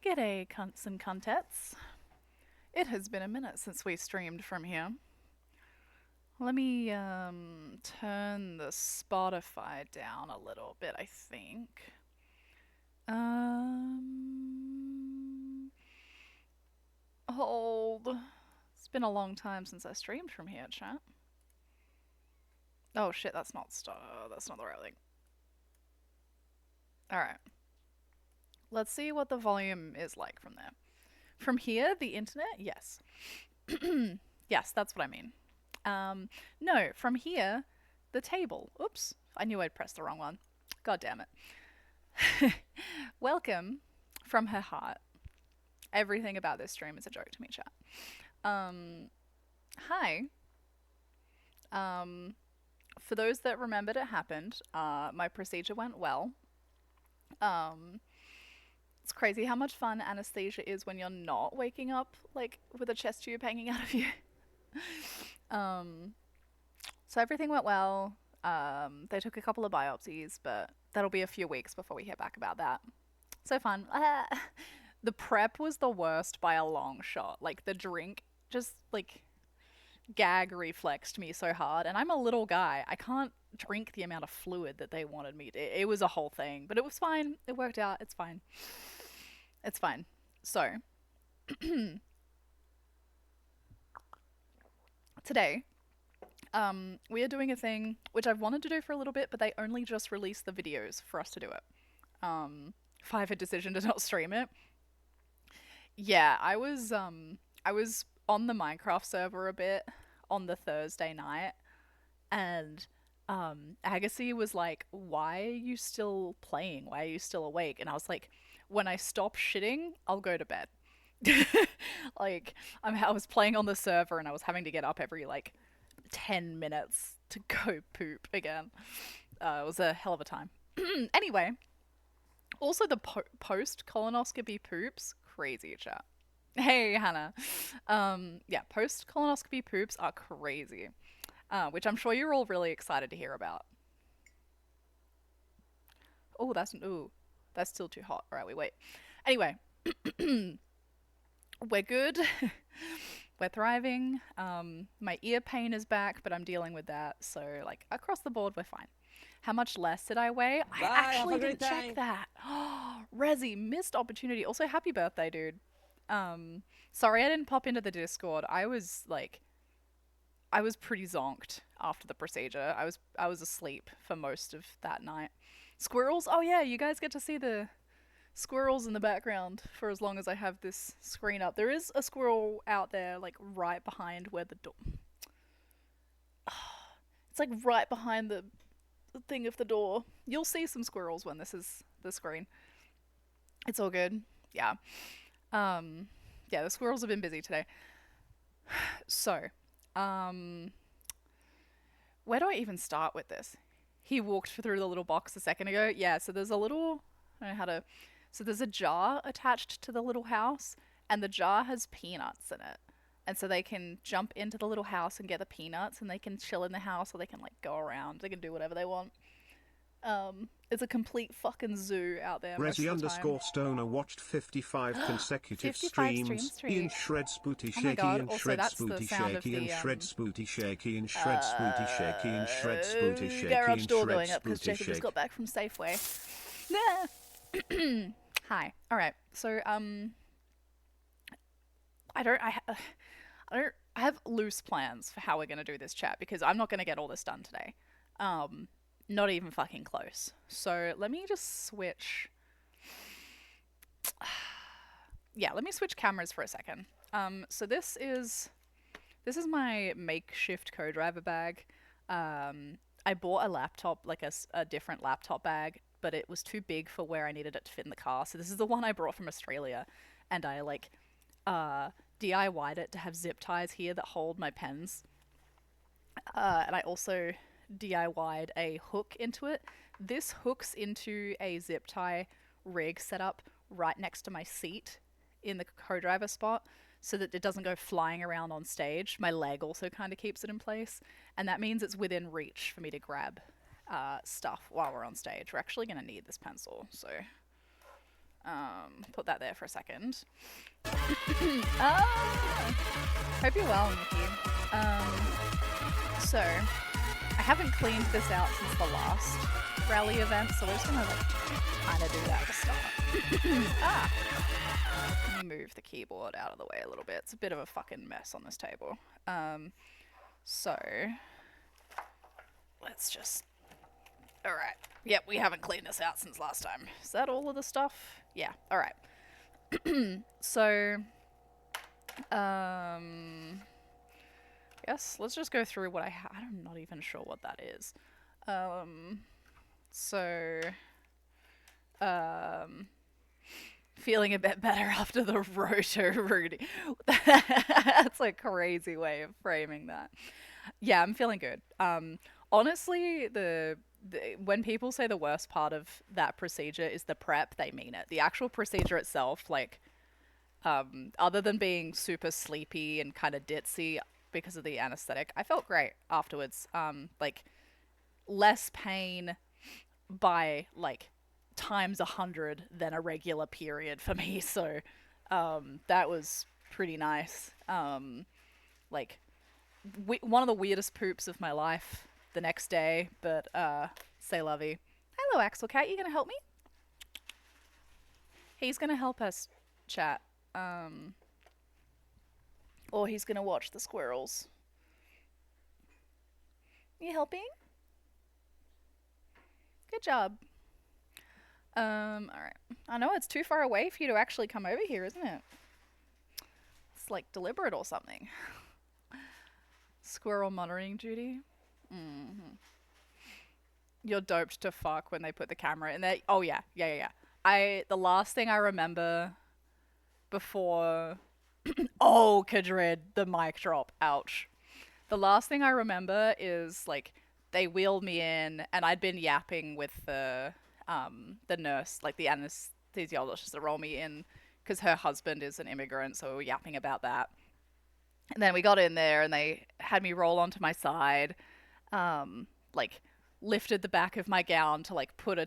G'day, cunts and cuntettes. It has been a minute since we streamed from here. Let me turn the Spotify down a little bit, I think. Hold. It's been a long time since I streamed from here, chat. Oh shit, that's not the right thing. Alright. Let's see what the volume is like from there. From here, the internet? Yes. Yes, that's what I mean. No, from here, the table. Oops, I knew I'd pressed the wrong one. God damn it. Welcome from her heart. Everything about this stream is a joke to me, chat. Hi. For those that remembered it happened, my procedure went well. It's crazy how much fun anesthesia is when you're not waking up, like, with a chest tube hanging out of you. So everything went well. They took a couple of biopsies, but that'll be a few weeks before we hear back about that. So fun. The prep was the worst by a long shot. Like, the drink just, like, gag reflexed me so hard. And I'm a little guy. I can't drink the amount of fluid that they wanted me to. It was a whole thing. But it was fine. It worked out. It's fine. It's fine. So, today, we are doing a thing which I've wanted to do for a little bit, but they only just released the videos for us to do it. If I have a decision to not stream it. Yeah, I was on the Minecraft server a bit on the Thursday night, and Agassi was like, "Why are you still playing? Why are you still awake?" And I was like, "When I stop shitting, I'll go to bed." Like, I was playing on the server and I was having to get up every like 10 minutes to go poop again. It was a hell of a time. Anyway, also the post colonoscopy poops, crazy, chat. Hey, Hannah. Yeah, post colonoscopy poops are crazy, which I'm sure you're all really excited to hear about. Oh, that's still too hot. All right, we wait. Anyway, we're good. We're thriving. My ear pain is back, but I'm dealing with that. So, like, across the board, we're fine. How much less did I weigh? I actually didn't check that. Oh, Rezi, missed opportunity. Also, happy birthday, dude. Sorry I didn't pop into the Discord. I was pretty zonked after the procedure. I was asleep for most of that night. Squirrels? Oh yeah, you guys get to see the squirrels in the background for as long as I have this screen up. There is a squirrel out there, like, right behind where the door... It's like right behind the thing of the door. You'll see some squirrels when this is the screen. It's all good. Yeah. Yeah, the squirrels have been busy today. So, where do I even start with this? He walked through the little box a second ago. Yeah, so there's a little... I don't know how to... So there's a jar attached to the little house, and the jar has peanuts in it. And so they can jump into the little house and get the peanuts, and they can chill in the house, or they can, like, go around. They can do whatever they want. It's a complete fucking zoo out there most of the time. Recce_Stoner watched 55 consecutive 55 streams. Ian shreds booty Oh my shaky god, and also shreds that's the booty sound of shaky and the shreds booty shaky and shreds booty shaky and shreds booty shaky garage and door going shreds up because booty Jacob just shake. got back from Safeway. Hi. All right. So I have loose plans for how we're gonna do this chat because I'm not gonna get all this done today. Not even fucking close. So let me just switch. Yeah, let me switch cameras for a second. So this is my makeshift co-driver bag. I bought a laptop, like a different laptop bag, but it was too big for where I needed it to fit in the car. So this is the one I brought from Australia, and I like DIY'd it to have zip ties here that hold my pens. And I also DIY'd a hook into it. This hooks into a zip tie rig setup right next to my seat in the co-driver spot so that it doesn't go flying around on stage. My leg also kind of keeps it in place, and that means it's within reach for me to grab stuff while we're on stage. We're actually going to need this pencil, so Put that there for a second. Ah! Hope you're well, Nikki. So I haven't cleaned this out since the last rally event, so we're just gonna like kind of do that at the start. Ah! Let me move the keyboard out of the way a little bit. It's a bit of a fucking mess on this table. So let's just. All right. Yep, we haven't cleaned this out since last time. Is that all of the stuff? Yeah. All right. So, yes, let's just go through what I have. I'm not even sure what that is. So, feeling a bit better after the roto, Rudy. That's a crazy way of framing that. Yeah, I'm feeling good. Honestly, when people say the worst part of that procedure is the prep, they mean it. The actual procedure itself, like, other than being super sleepy and kind of ditzy because of the anesthetic, I felt great afterwards. Like, less pain by like times 100 than a regular period for me. So, that was pretty nice. Like, one of the weirdest poops of my life the next day, but say lovey. Hello, Axel Cat. You gonna help me? He's gonna help us chat. Or he's gonna watch the squirrels. You helping? Good job. Alright. I know it's too far away for you to actually come over here, isn't it? It's like deliberate or something. Squirrel monitoring duty. You're doped to fuck when they put the camera in there. Oh yeah. The last thing I remember before oh, Kadrid, the mic drop. Ouch. The last thing I remember is like they wheeled me in and I'd been yapping with the nurse, like the anesthesiologist to roll me in because her husband is an immigrant, so we were yapping about that. And then we got in there and they had me roll onto my side, like lifted the back of my gown to like put a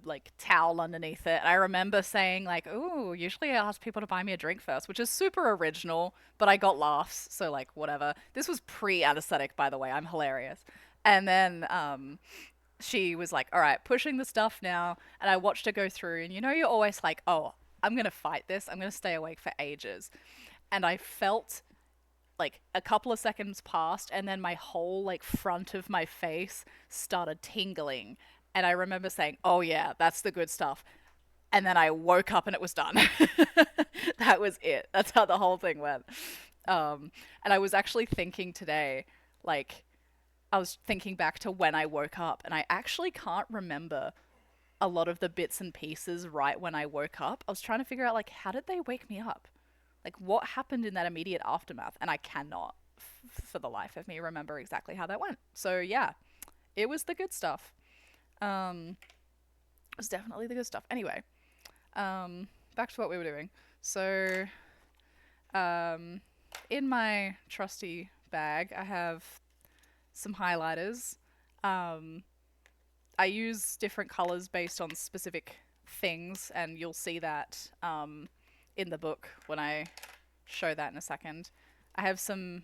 like towel underneath it. And I remember saying like, "Ooh, usually I ask people to buy me a drink first," which is super original, but I got laughs, so like whatever. This was pre-anesthetic, by the way. I'm hilarious. And then she was like, "All right, pushing the stuff now." And I watched her go through, and you know, you're always like, "Oh, I'm gonna fight this. I'm gonna stay awake for ages." And I felt like a couple of seconds passed and then my whole like front of my face started tingling and I remember saying, "Oh yeah, that's the good stuff." And then I woke up and it was done. That was it. That's how the whole thing went. And I was actually thinking today, like, I was thinking back to when I woke up, and I actually can't remember a lot of the bits and pieces right when I woke up. I was trying to figure out, like, how did they wake me up? Like, what happened in that immediate aftermath? And I cannot, for the life of me, remember exactly how that went. So, yeah, it was the good stuff. It was definitely the good stuff. Anyway, back to what we were doing. So, in my trusty bag, I have some highlighters. I use different colors based on specific things, and you'll see that in the book when I show that in a second. I have some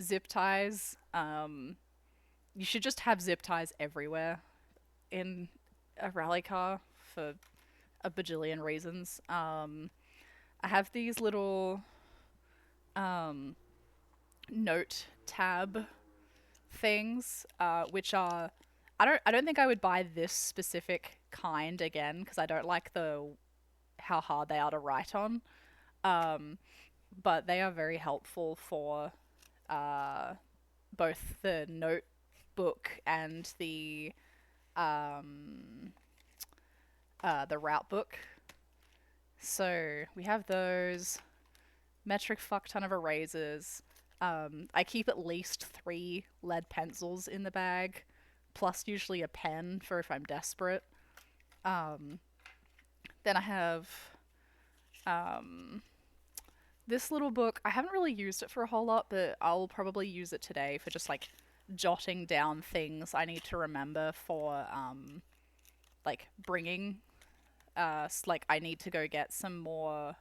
zip ties. You should just have zip ties everywhere in a rally car for a bajillion reasons. I have these little note tab things, which are I don't think I would buy this specific kind again because I don't like how hard they are to write on. But they are very helpful for both the notebook and the route book. So we have those metric fuck ton of erasers. I keep at least 3 lead pencils in the bag, plus usually a pen for if I'm desperate. Then I have this little book. I haven't really used it for a whole lot, but I'll probably use it today for just like jotting down things I need to remember for like bringing like I need to go get some more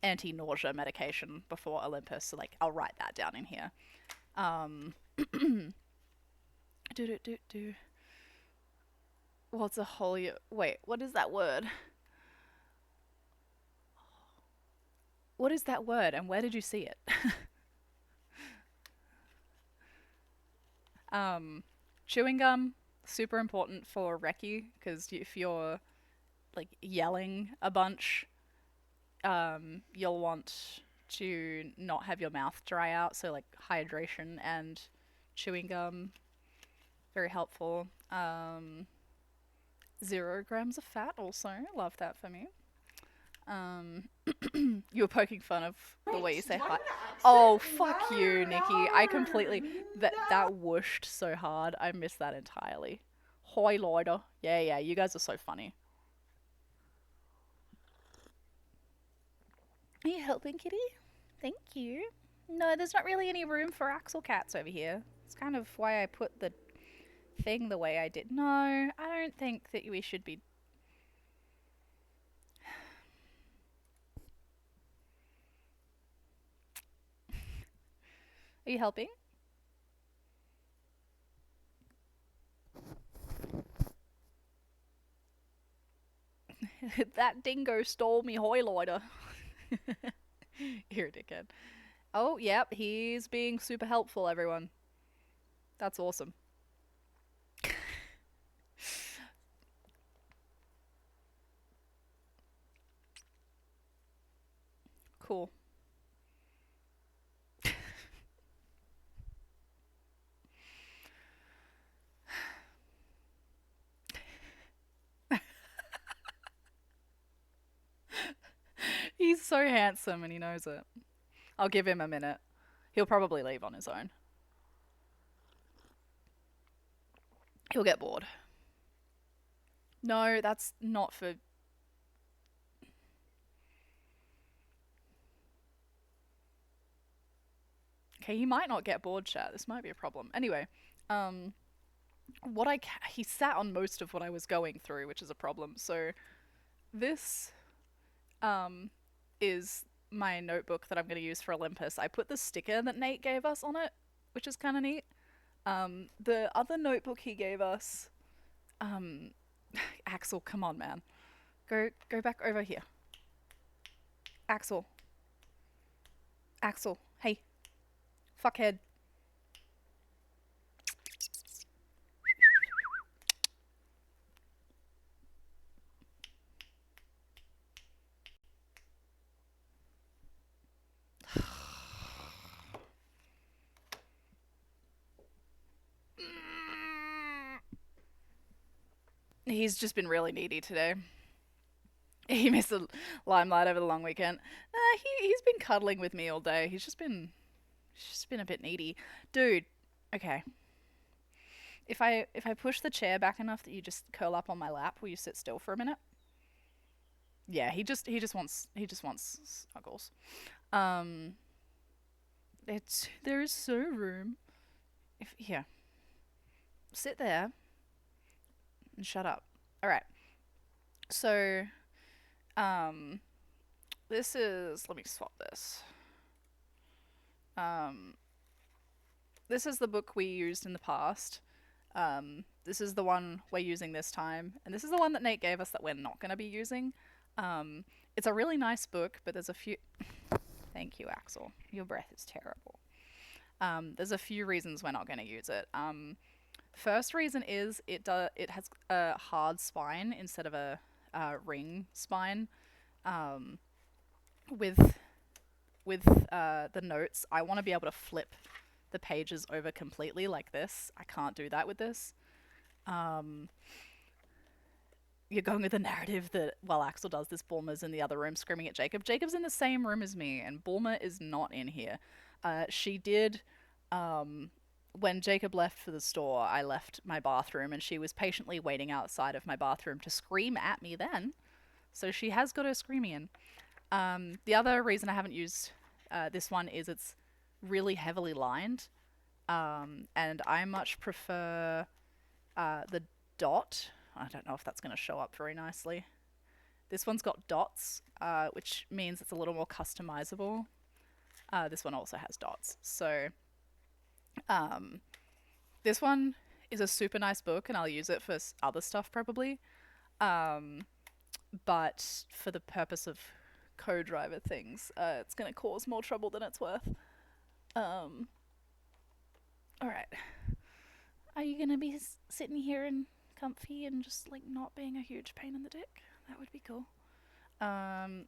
anti-nausea medication before Olympus. So like I'll write that down in here. Um, do do do do. What's a holy? Wait, what is that word? What is that word, and where did you see it? um, Chewing gum, super important for Recce because if you're like yelling a bunch, you'll want to not have your mouth dry out. So like hydration and chewing gum, very helpful. 0 grams of fat also, love that for me. Um, you were poking fun of the way you say hi. Oh, fuck you, Nikki. I completely that whooshed so hard. I missed that entirely. Hoi Loida. Yeah, yeah. You guys are so funny. Are you helping, Kitty? Thank you. No, there's not really any room for Axel cats over here. It's kind of why I put the thing the way I did. No, I don't think that we should be. Are you helping? That dingo stole me Hoyloider. You're a dickhead. Oh, yep, he's being super helpful, everyone. That's awesome. Cool. He's so handsome and he knows it. I'll give him a minute. He'll probably leave on his own. He'll get bored. No, that's not for. Okay, he might not get bored, chat. This might be a problem. Anyway, um, he sat on most of what I was going through, which is a problem. So this um is my notebook that I'm going to use for Olympus. I put the sticker that Nate gave us on it, which is kind of neat. The other notebook he gave us, um, Axel, come on, man, go back over here. Axel, Axel, hey, fuckhead. He's just been really needy today. He missed the limelight over the long weekend. He's been cuddling with me all day. He's just been a bit needy, dude. Okay, if I push the chair back enough that you just curl up on my lap, will you sit still for a minute? Yeah, he just wants snuggles. Um, there is so room. If here, sit there and shut up. All right. So, um, this is. Let me swap this. Um, this is the book we used in the past. This is the one we're using this time, and this is the one that Nate gave us that we're not going to be using. It's a really nice book, but there's a few. Thank you, Axel. Your breath is terrible. There's a few reasons we're not going to use it. First reason is it has a hard spine instead of a ring spine. Um, with the notes, I want to be able to flip the pages over completely like this. I can't do that with this. Um, you're going with the narrative that while Axel does this, Bulma's in the other room screaming at Jacob. Jacob's in the same room as me, and Bulma is not in here. She did. When Jacob left for the store, I left my bathroom, and she was patiently waiting outside of my bathroom to scream at me then. So she has got her screaming in. The other reason I haven't used this one is it's really heavily lined, and I much prefer the dot. I don't know if that's going to show up very nicely. This one's got dots, which means it's a little more customizable. This one also has dots. So this one is a super nice book, and I'll use it for other stuff probably. But for the purpose of co-driver things, it's going to cause more trouble than it's worth. All right. Are you going to be sitting here and comfy and just like not being a huge pain in the dick? That would be cool.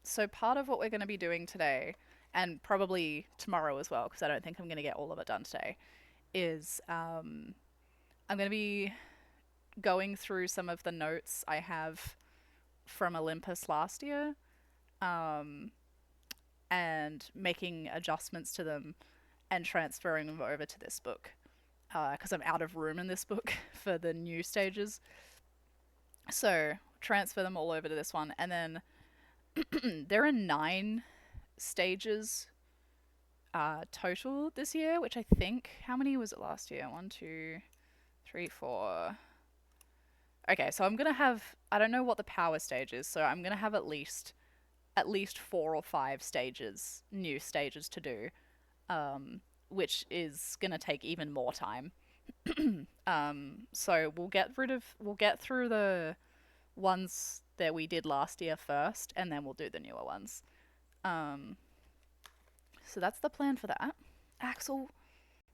So part of what we're going to be doing today, and probably tomorrow as well, because I don't think I'm going to get all of it done today, is I'm going to be going through some of the notes I have from Olympus last year, and making adjustments to them and transferring them over to this book, because I'm out of room in this book for the new stages. So transfer them all over to this one, and then there are 9 stages total this year, which I think, how many was it last year? 1, 2, 3, 4. Okay, so I'm gonna have, I don't know what the power stage is, so I'm gonna have at least 4 or 5 stages, new stages to do, which is gonna take even more time. So we'll get through the ones that we did last year first, and then we'll do the newer ones. So that's the plan for that. Axel.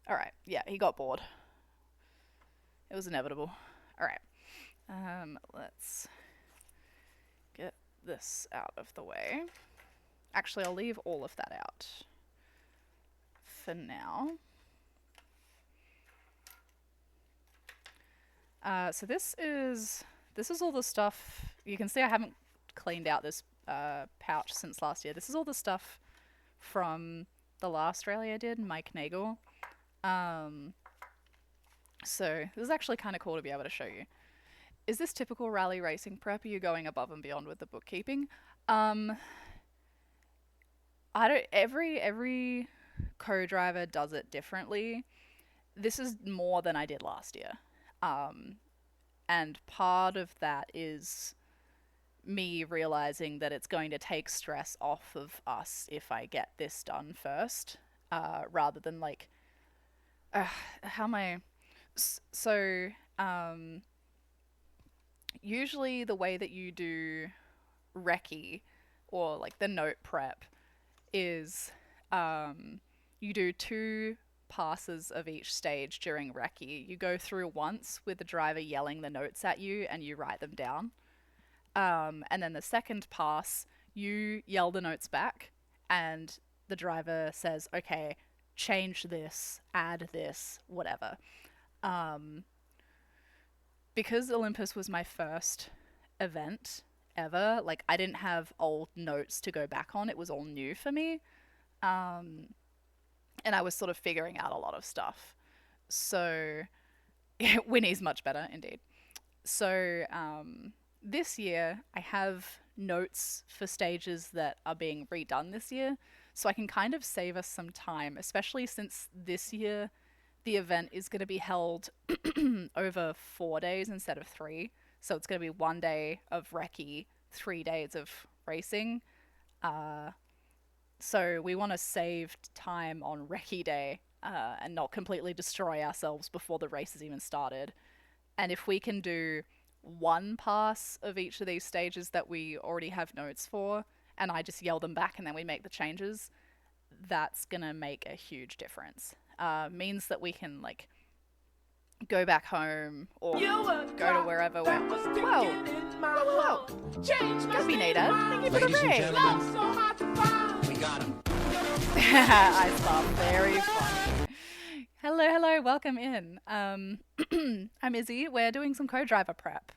All right. Yeah, he got bored. It was inevitable. All right. Let's get this out of the way. Actually, I'll leave all of that out for now. So this is all the stuff. You can see I haven't cleaned out this pouch since last year. This is all the stuff from the last rally I did, Mike Nagel. So this is actually kind of cool to be able to show you. Is this typical rally racing prep? Are you going above and beyond with the bookkeeping? I don't. Every co-driver does it differently. This is more than I did last year. And part of that is me realizing that it's going to take stress off of us if I get this done first, rather than like, how am I? So, usually the way that you do Recce or like the note prep is, you do 2 passes of each stage during Recce. You go through once with the driver yelling the notes at you and you write them down. And then the second pass, you yell the notes back and the driver says, okay, change this, add this, whatever. Because Olympus was my first event ever, like I didn't have old notes to go back on. It was all new for me. And I was sort of figuring out a lot of stuff. So Winnie's much better indeed. So this year I have notes for stages that are being redone this year. So I can kind of save us some time, especially since this year the event is going to be held over 4 days instead of 3. So it's going to be 1 day of recce, 3 days of racing. So we want to save time on recce day and not completely destroy ourselves before the race has even started. And if we can do 1 pass of each of these stages that we already have notes for, and I just yell them back and then we make the changes, that's going to make a huge difference. Means that we can like go back home or go to wherever we're. Whoa! Whoa! Don't be Nada. Thank you for the raid. We got him. Ice Bomb, very funny. Hello, welcome in. I'm Izzy. We're doing some co-driver prep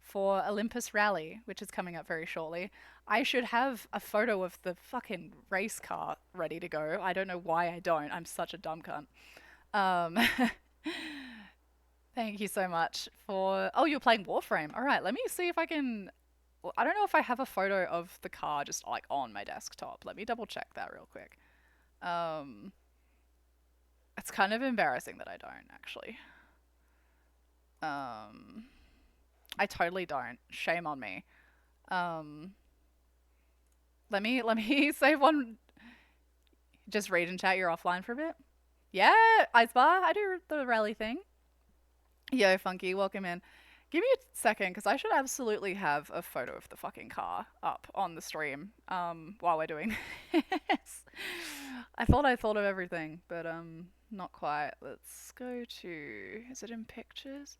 for Olympus Rally, which is coming up very shortly. I should have a photo of the fucking race car ready to go. I don't know why I don't. I'm such a dumb cunt. Thank you so much for... Oh, you're playing Warframe. All right, let me see if I can... Well, I don't know if I have a photo of the car just like on my desktop. Let me double check that real quick. It's kind of embarrassing that I don't, actually. I totally don't. Shame on me. Um, let me save one. Just read and chat. You're offline for a bit. Yeah, Ice Bar. I do the rally thing. Yo, Funky, welcome in. Give me a second, because I should absolutely have a photo of the fucking car up on the stream while we're doing this. I thought of everything, but not quite. Let's go to, is it in pictures?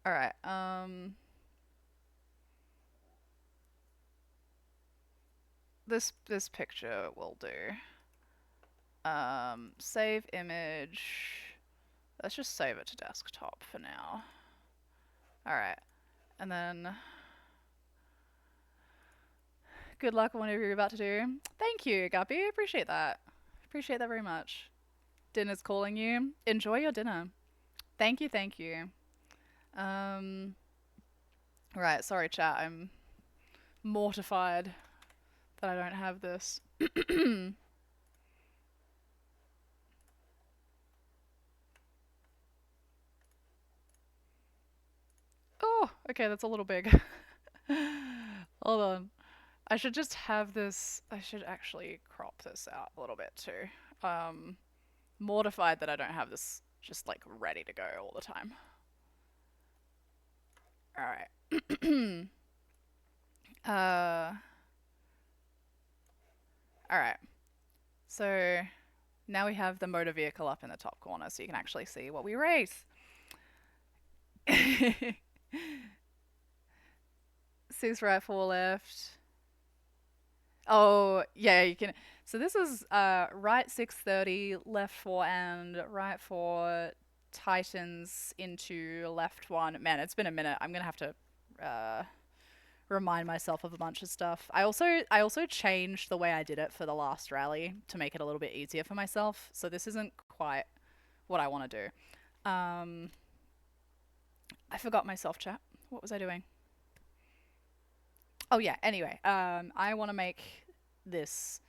All right. This picture will do. Save image. Let's just save it to desktop for now. All right. And then good luck on whatever you're about to do. Thank you, Guppy. Appreciate that. Appreciate that very much. Dinner's calling you. Enjoy your dinner. Thank you, thank you. Um, right, sorry, chat. I'm mortified that I don't have this. Oh, okay, that's a little big. Hold on. I should just have this. I should actually crop this out a little bit too. Mortified that I don't have this just like ready to go all the time. All right. uh. All right. So now we have the motor vehicle up in the top corner, so you can actually see what we race. Six right, four left. Oh, yeah, you can. So this is right 630, left 4 and right 4 tightens into left 1. Man, it's been a minute. I'm going to have to remind myself of a bunch of stuff. I also changed the way I did it for the last rally to make it a little bit easier for myself. So this isn't quite what I want to do. I forgot myself, chat. What was I doing? Oh yeah. Anyway, I want to make this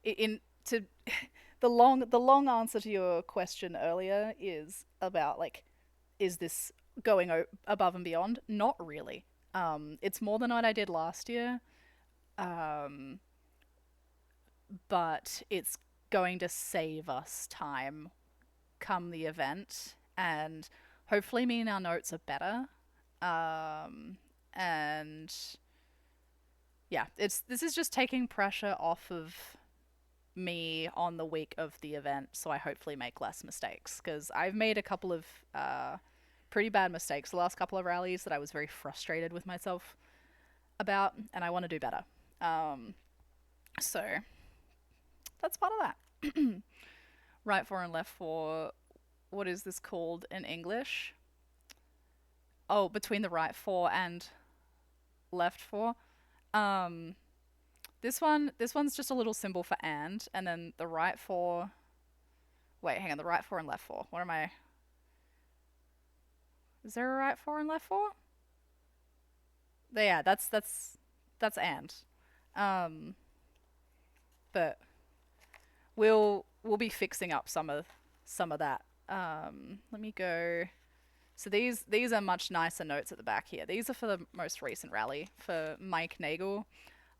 in to the long answer to your question earlier is about like, is this going above and beyond? Not really. It's more than what I did last year, um, but it's going to save us time come the event, and hopefully me and our notes are better. And yeah, this is just taking pressure off of me on the week of the event, so I hopefully make less mistakes, because I've made a couple of pretty bad mistakes the last couple of rallies that I was very frustrated with myself about, and I want to do better. So that's part of that. Right 4 and left 4. What is this called in English? Oh, between the right 4 and left 4. Um, this one's just a little symbol for and then the right 4. Wait, hang on, the right 4 and left 4. What am I? Is there a right 4 and left 4? Yeah, that's and. Um, but we'll be fixing up some of that. Let me go. So these are much nicer notes at the back here. These are for the most recent rally for Mike Nagel.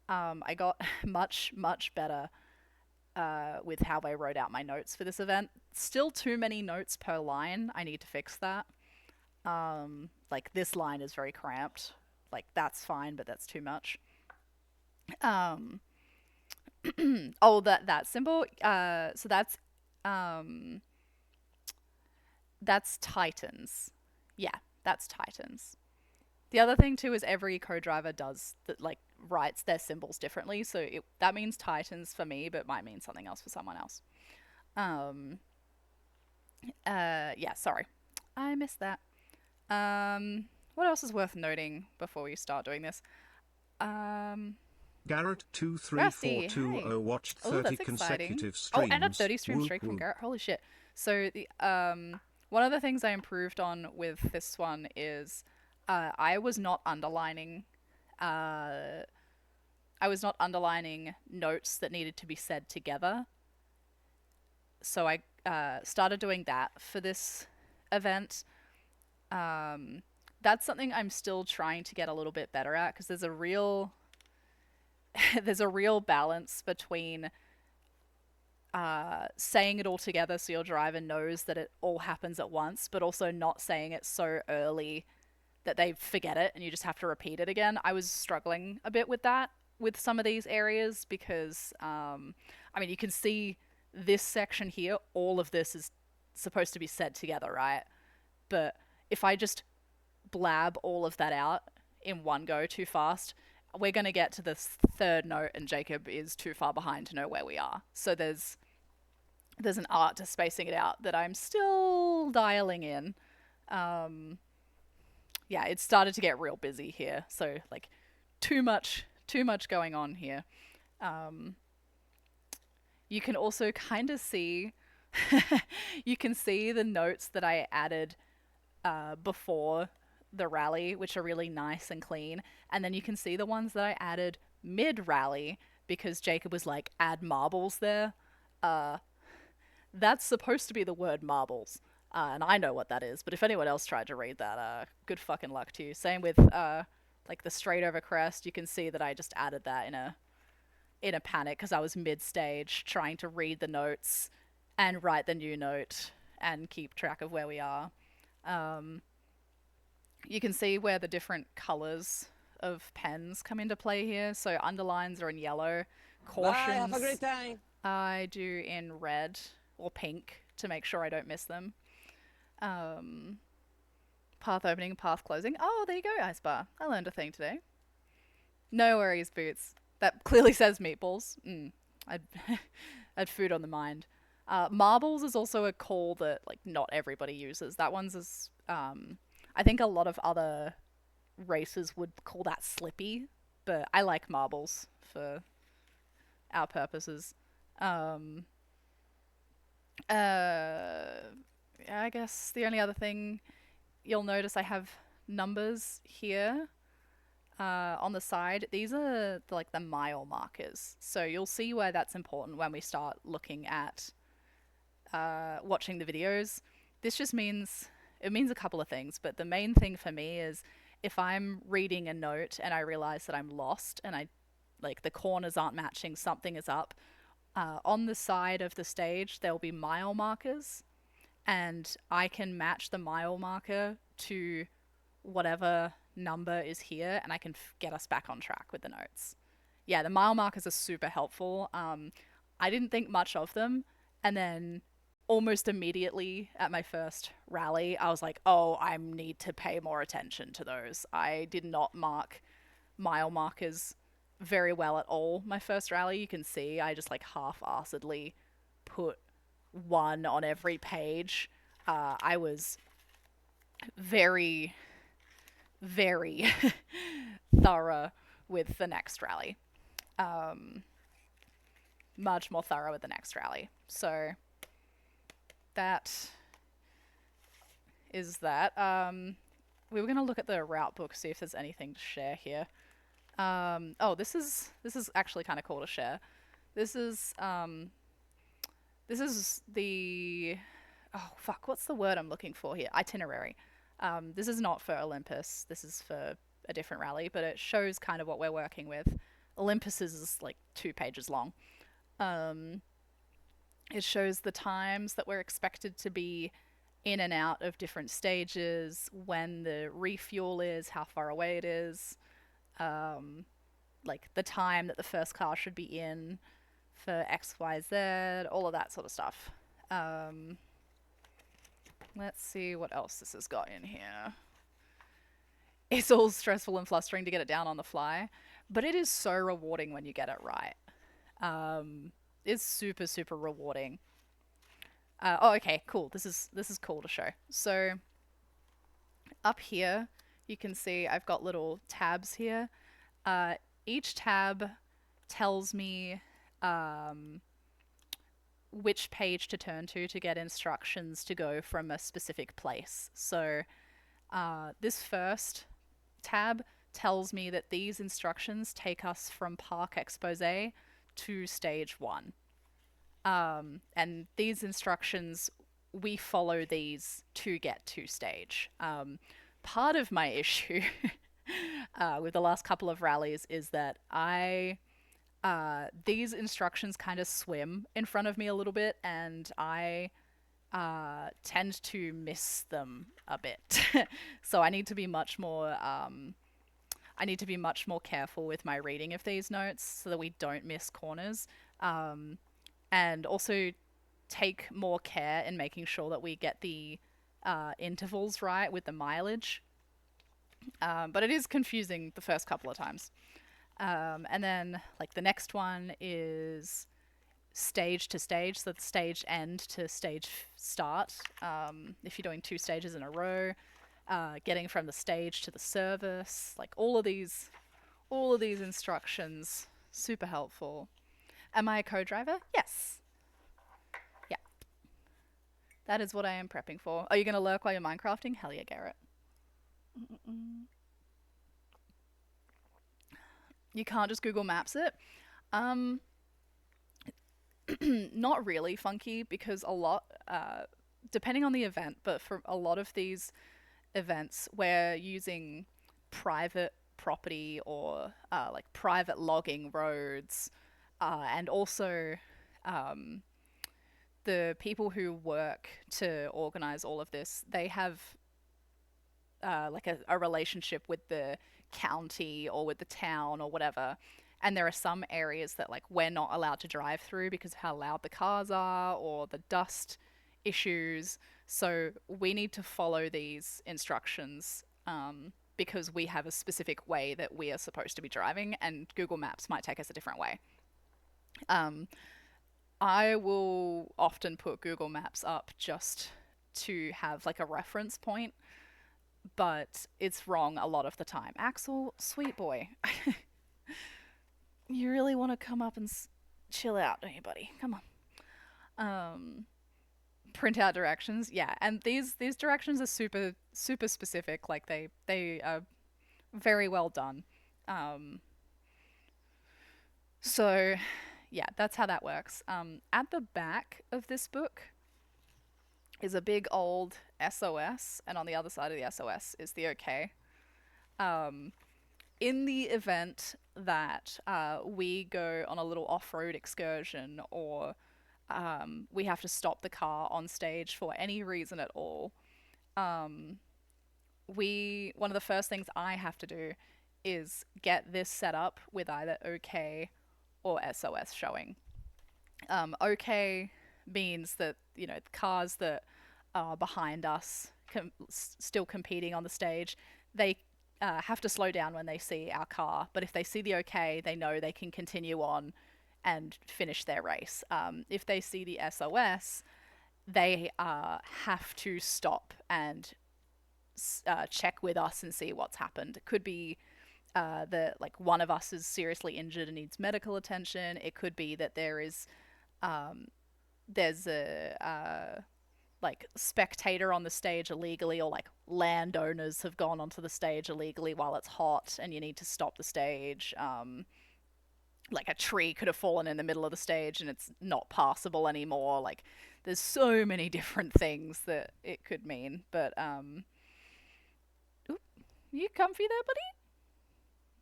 I got much better with how I wrote out my notes for this event. Still too many notes per line. I need to fix that. Like this line is very cramped. Like that's fine, but that's too much. Um, oh, that symbol. So um, that's Titans. Yeah, that's Titans. The other thing too is every co-driver does that, like writes their symbols differently. So that means Titans for me, but might mean something else for someone else. Um, yeah, sorry, I missed that. What else is worth noting before we start doing this? Um, Rusty, hi. Garrett23420 watched Oh, 30 that's exciting. consecutive Oh, and a streams. 30 stream Whoop streak from whoop. Garrett. Holy shit. So the one of the things I improved on with this one is I was not underlining notes that needed to be said together. So I started doing that for this event. The that's something I'm still trying to get a little bit better at because there's a real there's a real balance between saying it all together so your driver knows that it all happens at once, but also not saying it so early that they forget it and you just have to repeat it again. I was struggling a bit with that with some of these areas because, I mean, you can see this section here, all of this is supposed to be said together, right? But if I just blab all of that out in one go too fast, we're going to get to this third note and Jacob is too far behind to know where we are. So there's an art to spacing it out that I'm still dialing in. Um, yeah, it started to get real busy here. So like too much going on here. Um, you can also kind of see you can see the notes that I added before the rally, which are really nice and clean. And then you can see the ones that I added mid rally because Jacob was like, add marbles there. Uh, that's supposed to be the word marbles. And I know what that is, but if anyone else tried to read that, good fucking luck to you. Same with like the straight over crest. You can see that I just added that in a panic because I was mid stage trying to read the notes and write the new note and keep track of where we are. Um, you can see where the different colors of pens come into play here. So underlines are in yellow, Bye, have a cautions great time. I do in red or pink to make sure I don't miss them. Um, path opening, path closing. Oh, there you go, Icebar. I learned a thing today. No worries, Boots. That clearly says meatballs. I'd, I'd food on the mind. Marbles is also a call that like not everybody uses. That one's as I think a lot of other races would call that slippy, but I like marbles for our purposes. Um, I guess the only other thing you'll notice I have numbers here on the side. These are like the mile markers, so you'll see why that's important when we start looking at watching the videos. This just means it means a couple of things, but the main thing for me is if I'm reading a note and I realize that I'm lost and I like the corners aren't matching, something is up. On the side of the stage, there'll be mile markers, and I can match the mile marker to whatever number is here, and I can get us back on track with the notes. Yeah, the mile markers are super helpful. I didn't think much of them, and then almost immediately at my first rally, I was like, oh, I need to pay more attention to those. I did not mark mile markers very well at all my first rally. You can see I just like half-assedly put one on every page. I was very, very thorough with the next rally. Much more thorough with the next rally. So that is that. We were going to look at the route book, see if there's anything to share here. Oh, this is actually kind of cool to share. This is the oh fuck, what's the word I'm looking for here? Itinerary. This is not for Olympus. This is for a different rally, but it shows kind of what we're working with. Olympus is like 2 pages long. It shows the times that we're expected to be in and out of different stages, when the refuel is, how far away it is, like the time that the first car should be in for XYZ, all of that sort of stuff. Let's see what else this has got in here. It's all stressful and flustering to get it down on the fly, but it is so rewarding when you get it right. It's super, super rewarding. Oh, okay, cool. This is cool to show. So up here, you can see I've got little tabs here. Each tab tells me which page to turn to get instructions to go from a specific place. So this first tab tells me that these instructions take us from Park Expose to stage 1. And these instructions, we follow these to get to stage. part of my issue with the last couple of rallies is that these instructions kind of swim in front of me a little bit, and I tend to miss them a bit. So I need to be much more. I need to be much more careful with my reading of these notes so that we don't miss corners, and also take more care in making sure that we get the intervals right with the mileage. But it is confusing the first couple of times. And then, like, the next one is stage to stage, so the stage end to stage start. If you're doing two stages in a row, getting from the stage to the service, like all of these instructions, super helpful. Am I a co-driver? Yes. Yeah, that is what I am prepping for. Are you going to lurk while you're Minecrafting? Hell yeah, Garrett. You can't just Google Maps it. Um, Not really funky because a lot, depending on the event, but for a lot of these events, we're using private property or like private logging roads, and also um, the people who work to organize all of this, they have like a relationship with the county or with the town or whatever. And there are some areas that like we're not allowed to drive through because of how loud the cars are or the dust issues. So we need to follow these instructions, because we have a specific way that we are supposed to be driving, and Google Maps might take us a different way. Um, I will often put Google Maps up just to have like a reference point, but it's wrong a lot of the time. Axel, sweet boy, you really want to come up and chill out, don't you, buddy? Come on. Print out directions, yeah, and these directions are super specific. Like they are very well done. Um, so yeah, that's how that works. At the back of this book is a big old SOS, and on the other side of the SOS is the OK. Um, in the event that we go on a little off-road excursion, or we have to stop the car on stage for any reason at all, one of the first things I have to do is get this set up with either OK or SOS showing. OK means that, you know, the cars that are behind us still competing on the stage, they have to slow down when they see our car. But if they see the OK, they know they can continue on and finish their race. If they see the SOS, they have to stop and check with us and see what's happened. It could be that like one of us is seriously injured and needs medical attention. It could be that there's a like spectator on the stage illegally, or like landowners have gone onto the stage illegally while it's hot and you need to stop the stage. Like a tree could have fallen in the middle of the stage and it's not passable anymore. Like there's so many different things that it could mean. But oop, you comfy there,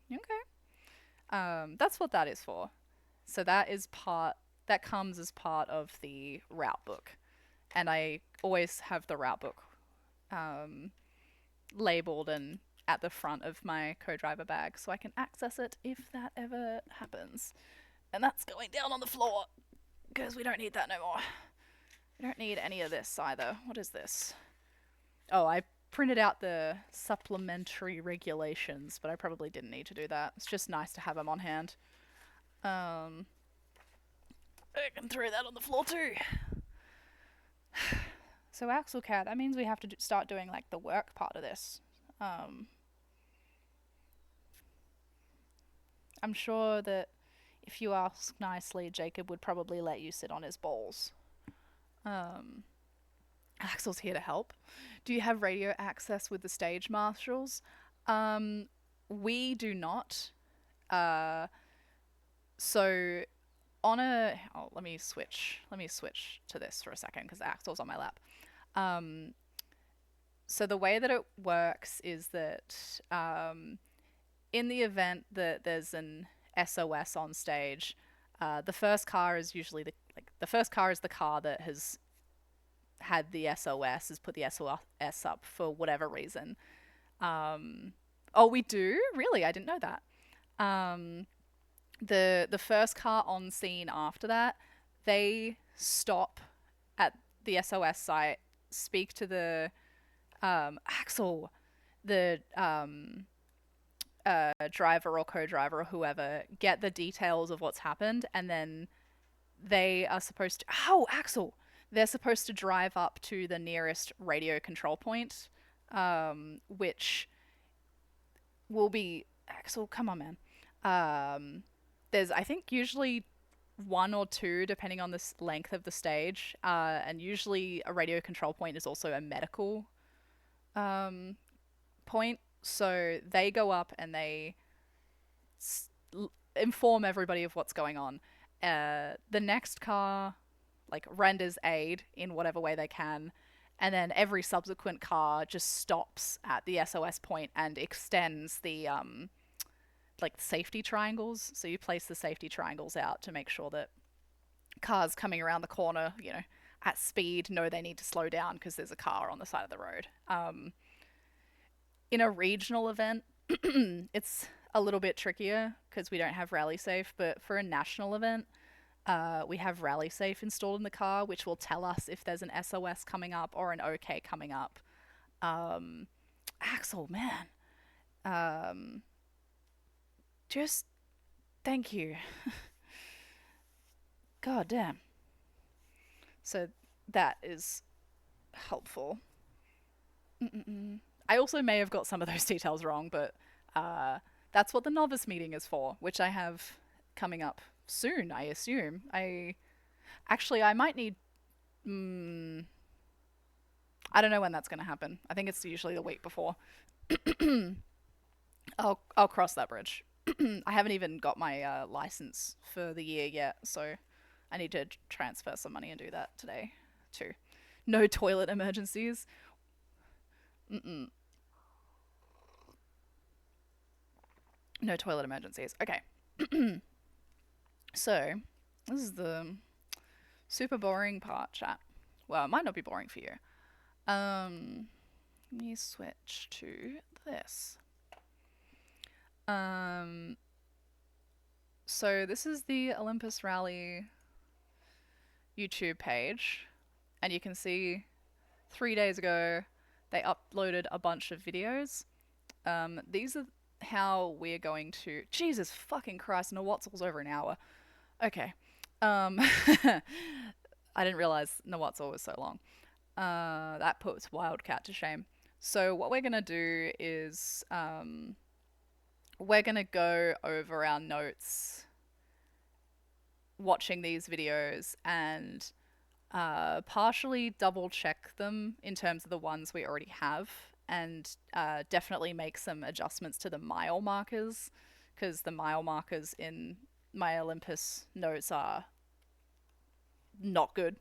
buddy? Okay. That's what that is for. So that comes as part of the route book, and I always have the route book labeled and at the front of my co-driver bag so I can access it if that ever happens. And that's going down on the floor because we don't need that no more. We don't need any of this either. What is this? Oh, I printed out the supplementary regulations, but I probably didn't need to do that. It's just nice to have them on hand. I can throw that on the floor too. So Axel Cat, that means we have to start doing like the work part of this. I'm sure that if you ask nicely, Jacob would probably let you sit on his balls. Axel's here to help. Do you have radio access with the stage marshals? We do not. So on a let me switch to this for a second because Axel's on my lap. So the way that it works is that in the event that there's an SOS on stage, the first car is usually the first car is the car that has had the SOS, has put the SOS up for whatever reason. Oh, we do? Really? I didn't know that. Um, the first car on scene after that, they stop at the SOS site, speak to the Axel, the driver or co-driver or whoever, get the details of what's happened, and then they are supposed to. Oh, Axel! They're supposed to drive up to the nearest radio control point, which will be Axel. Come on, man. There's, I think, usually one or two, depending on the length of the stage, and usually a radio control point is also a medical um, point. So they go up and they inform everybody of what's going on. The next car like renders aid in whatever way they can, and then every subsequent car just stops at the SOS point and extends the like safety triangles. So you place the safety triangles out to make sure that cars coming around the corner, at speed, know they need to slow down because there's a car on the side of the road. In a regional event, it's a little bit trickier because we don't have rally safe, but for a national event, we have rally safe installed in the car, which will tell us if there's an SOS coming up or an OK coming up. Axel, man, just thank you. God damn. So that is helpful. Mm-mm-mm. I also may have got some of those details wrong, but that's what the novice meeting is for, which I have coming up soon, I assume. I might need. Mm, I don't know when that's going to happen. I think it's usually the week before. I'll cross that bridge. I haven't even got my license for the year yet, so I need to transfer some money and do that today too. No toilet emergencies. Mm-mm. No toilet emergencies. Okay. So, this is the super boring part, chat. Well, it might not be boring for you. Let me switch to this. So this is the Olympus Rally YouTube page, and you can see 3 days ago they uploaded a bunch of videos. These are how we're going to. Jesus fucking Christ! Nawatzel's over an hour. Okay. I didn't realize Nawatzel was so long. That puts Wildcat to shame. So what we're gonna do is we're gonna go over our notes watching these videos and partially double check them in terms of the ones we already have, and definitely make some adjustments to the mile markers, because the mile markers in my Olympus notes are not good.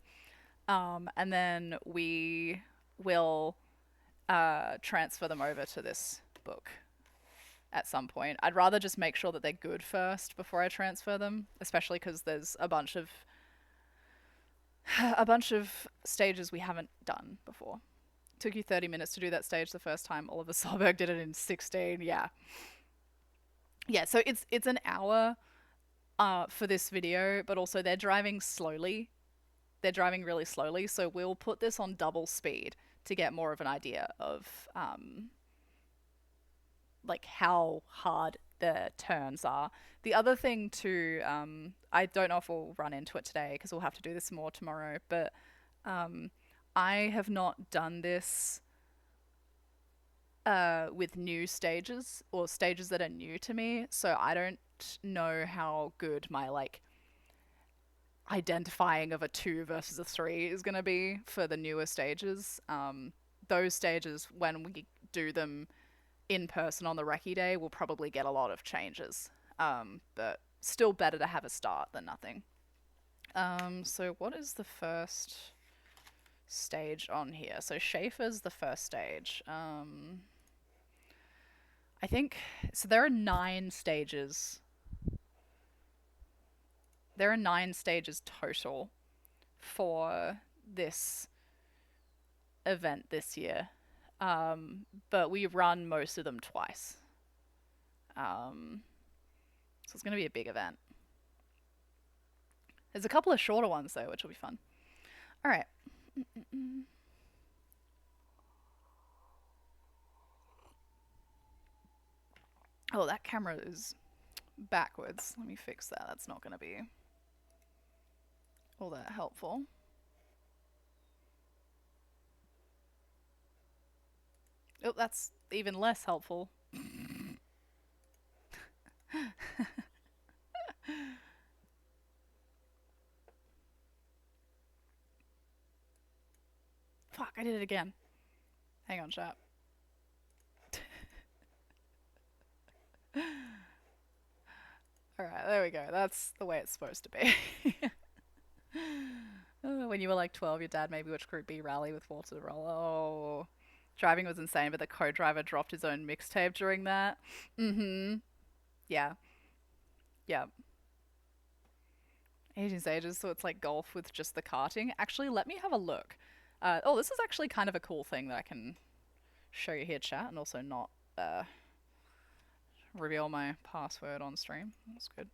And then we will transfer them over to this book at some point. I'd rather just make sure that they're good first before I transfer them, especially because there's a bunch of stages we haven't done before. It took you 30 minutes to do that stage the first time. Oliver Solberg did it in 16. Yeah. Yeah, so it's an hour for this video, but also they're driving slowly. They're driving really slowly, so we'll put this on double speed to get more of an idea of like how hard the turns are. The other thing too, I don't know if we'll run into it today because we'll have to do this more tomorrow, but I have not done this with new stages or stages that are new to me, so I don't know how good my like identifying of a 2 versus a 3 is going to be for the newer stages. Those stages, when we do them in person on the recce day, will probably get a lot of changes. But still better to have a start than nothing. So what is the first stage on here. So Schaefer's the first stage. I think so. There are 9 stages. There are 9 stages total for this event this year, but we run most of them twice. So it's going to be a big event. There's a couple of shorter ones though, which will be fun. All right. Oh, that camera is backwards. Let me fix that. That's not going to be all that helpful. Oh, that's even less helpful. Fuck, I did it again. Hang on, chat. Alright, there we go. That's the way it's supposed to be. When you were like 12, your dad made me watch Group B Rally with Walter Roll. Oh. Driving was insane, but the co-driver dropped his own mixtape during that. Mm-hmm. Yeah. Yeah. 18 stages, so it's like golf with just the karting. Actually, let me have a look. Oh, this is actually kind of a cool thing that I can show you here, chat, and also not reveal my password on stream. That's good.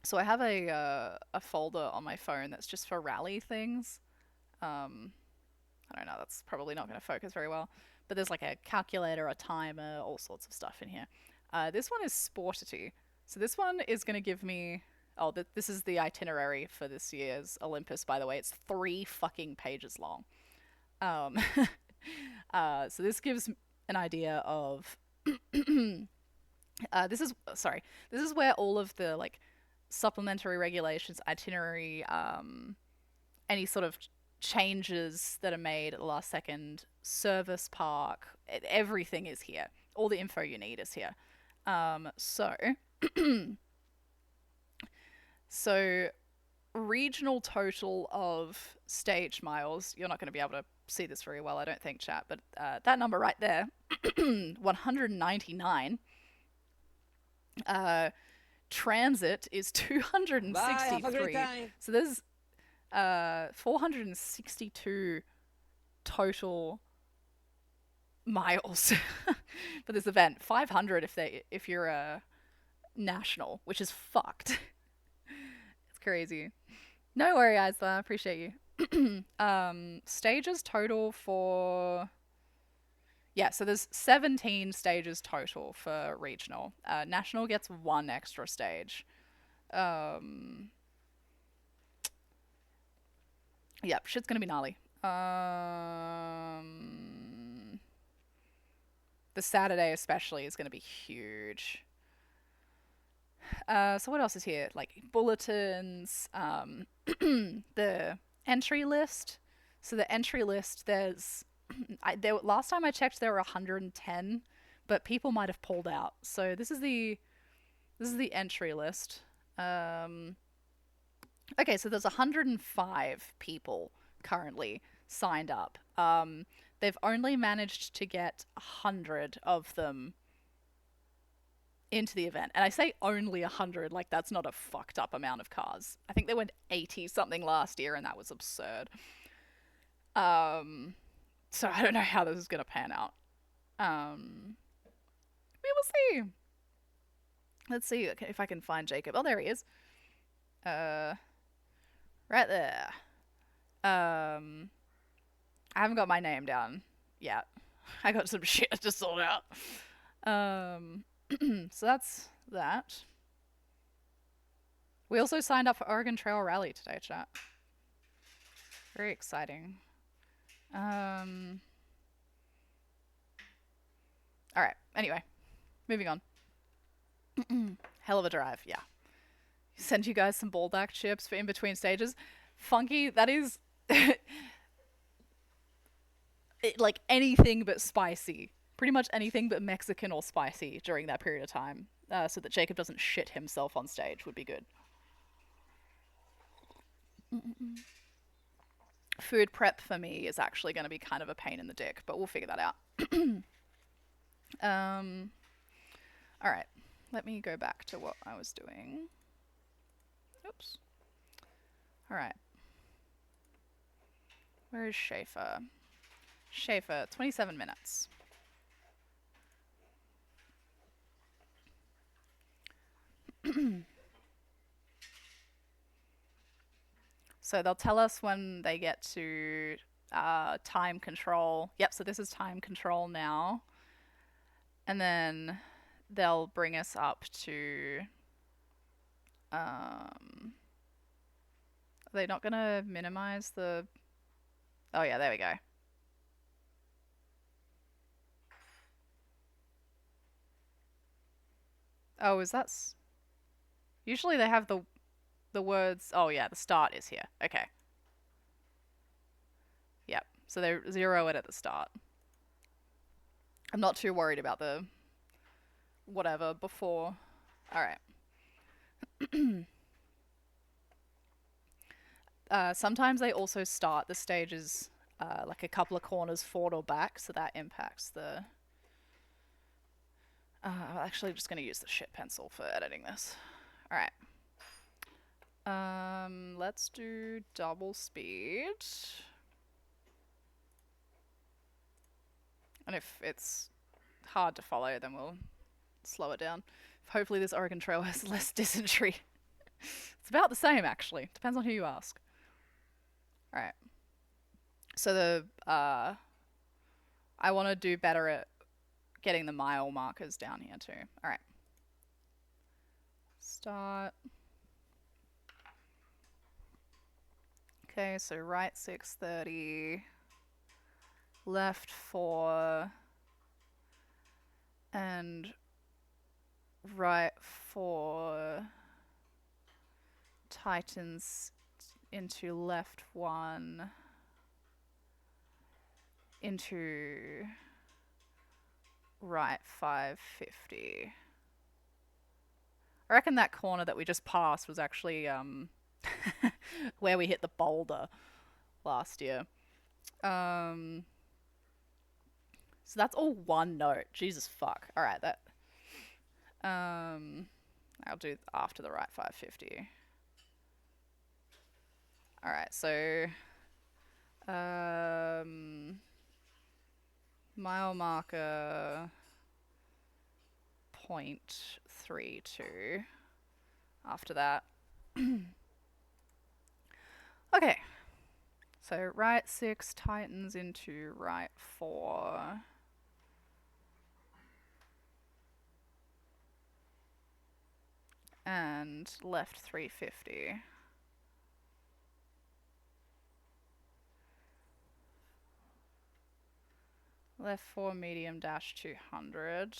So I have a folder on my phone that's just for rally things. I don't know, that's probably not going to focus very well. But there's like a calculator, a timer, all sorts of stuff in here. This one is Sportity. So this one is going to give me... Oh, this is the itinerary for this year's Olympus, by the way. It's 3 fucking pages long. So this gives an idea of... this is where all of the like supplementary regulations, itinerary, any sort of changes that are made at the last second, service park, everything is here. All the info you need is here. So regional total of stage miles, you're not going to be able to see this very well, I don't think, chat, but that number right there, 199. Transit is 263. Bye, have a great time. So there's 462 total miles for this event. 500 if you're a national, which is fucked. It's crazy. No worry, Isla. Appreciate you. Stages total for... Yeah, so there's 17 stages total for regional. National gets 1 extra stage. Yep, shit's gonna be gnarly. The Saturday especially is gonna be huge. So what else is here? Like bulletins, the entry list. So the entry list, there's... last time I checked, there were 110, but people might have pulled out. So this is the entry list. Okay, so there's 105 people currently signed up. They've only managed to get 100 of them into the event, and I say only 100 like that's not a fucked up amount of cars. I think they went 80 something last year, and that was absurd. So I don't know how this is going to pan out. We will see. Let's see if I can find Jacob. Oh, there he is. Right there. I haven't got my name down yet. I got some shit to sort out. So that's that. We also signed up for Oregon Trail Rally today, chat. Very exciting. Alright, anyway. Moving on. Hell of a drive, yeah. Send you guys some ballback chips for in-between stages. Funky, that is... like anything but spicy. Pretty much anything but Mexican or spicy during that period of time. So that Jacob doesn't shit himself on stage would be good. food prep for me is actually going to be kind of a pain in the dick, but we'll figure that out. um, all right, let me go back to what I was doing. Oops. All right. Where is Schaefer? Schaefer, 27 minutes. So they'll tell us when they get to time control. Yep, so this is time control now. And then they'll bring us up to... are they not going to minimize the... Oh yeah, there we go. Oh, is that... Usually they have the words... Oh yeah, the start is here. Okay. Yep, so they zero it at the start. I'm not too worried about the whatever before. Alright. Sometimes they also start the stages like a couple of corners forward or back, so that impacts the... I'm actually just going to use the shit pencil for editing this. Alright. Let's do double speed. And if it's hard to follow, then we'll slow it down. Hopefully this Oregon Trail has less dysentery. It's about the same, actually. Depends on who you ask. Alright. So the... I want to do better at getting the mile markers down here too. Alright. Start. Okay, so right 6:30, left 4, and right 4 tightens into left 1 into right 550. I reckon that corner that we just passed was actually where we hit the boulder last year. So that's all one note. Jesus fuck. Alright, that... I'll do after the right 550. Alright, so... mile marker... 0.32 after that. Okay. So right 6 tightens into right 4. And left 350. Left 4 medium dash 200.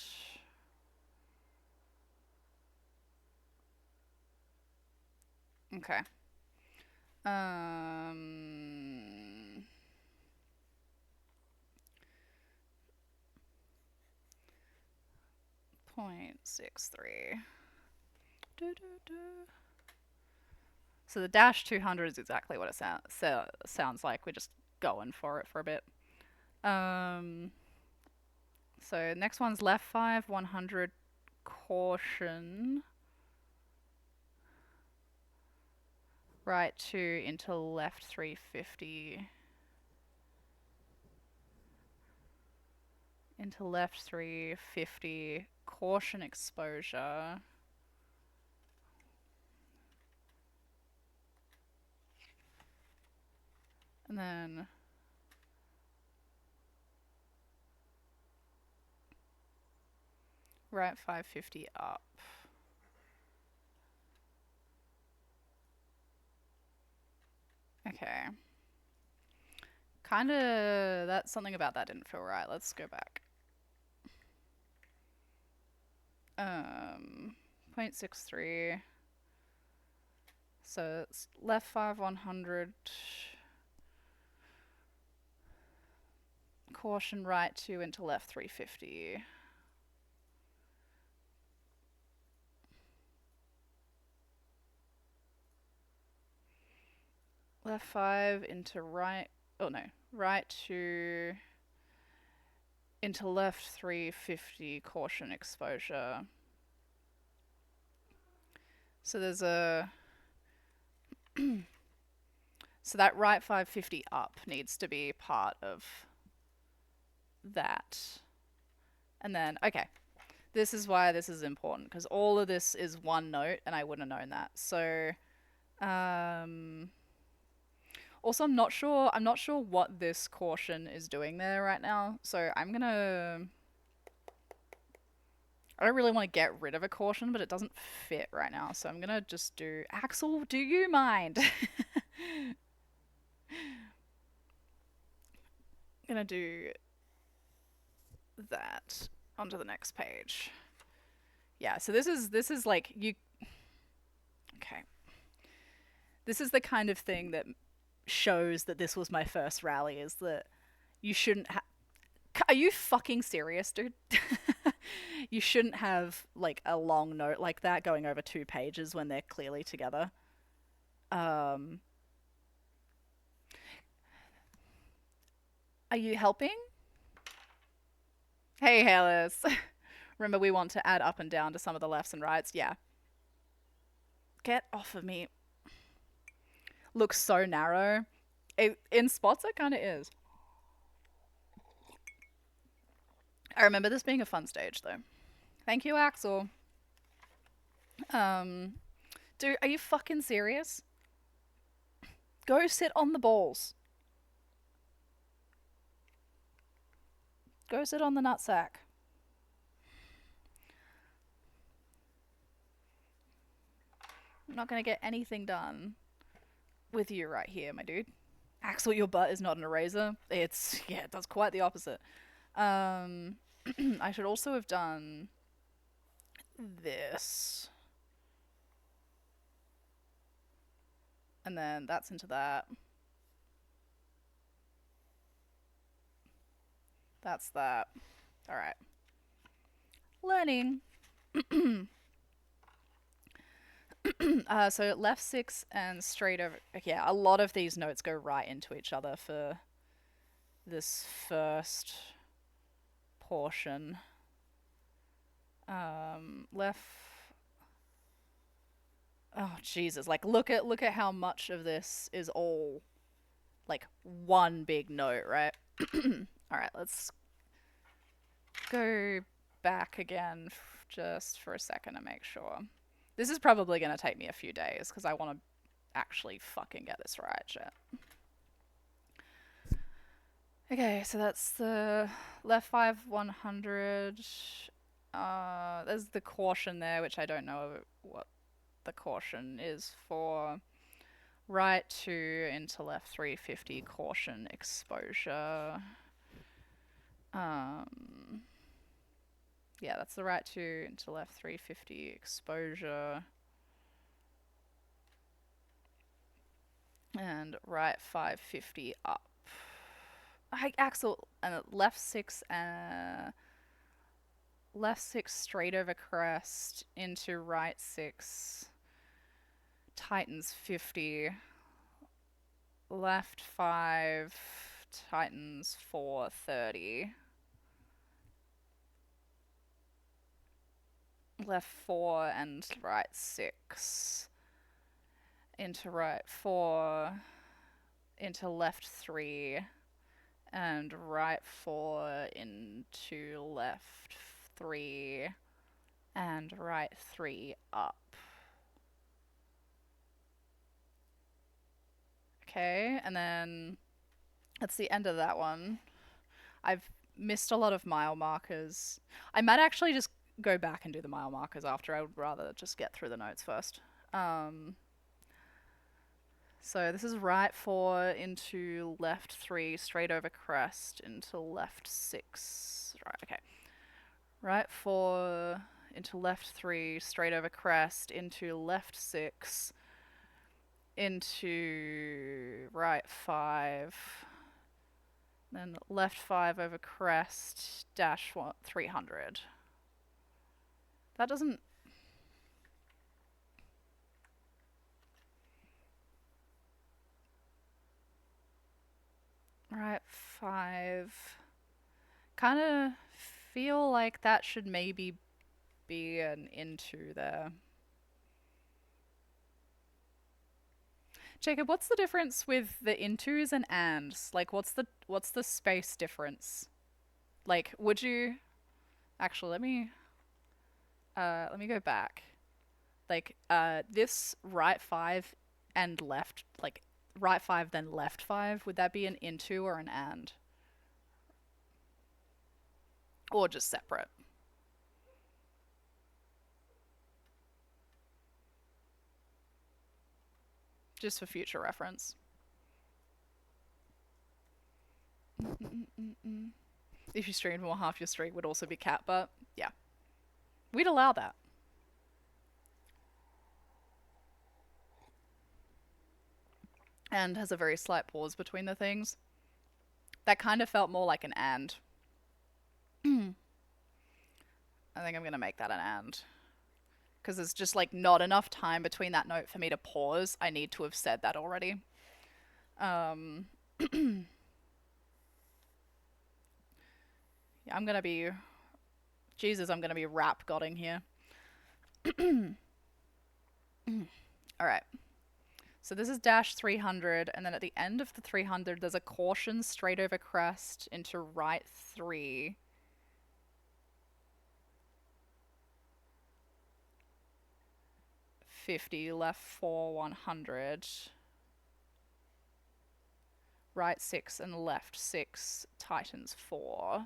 Okay. 0.63. So the dash 200 is exactly what it sounds like. We're just going for it for a bit. So next one's left 5, 100, caution. Right 2 into left 350. Into left 350, caution exposure. And then right 550 up. Okay. Kinda, that's something about that didn't feel right. Let's go back. 0.63. So it's left 5, 100. Caution right 2 into left 350. Left 5 into right. Oh no. Right 2 into left 350 caution exposure. So there's a. So that right 550 up needs to be part of that. And then, okay. This is why this is important, because all of this is one note, and I wouldn't have known that. So, also, I'm not sure. I'm not sure what this caution is doing there right now. So I'm gonna. I don't really want to get rid of a caution, but it doesn't fit right now. So I'm gonna just do. Axel, do you mind? Gonna do that onto the next page. Yeah. So this is like you. Okay. This is the kind of thing that shows that this was my first rally. Is that you shouldn't have. Are you fucking serious, dude? You shouldn't have like a long note like that going over 2 pages when they're clearly together. Um, are you helping? Hey, Hairless. Remember, we want to add up and down to some of the lefts and rights. Yeah. Get off of me. Looks so narrow. In spots, it kind of is. I remember this being a fun stage, though. Thank you, Axel. Dude, are you fucking serious? Go sit on the balls. Go sit on the nutsack. I'm not gonna get anything done with you right here, my dude. Axel, your butt is not an eraser. It's, yeah, it does quite the opposite. I should also have done this. And then that's into that. That's that. Alright. Learning. So left 6 and straight over. Yeah, a lot of these notes go right into each other for this first portion. Left. Oh Jesus! Like look at how much of this is all like one big note, right? All right, let's go back again just for a second to make sure. This is probably going to take me a few days because I want to actually fucking get this right, shit. Okay, so that's the left 5 100. There's the caution there, which I don't know what the caution is for. Right 2 into left 350 caution exposure. Yeah, that's the right 2 into left 350 exposure. And right 550 up. Axel, and left 6 left 6 straight over crest into right 6 tightens 50, left 5 tightens 430, left 4 and right 6 into right 4 into left 3 and right 4 into left 3 and right 3 up. Okay, and then that's the end of that one. I've missed a lot of mile markers. I might actually just go back and do the mile markers after. I would rather just get through the notes first. So this is right 4 into left 3, straight over crest into left 6. Right, okay. Right 4 into left 3, straight over crest into left 6 into right 5. Then left 5 over crest dash 300. That doesn't. Right 5. Kind of feel like that should maybe be an into there. Jacob, what's the difference with the intos and ands? Like, what's the space difference? Like, would you actually let me go back. Like, this right 5 and left, like right 5 then left 5, would that be an into or an and? Or just separate? Just for future reference. If you streamed more, half your stream would also be cat butt. Yeah. We'd allow that. And has a very slight pause between the things. That kind of felt more like an and. I think I'm going to make that an and. Because there's just like not enough time between that note for me to pause. I need to have said that already. Yeah, I'm going to be... Jesus, I'm going to be rap godding here. Alright. So this is dash 300, and then at the end of the 300, there's a caution straight over crest into right 3. Left 4, 100. Right 6 and left 6, tightens 4.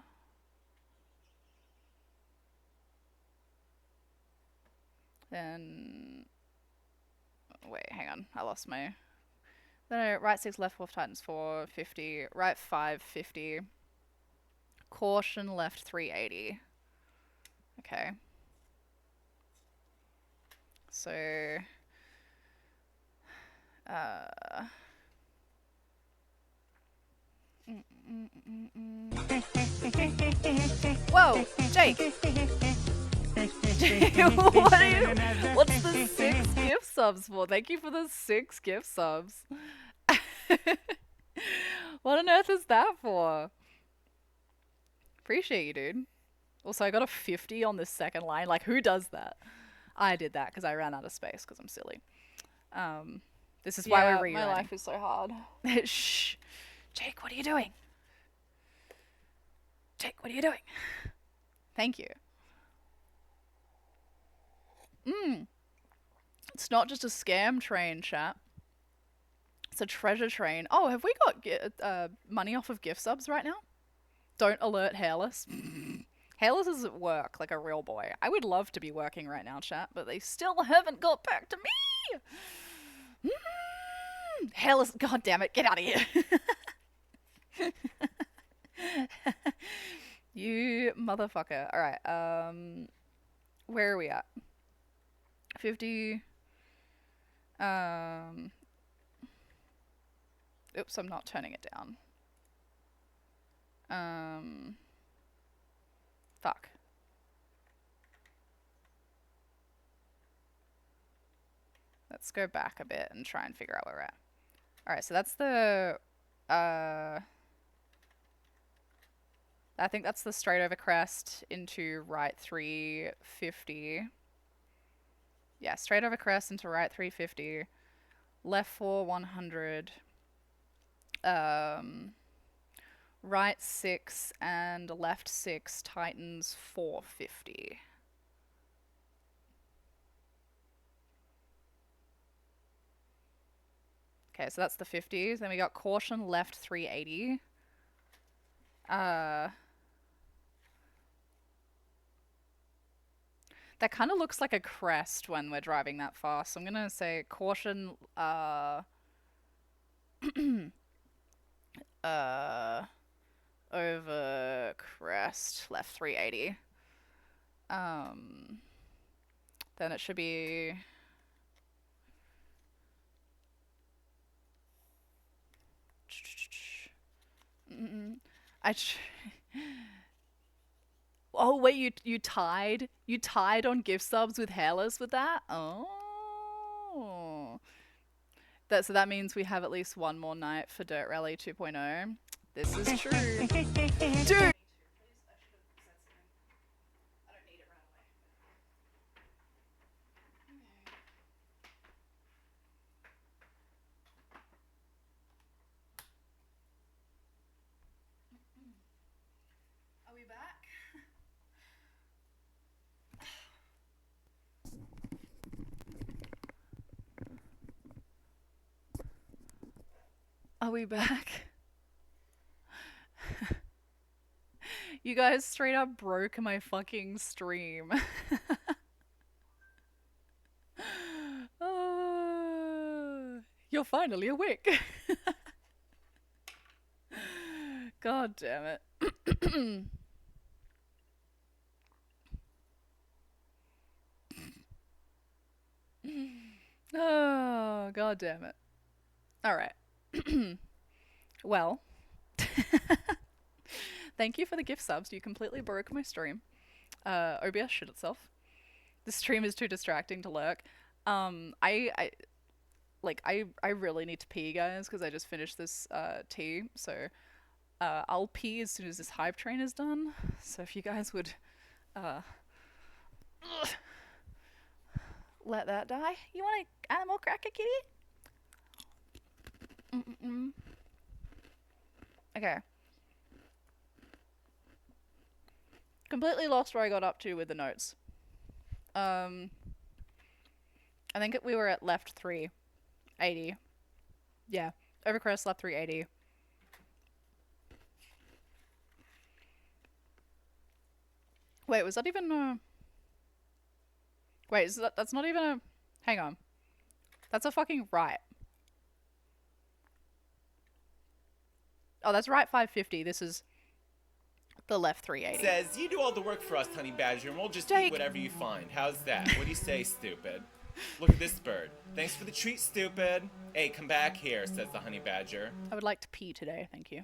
Then... Wait, hang on. I lost my... No, right 6, left 4, tightens 4, 50. Right 5, 50. Caution left 380. Okay. So... Whoa! Jake! What's the 6 gift subs for? Thank you for the 6 gift subs. What on earth is that for? Appreciate you, dude. Also, I got a 50 on this second line. Like, who does that? I did that because I ran out of space because I'm silly. This is why we're reuniting. My life is so hard. Shh. Jake, what are you doing? Jake, what are you doing? Thank you. It's not just a scam train, chat. It's a treasure train. Oh, have we got money off of gift subs right now? Don't alert Hairless. Hairless is at work like a real boy. I would love to be working right now, chat, but they still haven't got back to me. Hairless, god damn it, get out of here. You motherfucker. Alright, where are we at? 50. Oops, I'm not turning it down. Fuck. Let's go back a bit and try and figure out where we're at. Alright, so that's the... I think that's the straight over crest into right 350. Yeah, straight over crest into right 350. Left 4, 100. Right 6 and left 6 tightens 450. Okay, so that's the 50s. Then we got caution left 380. That kind of looks like a crest when we're driving that fast. So I'm gonna say caution over crest left 380. Then it should be Oh wait, you tied on gift subs with Hairless with that? Oh. So that means we have at least one more night for Dirt Rally 2.0. This is true. Dude! Are we back? Are we back? You guys straight up broke my fucking stream. You're finally awake. God damn it. Oh, god damn it. Alright. Well, thank you for the gift subs. You completely broke my stream. OBS shit itself. The stream is too distracting to lurk. I really need to pee, guys, because I just finished this tea. So I'll pee as soon as this hype train is done. So if you guys would let that die. You want an animal cracker, kitty? Okay. Completely lost where I got up to with the notes. I think we were at left 380. Yeah. Overcrest left 380. Wait, was that even Wait, is that's not even a... Hang on. That's a fucking right. Oh, that's right 550. This is the left 380. Says, you do all the work for us, honey badger, and we'll just eat whatever you find. How's that? What do you say, stupid? Look at this bird. Thanks for the treat, stupid. Hey, come back here, says the honey badger. I would like to pee today, thank you.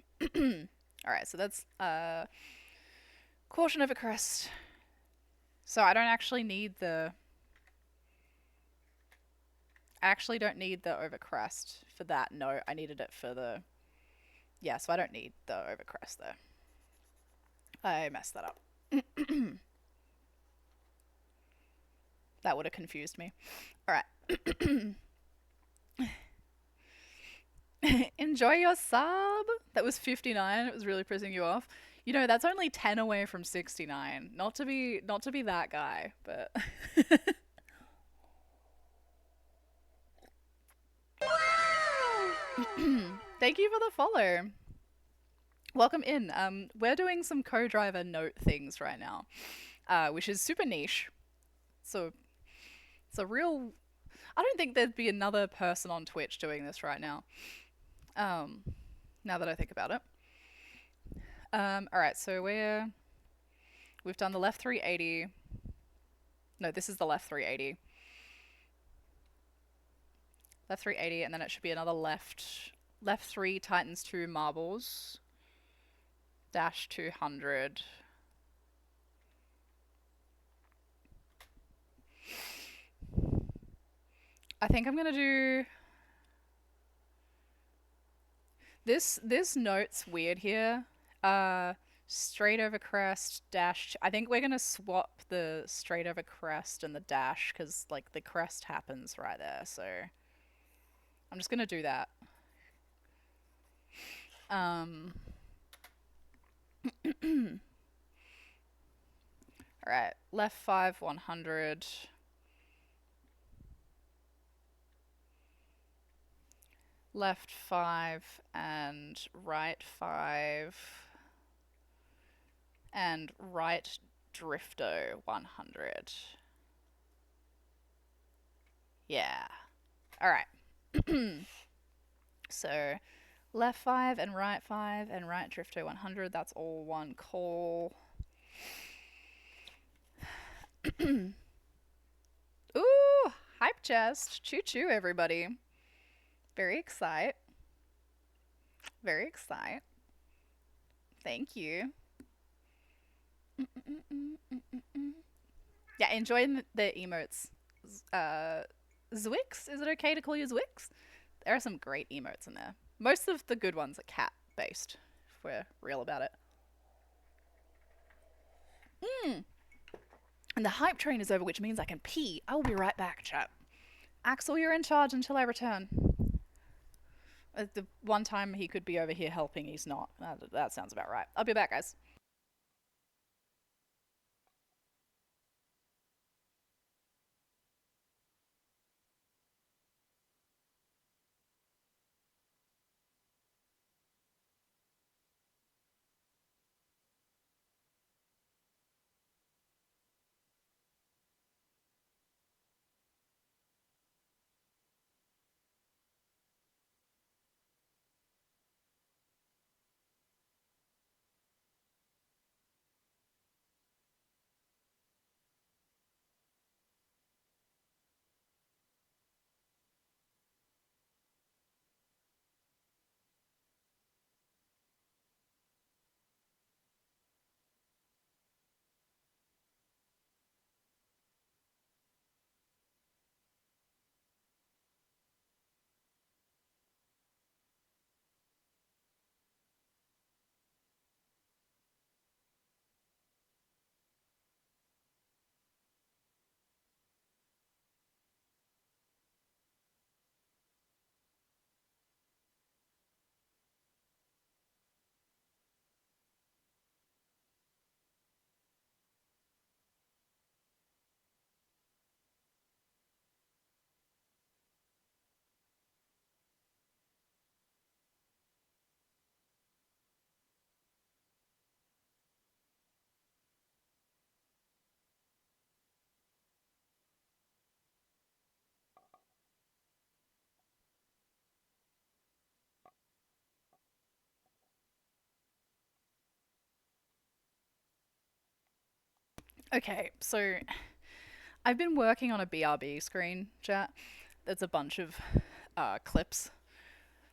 Alright, so that's caution over crest. So I don't actually need the... I actually don't need the overcrest for that. No, I needed it for the... Yeah, so I don't need the overcrest there. I messed that up. That would have confused me. Alright. Enjoy your sub. That was 59. It was really pissing you off. You know, that's only 10 away from 69. Not to be that guy, but... Thank you for the follow. Welcome in. We're doing some co-driver note things right now, which is super niche. So it's a real... I don't think there'd be another person on Twitch doing this right now. Now that I think about it. Alright, so we've done the left 380. No, this is the left 380. Left 380, and then it should be another left 3 tightens 2 marbles. Dash 200. I think I'm gonna do... This note's weird here. Straight over crest, dash... I think we're gonna swap the straight over crest and the dash, because, like, the crest happens right there, so... I'm just gonna do that. Alright, left 5, 100. Left 5 and right 5. And right drifto 100. Yeah. Alright. So, left 5 and right drifto 100. That's all one call. Ooh, hype chest. Choo choo, everybody. Very excited. Very excited. Thank you. Yeah, enjoying the emotes. Zwix? Is it okay to call you Zwix? There are some great emotes in there. Most of the good ones are cat based, we're real about it. And the hype train is over, which means I can pee. I will be right back, chat. Axel, you're in charge until I return. The one time he could be over here helping, he's not. That sounds about right. I'll be back, guys. Okay, so I've been working on a BRB screen, chat. There's a bunch of clips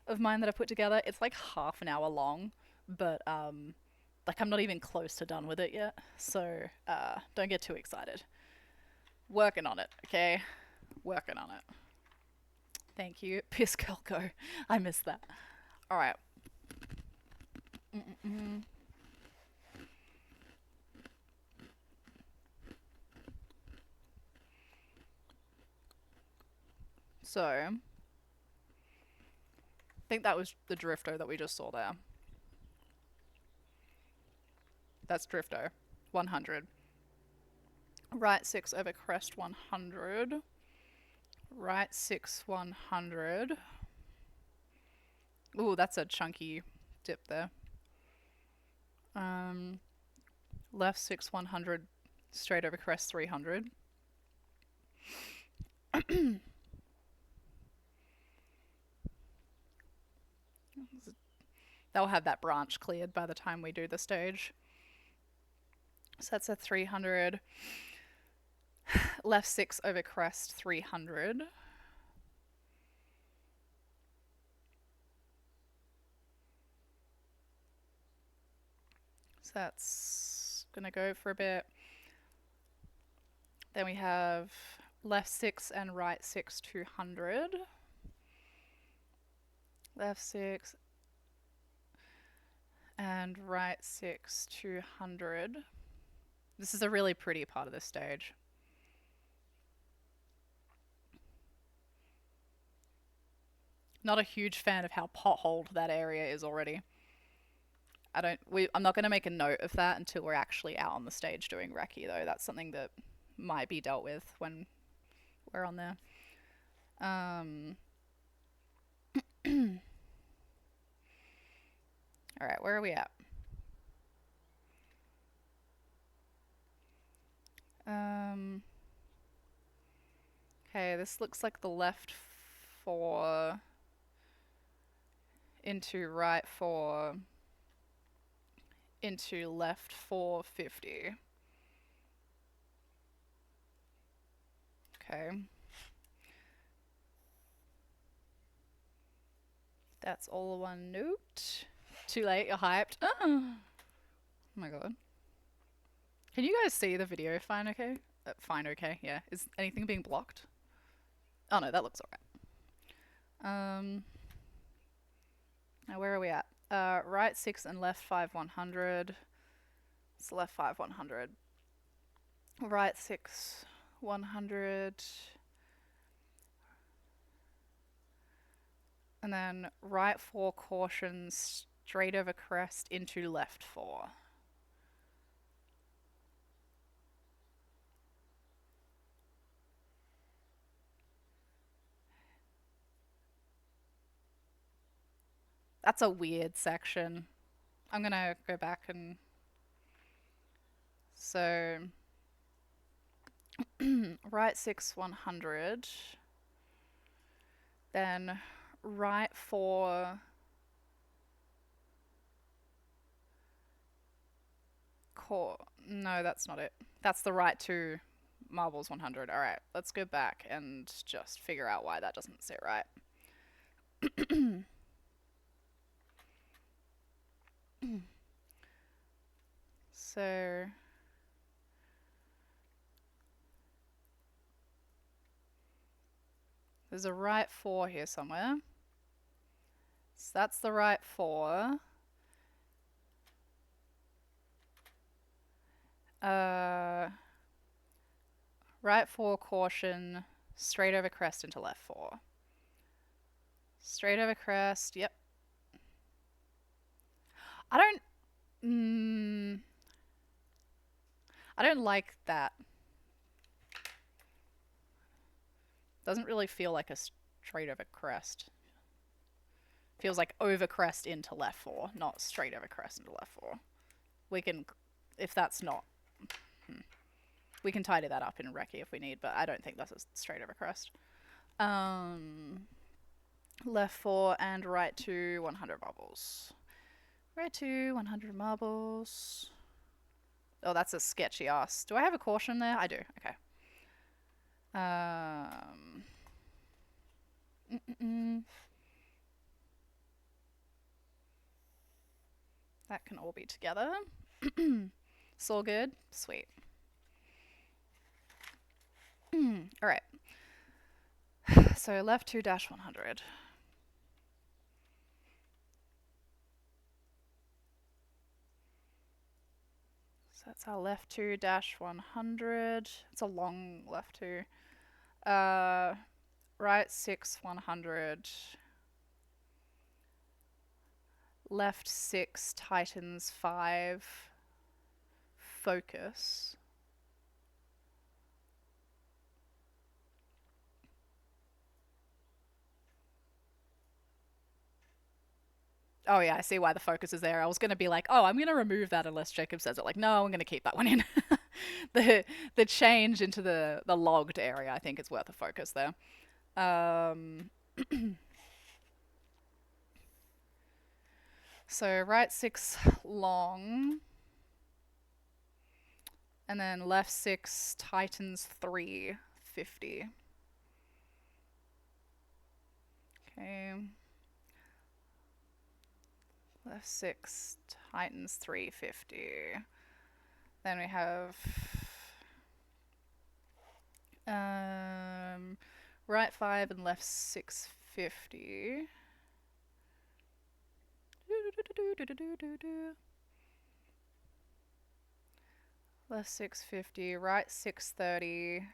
of mine that I put together. It's like half an hour long, but like I'm not even close to done with it yet. So don't get too excited. Working on it, okay? Working on it. Thank you. Piss Kelko. I missed that. Alright. So, I think that was the Drifto that we just saw there. That's Drifto. 100. Right 6 over crest 100. Right 6 100. Ooh, that's a chunky dip there. Left 6 100. Straight over crest 300. They'll have that branch cleared by the time we do the stage. So that's a 300. Left 6 over crest 300. So that's gonna go for a bit. Then we have left 6 and right 6 200. Left 6 and right 6 200. This is a really pretty part of the stage. Not a huge fan of how potholed that area is already. I'm not going to make a note of that until we're actually out on the stage doing Recce, though. That's something that might be dealt with when we're on there. Alright, where are we at? Okay, this looks like the left 4 into right 4 into left 450. Okay. That's all one note. Too late, you're hyped. Oh my god. Can you guys see the video fine okay? Fine okay, yeah. Is anything being blocked? Oh no, that looks alright. Now where are we at? Right 6 and left 5 100. It's left 5 100. Right 6 100. And then right 4 caution straight over crest into left 4. That's a weird section. I'm gonna go back and... So... right 6 100. Then right 4... No, that's not it. That's the right 2 marbles 100. Alright, let's go back and just figure out why that doesn't sit right. So... There's a right 4 here somewhere. So that's the right 4. Right 4 caution, straight over crest into left 4. Straight over crest, yep. I don't like that. Doesn't really feel like a straight over crest. Feels like over crest into left 4, not straight over crest into left 4. We can, if that's not, we can tidy that up in Recce if we need, but I don't think that's a straight over crest. Left 4 and right 2, 100 marbles. Right 2, 100 marbles. Oh, that's a sketchy ass. Do I have a caution there? I do. Okay. That can all be together. It's all good. Sweet. Alright. So left 2 dash 100. So that's our left 2 dash 100. It's a long left 2. Right 6 100. Left 6 tightens 5. Focus. Oh yeah, I see why the focus is there. I was going to be like, oh, I'm going to remove that unless Jacob says it. Like, no, I'm going to keep that one in. The change into the logged area, I think, is worth a focus there. So right 6 long. And then left 6 tightens 3, 50. Okay. Left 6 tightens 350. Then we have right 5 and left 650. Left 650, right 630.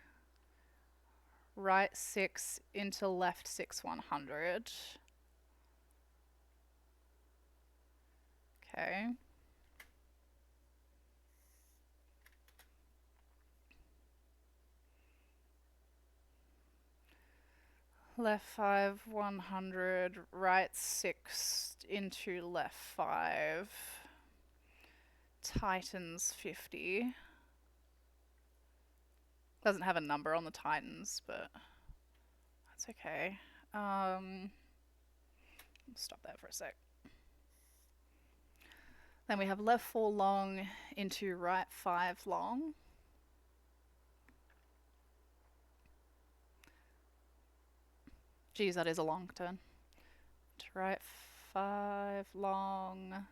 Right 6 into left 6 100. Okay. Left 5 100, right 6 into left 5. Titans 50. Doesn't have a number on the Titans, but that's okay. Stop there for a sec. Then we have left 4 long into right 5 long. Geez, that is a long turn. To right 5 long.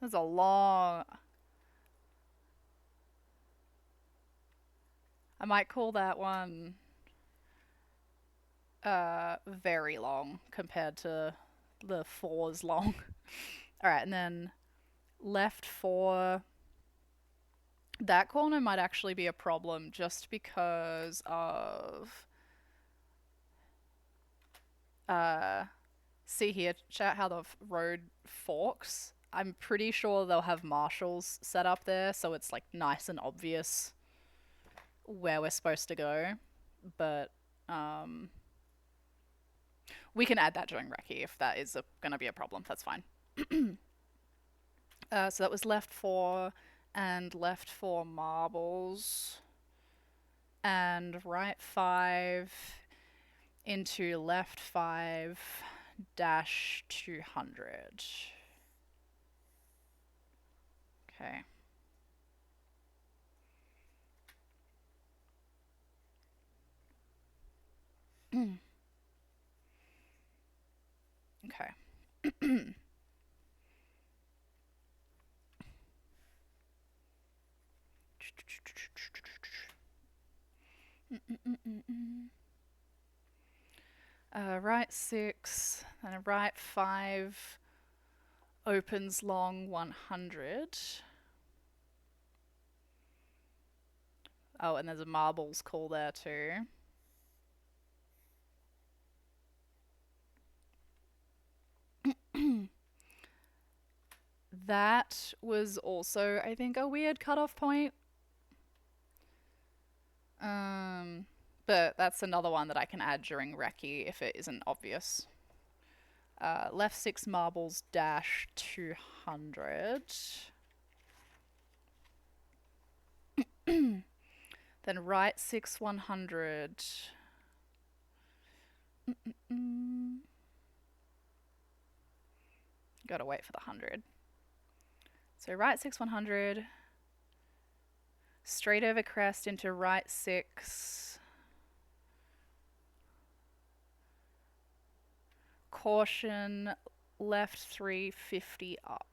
That's a long... I might call that one very long compared to the 4's long. Alright, and then left 4. That corner might actually be a problem just because of... see here, chat, how the road forks. I'm pretty sure they'll have marshals set up there, so it's like nice and obvious where we're supposed to go. But we can add that during recce if that is going to be a problem. That's fine. So that was left 4 and left 4 marbles. And right 5 into left 5 dash 200. Okay. Okay. Right 6 and a right 5 opens long 100. Oh, and there's a marbles call there too. That was also, I think, a weird cutoff point. But that's another one that I can add during recce if it isn't obvious. Left 6 marbles dash 200. Then right 6 100. Gotta wait for the 100. So right 6 100. Straight over crest into right 6. Caution, left 350 up.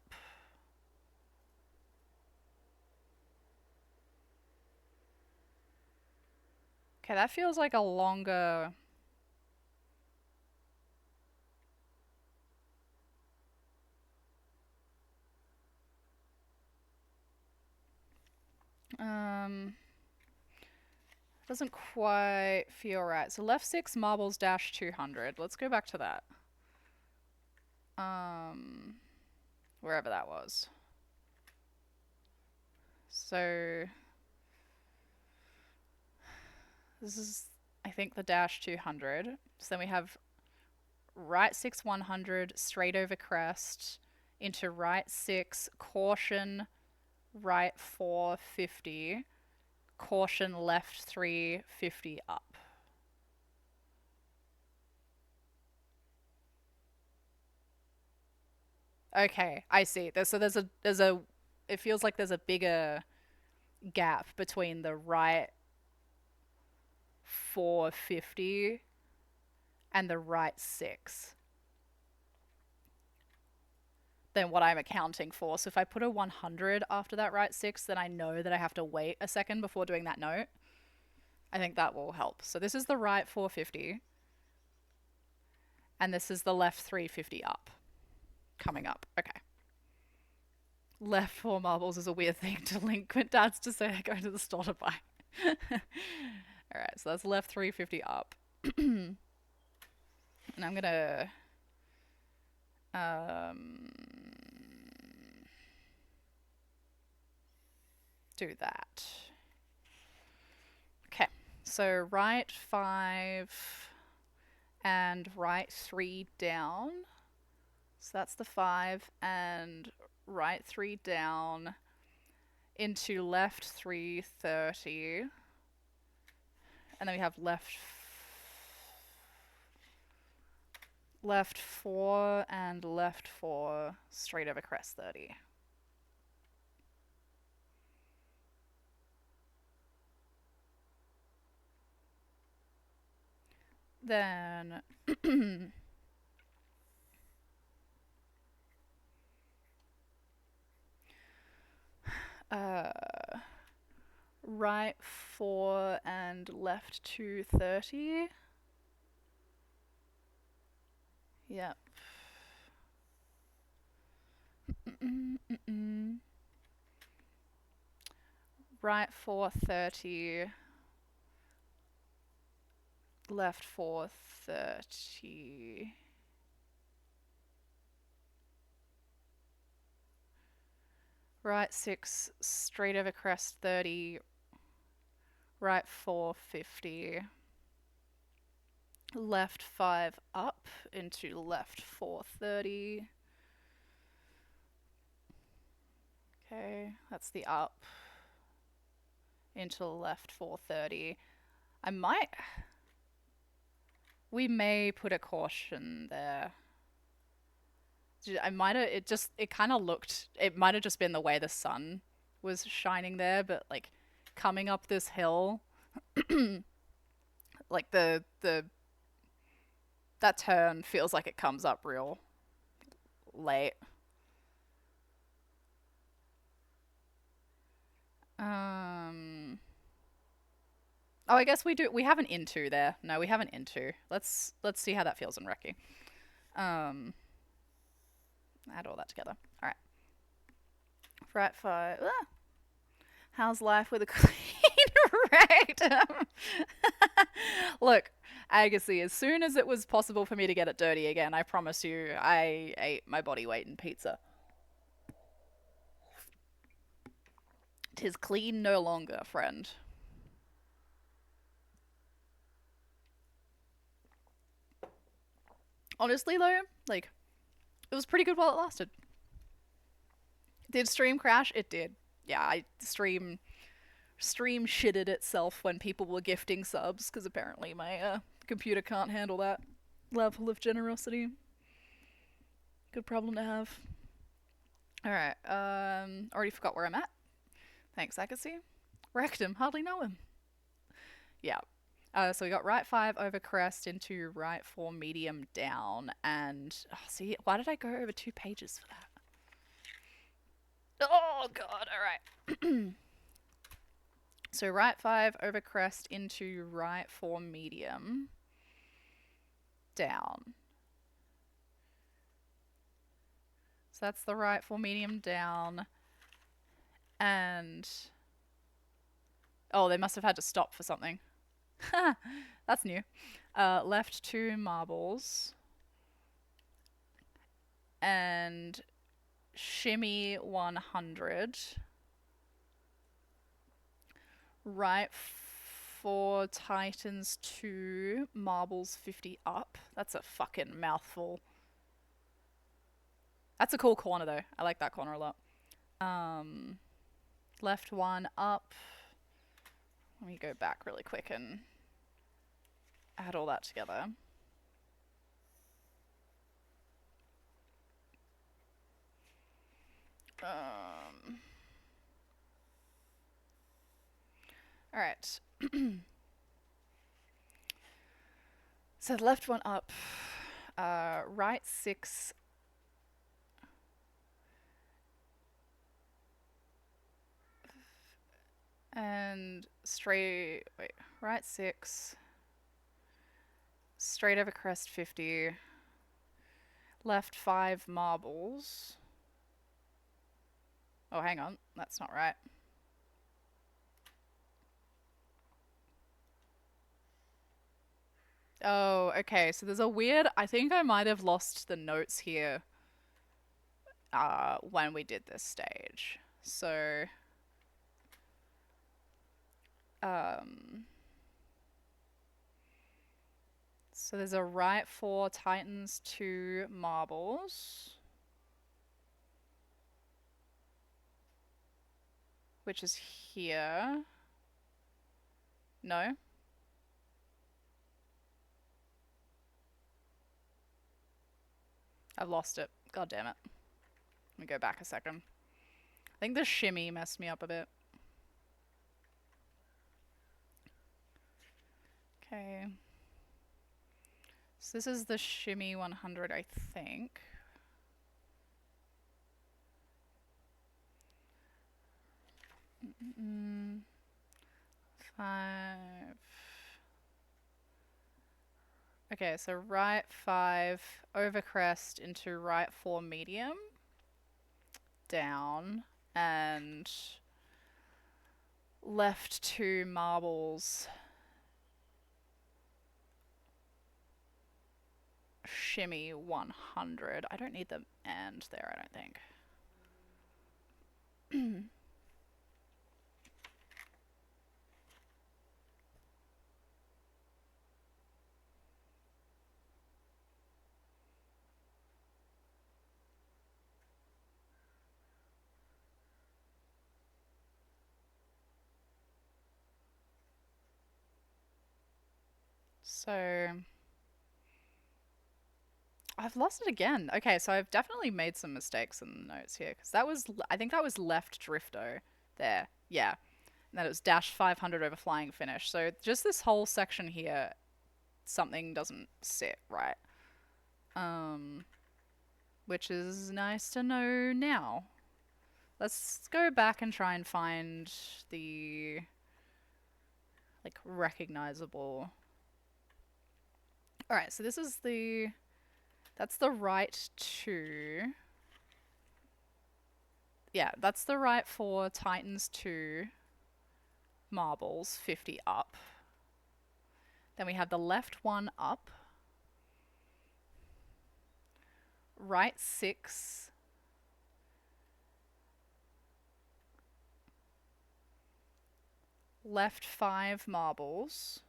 Okay, that feels like a longer... doesn't quite feel right. So left 6 marbles dash 200. Let's go back to that. Wherever that was. So this is, I think, the dash 200. So then we have right 6 100 straight over crest into right 6 caution, right 450, caution left 350 up. Okay, I see. So there's a it feels like there's a bigger gap between the right 450 and the right 6 than what I'm accounting for. So if I put a 100 after that right 6, then I know that I have to wait a second before doing that note. I think that will help. So this is the right 450 and this is the left 350 up. Coming up. Okay. Left 4 marbles is a weird thing. Delinquent dads to say they're going to the store to buy. Alright, so that's left 350 up. And I'm gonna... do that. Okay, so right 5 and right 3 down. So that's the 5 and right 3 down into left 330. And then we have left 4 and left 4 straight over crest 30. Then right 4 and left 230. Yep. Mm-mm-mm-mm. Right 430. Left 430. Right 6, straight over crest 30. Right 450. Left 5 up into left 430. Okay, that's the up. Into left 430. I might... We may put a caution there. I might have... It kind of looked... It might have just been the way the sun was shining there, but, like, coming up this hill... like, that turn feels like it comes up real late. Oh, I guess we do. We have an into there. No, we have an into. Let's see how that feels in Recce. Add all that together. All right. Right 5. Ah. How's life with a clean rectum? Look, Agassi, as soon as it was possible for me to get it dirty again, I promise you, I ate my body weight in pizza. 'Tis clean no longer, friend. Honestly, though, like, it was pretty good while it lasted. Did stream crash? It did. Yeah, stream shitted itself when people were gifting subs, because apparently my computer can't handle that level of generosity. Good problem to have. Alright, already forgot where I'm at. Thanks, Agassi. Wrecked him, hardly know him. Yeah. So we got right 5 over crest into right 4 medium down, and... Oh, see, why did I go over 2 pages for that? Oh, God, alright. So right 5 over crest into right 4 medium down. So that's the right 4 medium down. And... Oh, they must have had to stop for something. That's new. Left 2 marbles. And shimmy 100. Right 4 tightens 2 marbles 50 up. That's a fucking mouthful. That's a cool corner though. I like that corner a lot. Left 1 up. Let me go back really quick and add all that together. Alright. So the left 1 up. Right 6. And straight... Wait. Right 6. Straight over crest 50. Left 5 marbles. Oh, hang on. That's not right. Oh, okay. So there's a weird... I think I might have lost the notes here when we did this stage. So... So there's a right 4 tightens 2 marbles. Which is here. No? I've lost it. God damn it. Let me go back a second. I think the shimmy messed me up a bit. Okay. So this is the shimmy 100, I think. Five. Okay, so right 5 over crest into right 4 medium, down, and left 2 marbles, shimmy 100. I don't need the and there, I don't think. So I've lost it again. Okay, so I've definitely made some mistakes in the notes here because that was, I think that was left drifto there. Yeah. And then it was dash 500 over flying finish. So just this whole section here, something doesn't sit right. Which is nice to know now. Let's go back and try and find the like recognizable. All right, so this is that's the right 2. Yeah, that's the right 4 Titans 2 marbles 50 up. Then we have the left 1 up. Right 6. Left 5 marbles.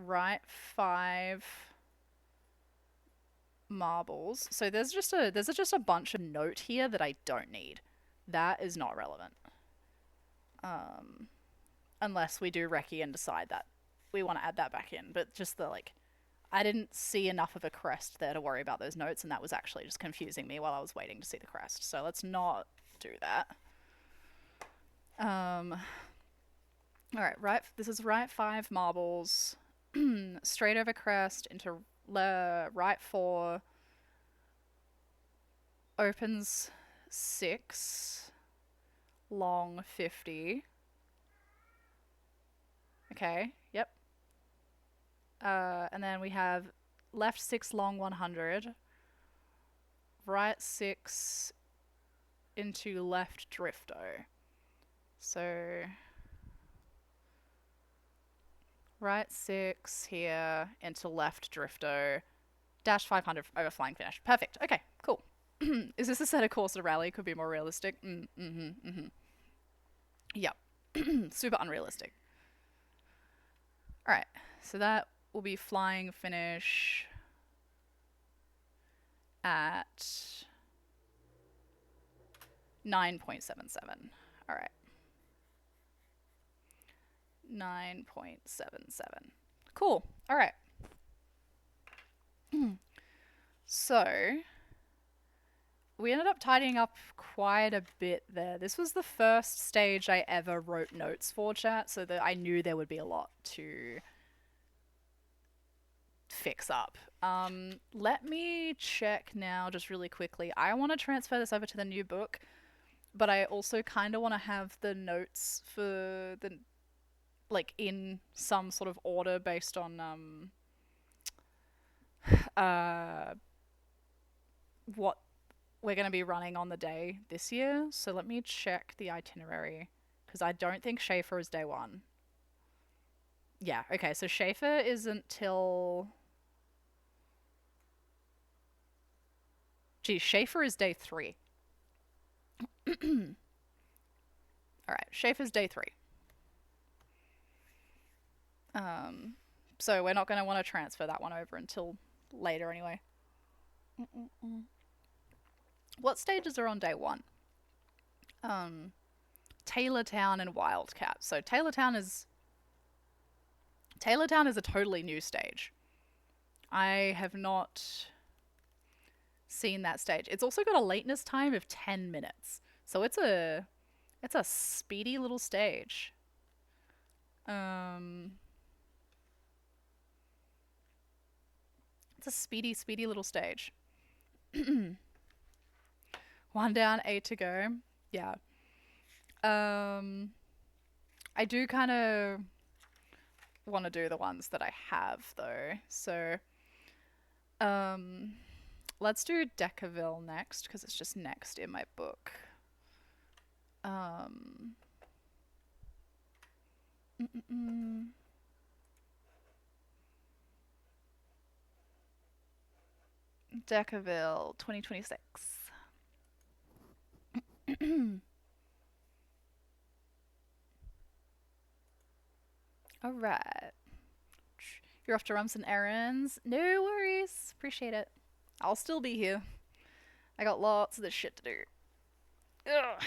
Right 5 marbles. So there's just a bunch of note here that I don't need. That is not relevant. Unless we do Recce and decide that we want to add that back in. But just the like, I didn't see enough of a crest there to worry about those notes, and that was actually just confusing me while I was waiting to see the crest. So let's not do that. Alright, this is right 5 marbles. Straight over crest into right 4. Opens 6. Long 50. Okay, yep. And then we have left 6 long 100. Right 6 into left drifto. So right 6 here into left drifto. Dash 500 over flying finish. Perfect. Okay, cool. Is this a set of course to rally? Could be more realistic. Yep. Super unrealistic. Alright, so that will be flying finish at 9.77. Alright. 9.77. Cool. Alright. So we ended up tidying up quite a bit there. This was the first stage I ever wrote notes for, chat, so that I knew there would be a lot to fix up. Let me check now just really quickly. I want to transfer this over to the new book, but I also kind of want to have the notes for the like in some sort of order based on what we're going to be running on the day this year. So let me check the itinerary because I don't think Schaefer is day 1. Yeah, okay, so Schaefer isn't till... Geez, Schaefer is day 3. Alright, Schaefer's day 3. So we're not going to want to transfer that one over until later anyway. What stages are on day 1? Taylortown and Wildcat. So Taylortown is a totally new stage. I have not seen that stage. It's also got a lateness time of 10 minutes. So it's a speedy little stage. It's a speedy little stage. 1 down, 8 to go. Yeah. I do kind of want to do the ones that I have though. So, let's do Decaville next because it's just next in my book. Decaville 2026. All right. You're off to run some errands. No worries. Appreciate it. I'll still be here. I got lots of this shit to do. Ugh.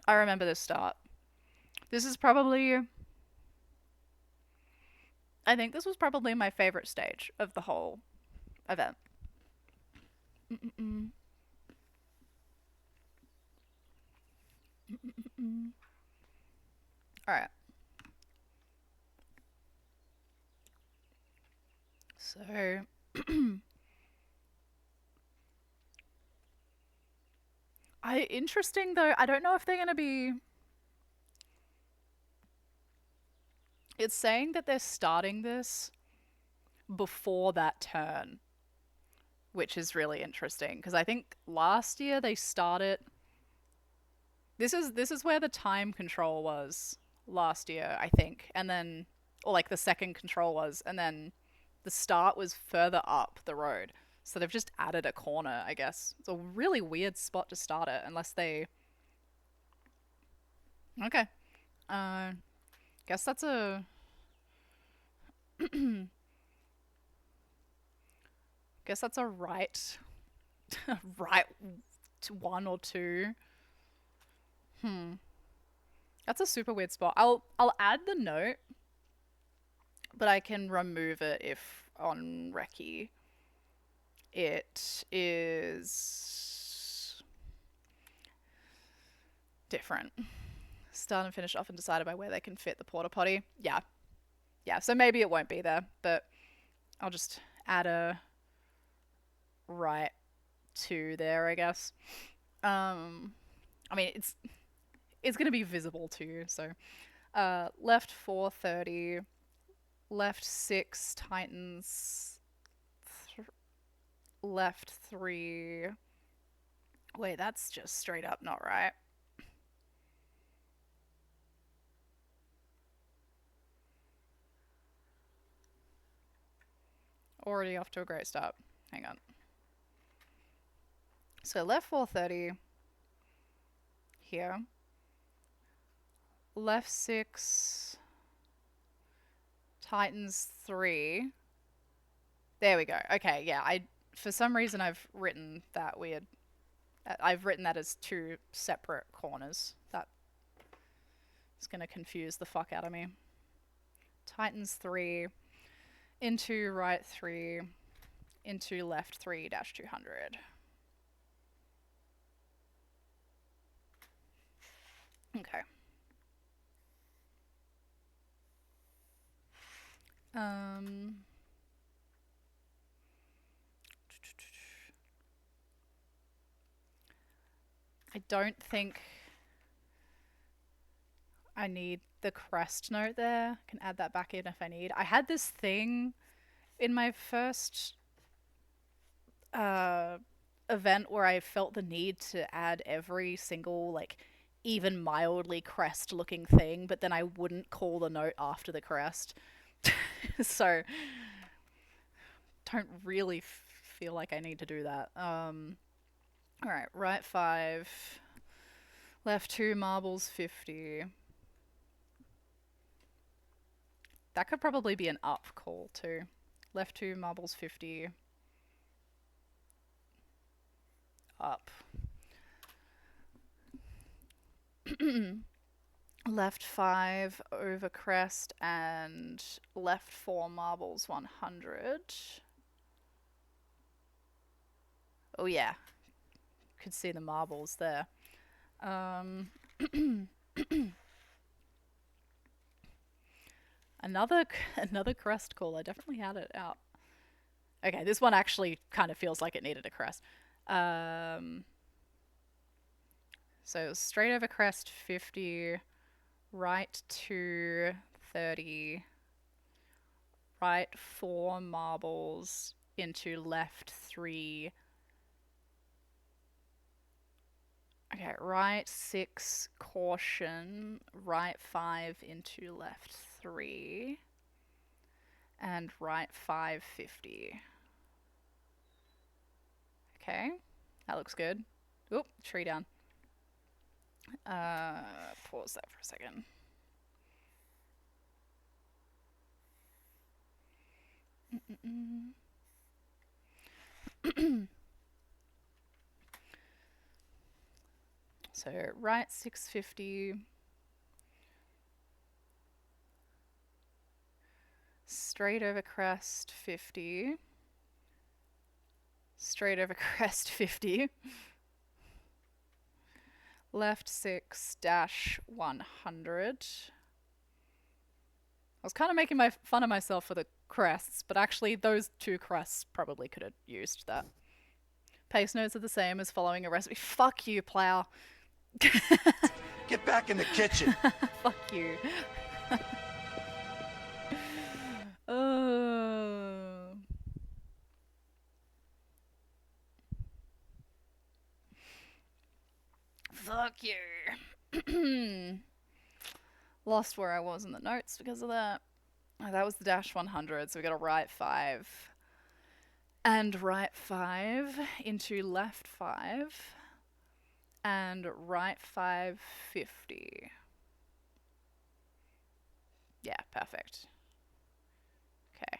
I remember this start. This is probably... I think this was probably my favorite stage of the whole event. Alright. So... interesting though, I don't know if they're gonna be... It's saying that they're starting this before that turn, which is really interesting because I think last year they started... This is where the time control was last year, I think, and then... Or like the second control was, and then the start was further up the road. So they've just added a corner, I guess. It's a really weird spot to start it, unless they... Okay. Guess that's a... Guess that's a right... right one or two. That's a super weird spot. I'll add the note, but I can remove it if on Recce it is different. Start and finish often decided by where they can fit the porta potty. Yeah. Yeah, so maybe it won't be there, but I'll just add a right 2 there, I guess. I mean, it's going to be visible to you, so left 430, left 6 tightens, left 3. Wait, that's just straight up not right. Already off to a great start. Hang on. So left 430 here. Left 6 tightens 3. There we go. Okay, yeah, for some reason I've written that weird. I've written that as 2 separate corners. That is going to confuse the fuck out of me. Tightens 3 into right 3 into left 3 dash 200. Okay. I don't think I need the crest note there. I can add that back in if I need. I had this thing in my first event where I felt the need to add every single, like, even mildly crest looking thing, but then I wouldn't call the note after the crest. So don't really feel like I need to do that. Alright, right 5, left 2 marbles 50. That could probably be an up call too. Left 2 marbles 50. Up. Left 5 over crest and left 4 marbles 100. Oh yeah, could see the marbles there. Another another crest call. I definitely had it out. Okay, this one actually kind of feels like it needed a crest. So straight over crest 50, right 2 30, right 4 marbles into left 3. Okay, right 6 caution, right 5 into left 3, and right 5 50. Okay, that looks good. Oop, tree down. Pause that for a second. So right 650, straight over crest 50, straight over crest 50, left 6 dash 100. I was kind of making fun of myself for the crests, but actually those 2 crests probably could have used that. Pace notes are the same as following a recipe. Fuck you, plow. Get back in the kitchen. Fuck you. Oh. Fuck you. Lost where I was in the notes because of that. Oh, that was the dash 100, so we got a right 5. And right 5 into left 5. And right 5 50. Yeah, perfect. Okay.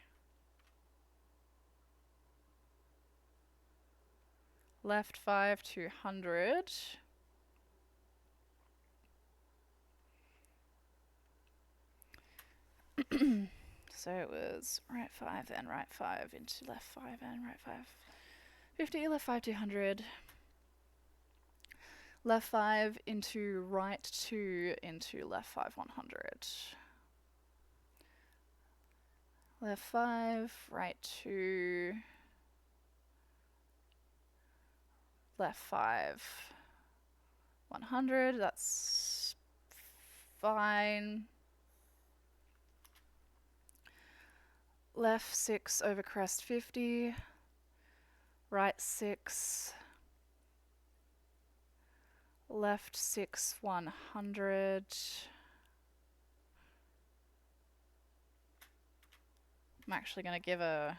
Left 5 200. So it was right 5 and right 5 into left 5 and right 5 50, left 5 200. Left 5 into right 2 into left 5 100. Left 5, right 2, left 5 100. That's fine. Left 6 over crest 50. Right 6. Left 6 100. I'm actually going to give a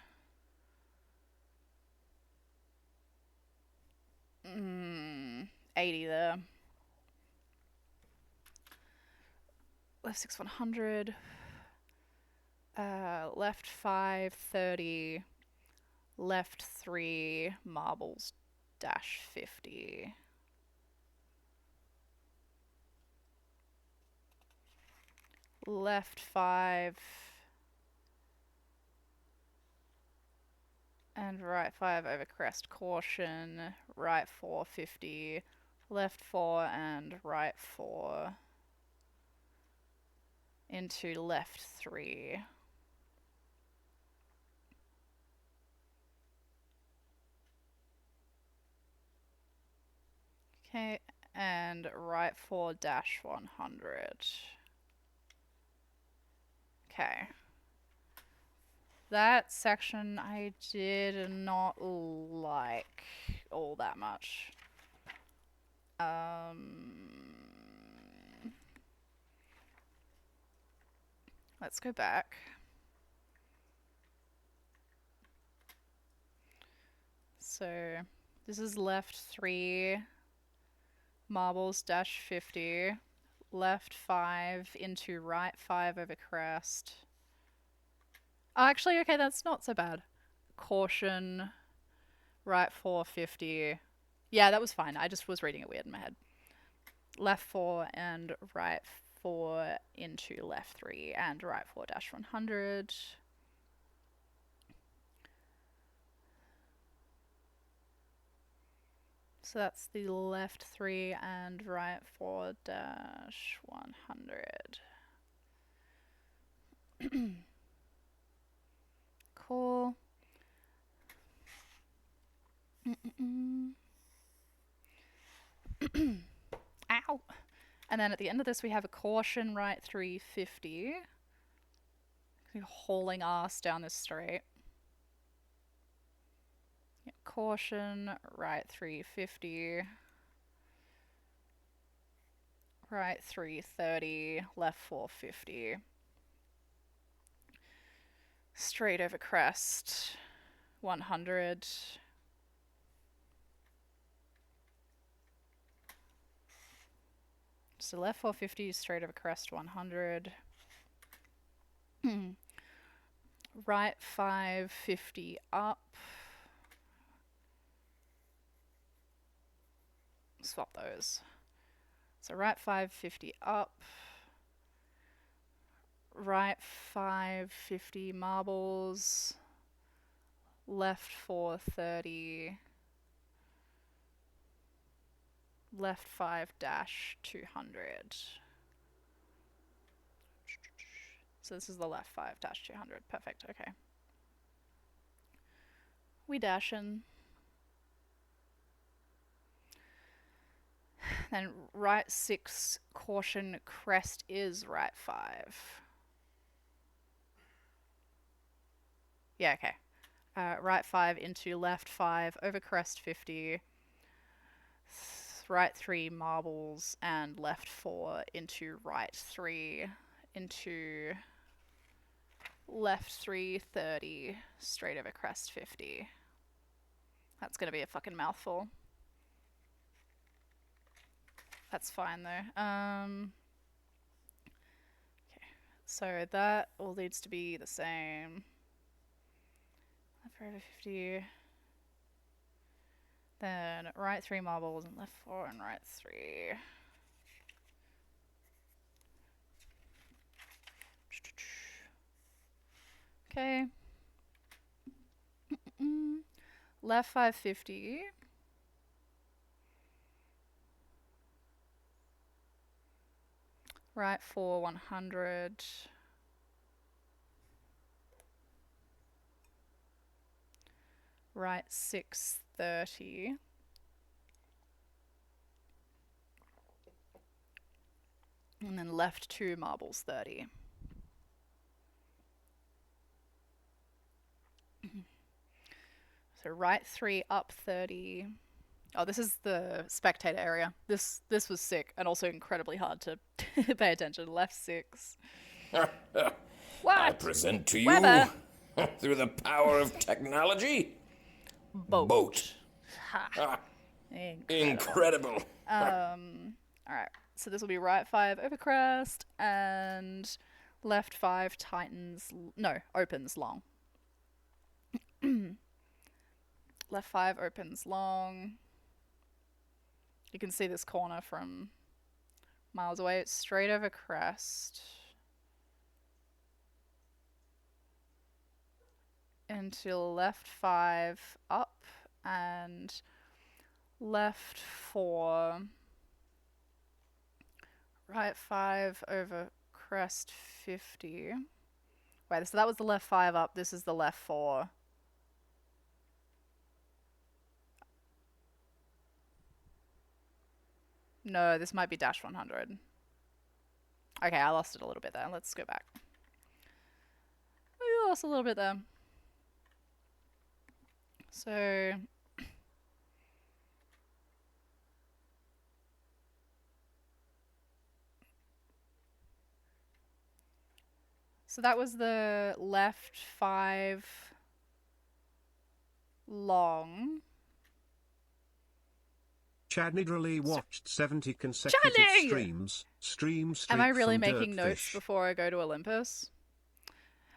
80 there. Left 6 100. Left 5 30. Left 3 marbles dash 50. Left 5 and right 5 over crest caution, right 4 50, left 4 and right 4 into left 3. Okay, and right 4 dash 100. Okay. That section I did not like all that much. Let's go back. So this is left 3 marbles dash 50, left 5 into right 5 over crest. Oh, actually, okay, that's not so bad. Caution, right 4 50. Yeah, that was fine. I just was reading it weird in my head. Left 4 and right 4 into left 3 and right 4 dash 100. So that's the left 3 and right 4 dash 100. Cool. Ow. And then at the end of this, we have a caution right 350. Hauling ass down this straight. Yeah, caution right 350. Right 330. Left 450. Straight over crest 100. So left 450, straight over crest 100. Right 550 up. Swap those. So right 550 up. Right 550 marbles. Left 430. Left 5 dash 200. So this is the left 5 dash 200. Perfect. Okay. We dash in. Then right 6 caution crest is right 5. Yeah, okay. Right 5 into left 5 over crest 50. Right 3 marbles and left 4 into right 3 into left 330 straight over crest 50. That's gonna be a fucking mouthful. That's fine though. Okay, so that all needs to be the same. Left 4 over 50. Then right 3 marbles and left 4 and right 3. Okay. Left 550. Right 4 100. Right 6 30. And then left 2 marbles 30. So right 3 up 30. Oh, this is the spectator area. This was sick and also incredibly hard to pay attention. Left 6. I What? present to you, Weather. through the power of technology, Boat. Ha. Incredible. Incredible. Alright, so this will be right 5 over crest and left 5 tightens, no, opens long. Left 5 opens long. You can see this corner from miles away. It's straight over crest. Into left 5 up and left 4. Right 5 over crest 50. Wait, so that was the left 5 up. This is the left 4. No, this might be dash 100. Okay, I lost it a little bit there. Let's go back. We lost a little bit there. So that was the left 5 long. Chad literally watched 70 consecutive Chadney! streams. Am I really making notes before I go to Olympus?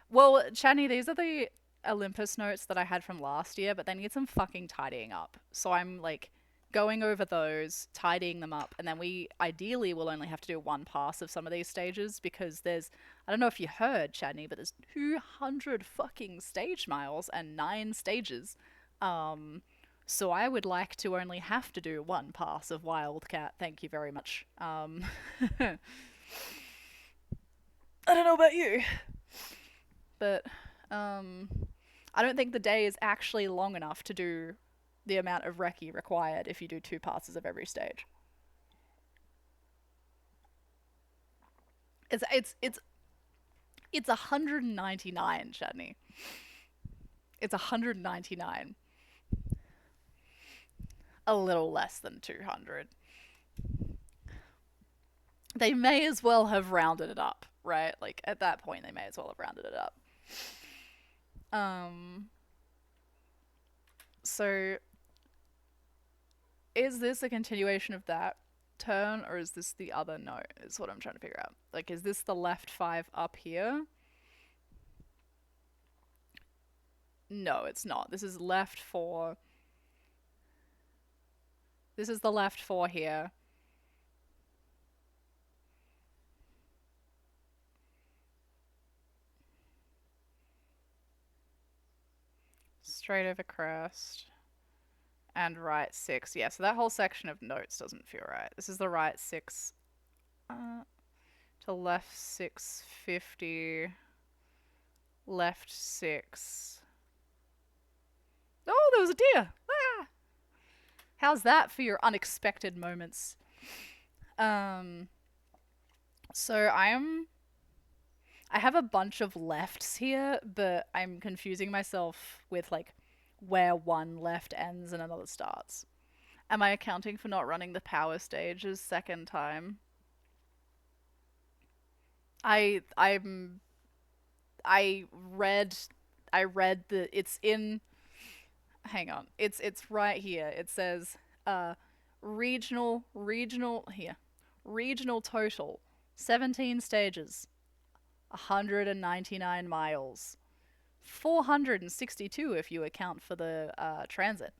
Well, Chadney, these are the Olympus notes that I had from last year, but they need some fucking tidying up. So I'm like going over those, tidying them up, and then we ideally will only have to do one pass of some of these stages because there's, I don't know if you heard, Chadney, but there's 200 fucking stage miles and 9 stages. So I would like to only have to do one pass of Wildcat. Thank you very much. I don't know about you. but I don't think the day is actually long enough to do the amount of recce required if you do 2 passes of every stage. It's 199, Chutney. It's 199. A little less than 200. They may as well have rounded it up, right? Like, at that point, they may as well have rounded it up. So, is this a continuation of that turn, or is this the other note, is what I'm trying to figure out. Like, is this the left 5 up here? No, it's not. This is left 4. This is the left 4 here. Straight over crest. And right 6. Yeah, so that whole section of notes doesn't feel right. This is the right 6 to left 650. Left 6. Oh, there was a deer! Ah! How's that for your unexpected moments? So I have a bunch of lefts here, but I'm confusing myself with like where one left ends and another starts. Am I accounting for not running the power stages second time? I read the it's in, hang on, it's right here. It says regional here. Regional total 17 stages. 199 miles. 462 if you account for the transit.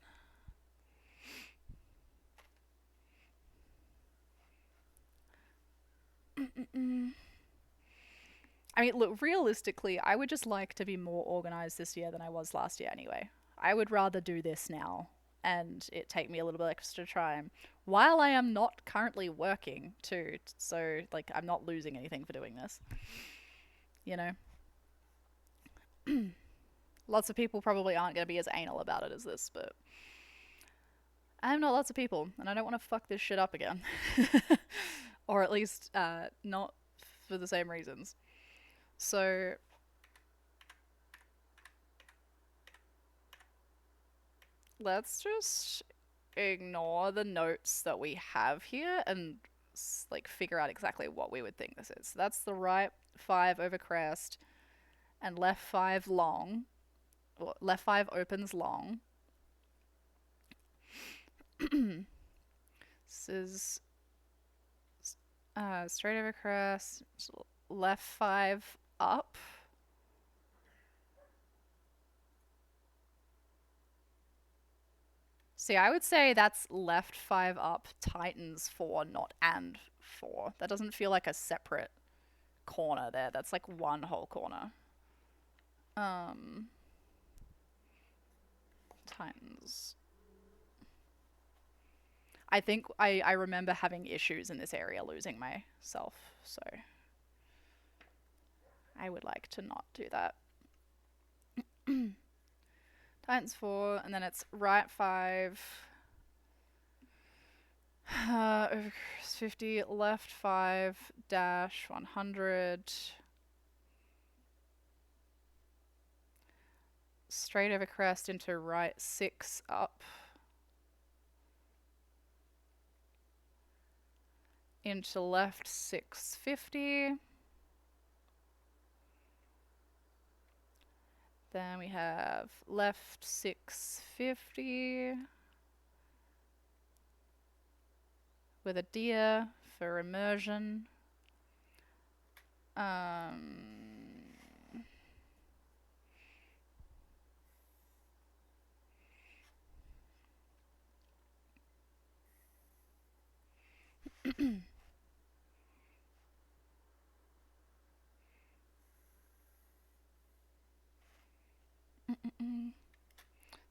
I mean, look, realistically, I would just like to be more organized this year than I was last year anyway. I would rather do this now and it take me a little bit extra time while I am not currently working too. So, like, I'm not losing anything for doing this. You know? Lots of people probably aren't going to be as anal about it as this, but I'm not lots of people, and I don't want to fuck this shit up again. Or at least not for the same reasons. So let's just ignore the notes that we have here and like figure out exactly what we would think this is. So that's the right 5 over crest and left 5 long. Well, left 5 opens long. This is straight over crest, left 5 up. See, I would say that's left 5 up, tightens 4, not and 4. That doesn't feel like a separate corner there. That's like one whole corner. Tightens. I think I remember having issues in this area, losing myself, so I would like to not do that. Tightens 4, and then it's right 5, over 50, left 5, dash 100, straight over crest into right 6 up, into left 650. Then we have left 650 with a deer for immersion.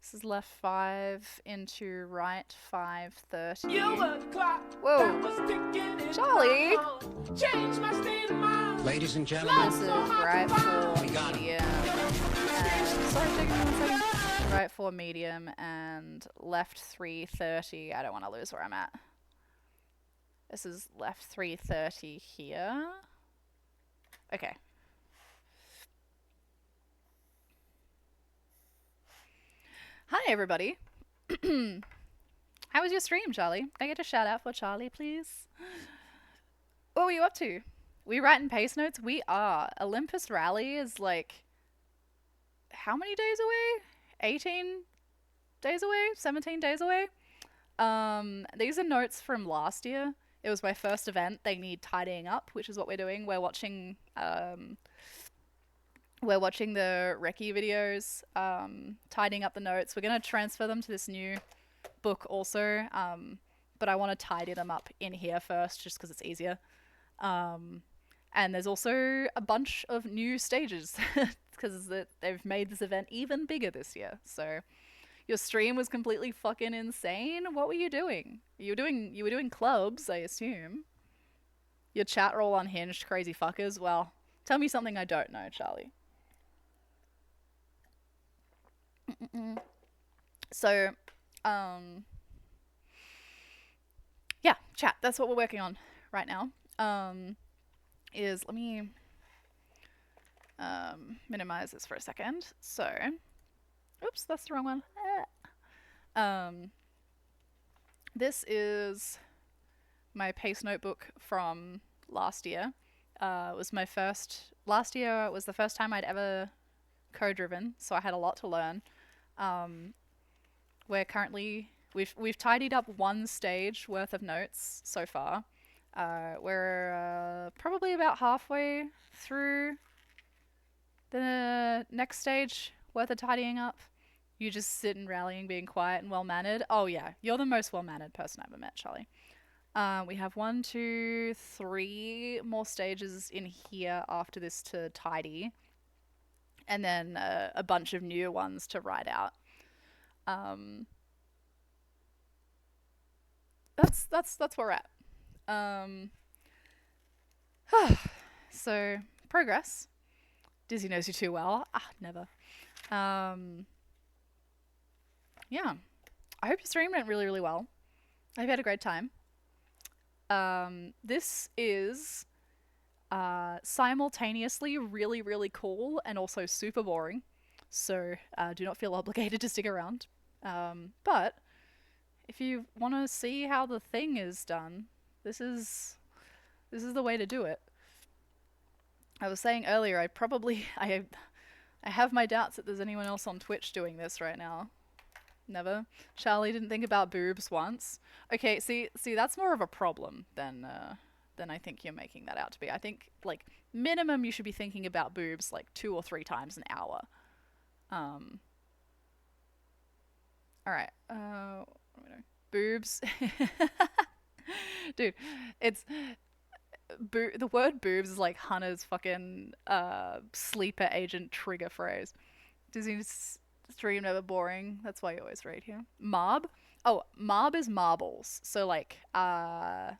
This is left 5 into right 530. Whoa, Charlie! Ladies and gentlemen, This is right for medium. And, sorry, take it 1 second. Right for medium and left 330. I don't want to lose where I'm at. This is left 330 here. Okay. Hi, everybody. How was your stream, Charlie? Can I get a shout out for Charlie, please? What were you up to? We writing pace notes? We are. Olympus Rally is like, how many days away? 18 days away? 17 days away? These are notes from last year. It was my first event. They need tidying up, which is what we're doing. We're watching the Recce videos, tidying up the notes. We're going to transfer them to this new book also, but I want to tidy them up in here first just because it's easier. And there's also a bunch of new stages because they've made this event even bigger this year. So your stream was completely fucking insane. What were you doing? You were doing clubs, I assume. Your chat roll unhinged, crazy fuckers. Well, tell me something I don't know, Charlie. So, yeah, chat. That's what we're working on right now. Let me minimize this for a second. So, oops, that's the wrong one. This is my pace notebook from last year. Last year was the first time I'd ever co-driven, so I had a lot to learn. We've tidied up 1 stage worth of notes so far. We're probably about halfway through the next stage worth of tidying up. You just sit and rallying, being quiet and well-mannered. Oh yeah, you're the most well-mannered person I've ever met, Charlie. We have 1, 2, 3 more stages in here after this to tidy. And then a bunch of new ones to write out. That's where we're at. So progress. Dizzy knows you too well. Never. Yeah. I hope your stream went really, really well. I hope you had a great time. This is simultaneously really, really cool and also super boring. So do not feel obligated to stick around. But if you want to see how the thing is done, this is the way to do it. I was saying earlier, I have my doubts that there's anyone else on Twitch doing this right now. Never. Charlie didn't think about boobs once. Okay, see, that's more of a problem than I think you're making that out to be. I think, like, minimum you should be thinking about boobs, like, 2 or 3 times an hour. Alright, boobs. Dude, it's... the word boobs is like Hunter's fucking sleeper agent trigger phrase. Disney's stream never boring. That's why you always read here. Marb? Oh, marb is marbles. So like a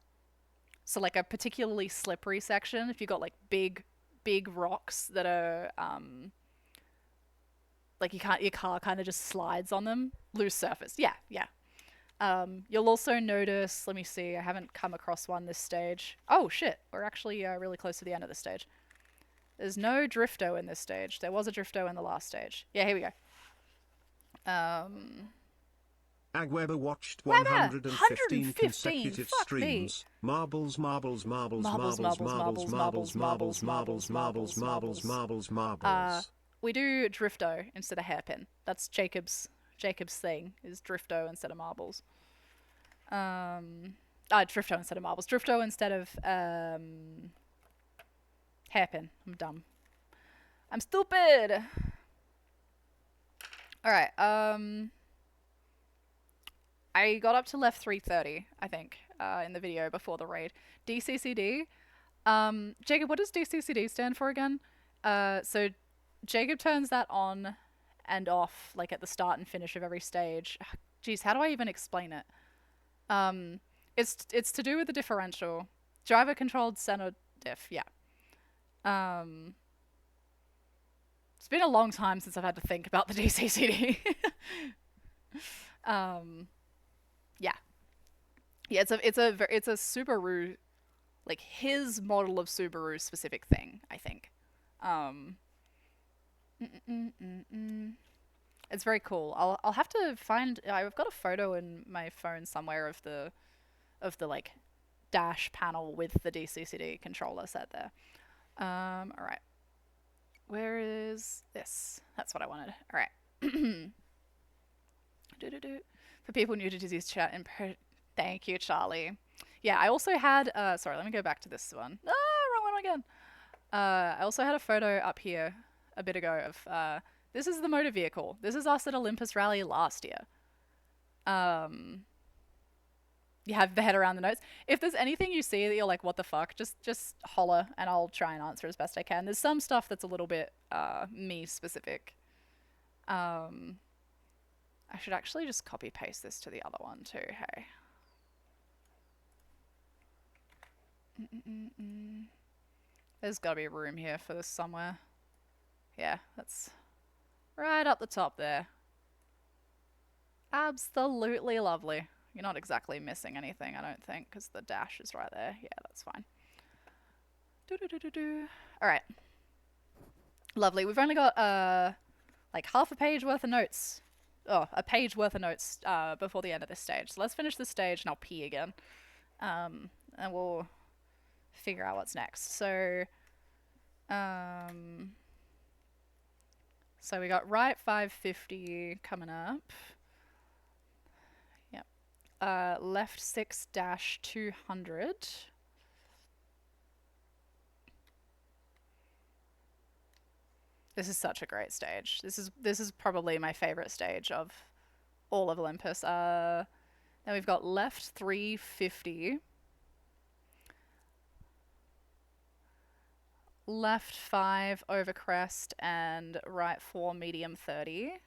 particularly slippery section. If you got like big rocks that are like your car kind of just slides on them. Loose surface. Yeah. You'll also notice, let me see, I haven't come across one this stage. Oh shit, we're actually really close to the end of this stage. There's no drifto in this stage. There was a drifto in the last stage. Yeah, here we go. Agweber watched 115 consecutive streams. Marbles. We do drifto instead of hairpin. That's Jacob's thing, is drifto instead of marbles. Drifto instead of marbles. Drifto instead of hairpin. I'm dumb. I'm stupid! Alright, I got up to left 330, I think, in the video before the raid. DCCD. Jacob, what does DCCD stand for again? So Jacob turns that on and off, like at the start and finish of every stage. Jeez, how do I even explain it? It's to do with the differential. Driver controlled center diff, yeah. Um, it's been a long time since I've had to think about the DCCD. Yeah, yeah. It's a Subaru, like his model of Subaru specific thing. I think. Um, It's very cool. I'll have to find. I've got a photo in my phone somewhere of the like dash panel with the DCCD controller set there. All right. Where is this? That's what I wanted. All right. For people new to Dizzy's chat, thank you, Charlie. Yeah, I also had. Sorry, let me go back to this one. Ah, wrong one again. I also had a photo up here a bit ago of. This is the motor vehicle. This is us at Olympus Rally last year. You have the head around the notes. If there's anything you see that you're like, what the fuck, just holler and I'll try and answer as best I can. There's some stuff that's a little bit me specific. I should actually just copy paste this to the other one too, hey. There's gotta be room here for this somewhere. Yeah, that's right up the top there. Absolutely lovely. You're not exactly missing anything, I don't think, because the dash is right there. Yeah, that's fine. Alright. Lovely. We've only got like half a page worth of notes. Oh, a page worth of notes before the end of this stage. So let's finish this stage and I'll pee again. And we'll figure out what's next. So we got right 550 coming up. Yep. Left 6-200. This is such a great stage. This is probably my favorite stage of all of Olympus. Then we've got left 350. Left 5 over crest and right 4 medium 30.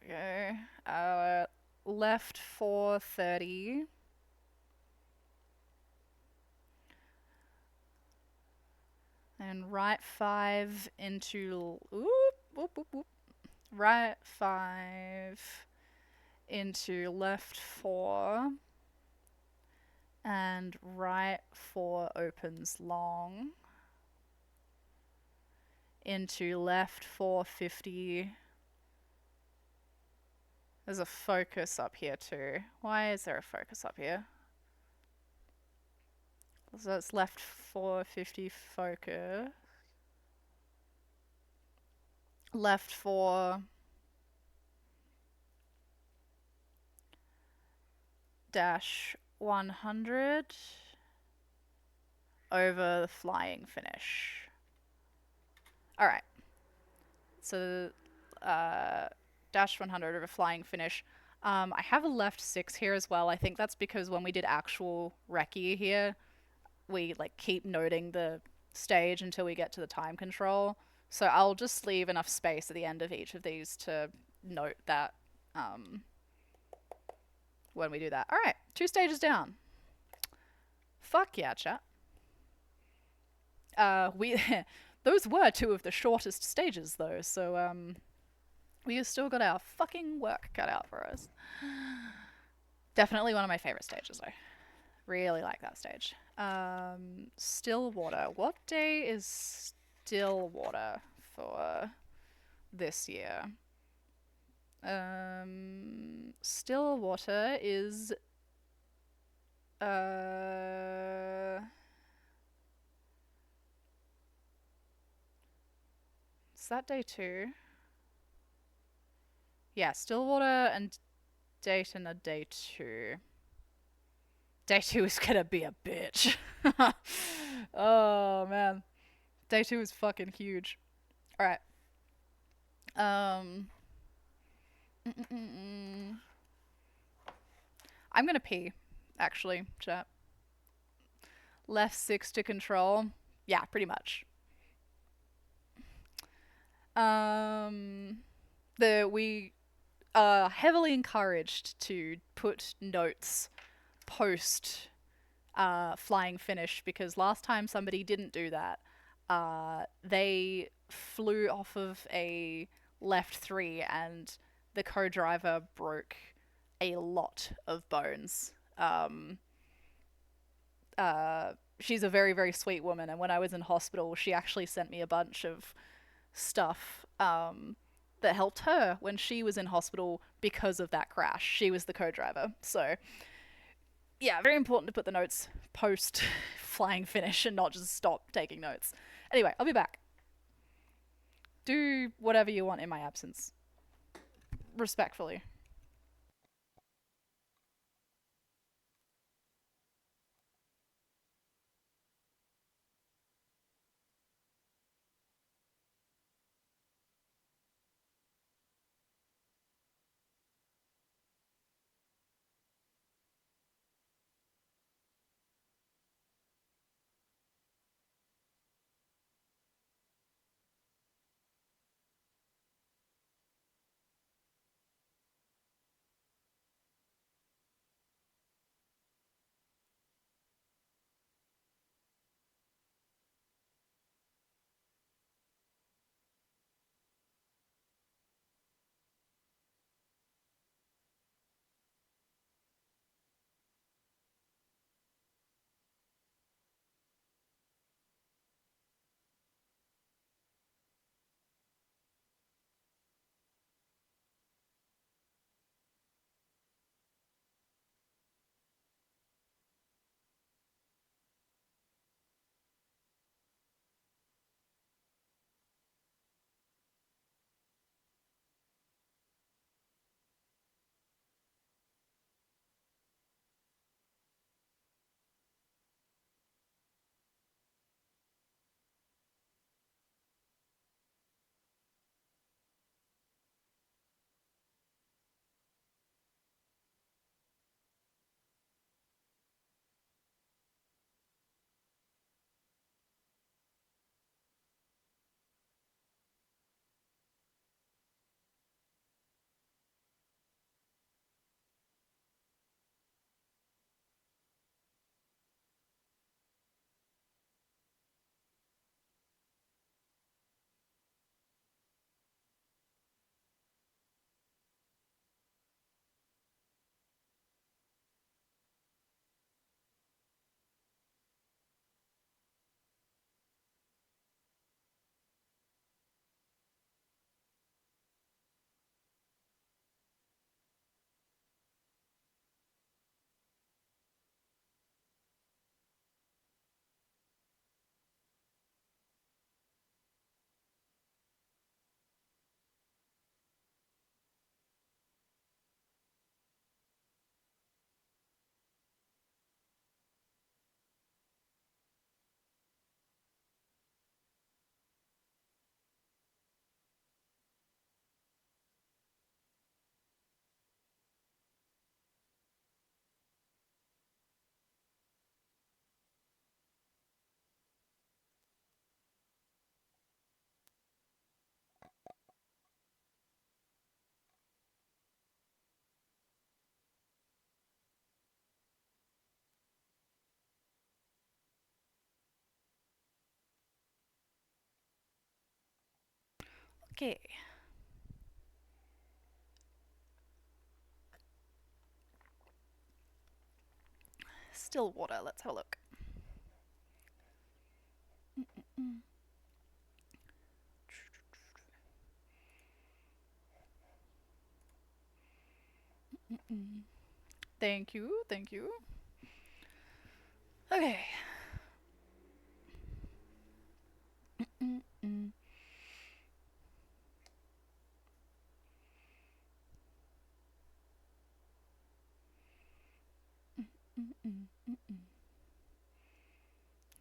Here we go. Left 4 30. And right 5 into right 5 into left 4. And right 4 opens long into left 450. There's a focus up here too. Why is there a focus up here? So it's left 450 focus. Left 4 dash 100 over the flying finish. Alright. So dash 100 over flying finish. I have a left 6 here as well. I think that's because when we did actual Recce here, we like keep noting the stage until we get to the time control. So I'll just leave enough space at the end of each of these to note that when we do that. Alright, 2 stages down. Fuck yeah, chat. Those were 2 of the shortest stages though, so we still got our fucking work cut out for us. Definitely one of my favorite stages though. Really like that stage. Stillwater. What day is Stillwater for this year? Stillwater is is that day 2? Yeah, Stillwater and Dayton are day 2. Day 2 is gonna be a bitch. Oh man. Day 2 is fucking huge. Alright. I'm gonna pee, actually, chat. Left 6 to control. Yeah, pretty much. We are heavily encouraged to put notes post flying finish, because last time somebody didn't do that. They flew off of a left 3 and the co-driver broke a lot of bones. She's a very, very sweet woman, and when I was in hospital, she actually sent me a bunch of stuff that helped her when she was in hospital because of that crash. She was the co-driver. So, yeah, very important to put the notes post flying finish and not just stop taking notes. Anyway, I'll be back. Do whatever you want in my absence. Respectfully. Okay. Still water. Let's have a look. Thank you. Thank you. Okay.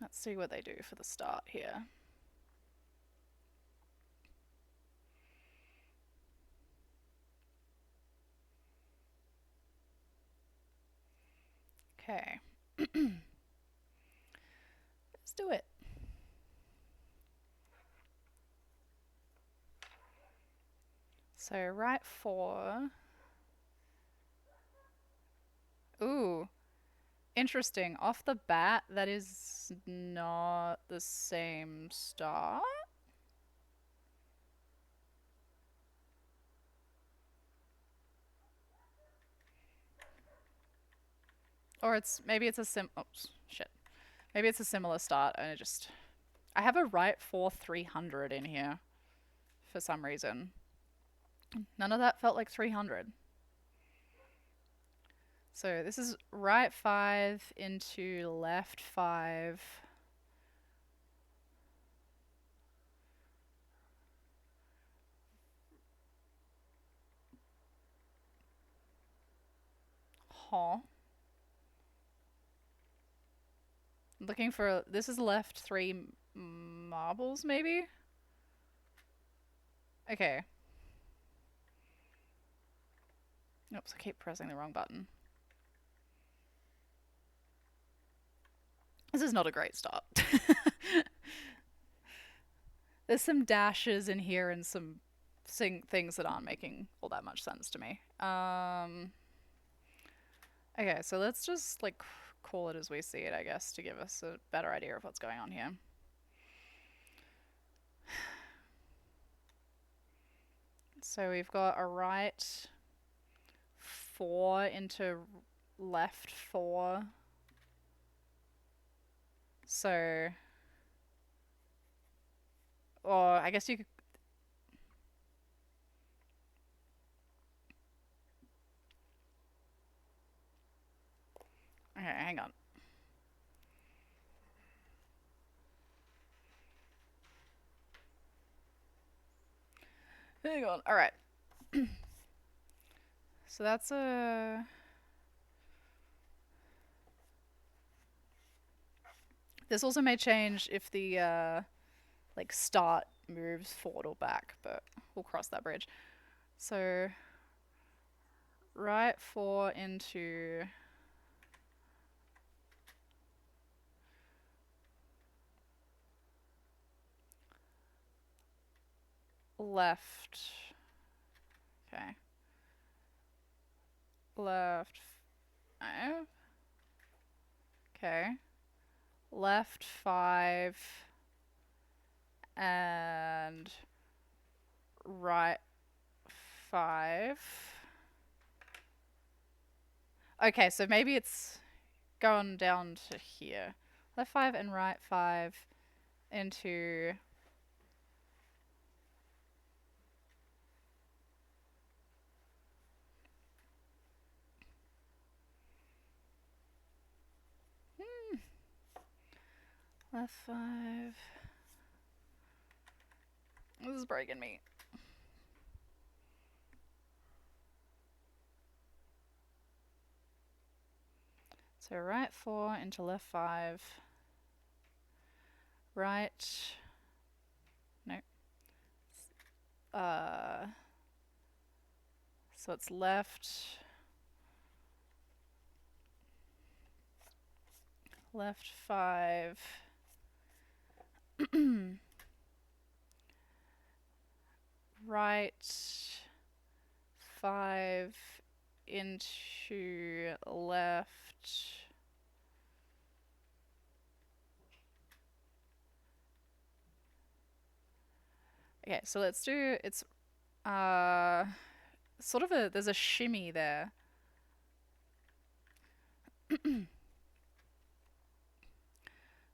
Let's see what they do for the start here. Okay. Let's do it. So right 4. Ooh. Interesting. Off the bat, that is not the same start. Or maybe it's a oops, shit. Maybe it's a similar start and I have a right for 300 in here for some reason. None of that felt like 300. So this is right 5 into left 5. Huh. Looking for, this is left 3 marbles maybe? Okay. Oops, I keep pressing the wrong button. This is not a great start. There's some dashes in here and some things that aren't making all that much sense to me. Okay, so let's just like call it as we see it, I guess, to give us a better idea of what's going on here. So we've got a right 4 into left 4. So, or I guess you could. Okay, hang on. Hang on. All right. So that's a. This also may change if the like start moves forward or back, but we'll cross that bridge. So right 4 into left. Okay. Left 5. Okay. Left 5 and right 5. Okay, so maybe it's going down to here. Left 5 and right 5 into left 5. This is breaking me. So right 4 into left 5. Right. No. So it's left. Left 5. Right 5 into left. Okay, so let's do, it's sort of there's a shimmy there.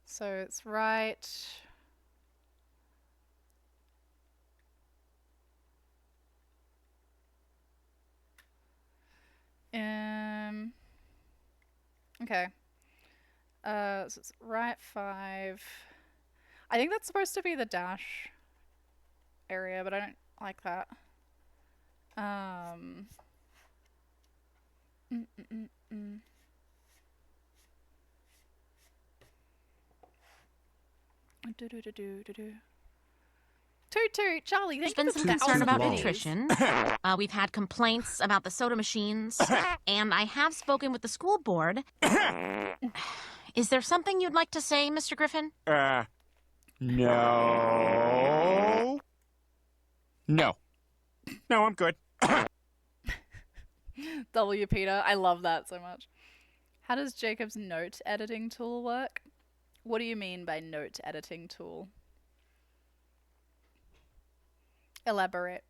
So it's right. Okay. So it's right 5. I think that's supposed to be the dash area, but I don't like that. Toot toot, Charlie, thank you There's for been the some concern about $1,000. nutrition. We've had complaints about the soda machines, and I have spoken with the school board. Is there something you'd like to say, Mr. Griffin? No. No. No, I'm good. W. Peter, I love that so much. How does Jacob's note editing tool work? What do you mean by note editing tool? Elaborate.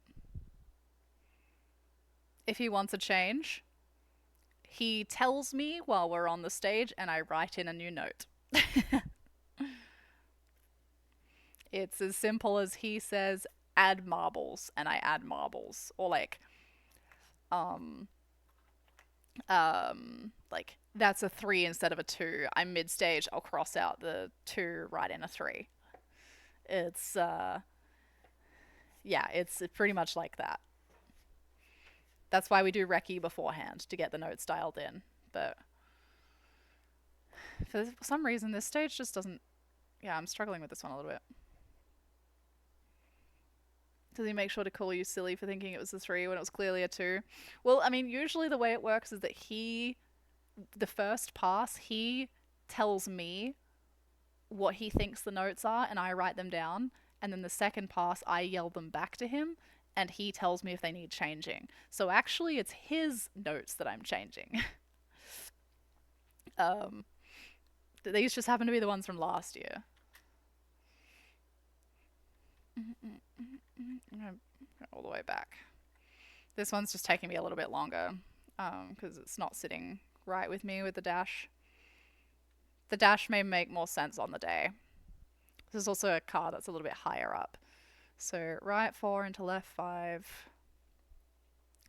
If he wants a change, he tells me while we're on the stage and I write in a new note. It's as simple as he says, add marbles, and I add marbles. Or like, that's a 3 instead of a 2. I'm mid stage, I'll cross out the 2, write in a 3. It's yeah, it's pretty much like that. That's why we do Recce beforehand, to get the notes dialed in. But for some reason this stage just doesn't, yeah, I'm struggling with this one a little bit. Does he make sure to call you silly for thinking it was a 3 when it was clearly a 2? Well, I mean, usually the way it works is that the first pass, he tells me what he thinks the notes are and I write them down. And then the second pass, I yell them back to him and he tells me if they need changing. So actually it's his notes that I'm changing. These just happen to be the ones from last year. All the way back. This one's just taking me a little bit longer because it's not sitting right with me with the dash. The dash may make more sense on the day. This is also a card that's a little bit higher up. So right 4 into left 5,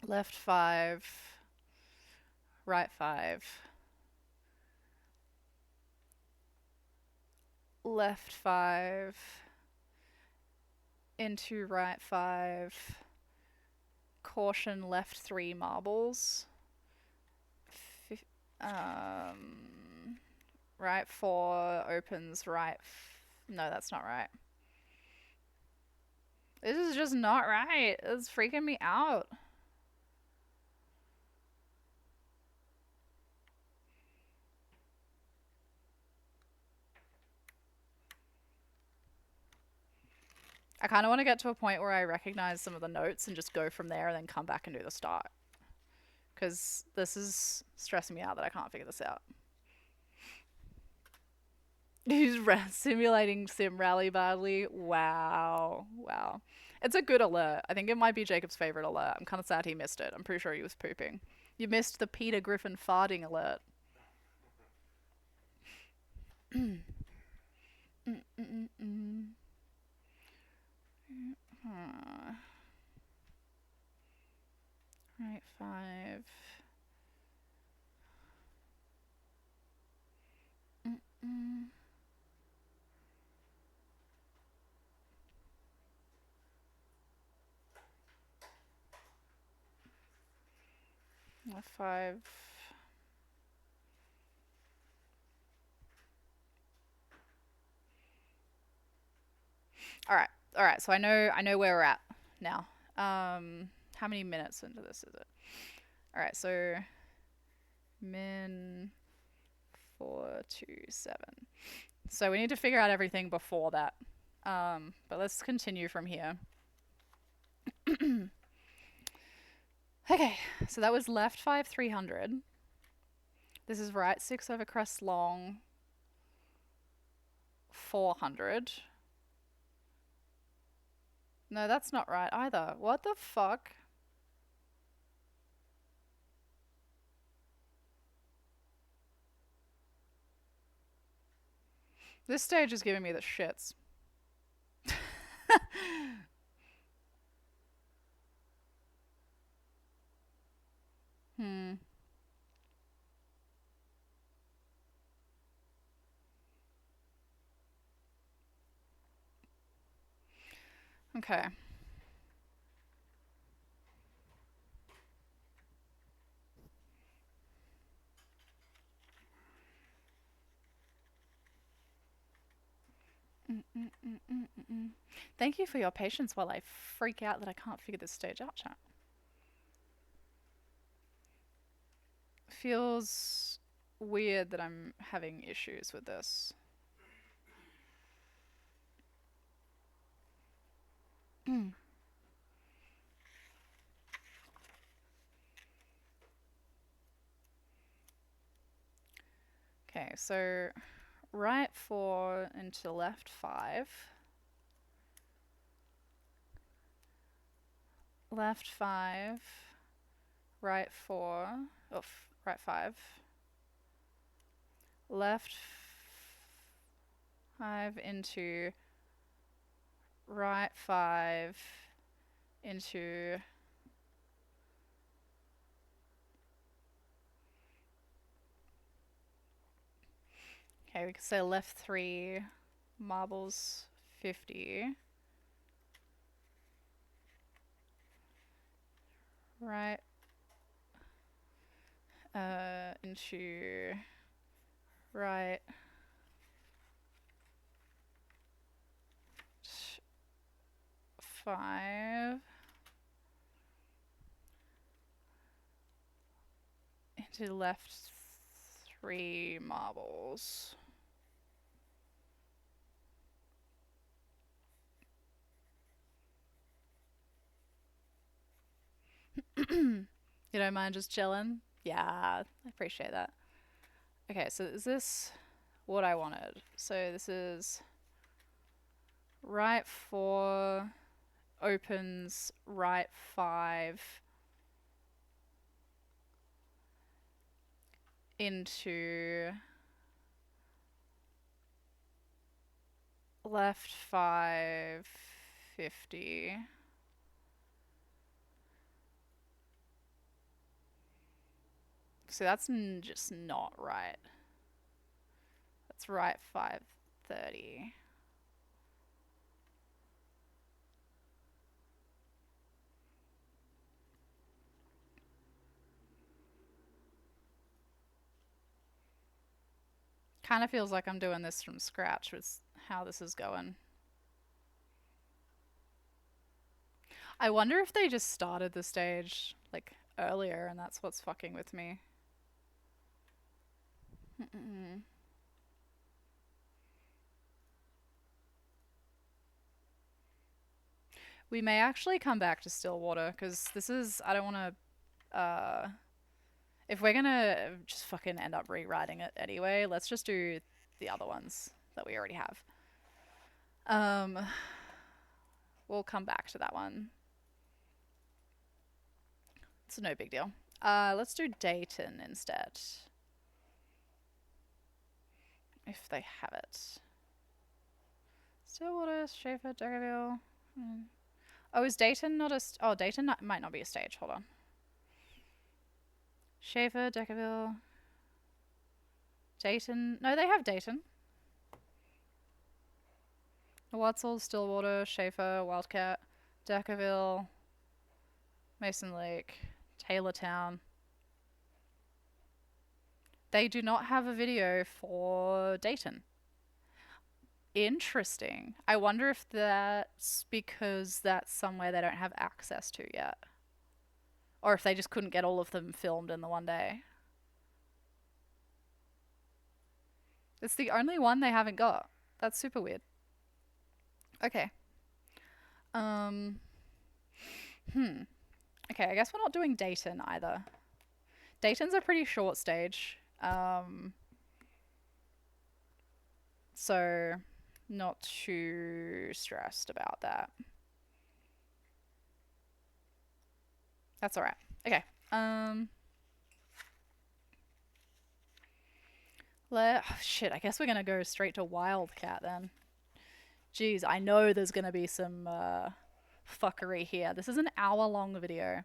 left 5, right 5, left 5, into right 5, caution left 3 marbles, right 4 opens right, no, that's not right. This is just not right. It's freaking me out. I kind of want to get to a point where I recognize some of the notes and just go from there and then come back and do the start. Because this is stressing me out that I can't figure this out. He's simulating Sim Rally badly. Wow. Wow. It's a good alert. I think it might be Jacob's favorite alert. I'm kind of sad he missed it. I'm pretty sure he was pooping. You missed the Peter Griffin farting alert. Right 5. Left 5. All right. So I know where we're at now. How many minutes into this is it? All right. So min 427. So we need to figure out everything before that. But let's continue from here. Okay, so that was left 5 300. This is right 6 over crest long 400. No, that's not right either. What the fuck? This stage is giving me the shits. Okay. Thank you for your patience while I freak out that I can't figure this stage out, chat. Feels weird that I'm having issues with this. Okay, so right 4 into left 5. Left 5. Right 4. Oh, right 5. Left 5 into right 5 into okay, we could say left 3 marbles 50. Right into right 5 into left 3 marbles. You don't mind just chilling? Yeah, I appreciate that. Okay, so is this what I wanted? So this is right 4 opens right 5 into left 5 50. So that's just not right. That's right 530. Kind of feels like I'm doing this from scratch with how this is going. I wonder if they just started the stage like earlier and that's what's fucking with me. We may actually come back to Stillwater because this is, I don't want to, if we're gonna just fucking end up rewriting it anyway, let's just do the other ones that we already have. We'll come back to that one. It's no big deal. Let's do Dayton instead. If they have it. Stillwater, Schaefer, Deckerville. Oh, is Dayton not a... Oh, Dayton might not be a stage. Hold on. Schaefer, Deckerville. Dayton. No, they have Dayton. Watzel, Stillwater, Schaefer, Wildcat, Deckerville, Mason Lake, Taylortown. They do not have a video for Dayton. Interesting. I wonder if that's because that's somewhere they don't have access to yet. Or if they just couldn't get all of them filmed in the one day. It's the only one they haven't got. That's super weird. Okay. Okay, I guess we're not doing Dayton either. Dayton's a pretty short stage. So not too stressed about that. That's alright. Okay. Oh, shit, I guess we're gonna go straight to Wildcat then. Jeez, I know there's gonna be some fuckery here. This is an hour-long video.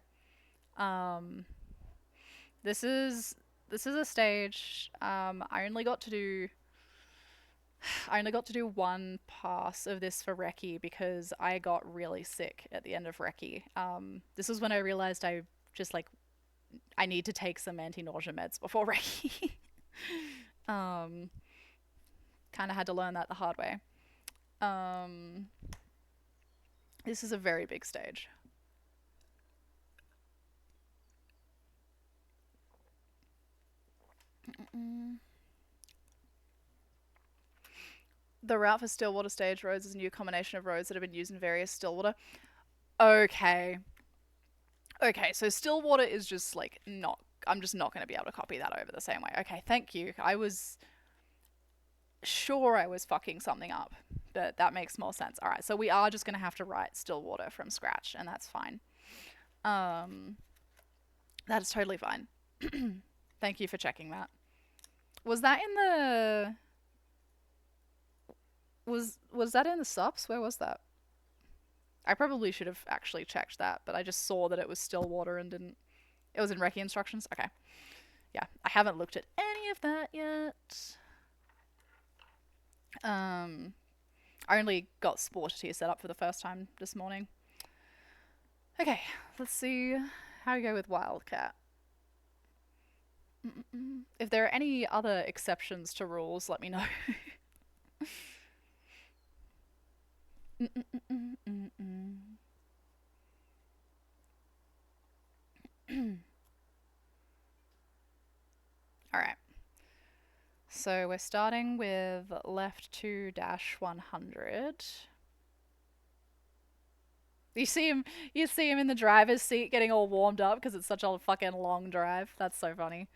This is a stage. I only got to do one pass of this for Recce because I got really sick at the end of Recce. This is when I realized I need to take some anti-nausea meds before Recce. Kind of had to learn that the hard way. This is a very big stage. The route for Stillwater stage roads is a new combination of roads that have been used in various Stillwater. Okay. Okay, so Stillwater is just like not... I'm just not going to be able to copy that over the same way. Okay, thank you. I was sure I was fucking something up, but that makes more sense. All right, so we are just going to have to write still water from scratch, and that's fine. That is totally fine. Thank you for checking that. Was that in the... Was that in the subs? Where was that? I probably should have actually checked that, but I just saw that it was still water and didn't... It was in Recce instructions? Okay. Yeah, I haven't looked at any of that yet. I only got Sportity set up for the first time this morning. Okay, let's see how we go with Wildcat. If there are any other exceptions to rules, let me know. Alright. So we're starting with left 2-100. You see him in the driver's seat getting all warmed up because it's such a fucking long drive. That's so funny.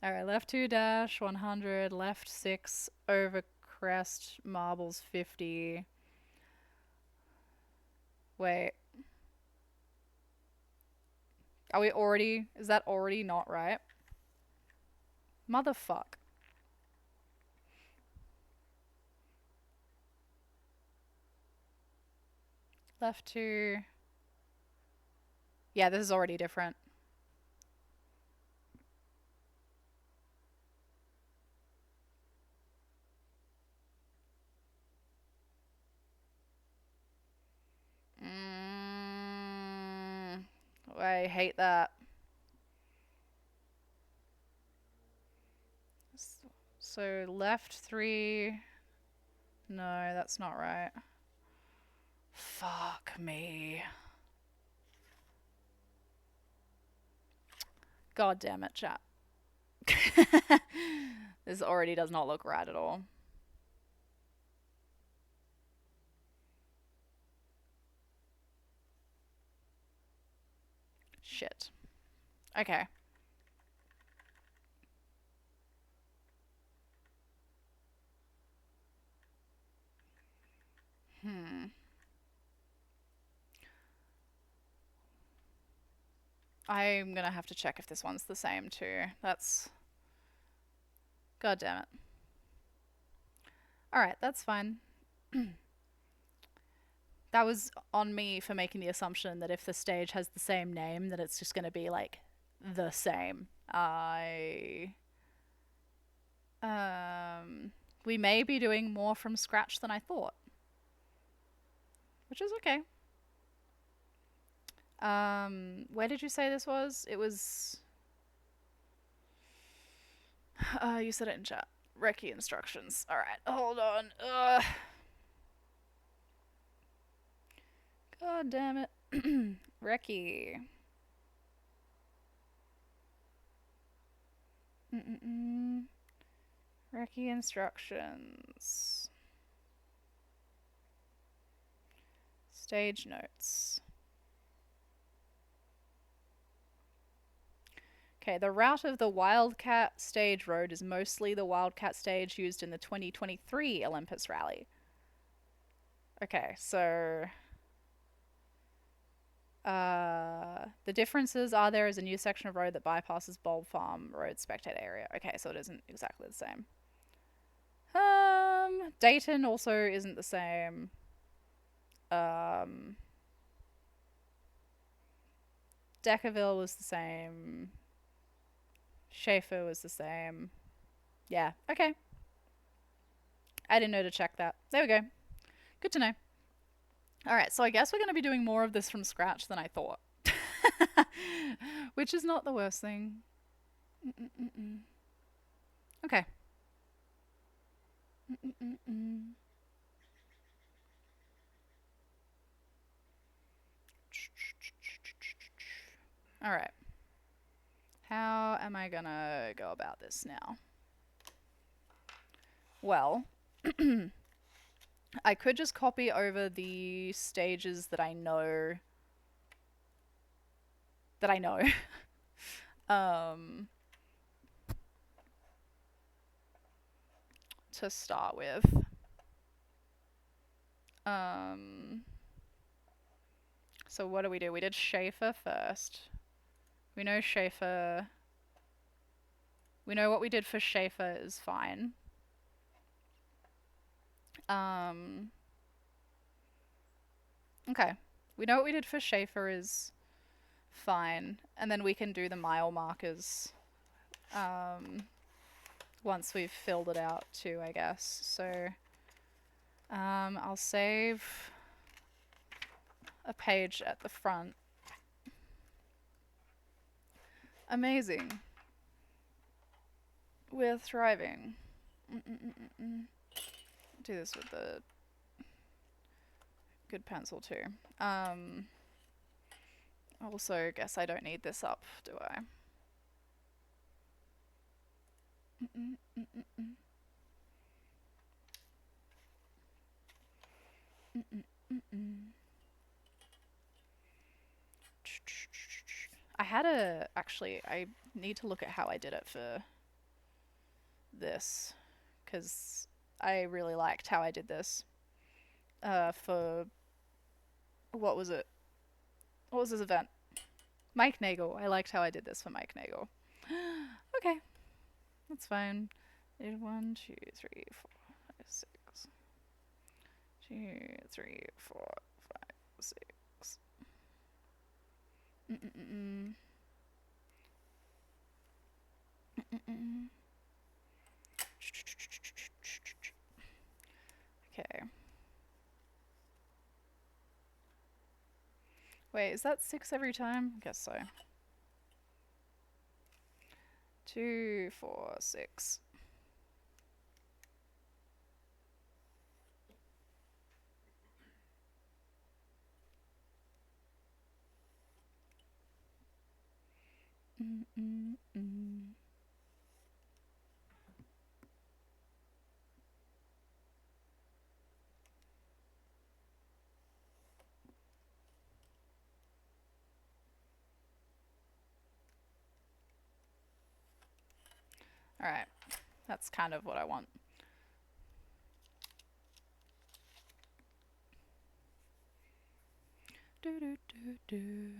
Alright, left 2-100, left 6 over crest, marbles 50. Wait. Are we already... Is that already not right? Motherfuck. Left 2... Yeah, this is already different. I hate that. So left 3... No, that's not right. Fuck me. God damn it, chat. This already does not look right at all. Shit. Okay. I'm gonna have to check if this one's the same too. That's... God damn it. Alright, that's fine. That was on me for making the assumption that if the stage has the same name, that it's just gonna be like the same. We may be doing more from scratch than I thought. Which is okay. Where did you say this was? It was... you said it in chat. Recce instructions. Alright, hold on. God damn it. Recce. Recce instructions. Stage notes. Okay, the route of the Wildcat stage road is mostly the Wildcat stage used in the 2023 Olympus rally. Okay, so... the differences are there is a new section of road that bypasses Bulb Farm Road spectator area. Okay, so it isn't exactly the same. Dayton also isn't the same. Deckerville was the same. Schaefer was the same. Yeah, okay. I didn't know to check that. There we go. Good to know. Alright, so I guess we're going to be doing more of this from scratch than I thought. Which is not the worst thing. Okay. Alright. How am I gonna go about this now? Well, I could just copy over the stages that I know. to start with. So what do? We did Schaefer first. We know Schaefer. We know what we did for Schaefer is fine. Okay. We know what we did for Schaefer is fine. And then we can do the mile markers once we've filled it out too, I guess. So I'll save a page at the front. Amazing. We're thriving. Do this with the good pencil too. Also, guess I don't need this up, do I? I need to look at how I did it for this, because I really liked how I did this for, what was it? What was this event? Mike Nagel. I liked how I did this for Mike Nagel. Okay, that's fine. 1, 2, 3, 4, 5, 6. 2, 3, 4, 5, 6. Okay. Wait, is that 6 every time? I guess so. 2, 4, 6. Alright, that's kind of what I want. Do do do do.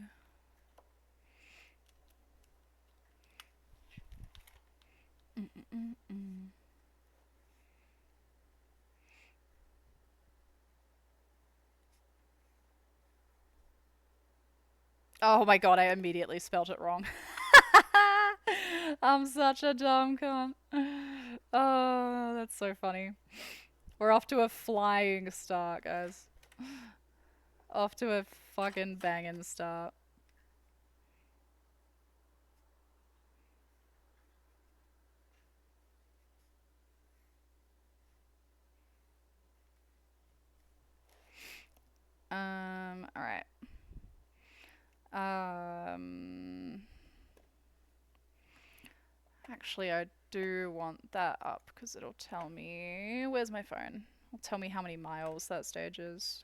Oh my god, I immediately spelled it wrong. I'm such a dumb cunt. Oh, that's so funny. We're off to a flying start, guys. Off to a fucking banging start. Alright. Actually, I do want that up because it'll tell me. Where's my phone? It'll tell me how many miles that stage is.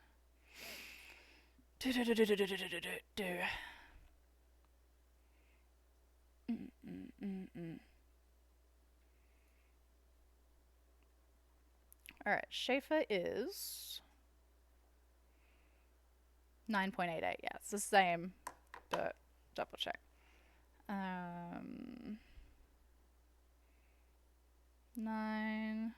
Alright, Schaefer is 9.88. Yeah, it's the same, but double check. 9.88.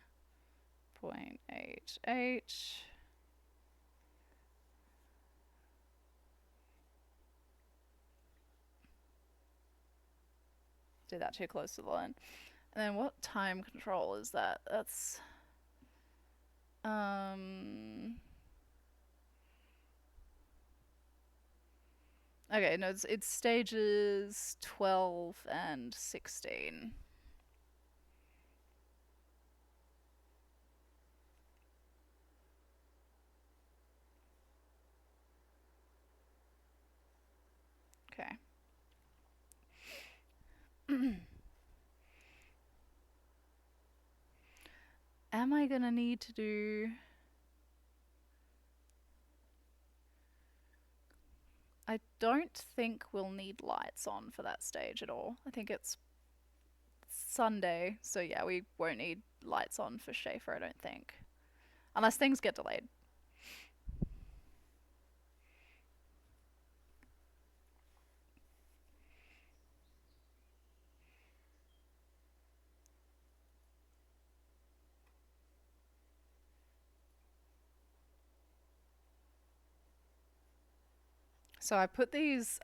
Did that too close to the line. And then what time control is that? That's okay, no, it's stages 12 and 16. Okay. Am I gonna need to do... I don't think we'll need lights on for that stage at all. I think it's Sunday, so yeah, we won't need lights on for Schaefer, I don't think. Unless things get delayed. So I put these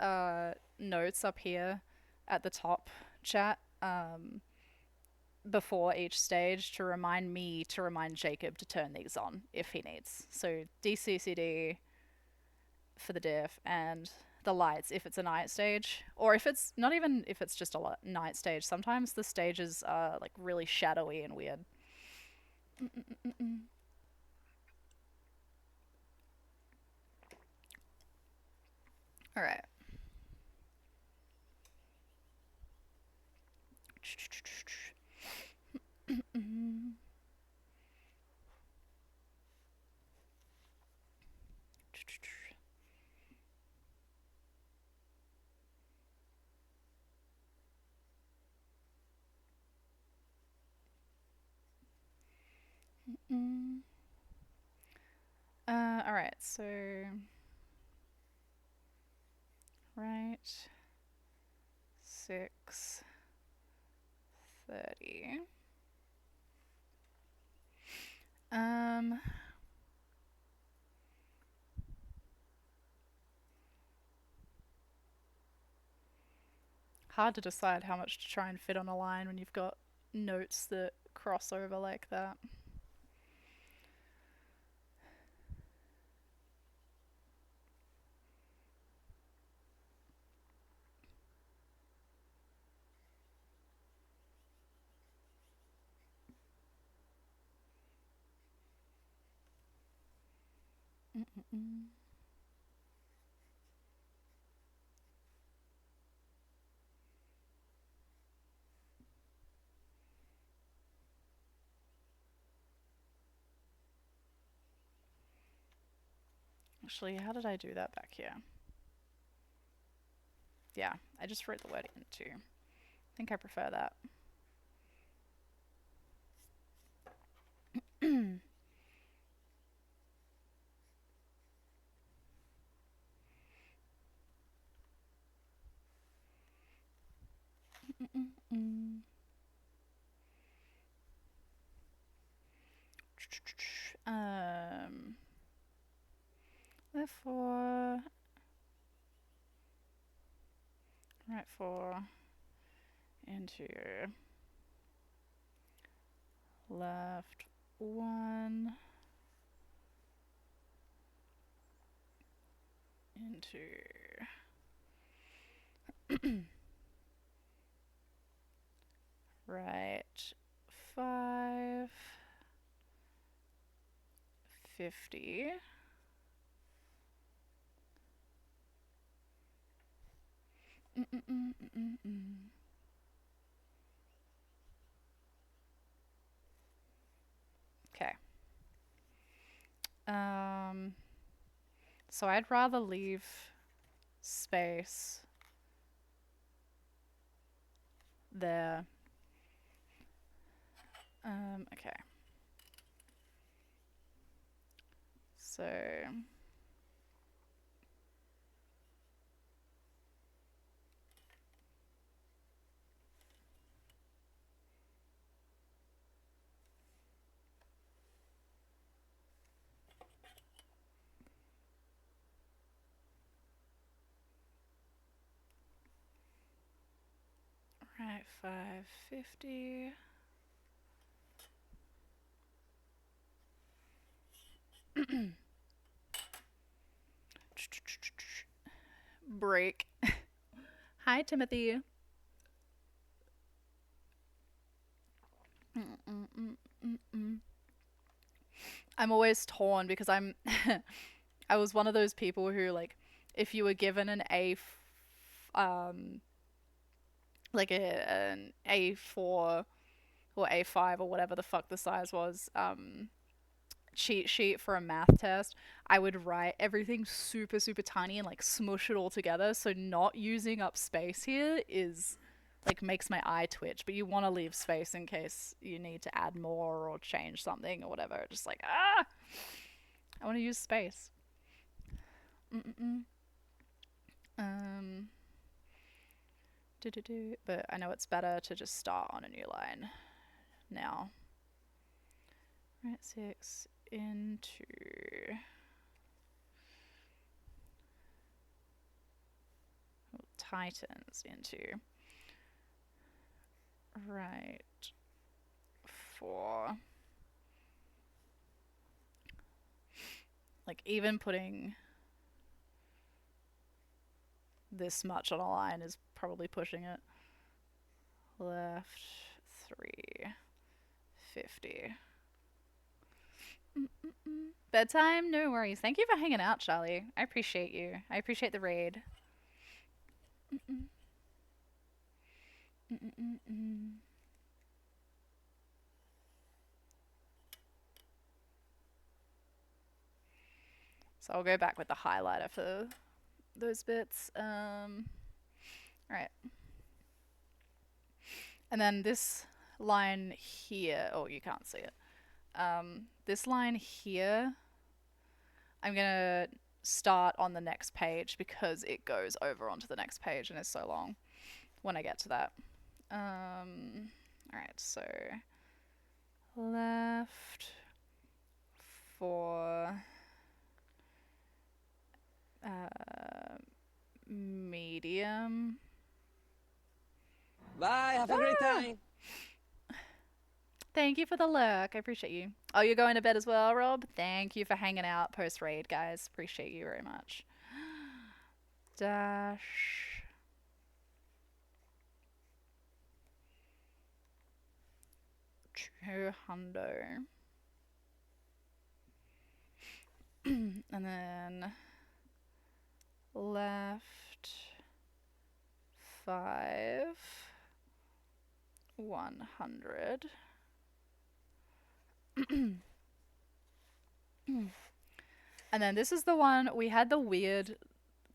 notes up here at the top, chat, before each stage to remind me to remind Jacob to turn these on if he needs. So DCCD for the diff and the lights if it's a night stage, or if it's not even if it's just a night stage. Sometimes the stages are like really shadowy and weird. All right. All right, so right 6:30. Hard to decide how much to try and fit on a line when you've got notes that cross over like that. Actually, how did I do that back here? Yeah, I just wrote the word into. I think I prefer that. Therefore, right 4 into left 1 into right 5 50. Okay. So I'd rather leave space there. Okay. So right 550. Break. Hi, Timothy. I'm always torn because I was one of those people who, like, if you were given an like an A4 or A5 or whatever the fuck the size was, cheat sheet for a math test, I would write everything super, super tiny and like smush it all together. So not using up space here is like makes my eye twitch, but you want to leave space in case you need to add more or change something or whatever. Just like, I want to use space. But I know it's better to just start on a new line now. Right, 6 into Titans into right 4. Like even putting this much on a line is probably pushing it. Left 350. Bedtime? No worries. Thank you for hanging out, Charlie. I appreciate you. I appreciate the raid. So I'll go back with the highlighter for those bits. Alright. And then this line here, oh, you can't see it. This line here, I'm gonna start on the next page because it goes over onto the next page and is so long when I get to that. Alright, so left 4 medium. Bye, have a great time. Thank you for the lurk. I appreciate you. Oh, you're going to bed as well, Rob? Thank you for hanging out post-raid, guys. Appreciate you very much. Dash. $200. And then left 5 100. And then this is the one we had the weird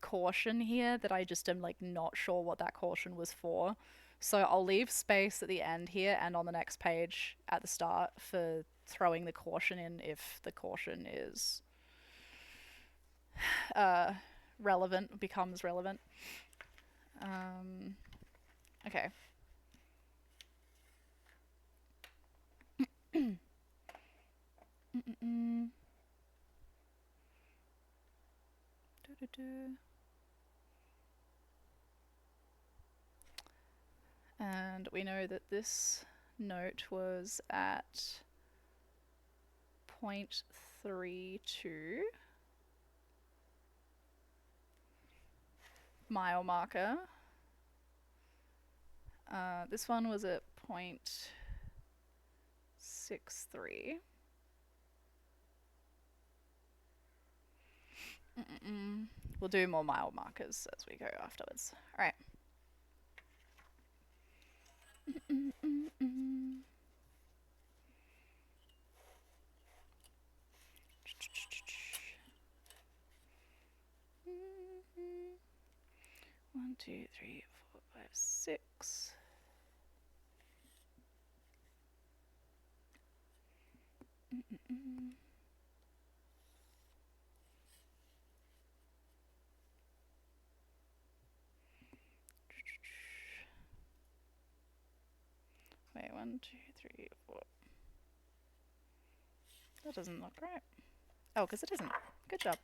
caution here that I just am like not sure what that caution was for. So I'll leave space at the end here and on the next page at the start for throwing the caution in if the caution is relevant, becomes relevant. Okay. And we know that this note was at 0.32 mile marker. This one was at 0.63. We'll do more mile markers as we go afterwards. All right. One, two, three, 4, 5, 6. Wait, 1, 2, 3, 4. That doesn't look right. Oh, because it isn't. Good job.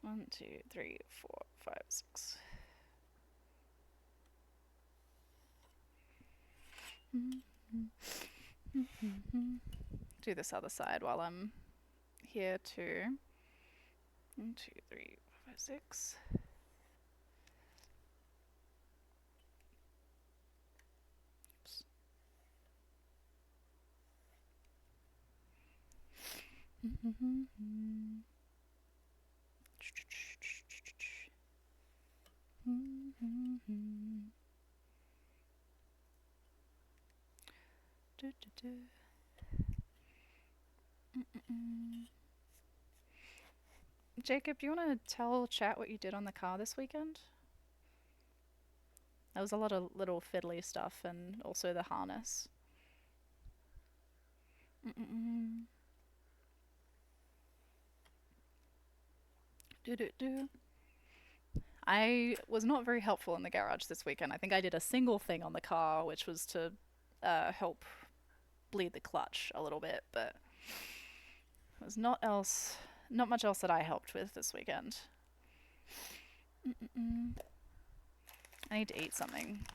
One, two, three, 4, 5, 6. Do this other side while I'm here too. 1, 2, 3, 4, 5, 6. Oops. Jacob, do you want to tell chat what you did on the car this weekend? There was a lot of little fiddly stuff and also the harness. I was not very helpful in the garage this weekend. I think I did a single thing on the car, which was to help bleed the clutch a little bit, but there was not much else that I helped with this weekend. I need to eat something.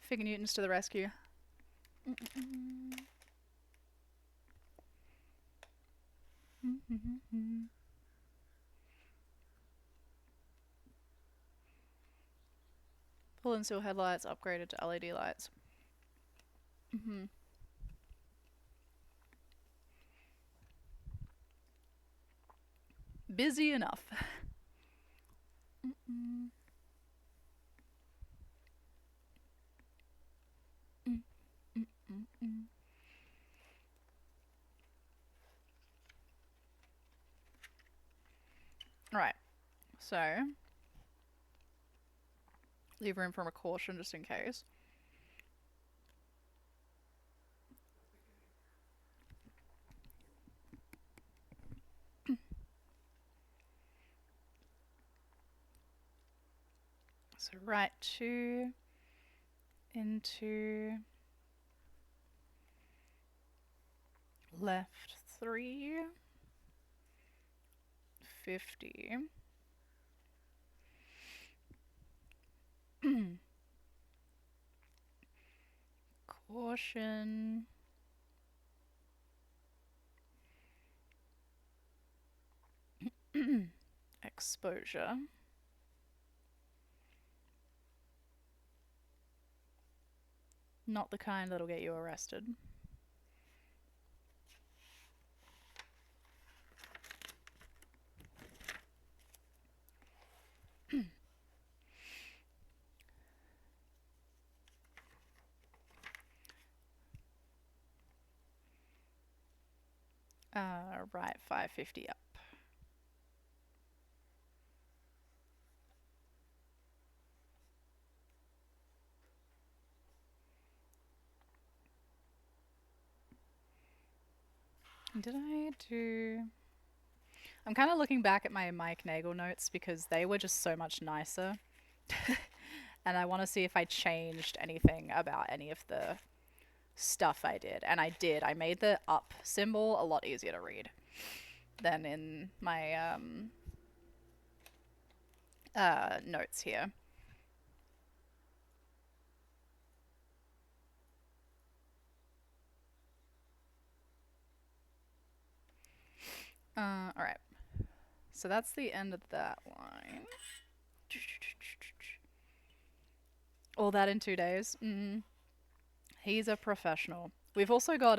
Figure Newtons to the rescue. Pull and seal headlights upgraded to LED lights. Busy enough. Right, so leave room for a caution just in case. So right 2 into left 3, 50. Caution. Exposure. Not the kind that'll get you arrested. Right, 550 up. Did I do... I'm kind of looking back at my Mike Nagel notes because they were just so much nicer. And I want to see if I changed anything about any of the stuff I did. And I did. I made the up symbol a lot easier to read than in my notes here. Alright. So that's the end of that line. All that in 2 days. He's a professional. We've also got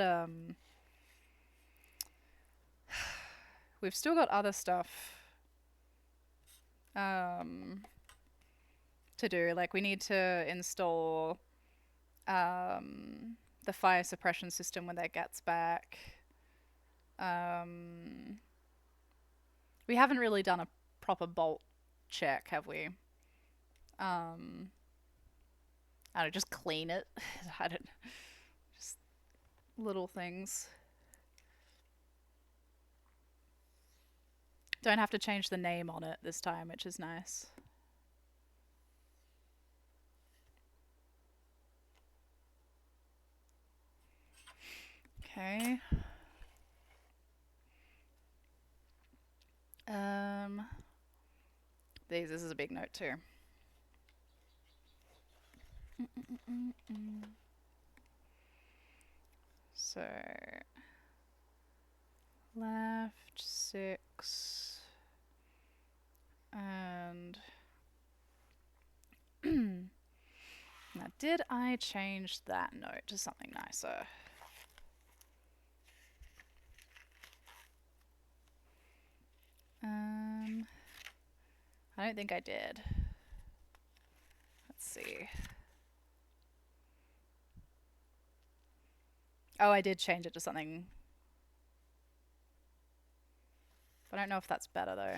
we've still got other stuff to do. Like we need to install the fire suppression system when that gets back. We haven't really done a proper bolt check, have we? I don't know, just clean it. I don't... Just little things. Don't have to change the name on it this time, which is nice. Okay. This is a big note too. So left 6 and no, Now, did I change that note to something nicer? I don't think I did. Let's see. Oh, I did change it to something. But I don't know if that's better though.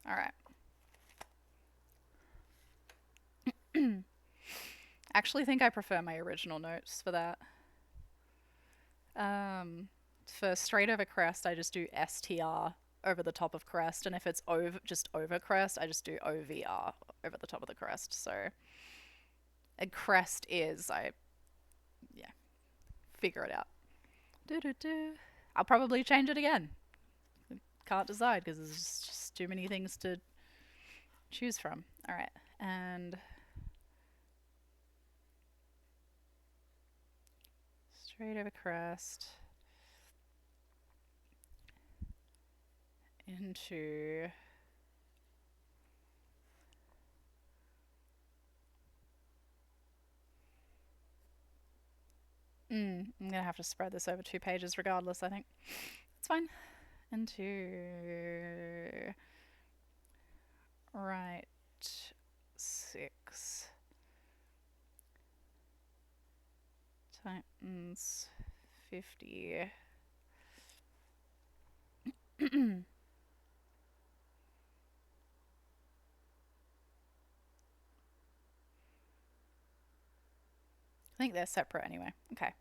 Alright. Actually think I prefer my original notes for that. For straight over crest, I just do STR over the top of crest, and if it's just over crest, I just do OVR over the top of the crest. So a crest is, yeah, figure it out. I'll probably change it again. Can't decide because there's just too many things to choose from. All right, and straight over crest into I'm gonna have to spread this over 2 pages regardless, I think. It's fine. Into right 6 Titans 50. I think they're separate anyway. Okay.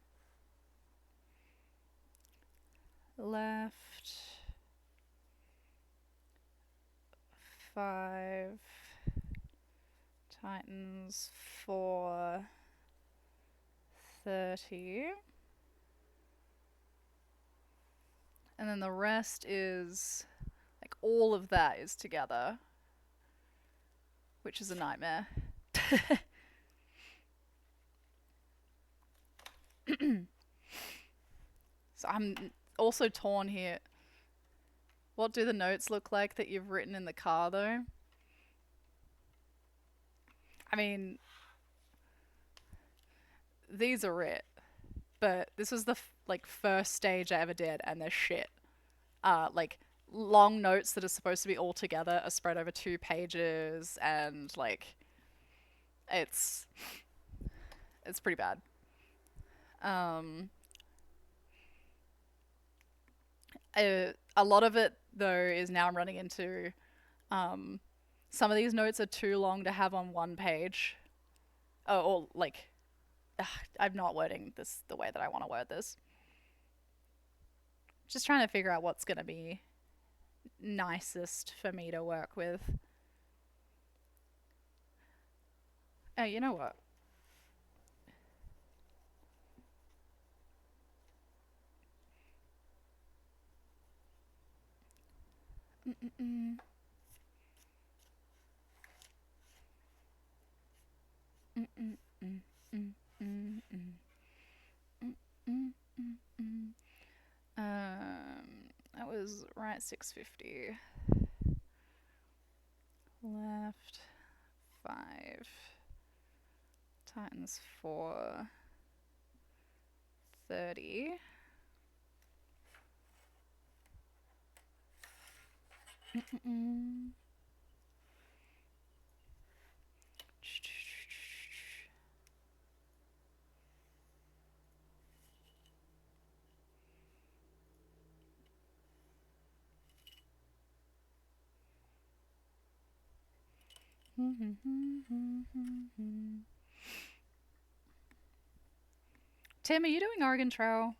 Left 5 Titans 4 30. And then the rest is like all of that is together, which is a nightmare. So I'm also torn here. What do the notes look like that you've written in the car though? I mean, these are it, but this was the first stage I ever did, and they're shit. Like long notes that are supposed to be all together are spread over 2 pages, and like it's pretty bad. A lot of it though is now I'm running into some of these notes are too long to have on 1 page. Or like I'm not wording this the way that I want to word this. Just trying to figure out what's going to be nicest for me to work with. Oh, you know what? That was right 650. Left 5. Titans 4. 30. Tim, are you doing Oregon Trail?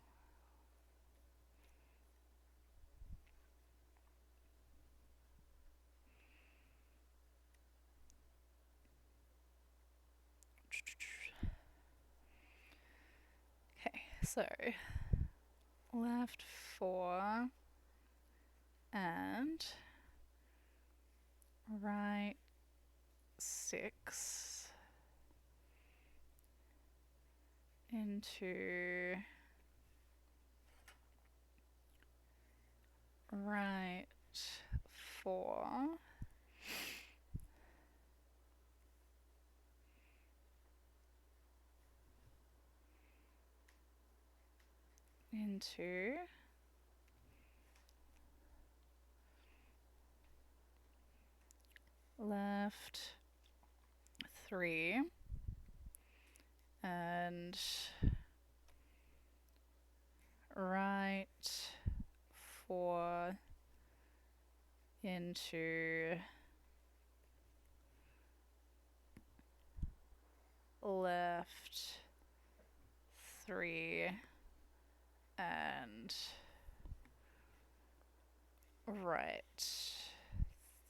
Okay, so left 4 and right 6 into into left 3 and right 4 into left 3 and right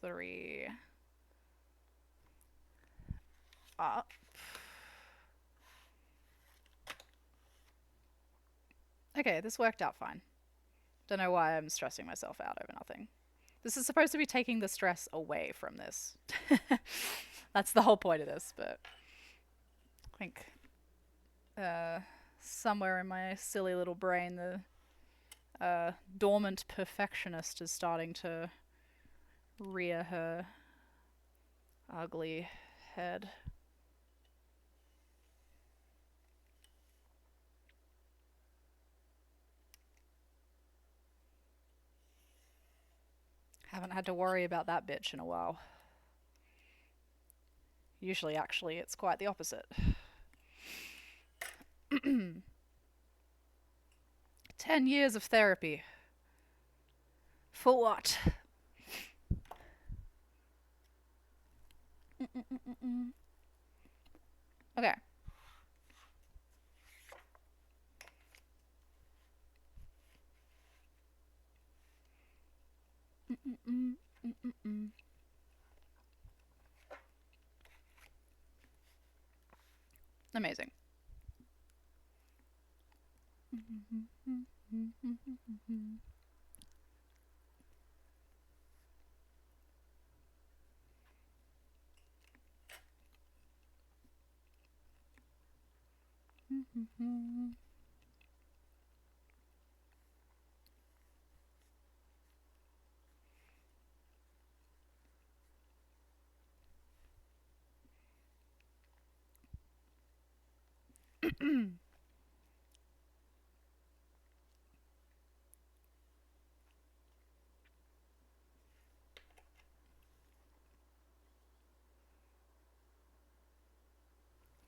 3 up. Okay, this worked out fine. Don't know why I'm stressing myself out over nothing. This is supposed to be taking the stress away from this. That's the whole point of this, but I think somewhere in my silly little brain the dormant perfectionist is starting to rear her ugly head. Haven't had to worry about that bitch in a while. Usually, actually, it's quite the opposite. 10 years of therapy. For what? Okay. Amazing.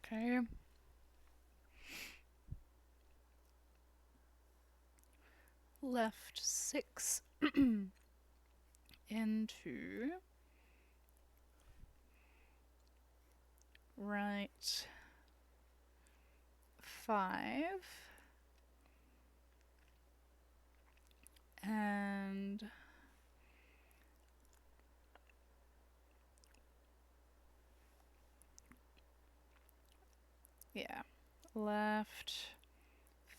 Okay. Left 6 into right 5 and yeah, left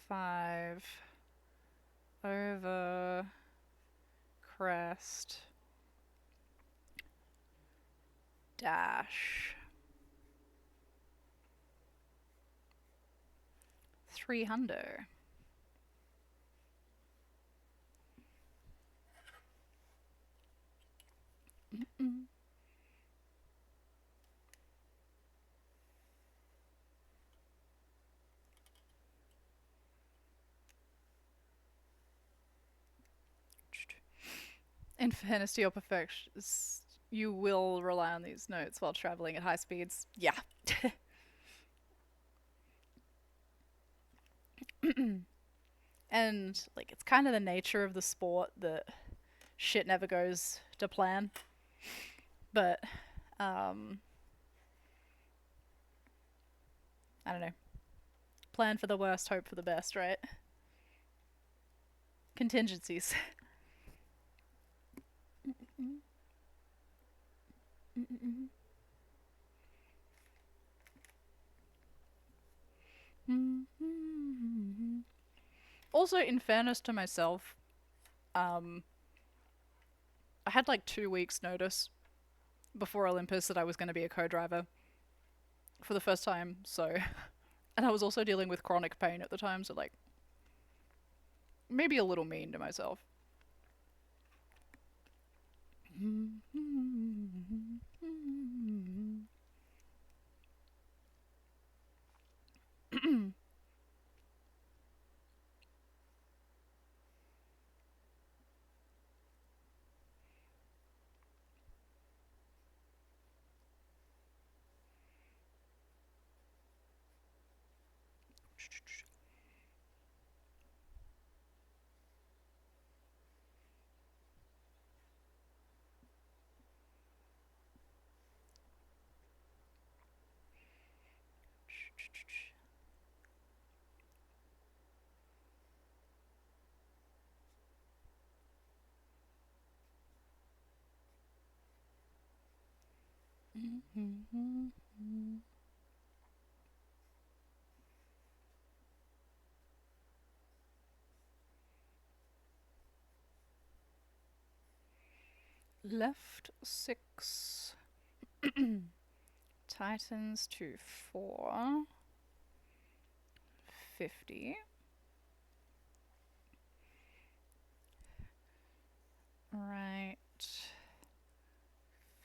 5 over crest dash 300. In fairness to your perfection, you will rely on these notes while traveling at high speeds. Yeah. And like it's kind of the nature of the sport that shit never goes to plan. But I don't know. Plan for the worst, hope for the best, right? Contingencies. Also, in fairness to myself, I had like 2 weeks notice before Olympus that I was going to be a co-driver for the first time, so and I was also dealing with chronic pain at the time, so like maybe a little mean to myself. Left 6. Titans to 4. 50. Right.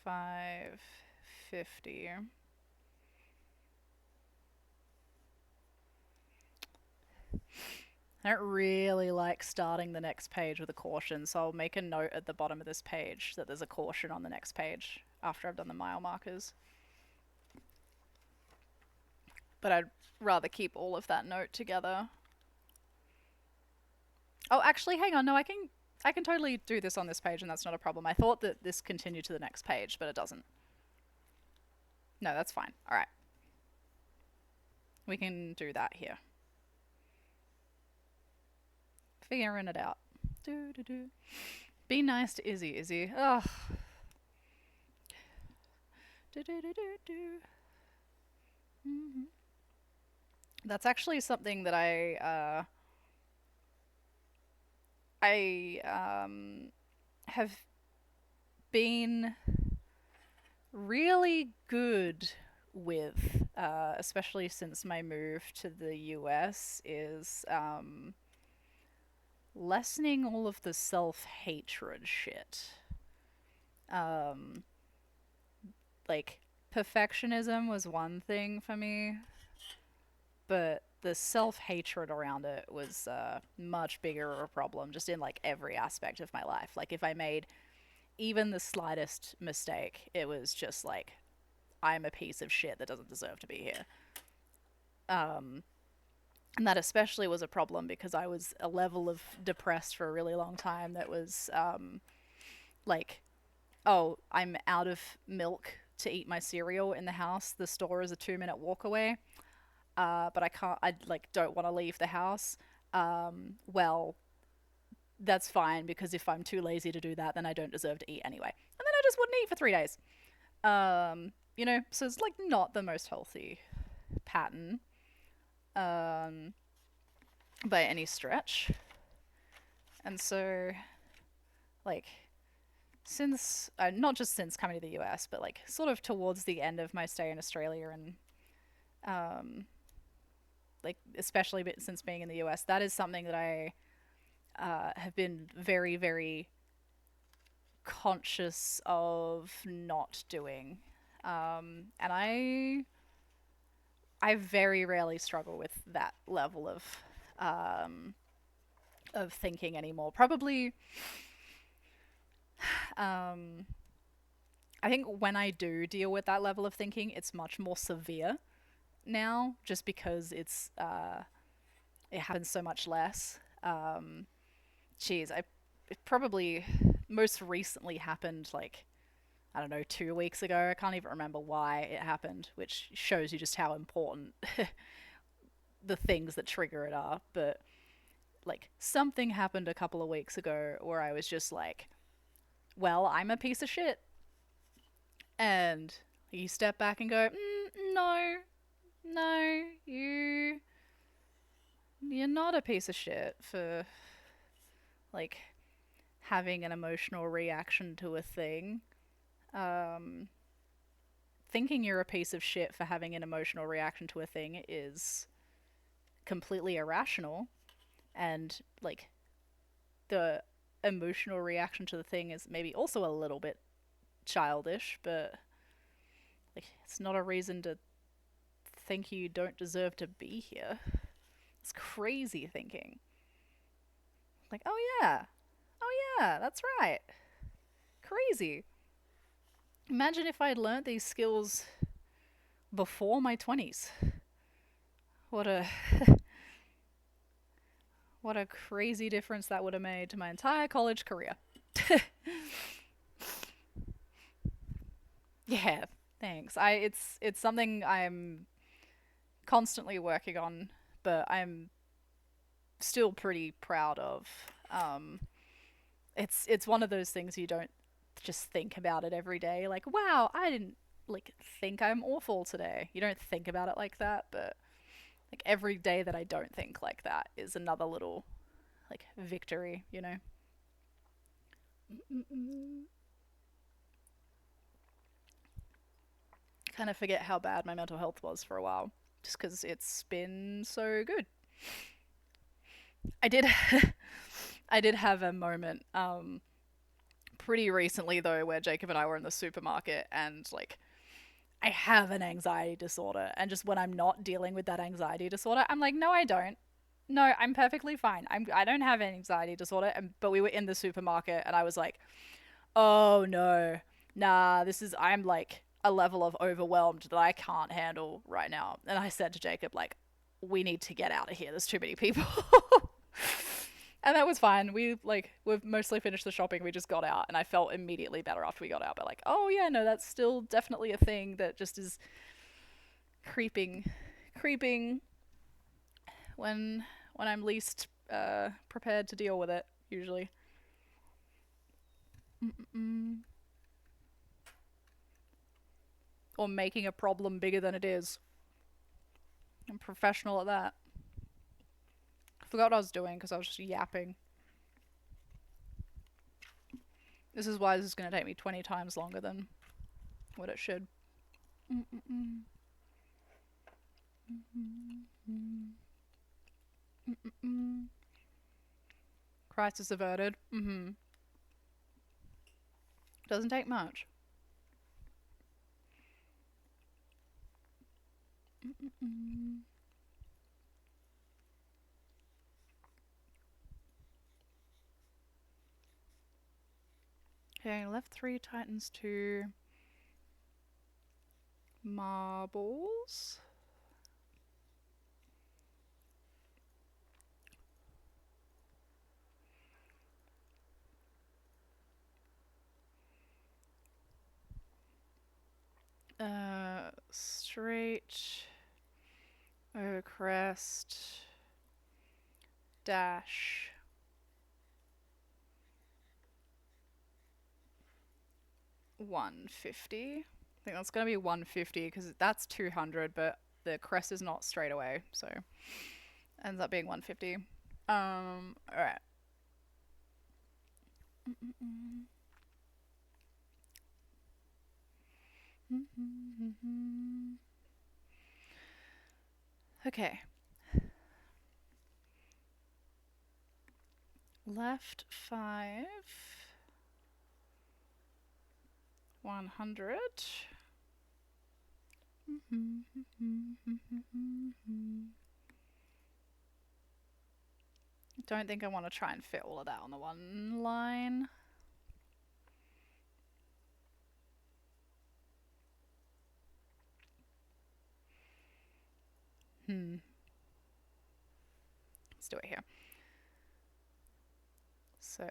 550. I don't really like starting the next page with a caution, so I'll make a note at the bottom of this page that there's a caution on the next page after I've done the mile markers. But I'd rather keep all of that note together. Oh, actually, hang on. No, I can totally do this on this page, and that's not a problem. I thought that this continued to the next page, but it doesn't. No, that's fine. All right. We can do that here. Figuring it out. Be nice to Izzy. Ugh. That's actually something that I have been really good with, especially since my move to the US, is lessening all of the self-hatred shit. Like, perfectionism was one thing for me, but the self-hatred around it was much bigger of a problem, just in like every aspect of my life. Like, if I made even the slightest mistake, it was just like, I'm a piece of shit that doesn't deserve to be here. And that especially was a problem because I was a level of depressed for a really long time that was like, oh, I'm out of milk to eat my cereal in the house. The store is a 2-minute walk away. But I don't want to leave the house. Well, that's fine, because if I'm too lazy to do that, then I don't deserve to eat anyway. And then I just wouldn't eat for 3 days. You know, so it's like not the most healthy pattern, by any stretch. And so, like, since, not just since coming to the US, but like sort of towards the end of my stay in Australia and, like, especially since being in the US, that is something that I have been very, very conscious of not doing. And I very rarely struggle with that level of thinking anymore. Probably, I think when I do deal with that level of thinking, it's much more severe now, just because it happens so much less. It probably most recently happened, like, I don't know, 2 weeks ago. I can't even remember why it happened, which shows you just how important the things that trigger it are. But like, something happened a couple of weeks ago where I was just like, well, I'm a piece of shit. And you step back and go, no, you're not a piece of shit for, like, having an emotional reaction to a thing. Thinking you're a piece of shit for having an emotional reaction to a thing is completely irrational, and like, the emotional reaction to the thing is maybe also a little bit childish, but like, it's not a reason to think you don't deserve to be here. It's crazy thinking. Like, oh yeah, that's right. Crazy. Imagine if I'd learnt these skills before my 20s. What a What a crazy difference that would have made to my entire college career. Yeah, thanks. It's something I'm constantly working on, but I'm still pretty proud of. It's one of those things you don't just think about it every day. Like, wow, I didn't like think I'm awful today. You don't think about it like that, but like every day that I don't think like that is another little like victory, you know. Kind of forget how bad my mental health was for a while, just because it's been so good. I did, I did have a moment, pretty recently though, where Jacob and I were in the supermarket, and like, I have an anxiety disorder, and just when I'm not dealing with that anxiety disorder, I'm like, no, I don't. No, I'm perfectly fine. I don't have an anxiety disorder. But we were in the supermarket, and I was like, oh no, nah, I'm like a level of overwhelmed that I can't handle right now. And I said to Jacob, like, we need to get out of here. There's too many people. And that was fine. We've mostly finished the shopping. We just got out, and I felt immediately better after we got out. But like, oh yeah, no, that's still definitely a thing that just is creeping when I'm least prepared to deal with it. Usually. Or making a problem bigger than it is. I'm professional at that. I forgot what I was doing because I was just yapping. This is why this is going to take me 20 times longer than what it should. Crisis averted. Doesn't take much. Okay, left 3 titans, 2 marbles. Straight, over crest, dash, $150. I think that's gonna be $150 because that's 200, but the crest is not straight away, so ends up being $150. All right. Okay. Left 5. 100. Don't think I want to try and fit all of that on the one line. Let's do it here. So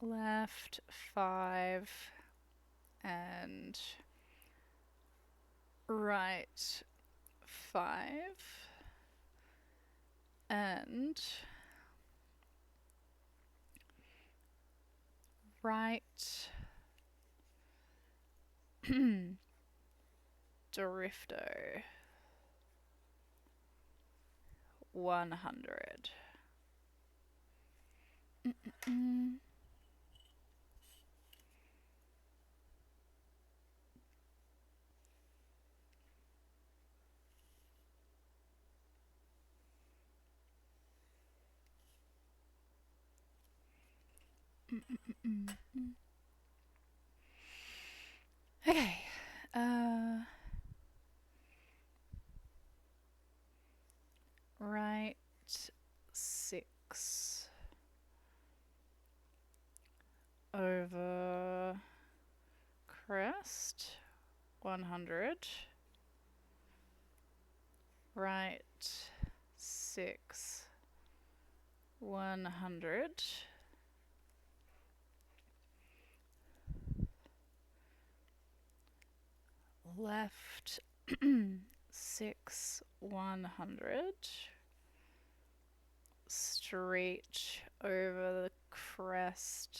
left 5 and right 5 and right Drifto 100. Okay. Right 6 over crest 100. Right 6 100. Left 6 100. Straight over the crest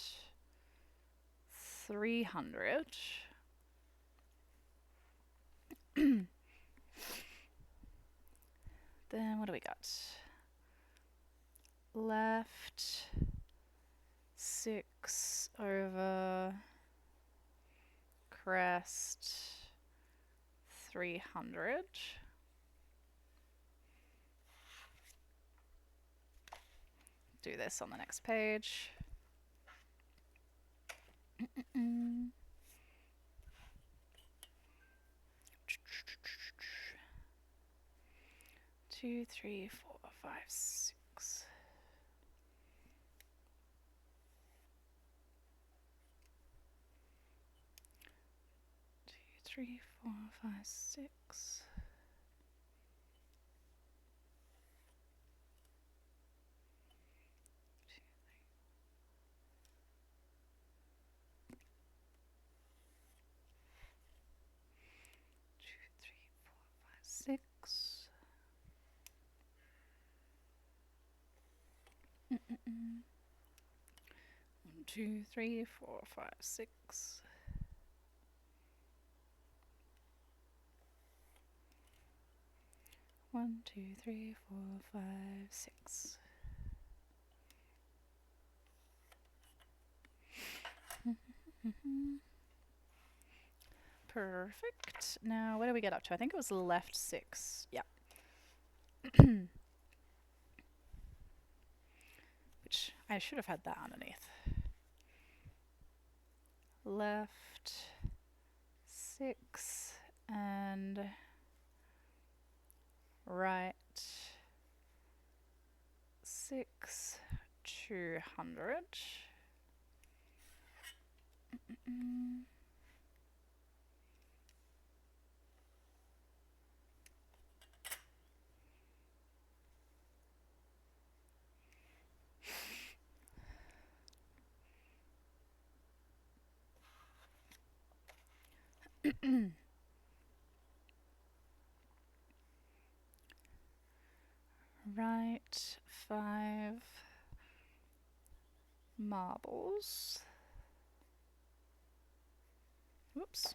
300. Then what do we got? Left 6 over crest 300. Do this on the next page. 2, 3, 4, 5, 6. 2, 3, 4, 5, 6. 6. 1, 2, 3, 4, 5, 6. 1, 2, 3, 4, 5, 6. Perfect. Now, where do we get up to? I think it was left 6. Yeah. Which I should have had that underneath. Left 6 and right 6 200. Right 5 marbles. Whoops.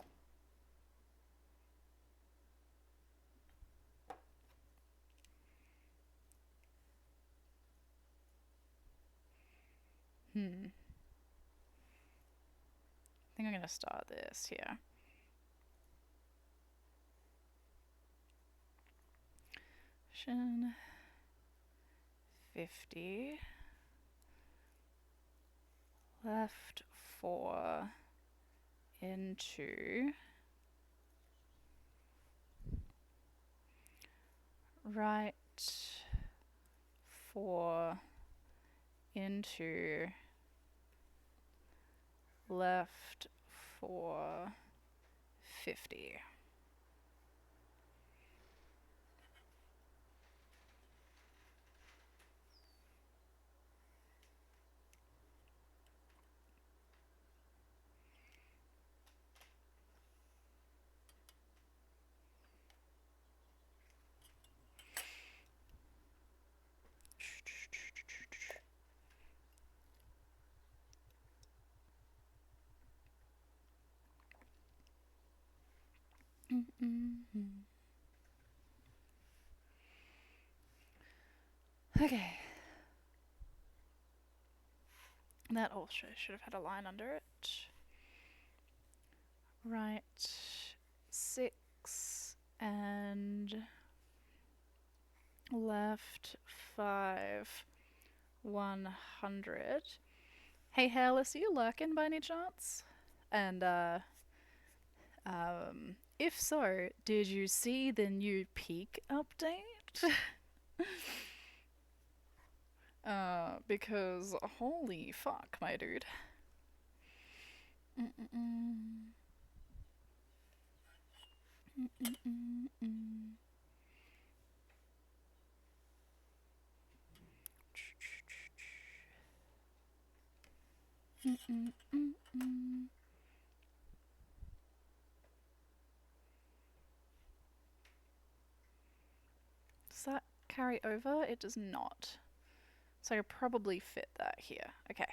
I think I'm going to start this here. Shin 50. Left 4 into right 4 into left 4 50. Okay. That also should have had a line under it. Right 6 and left 5 100. Hey Hairless, are you lurking by any chance? And if so, did you see the new peak update? Because holy fuck, my dude. Does that carry over? It does not. So I could probably fit that here. Okay.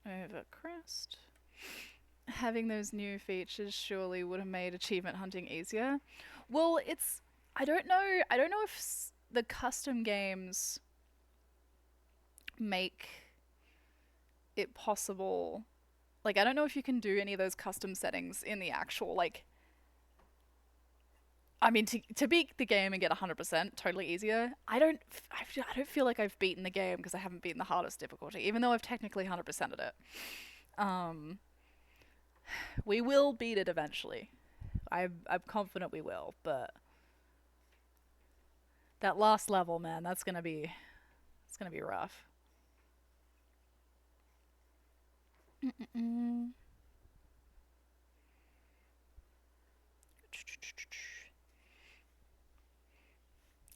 Over crest. Having those new features surely would have made achievement hunting easier. Well, it's I don't know if the custom games make it possible. Like, I don't know if you can do any of those custom settings in the actual, like, I mean, to beat the game and get 100% totally easier, I don't feel like I've beaten the game because I haven't beaten the hardest difficulty, even though I've technically 100%ed it. We will beat it eventually. I'm confident we will, but that last level, man, it's gonna be rough.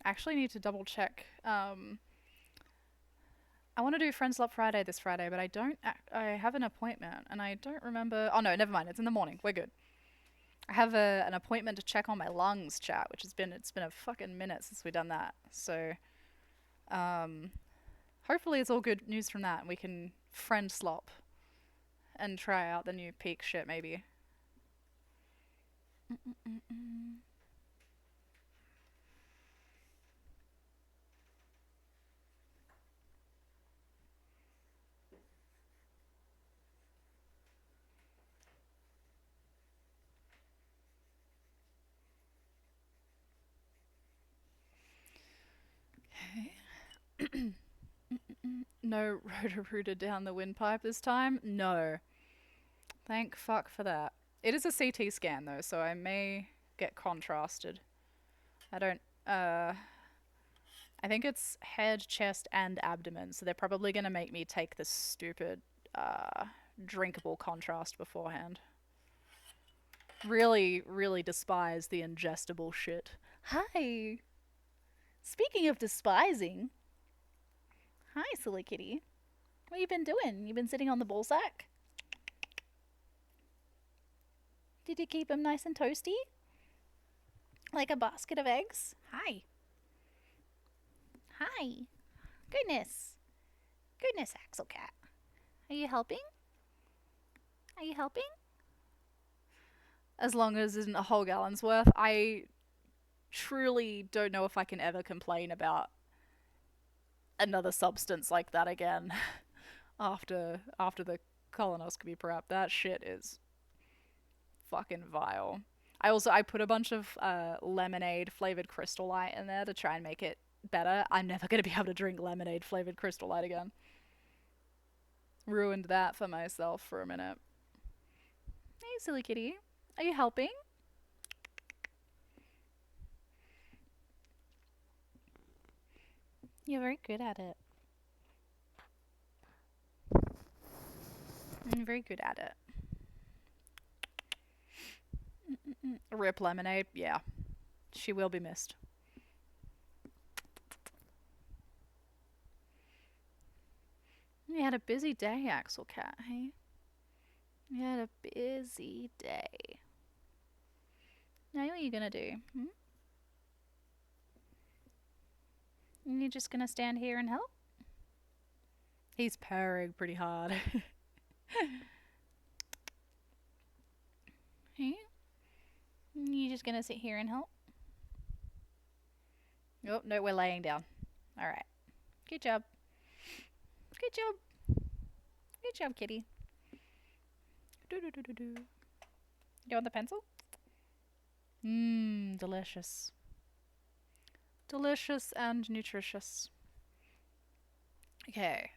Actually need to double check. I want to do Friends Love Friday this Friday, but I have an appointment and I don't remember. Oh no, never mind. It's in the morning. We're good. I have an appointment to check on my lungs, chat, which it's been a fucking minute since we've done that. So, hopefully it's all good news from that and we can friend slop and try out the new peak shit maybe. Okay. No Roto-Rooter down the windpipe this time? No. Thank fuck for that. It is a CT scan though, so I may get contrasted. I don't, I think it's head, chest, and abdomen, so they're probably gonna make me take the stupid, drinkable contrast beforehand. Really, really despise the ingestible shit. Hi! Speaking of despising... Hi, silly kitty. What you been doing? You been sitting on the ball sack? Did you keep him nice and toasty? Like a basket of eggs? Hi. Hi. Goodness. Goodness, Axel Cat. Are you helping? Are you helping? As long as it isn't a whole gallon's worth, I truly don't know if I can ever complain about another substance like that again after the colonoscopy prep. That shit is fucking vile. I put a bunch of lemonade flavored Crystal Light in there to try and make it better. I'm never gonna be able to drink lemonade flavored Crystal Light again. Ruined that for myself for a minute. Hey, silly kitty. Are you helping? You're very good at it. You're very good at it. Rip Lemonade, yeah. She will be missed. You had a busy day, Axel Cat, hey? You had a busy day. Now what are you gonna do? You just gonna stand here and help? He's purring pretty hard. Hey? You just gonna sit here and help? Oh, no, we're laying down. Alright. Good job. Good job. Good job, kitty. Do-do-do-do-do. You want the pencil? Mmm, delicious. Delicious and nutritious. Okay,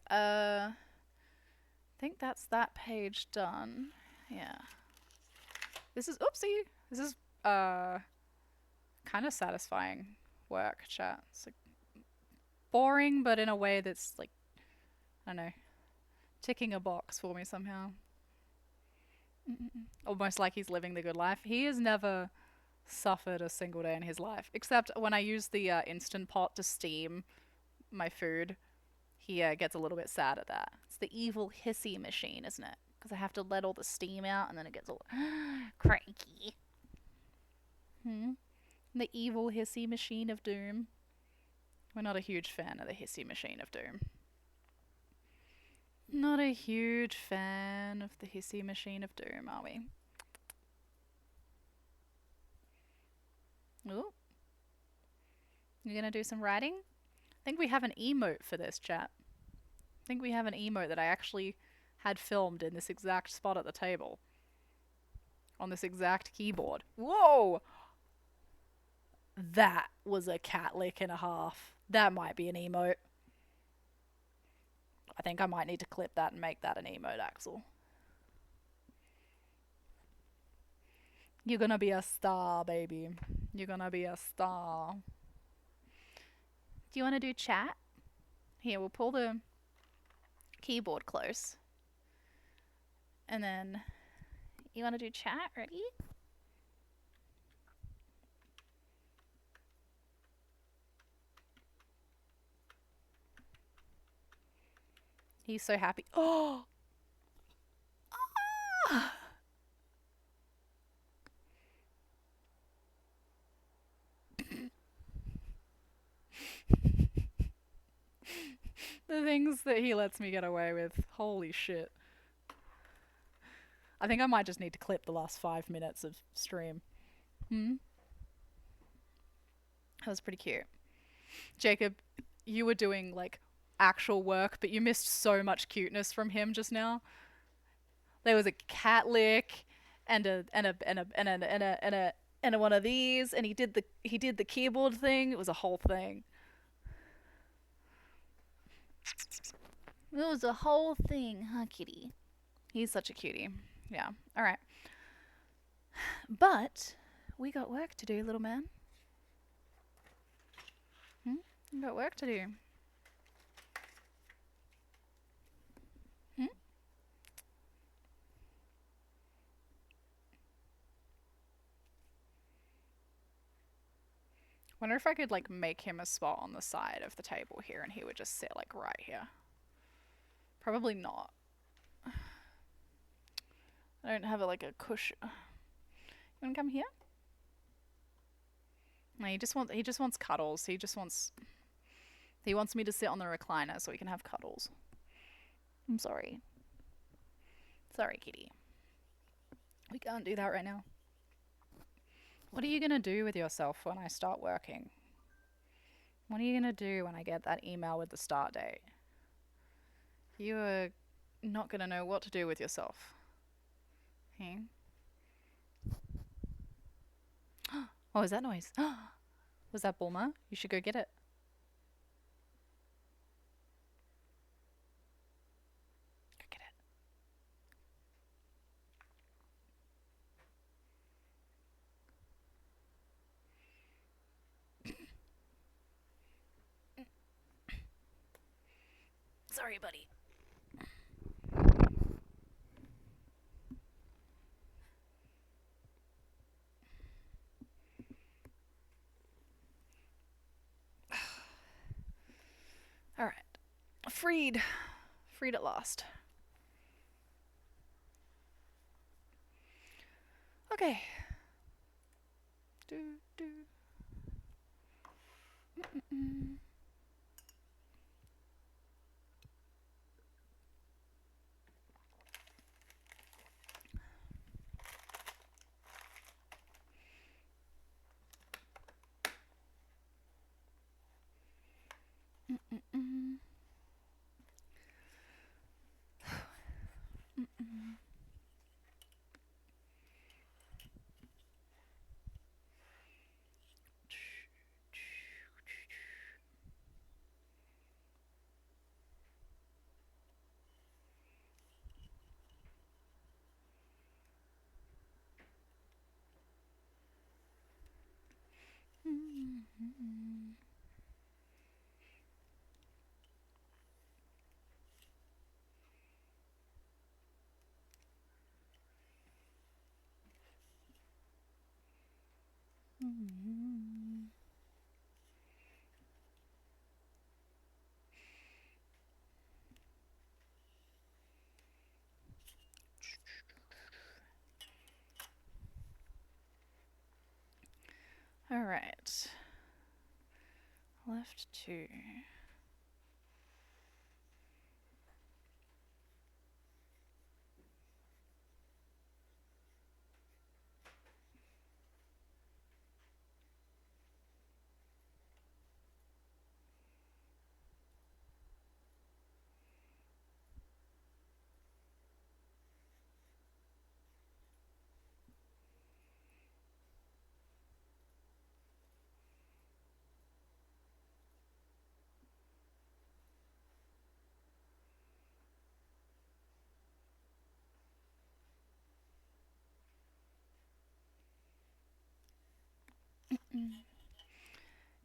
think that's that page done. Yeah. This is, oopsie. This is, kind of satisfying work, chat. It's like boring, but in a way that's like, I don't know, ticking a box for me somehow. Almost like he's living the good life. He has never suffered a single day in his life, except when I use the Instant Pot to steam my food. He gets a little bit sad at that. It's the evil hissy machine, isn't it? Because I have to let all the steam out and then it gets all cranky. The evil hissy machine of doom. We're not a huge fan of the hissy machine of doom. Not a huge fan of the hissy machine of doom, are we? Ooh. You're gonna do some writing? I think we have an emote for this, chat. I think we have an emote that I actually had filmed in this exact spot at the table. On this exact keyboard. Whoa! That was a cat lick and a half. That might be an emote. I think I might need to clip that and make that an emote, Axel. You're gonna be a star, baby. You're gonna be a star. Do you want to do chat? Here, we'll pull the keyboard close. And then, you want to do chat? Ready? He's so happy. Oh! Ah! The things that he lets me get away with. Holy shit. I think I might just need to clip the last 5 minutes of stream. That was pretty cute. Jacob, you were doing like actual work, but you missed so much cuteness from him just now. There was a cat lick and a one of these, and he did the keyboard thing. It was a whole thing. It was a whole thing, huh, kitty? He's such a cutie. Yeah. All right. But we got work to do, little man. We got work to do. Wonder if I could like make him a spot on the side of the table here and he would just sit like right here. Probably not. I don't have like a cushion. You wanna come here? No, he just wants cuddles. He wants me to sit on the recliner so he can have cuddles. I'm sorry. Sorry, kitty. We can't do that right now. What are you gonna do with yourself when I start working? What are you gonna do when I get that email with the start date? You are not gonna know what to do with yourself. Okay? What was that noise? Was that Bulma? You should go get it. Go get it. Sorry, buddy. All right. Freed. Freed at last. Okay. Do, do. All right. Left 2.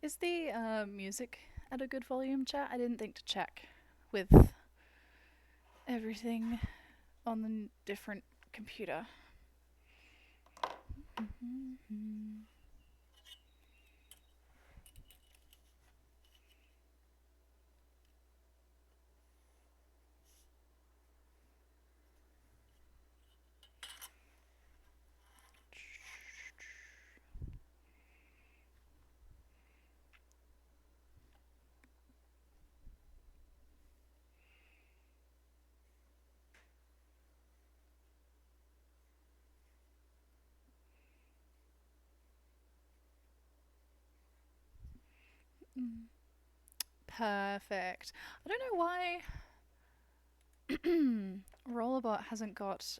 Is the music at a good volume, chat? I didn't think to check with everything on the different computer. Perfect. I don't know why Rollerbot hasn't got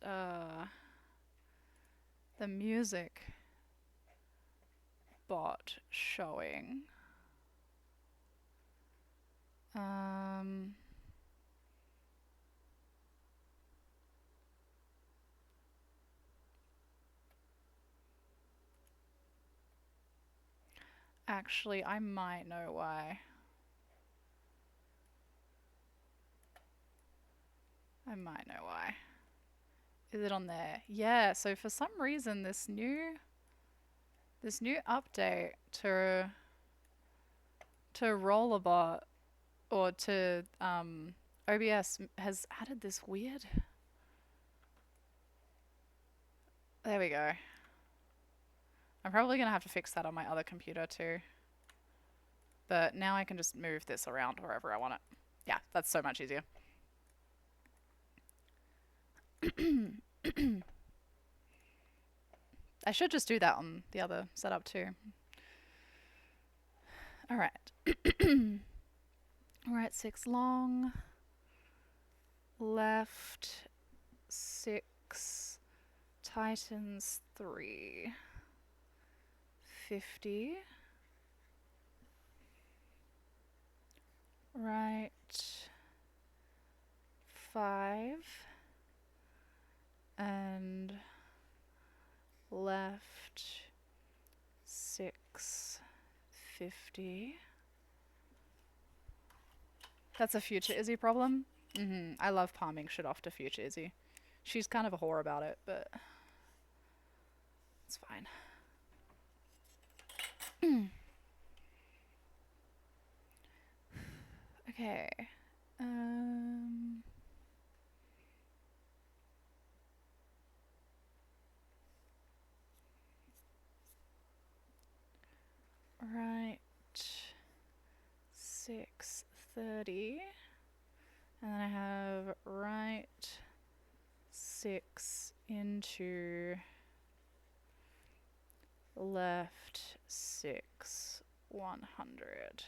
the music bot showing. Actually, I might know why. I might know why. Is it on there? Yeah, so for some reason this new update to Rollerbot or to OBS has added this weird. There we go. I'm probably gonna have to fix that on my other computer too. But now I can just move this around wherever I want it. Yeah, that's so much easier. I should just do that on the other setup too. Alright. Right 6 long. Left 6. Titans 3. 50. Right 5. And left 6. 50. That's a future Izzy problem. I love palming shit off to future Izzy. She's kind of a whore about it, but it's fine. Okay. Right 6:30. And then I have right 6 into left 6 100.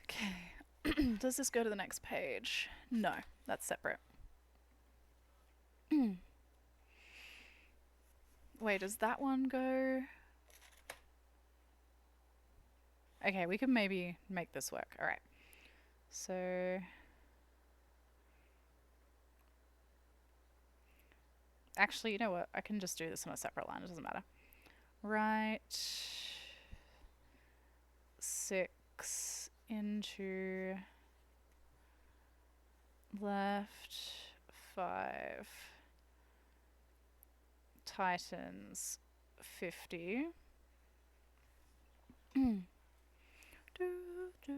Okay. Does this go to the next page? No, that's separate. Wait, does that one go? Okay, we can maybe make this work. Alright. So... Actually, you know what? I can just do this on a separate line. It doesn't matter. Right. 6 into left 5 Titans 50. Do, do, do.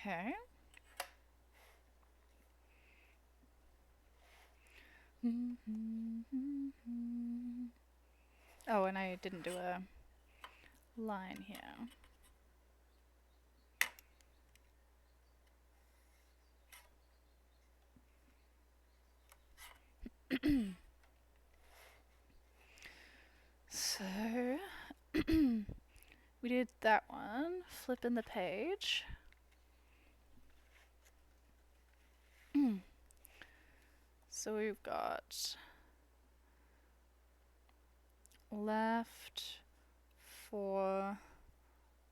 Okay. Oh, and I didn't do a line here. So, we did that one, flipping the page. So we've got left 4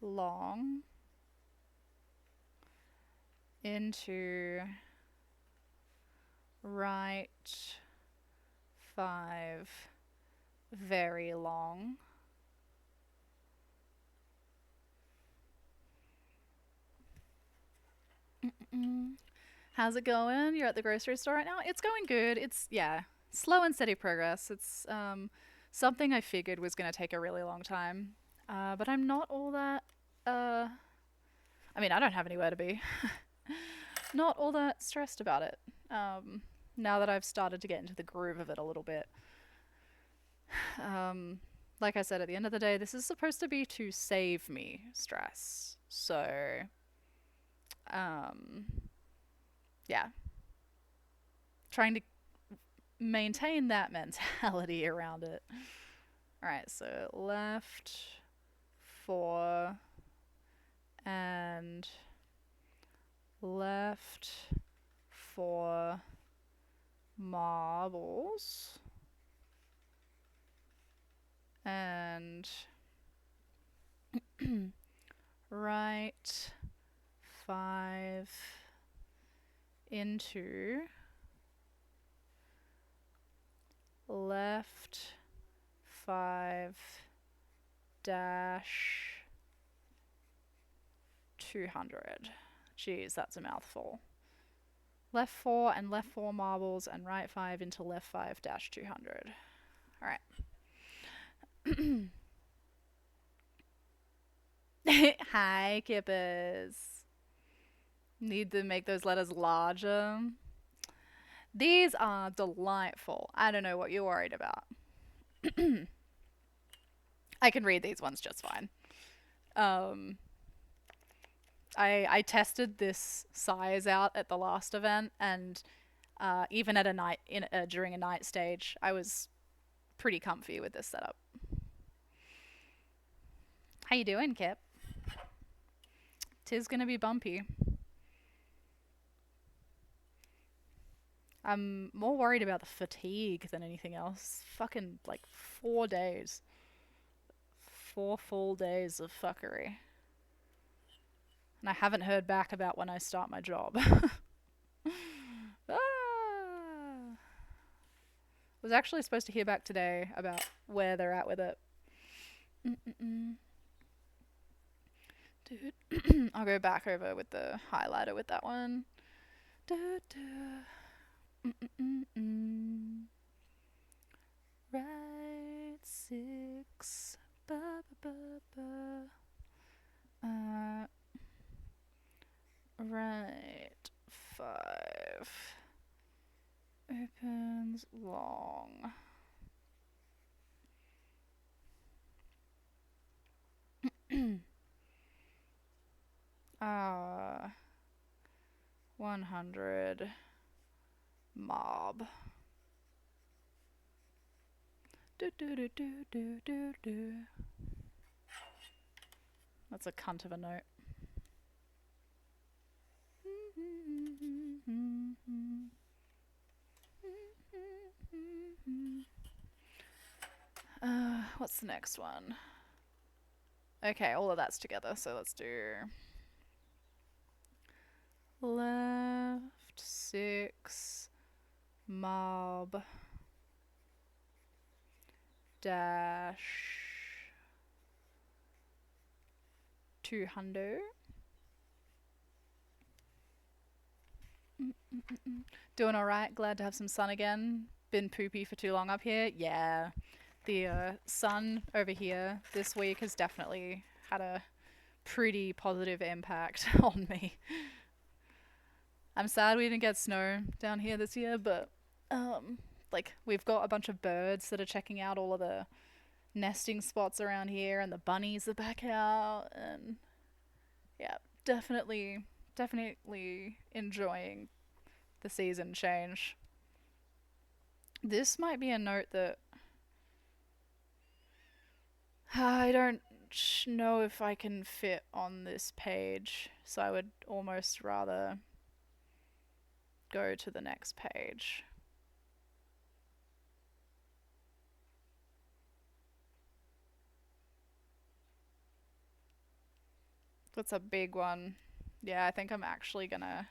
long into right 5 very long. How's it going? You're at the grocery store right now? It's going good. It's, yeah, slow and steady progress. It's something I figured was going to take a really long time. But I'm not all that, I mean, I don't have anywhere to be. Not all that stressed about it. Now that I've started to get into the groove of it a little bit. Like I said, at the end of the day, this is supposed to be to save me stress. So, yeah. Trying to maintain that mentality around it. Alright, so left 4 and left 4 marbles and right 5 into left 5 dash 200. Jeez, that's a mouthful. Left 4 and left 4 marbles and right 5 into left 5 dash 200. Alright. Hi, Kippers. Need to make those letters larger. These are delightful. I don't know what you're worried about. I can read these ones just fine. I tested this size out at the last event, and even at a night during a night stage, I was pretty comfy with this setup. How you doing, Kip? 'Tis gonna be bumpy. I'm more worried about the fatigue than anything else. Fucking, like, 4 days. 4 full days of fuckery. And I haven't heard back about when I start my job. Was actually supposed to hear back today about where they're at with it. Dude, I'll go back over with the highlighter with that one. Right 6. Ba, ba, ba, ba. Right 5. Opens long. 100 mob. Do do do do do do do. That's a cunt of a note. What's the next one? Okay, all of that's together, so let's do left 6 mob dash 200. Doing alright, glad to have some sun again. Been poopy for too long up here. Yeah, the sun over here this week has definitely had a pretty positive impact on me. I'm sad we didn't get snow down here this year, but like we've got a bunch of birds that are checking out all of the nesting spots around here, and the bunnies are back out, and yeah, definitely enjoying the season change. This might be a note that I don't know if I can fit on this page, so I would almost rather go to the next page. That's a big one. Yeah, I think I'm actually gonna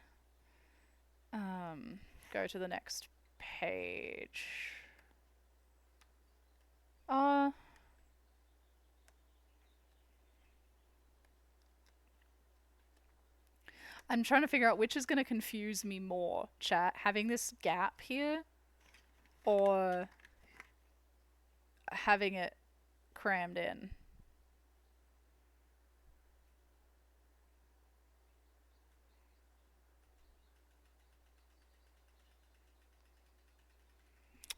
go to the next page. I'm trying to figure out which is going to confuse me more, chat. Having this gap here or having it crammed in.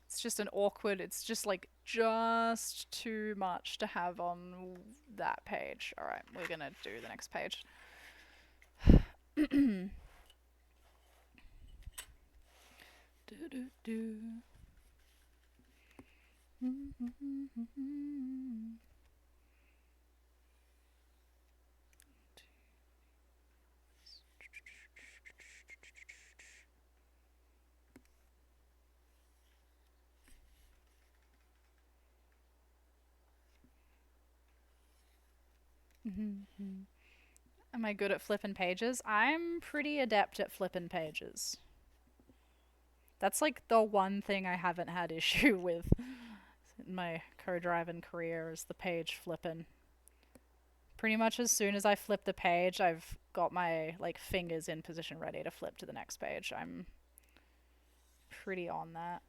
It's just an awkward, it's just like just too much to have on that page. Alright, we're going to do the next page. Am I good at flipping pages? I'm pretty adept at flipping pages. That's like the one thing I haven't had issue with in my co-driving career is the page flipping. Pretty much as soon as I flip the page, I've got my like fingers in position ready to flip to the next page. I'm pretty on that.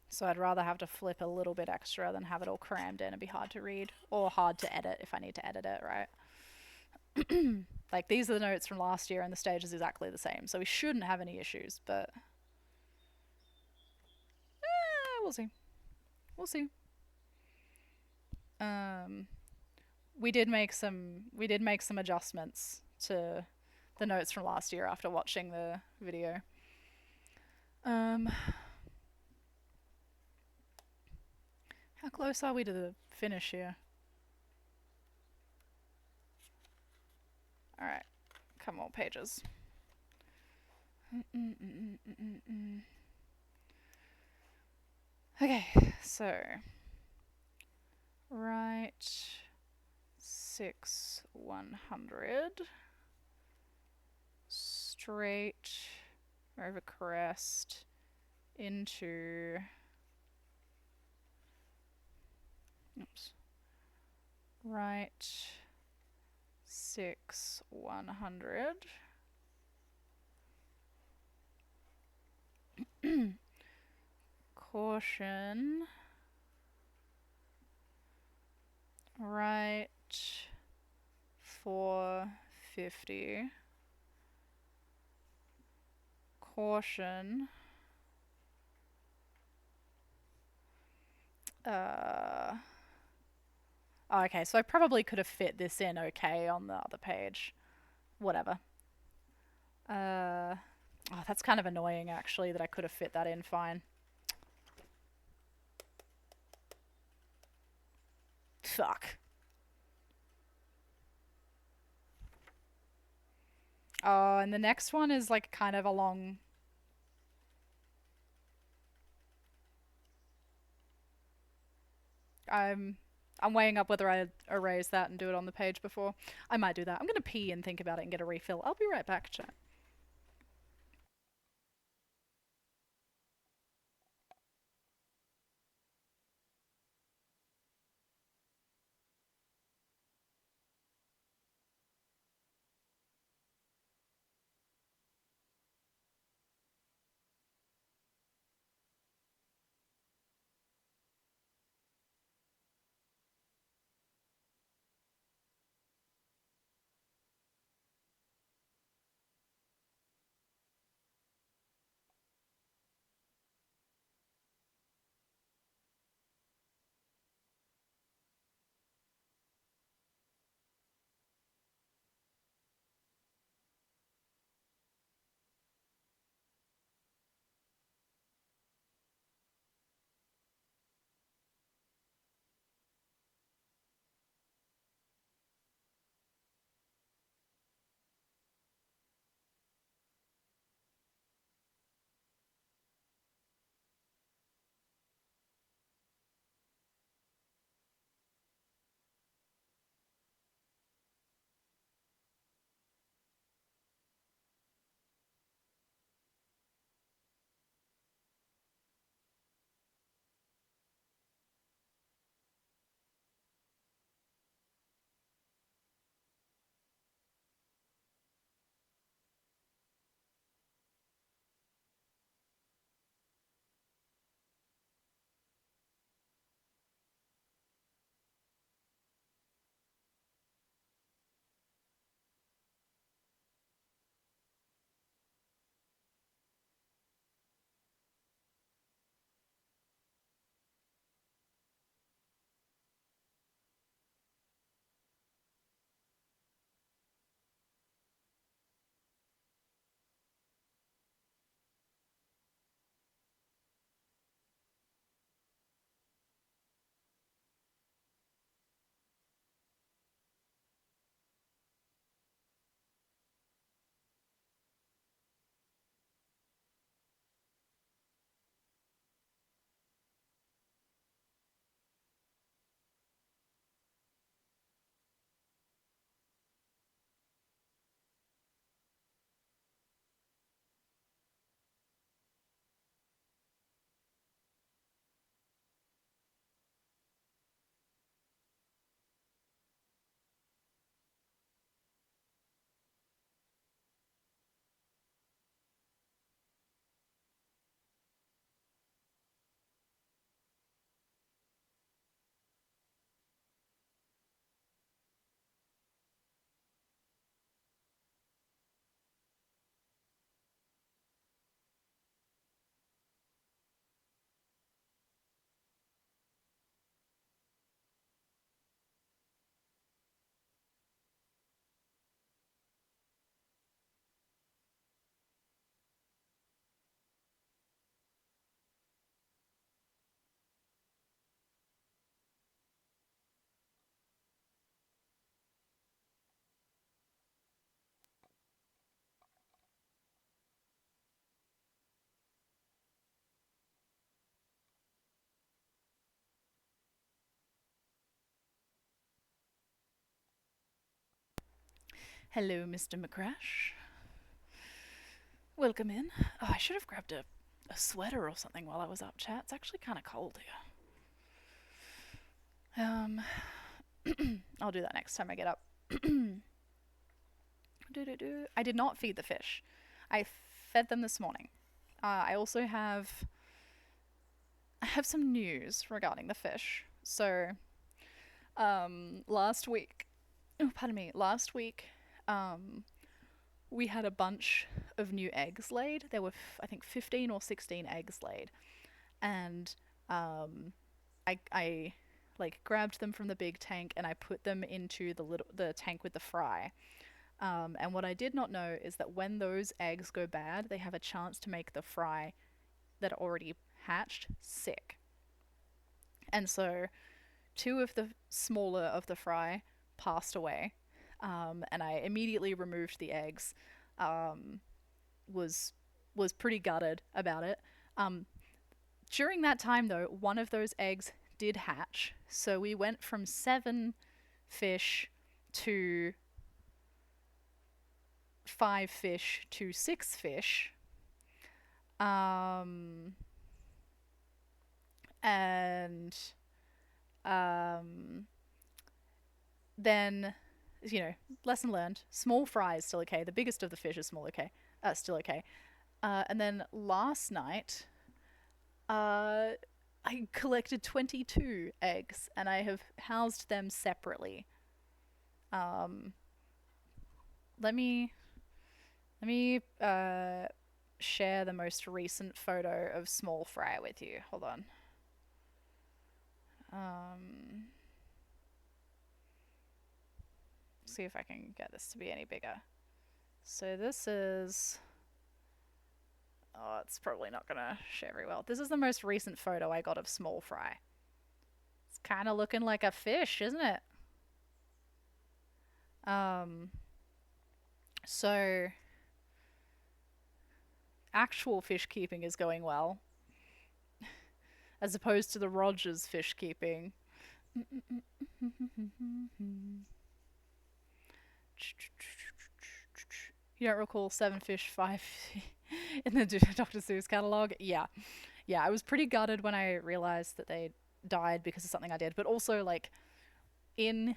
So I'd rather have to flip a little bit extra than have it all crammed in and be hard to read. Or hard to edit if I need to edit it, right? Like, these are the notes from last year and the stage is exactly the same. So we shouldn't have any issues, but... we'll see. We'll see. We did make some adjustments to the notes from last year after watching the video. How close are we to the finish here? Alright, couple more pages. Okay, so right 6 100 straight over crest into right 6 100 Caution. Right. 450. Caution. Oh, okay, so I probably could have fit this in okay on the other page. Whatever. Oh, that's kind of annoying, actually, that I could have fit that in fine. Fuck. Oh, and the next one is like kind of a long... I'm weighing up whether I erase that and do it on the page before. I might do that. I'm gonna pee and think about it and get a refill. I'll be right back, chat. Hello, Mr. McCrash. Welcome in. Oh, I should have grabbed a sweater or something while I was up, chat. It's actually kind of cold here. I'll do that next time I get up. I did not feed the fish. I fed them this morning. I also have have some news regarding the fish. So, last week, last week, we had a bunch of new eggs laid. There were, I think, 15 or 16 eggs laid. And, I like grabbed them from the big tank and I put them into the tank with the fry. And what I did not know is that when those eggs go bad, they have a chance to make the fry that already hatched sick. And so 2 of the smaller of the fry passed away, and I immediately removed the eggs. Was pretty gutted about it. During that time, though, one of those eggs did hatch, so we went from 7 fish to 5 fish to 6 fish. And then, you know, lesson learned. Small fry is still okay. The biggest of the fish is still okay. And then last night, I collected 22 eggs and I have housed them separately. Let me share the most recent photo of small fry with you. Hold on. See if I can get this to be any bigger. So this is... Oh, it's probably not gonna share very well. This is the most recent photo I got of small fry. It's kind of looking like a fish, isn't it? So actual fish keeping is going well, as opposed to the Rogers fish keeping. You don't recall 7 fish, 5 in the Dr. Seuss catalog? Yeah. Yeah, I was pretty gutted when I realized that they died because of something I did, but also, like, in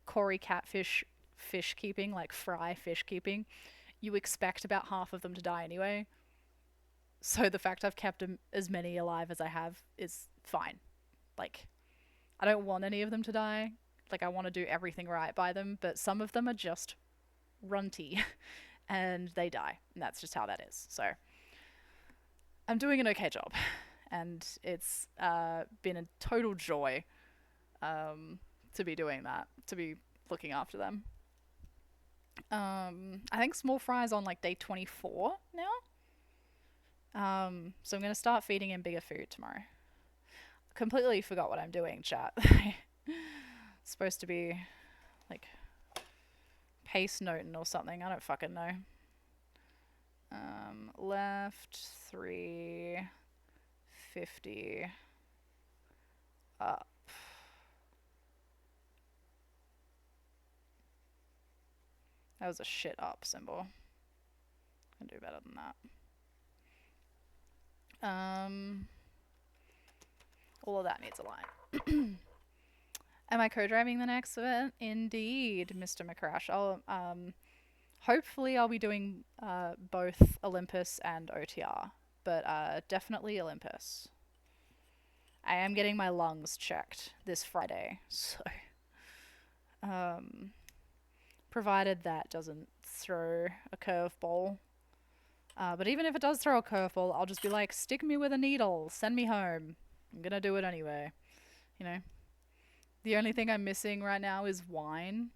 Cory Catfish fish keeping, like fry fish keeping, you expect about half of them to die anyway. So the fact I've kept as many alive as I have is fine. Like, I don't want any of them to die. Like, I want to do everything right by them, but some of them are just runty and they die, and that's just how that is. So I'm doing an okay job, and it's been a total joy to be doing that, to be looking after them. I think small fry's on like day 24 now. So I'm gonna start feeding him bigger food tomorrow. Completely forgot what I'm doing, chat. Supposed to be like pace noting or something. I don't fucking know. Left 350 up. That was a shit up symbol. I can do better than that. All of that needs a line. Am I co-driving the next event? Indeed, Mr. McCrash. Hopefully I'll be doing both Olympus and OTR, but definitely Olympus. I am getting my lungs checked this Friday, so provided that doesn't throw a curveball. But even if it does throw a curveball, I'll just be like, stick me with a needle, send me home. I'm gonna do it anyway, you know. The only thing I'm missing right now is wine.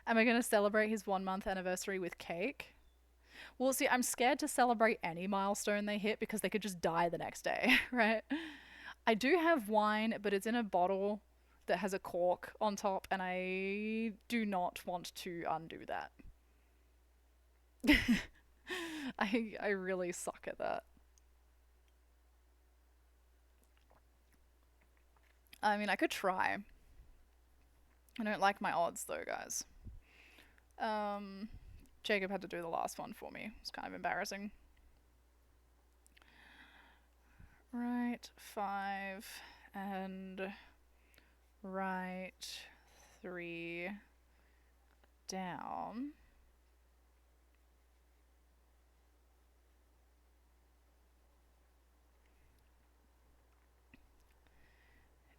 Am I going to celebrate his 1-month anniversary with cake? Well, see, I'm scared to celebrate any milestone they hit because they could just die the next day, right? I do have wine, but it's in a bottle that has a cork on top, and I do not want to undo that. I really suck at that. I mean, I could try. I don't like my odds though, guys. Jacob had to do the last one for me. It's kind of embarrassing. Right 5 and right 3 down.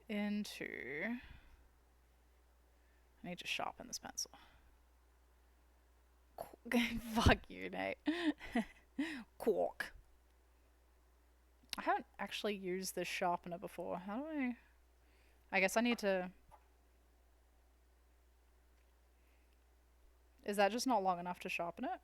into... I need to sharpen this pencil. Fuck you, Nate. Quark. I haven't actually used this sharpener before. How do I guess I need to... Is that just not long enough to sharpen it?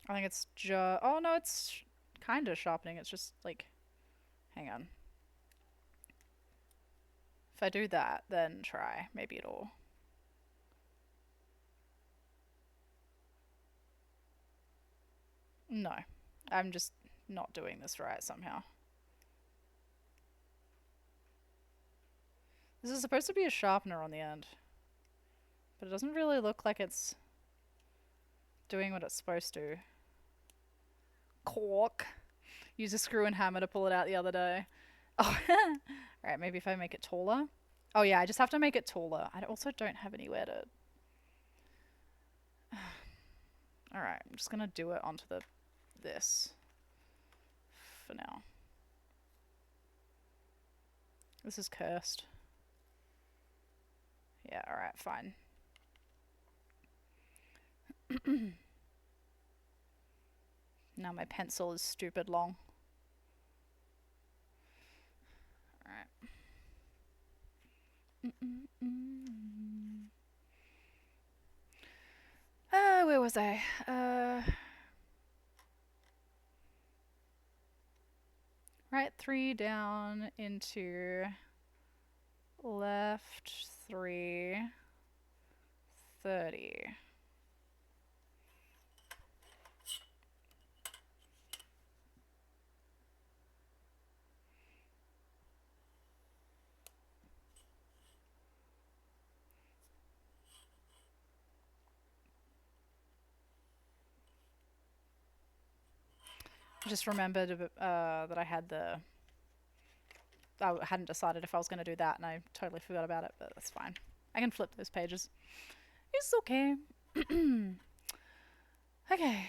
I think it's just... Oh, no, it's kind of sharpening. It's just, like... Hang on. If I do that, then try. Maybe it'll... No. I'm just not doing this right somehow. This is supposed to be a sharpener on the end. But it doesn't really look like it's doing what it's supposed to. Cork. Use a screw and hammer to pull it out the other day. Oh, alright, maybe if I make it taller. Oh yeah, I just have to make it taller. I also don't have anywhere to... Alright, I'm just gonna do it onto this for now. This is cursed. Yeah, alright, fine. Now my pencil is stupid long. Alright. Where was I? Right 3 down into left 3, 30. I just remembered that I had I hadn't decided if I was going to do that, and I totally forgot about it, but that's fine. I can flip those pages. It's okay. Okay.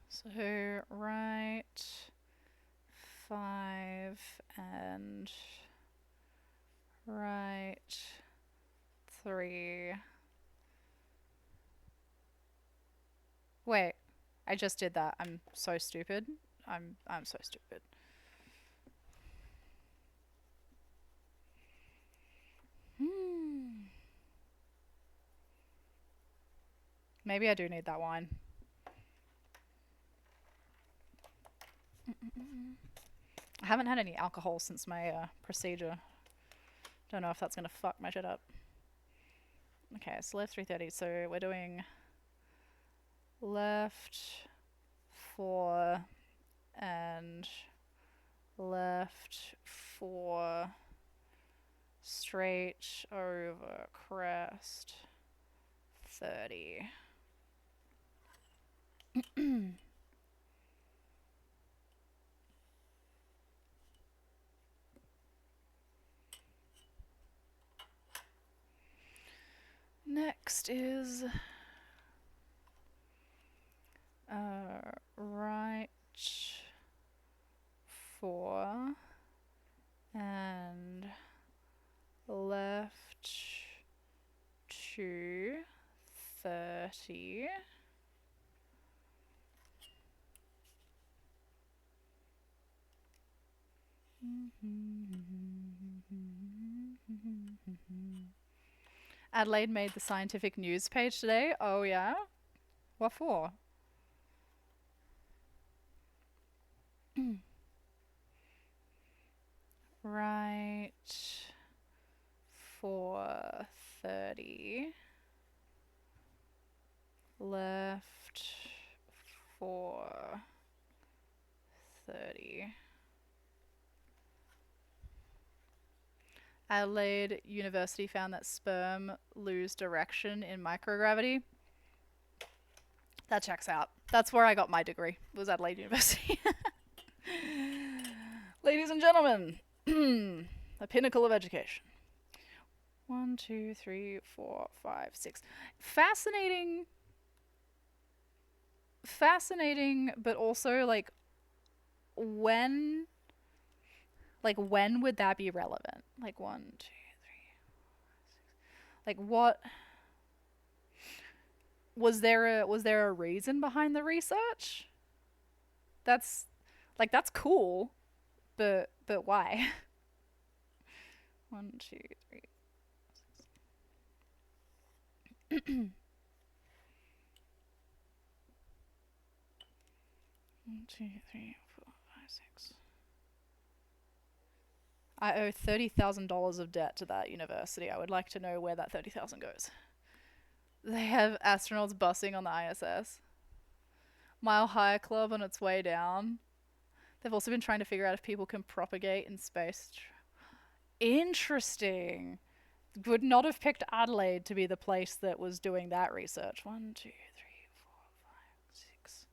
So, right 5 and right 3. Wait, I just did that. I'm so stupid. I'm so stupid. Maybe I do need that wine. I haven't had any alcohol since my procedure. Don't know if that's gonna fuck my shit up. Okay, so left 330. So we're doing left 4 and left 4 straight over crest 30. Next is right 4 and left 2, 30. Adelaide made the scientific news page today. Oh yeah? What for? Right 4, 30. Left 4, 30. Adelaide University found that sperm lose direction in microgravity. That checks out. That's where I got my degree, was Adelaide University. Ladies and gentlemen, the pinnacle of education. 1, 2, 3, 4, 5, 6. Fascinating. Fascinating, but also like when would that be relevant? Like 1, 2, 3, 4, 5, 6. Like what was there a reason behind the research? That's that's cool, but why? 1, 2, 3. 1, 2, 3, 4, 5, 6. I owe $30,000 of debt to that university. I would like to know where that 30,000 goes. They have astronauts busing on the ISS. Mile High Club on its way down. They've also been trying to figure out if people can propagate in space. Interesting. Would not have picked Adelaide to be the place that was doing that research. 1, 2, 3, 4, 5, 6.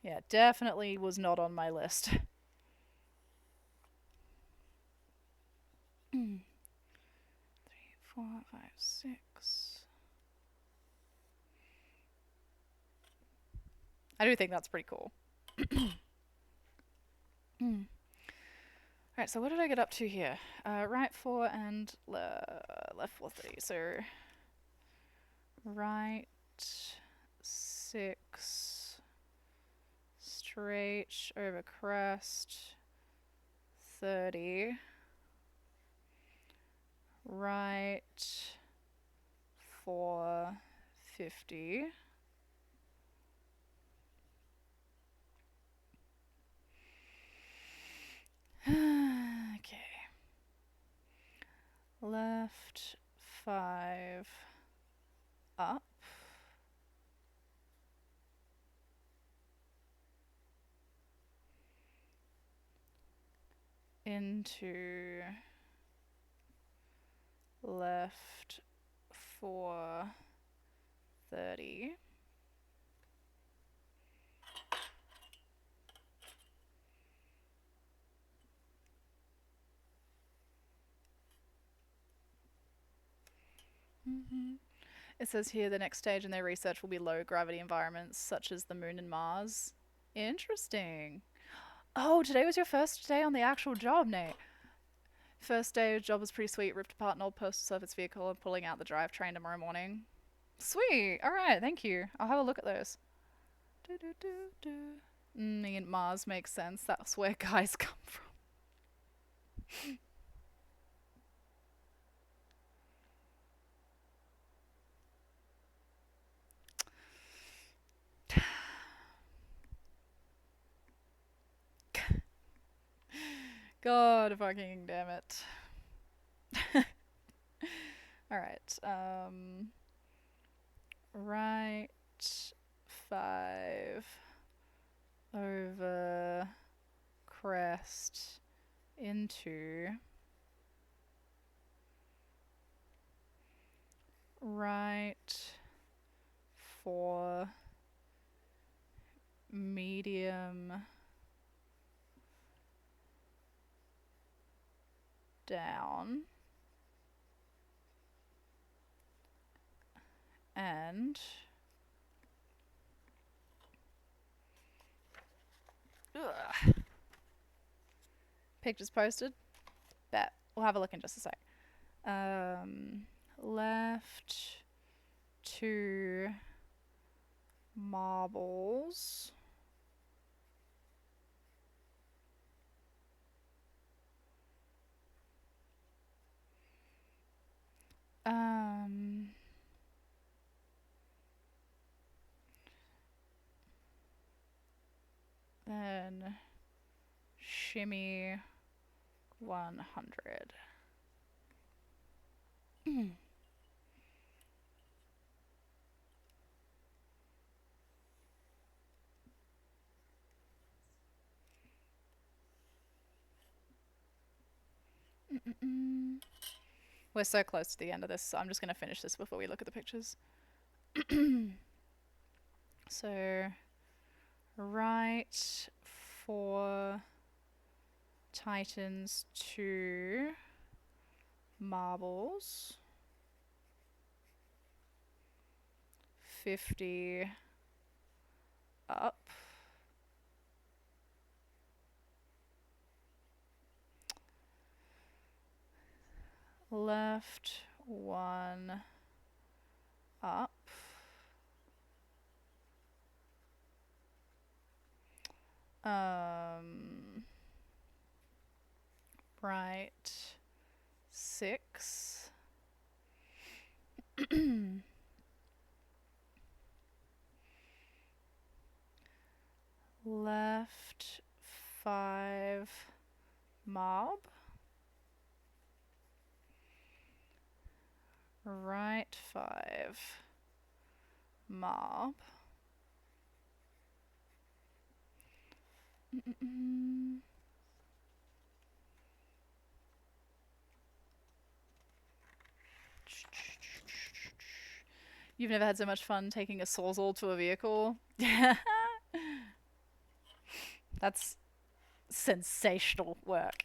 Yeah, definitely was not on my list. 3, 4, 5, 6. I do think that's pretty cool. Alright, so what did I get up to here? Right 4 and left 430. So right 6, straight over crest 30, right 4 50. Okay. Left 5 up. Into left 4 30. It says here the next stage in their research will be low gravity environments such as the moon and Mars. Interesting. Oh, today was your first day on the actual job, Nate. First day of job was pretty sweet. Ripped apart an old postal service vehicle and pulling out the drivetrain tomorrow morning. Sweet. All right, thank you. I'll have a look at those. Me and Mars makes sense. That's where guys come from. God fucking damn it. Alright, right 5 over crest into right 4 medium down and pictures posted. Bet. We'll have a look in just a sec. Left 2 marbles. Then shimmy 100. We're so close to the end of this, so I'm just going to finish this before we look at the pictures. So, right 4 tightens to marbles. 50 up. Left 1 up. Right 6. Left 5 mob. Right 5 mob. You've never had so much fun taking a sawzall to a vehicle? That's sensational work.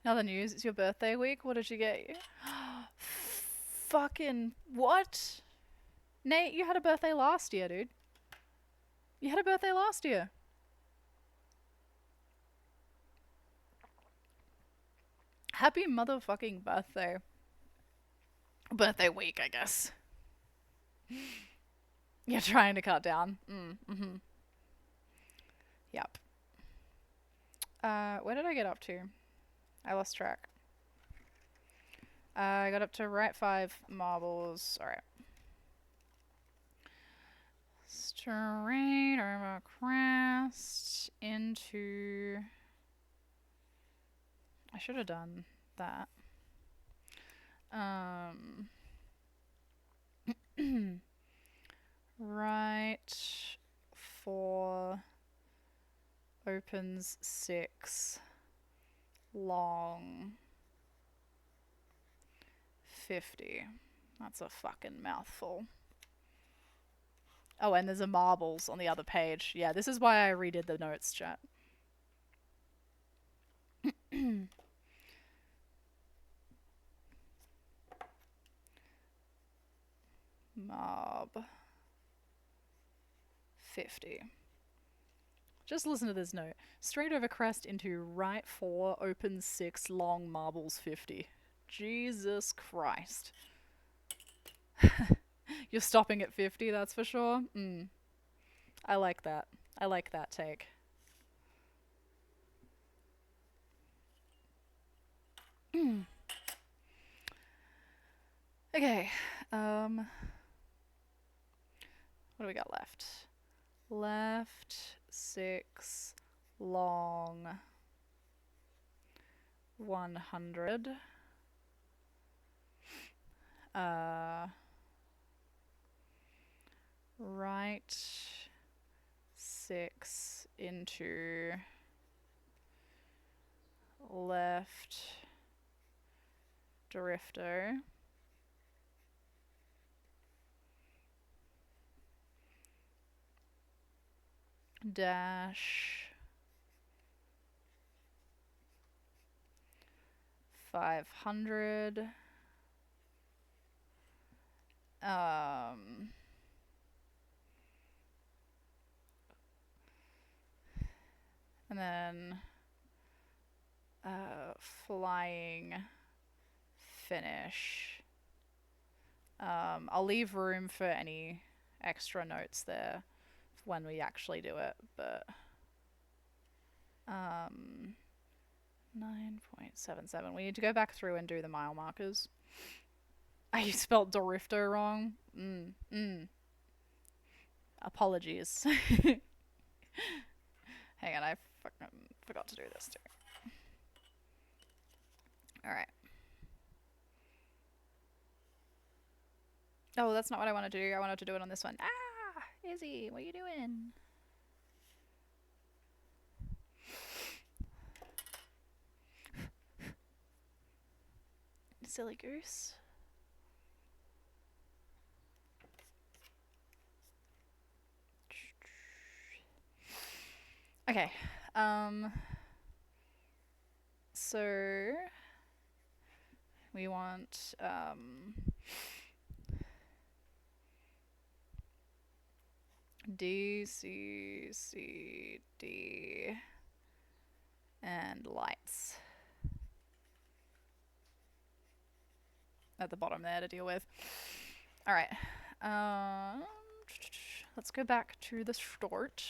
Another news, it's your birthday week. What did you get you? Fucking what? Nate, you had a birthday last year, dude. You had a birthday last year. Happy motherfucking birthday. Birthday week, I guess. You're trying to cut down. Yep. Where did I get up to? I lost track. I got up to right 5 marbles. Alright. Straight over crest into... I should have done that. Right 4 opens 6 long 50. That's a fucking mouthful. Oh, and there's a marbles on the other page. Yeah, this is why I redid the notes, chat. Mob 50. Just listen to this note. Straight over crest into right 4, open 6, long marbles 50. Jesus Christ. You're stopping at 50, that's for sure. I like that. I like that take. Okay. What do we got left? Left 6 long 100. Right 6 into left drifter. Dash 500. And then flying finish. I'll leave room for any extra notes there when we actually do it, but 9.77. We need to go back through and do the mile markers. I spelled Dorifto wrong. Apologies. Hang on, I fucking forgot to do this too. Alright. Oh, that's not what I wanted to do. I wanted to do it on this one. Ah! Izzy, what are you doing? Silly goose. Okay. So we want D, C, C, D, and lights at the bottom there to deal with. All right. Let's go back to the start.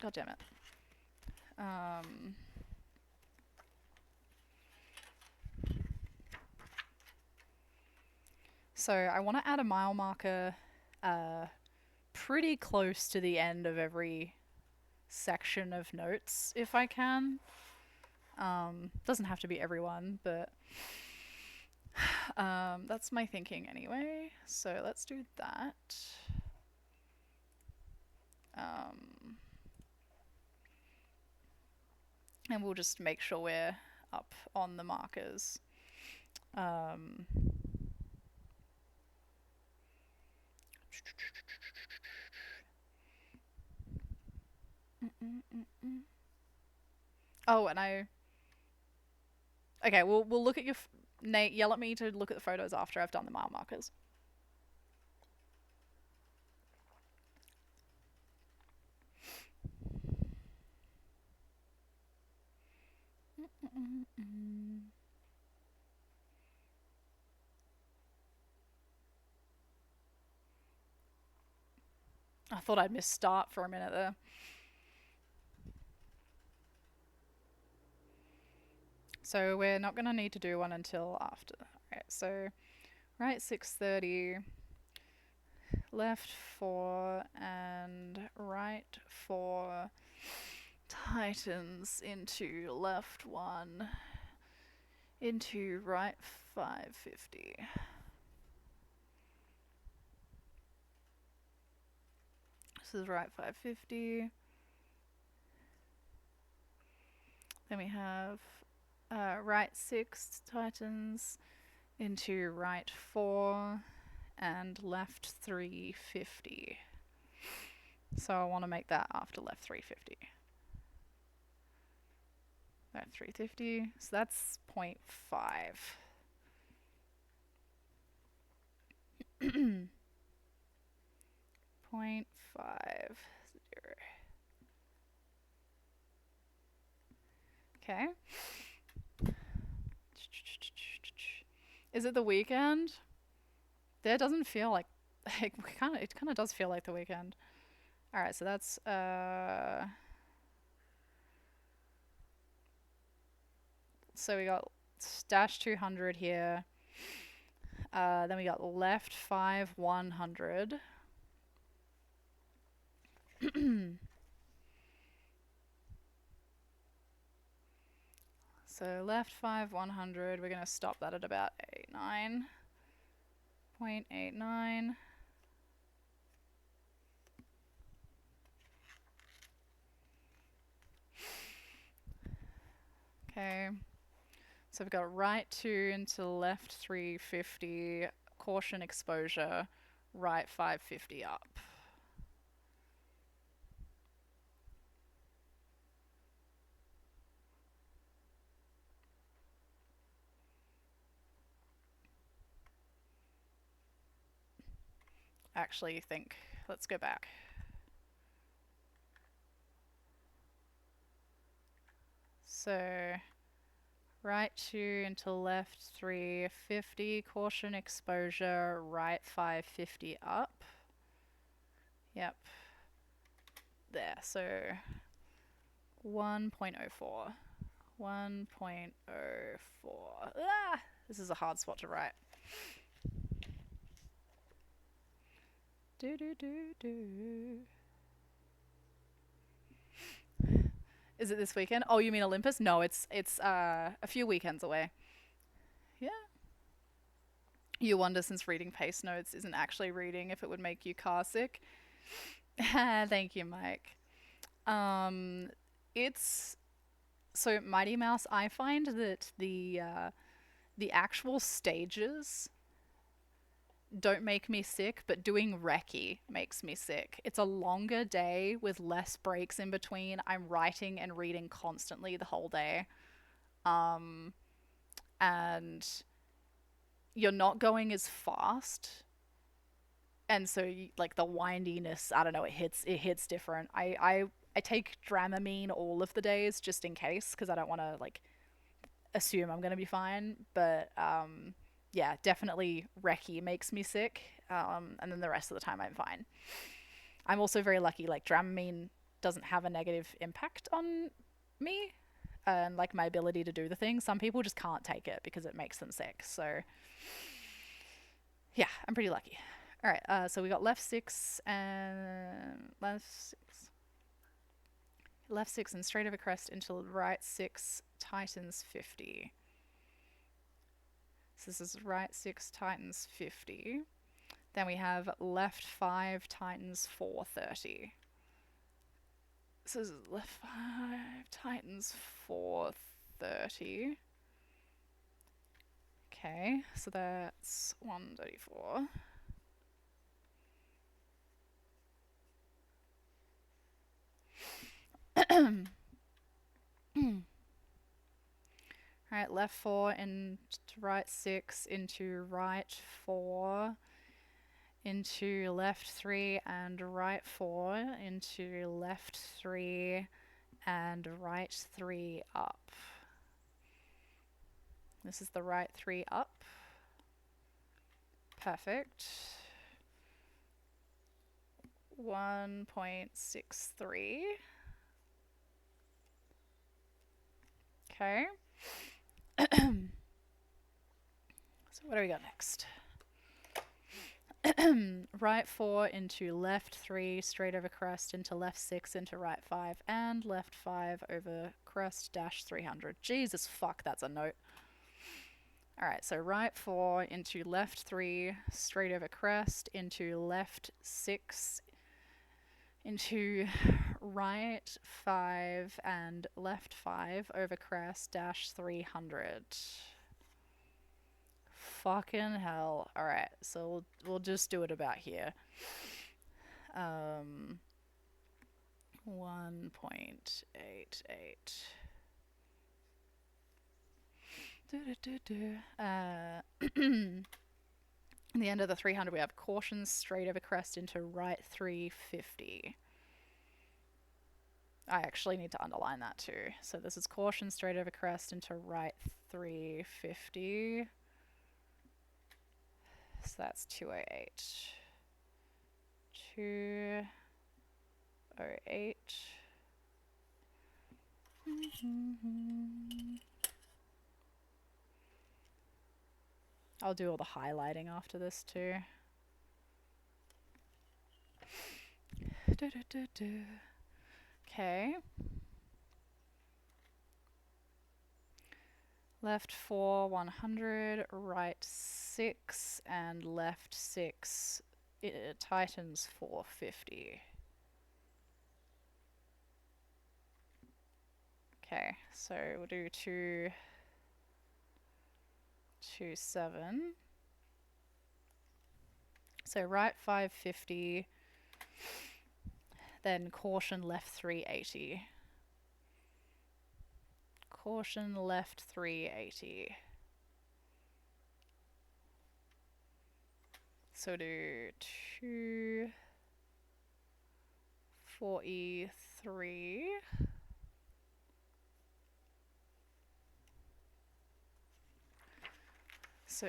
God damn it. So I want to add a mile marker pretty close to the end of every section of notes if I can. Doesn't have to be everyone, but that's my thinking anyway. So let's do that. And we'll just make sure we're up on the markers. Oh, and okay, we'll look at your Nate, yell at me to look at the photos after I've done the mile markers. I thought I'd miss start for a minute there. So we're not going to need to do one until after. Alright, so right 6:30, left 4, and right 4 tightens into left 1, into right 550. This is right 550. Then we have right 6 tightens into right 4 and left 350. So I want to make that after left 350. Right 350. So that's 0.5. 0.50. Okay. Is it the weekend? There doesn't feel like it kind of does feel like the weekend. All right, so that's so we got dash 200 here. Then we got left 5 100. So left 5 100. We're gonna stop that at about 89. 0.89. Okay. So we've got right 2 into left 350. Caution exposure. Right 550 up. Actually think, let's go back. So right 2 into left 350, caution exposure, right 550 up. Yep. There, so 1.04. 1.04. Ah! This is a hard spot to write. Do do do do. Is it this weekend? Oh, you mean Olympus? No, it's a few weekends away. Yeah. You wonder, since reading pace notes isn't actually reading, if it would make you car sick. Thank you, Mike. It's so Mighty Mouse. I find that the actual stages don't make me sick, but doing Recce makes me sick. It's a longer day with less breaks in between. I'm writing and reading constantly the whole day. And you're not going as fast. And so like the windiness, I don't know, it hits different. I take Dramamine all of the days just in case, because I don't want to like assume I'm going to be fine, but yeah, definitely Recce makes me sick, and then the rest of the time I'm fine. I'm also very lucky, like Dramamine doesn't have a negative impact on me and like my ability to do the thing. Some people just can't take it because it makes them sick, so yeah, I'm pretty lucky. All right, so we got left 6 and left 6 and straight over crest into right 6 tightens 50. So this is right 6 tightens 50. Then we have left 5 tightens 430. So this is left 5 tightens 430. Okay, so that's 134. Alright, left 4 into right 6 into right 4 into left 3 and right 4 into left 3 and right 3 up. This is the right 3 up. Perfect. 1.63. Okay. So what do we got next? Right 4 into left 3 straight over crest into left 6 into right 5 and left 5 over crest dash 300. Jesus fuck, that's a note. Alright, so right 4 into left 3 straight over crest into left 6 into right 5 and left 5 over crest dash 300. Fucking hell. Alright, so we'll just do it about here. 1.88. In the end of the 300 we have caution straight over crest into right 350. I actually need to underline that too. So this is caution straight over crest into right 350. So that's 208. 208. I'll do all the highlighting after this too. Okay. Left 4, 100, right 6, and left 6, tightens 450. Okay, so we'll do 2, 2, 7. So right 550, then caution left 380. Caution left 380. So do 243. So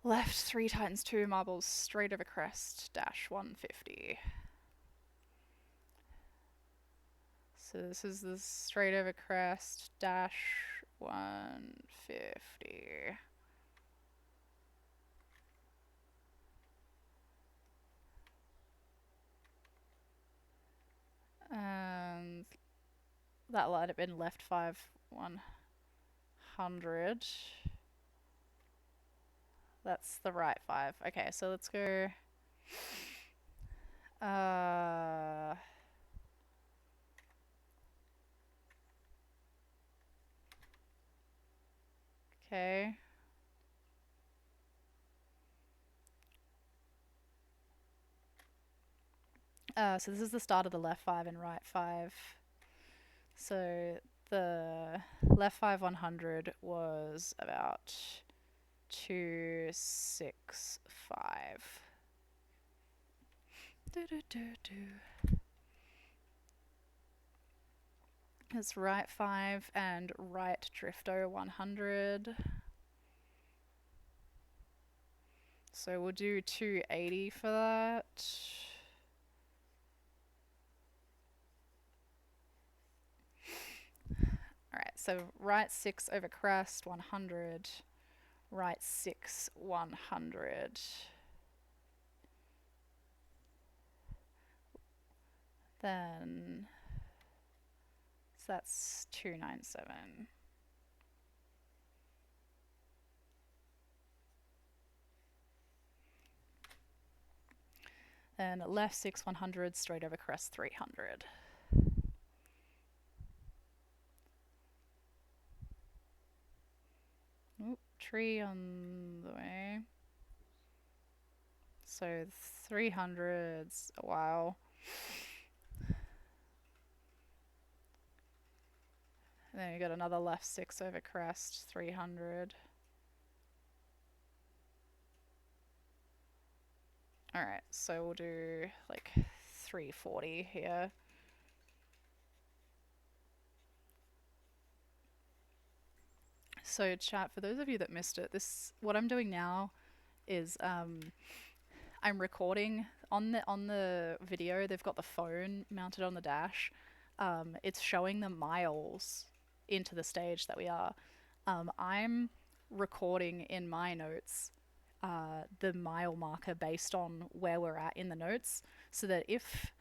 left 3 tightens 2 marbles straight over crest dash 150. So this is the straight over crest dash 150. that might have been left 5 100. That's the right 5. Okay, so let's go. Okay. So this is the start of the left 5 and right 5. So the left 5 100 was about 265. It's right 5 and right drifto 100. So we'll do 280 for that. Alright, so right 6 over crest 100. Right 6 100. Then so that's 297. Then left 6 100, straight over crest 300. Oop, tree on the way. So 300's a while. And then we got another left 6 over crest, 300. Alright, so we'll do like 340 here. So chat, for those of you that missed it, what I'm doing now is I'm recording on the video. They've got the phone mounted on the dash. It's showing the miles into the stage that we are. I'm recording in my notes the mile marker based on where we're at in the notes, so that if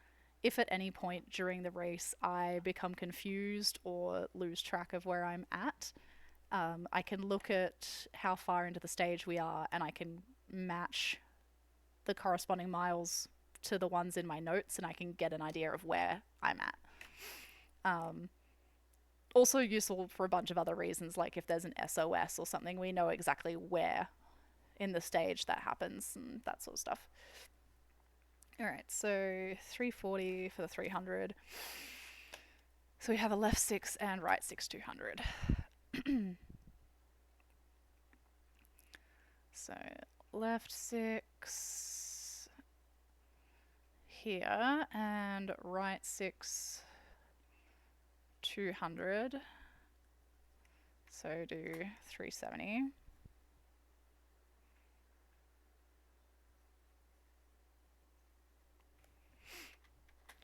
at any point during the race I become confused or lose track of where I'm at, I can look at how far into the stage we are and I can match the corresponding miles to the ones in my notes, and I can get an idea of where I'm at. Also useful for a bunch of other reasons, like if there's an SOS or something, we know exactly where in the stage that happens and that sort of stuff. Alright, so 340 for the 300. So we have a left 6 and right 6 200. So left 6 here and right 6 200. So do 370.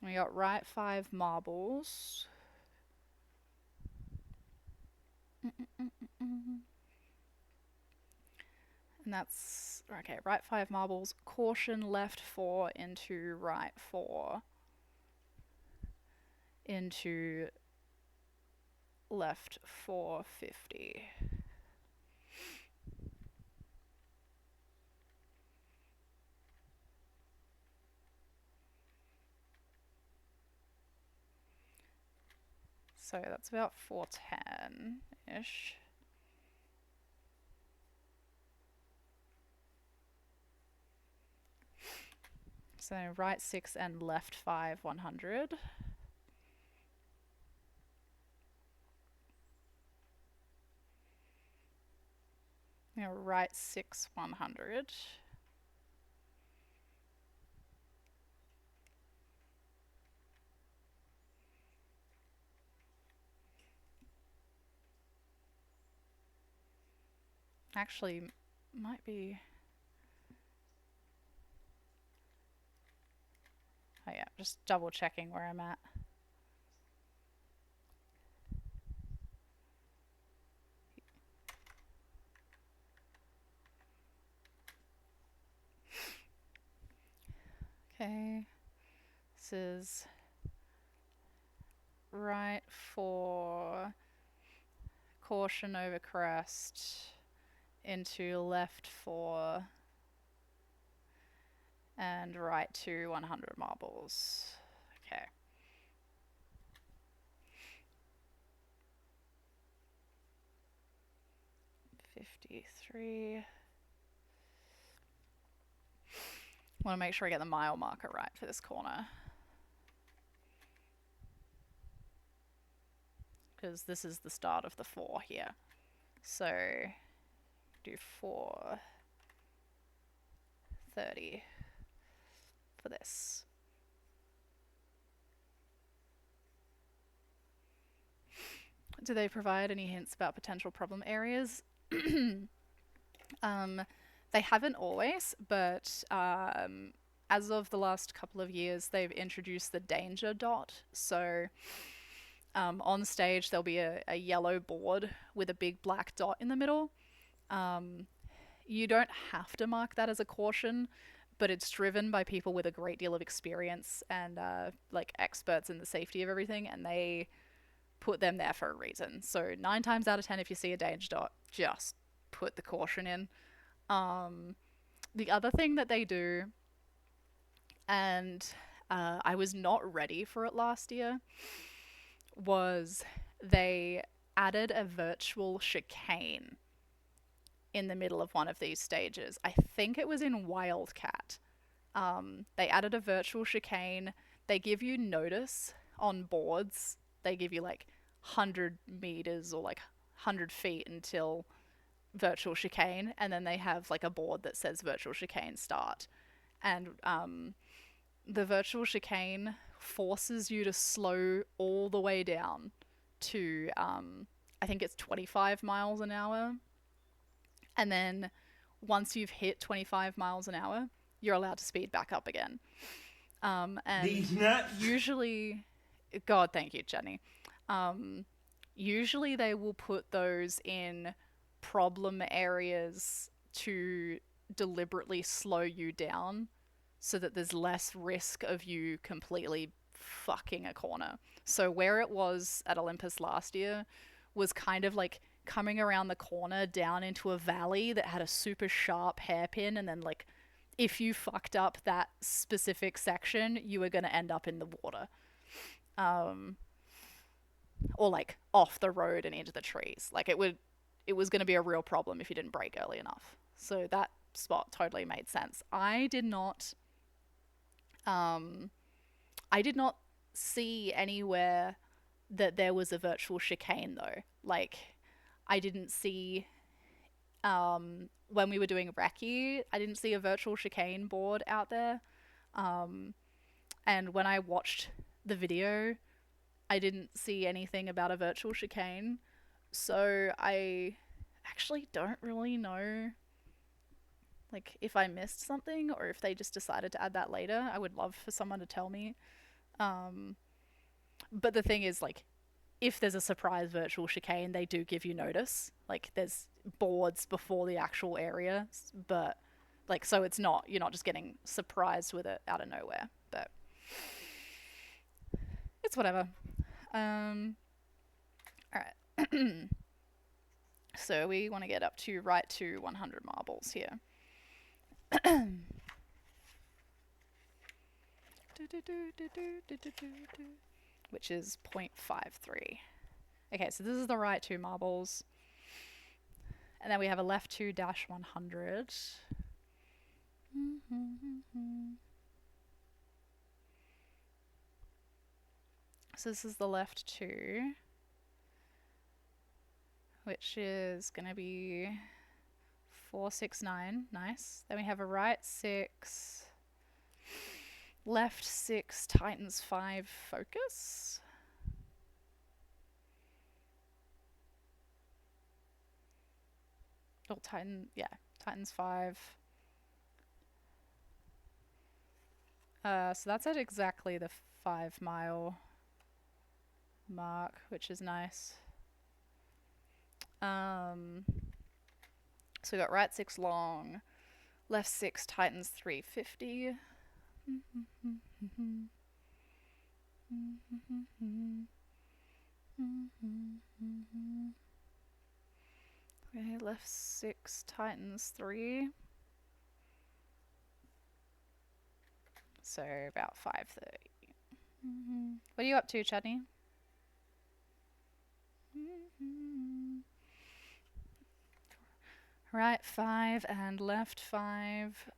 We got right 5 marbles. And that's, okay, right 5 marbles. Caution left 4 into right 4. Into left 450. So that's about 410-ish. So right 6 and left 5 100. Now right 6 100. Actually, might be... Oh yeah, just double checking where I'm at. Okay, this is right for caution over crest, into left 4, and right to 100 marbles. Okay. $53. Want to make sure I get the mile marker right for this corner, because this is the start of the 4 here. So do 4:30 for this. Do they provide any hints about potential problem areas? They haven't always, but as of the last couple of years, they've introduced the danger dot. So on stage, there'll be a yellow board with a big black dot in the middle. You don't have to mark that as a caution, but it's driven by people with a great deal of experience and like experts in the safety of everything, and they put them there for a reason. So 9 times out of 10, if you see a danger dot, just put the caution in. The other thing that they do, and I was not ready for it last year, was they added a virtual chicane in the middle of one of these stages. I think it was in Wildcat. They added a virtual chicane. They give you notice on boards. They give you like 100 meters or like 100 feet until virtual chicane, and then they have like a board that says virtual chicane start. And the virtual chicane forces you to slow all the way down to I think it's 25 miles an hour. And then once you've hit 25 miles an hour, you're allowed to speed back up again. And These nuts. usually, God, thank you, Jenny. Usually they will put those in problem areas to deliberately slow you down so that there's less risk of you completely fucking a corner. So where it was at Olympus last year was kind of like coming around the corner down into a valley that had a super sharp hairpin, and then like if you fucked up that specific section, you were going to end up in the water. Or like off the road and into the trees. Like it was going to be a real problem if you didn't brake early enough. So that spot totally made sense. I did not see anywhere that there was a virtual chicane though. Like I didn't see when we were doing Recce, I didn't see a virtual chicane board out there. And when I watched the video, I didn't see anything about a virtual chicane. So I actually don't really know like if I missed something or if they just decided to add that later. I would love for someone to tell me. But the thing is, like, if there's a surprise virtual chicane, they do give you notice. Like, there's boards before the actual area, but like, so it's not, you're not just getting surprised with it out of nowhere. But it's whatever. All right. So we want to get up to right to 100 marbles here. Which is 0.53. Okay, so this is the right 2 marbles. And then we have a left 2 dash 100. So this is the left 2, which is going to be 469. Nice. Then we have a right 6, left 6, tightens 5, focus. Oh, tightens 5. So that's at exactly the 5-mile mark, which is nice. So we got right 6 long, left 6 tightens 350. Okay, left 6, tightens 3. So about 5:30. What are you up to, Chutney? Right 5 and left 5.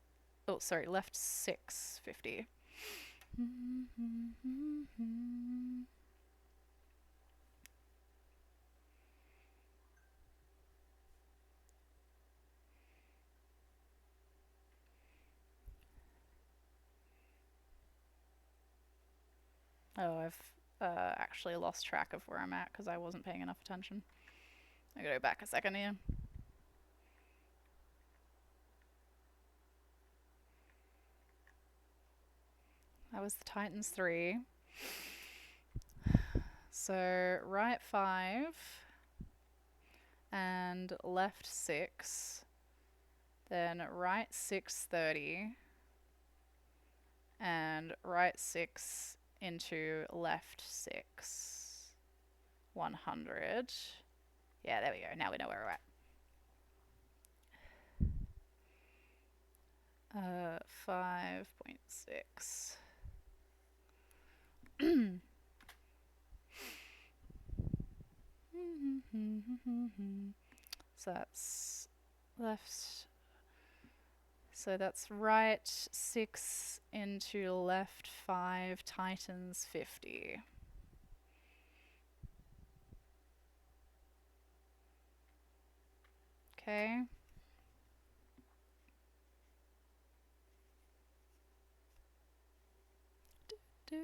Oh, sorry, left 6:50. Oh, I've actually lost track of where I'm at because I wasn't paying enough attention. I gotta go back a second here. That was the Titans 3. So right 5 and left 6. Then right 6:30 and right 6 into left 6. 100. Yeah, there we go. Now we know where we're at. 5.6. So that's left. So that's right 6 into left 5, tightens 50. Okay. What do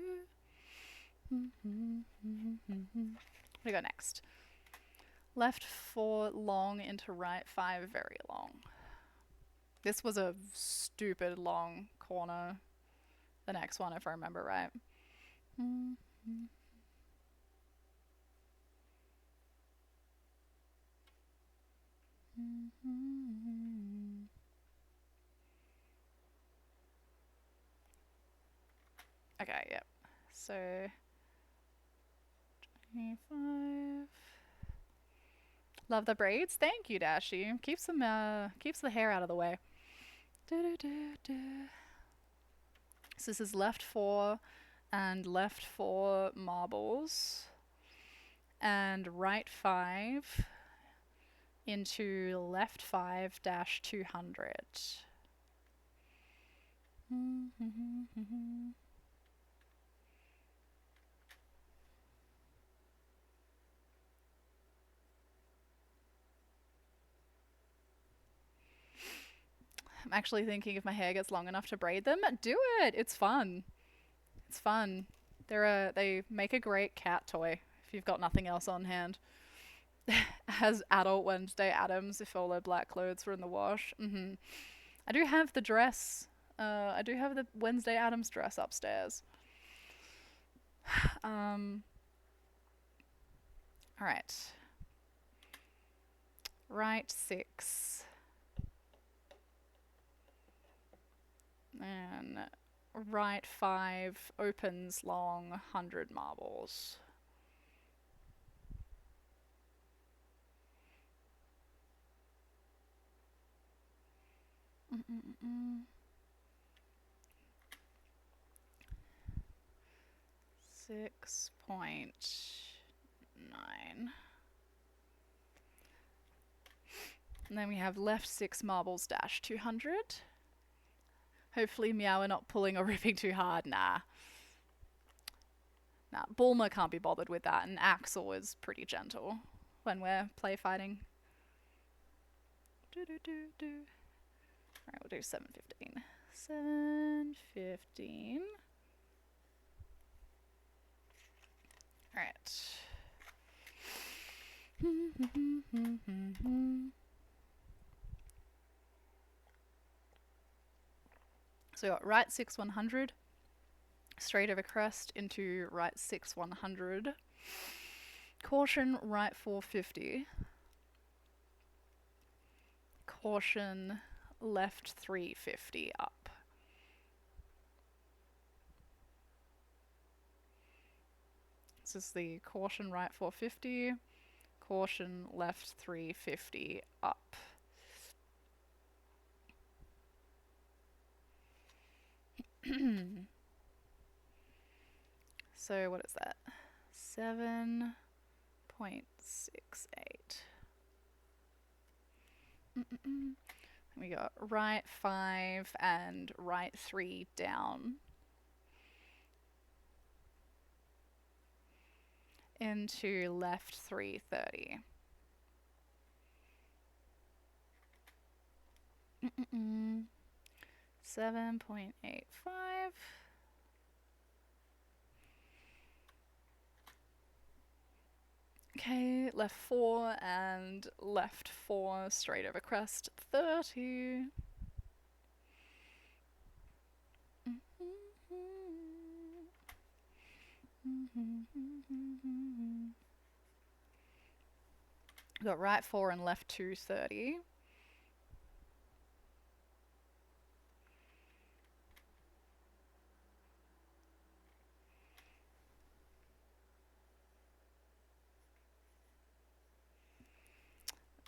we got next? Left 4 long into right 5 very long. This was a stupid long corner. The next one, if I remember right. Okay, yep. So 25. Love the braids. Thank you, Dashi. Keeps the hair out of the way. So this is left 4 and left 4 marbles and right 5 into left 5 dash 200. I'm actually thinking if my hair gets long enough to braid them, do it. It's fun. It's fun. They make a great cat toy if you've got nothing else on hand. As adult Wednesday Addams if all their black clothes were in the wash. I do have the dress. I do have the Wednesday Addams dress upstairs. Alright. Right 6. And right 5 opens long 100 marbles. Mm-mm-mm. 6.9. And then we have left 6 marbles dash 200. Hopefully Meow are not pulling or ripping too hard. Nah. Nah, Bulma can't be bothered with that, and Axel is pretty gentle when we're play fighting. Alright, we'll do 7:15. 7:15. Alright. So we got right 6 100, straight over crest into right 6 100, caution right 450, caution left 350 up. This is the caution right 450, caution left 350 up. So what is that? 7.68. We got right 5 and right 3 down. Into left 330. 7.85. Okay, left 4 and left 4 straight over crest 30. We got right 4 and left 230.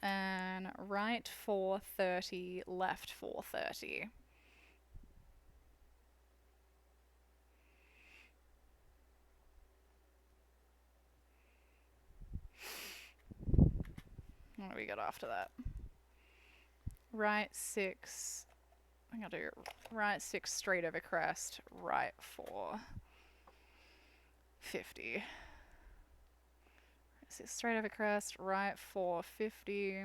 And right 430, left 430. What do we got after that? Right 6. I'm gonna do right 6 straight over crest, right 4. 50. So straight over crest, right 450.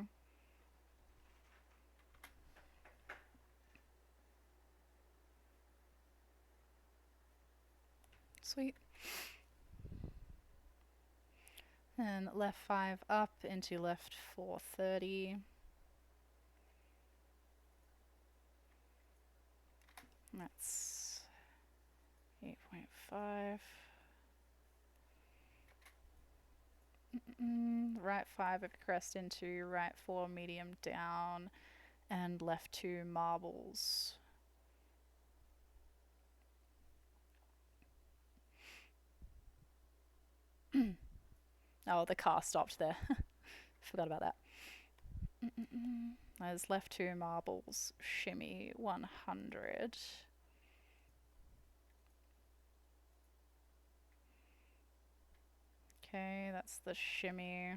Sweet. And left 5 up into left 430. That's 8.5. Right 5 of crest into right 4 medium down and left 2 marbles. Oh, the car stopped there. Forgot about that. There's left 2 marbles, shimmy 100. Okay, that's the shimmy.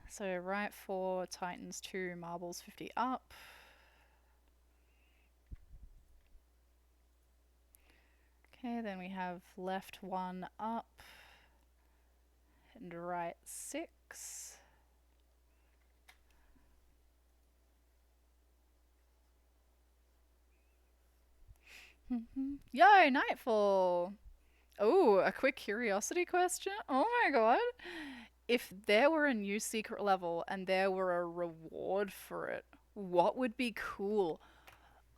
So right 4 tightens 2 marbles 50 up. Okay, then we have left 1 up and right 6. Yo, Nightfall! Oh, a quick curiosity question? Oh my god. If there were a new secret level and there were a reward for it, what would be cool?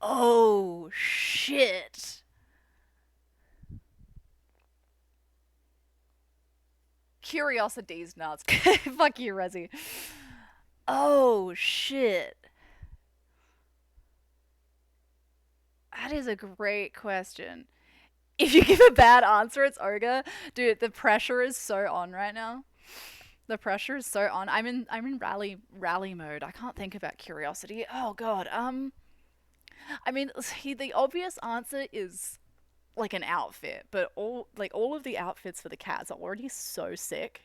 Oh, shit! Curiosity's nuts. Fuck you, Rezzy. Oh, shit. That is a great question. If you give a bad answer, it's ogre. Dude, the pressure is so on right now. The pressure is so on. I'm in rally mode. I can't think about curiosity. Oh god. I mean, see, the obvious answer is like an outfit, but all of the outfits for the cats are already so sick.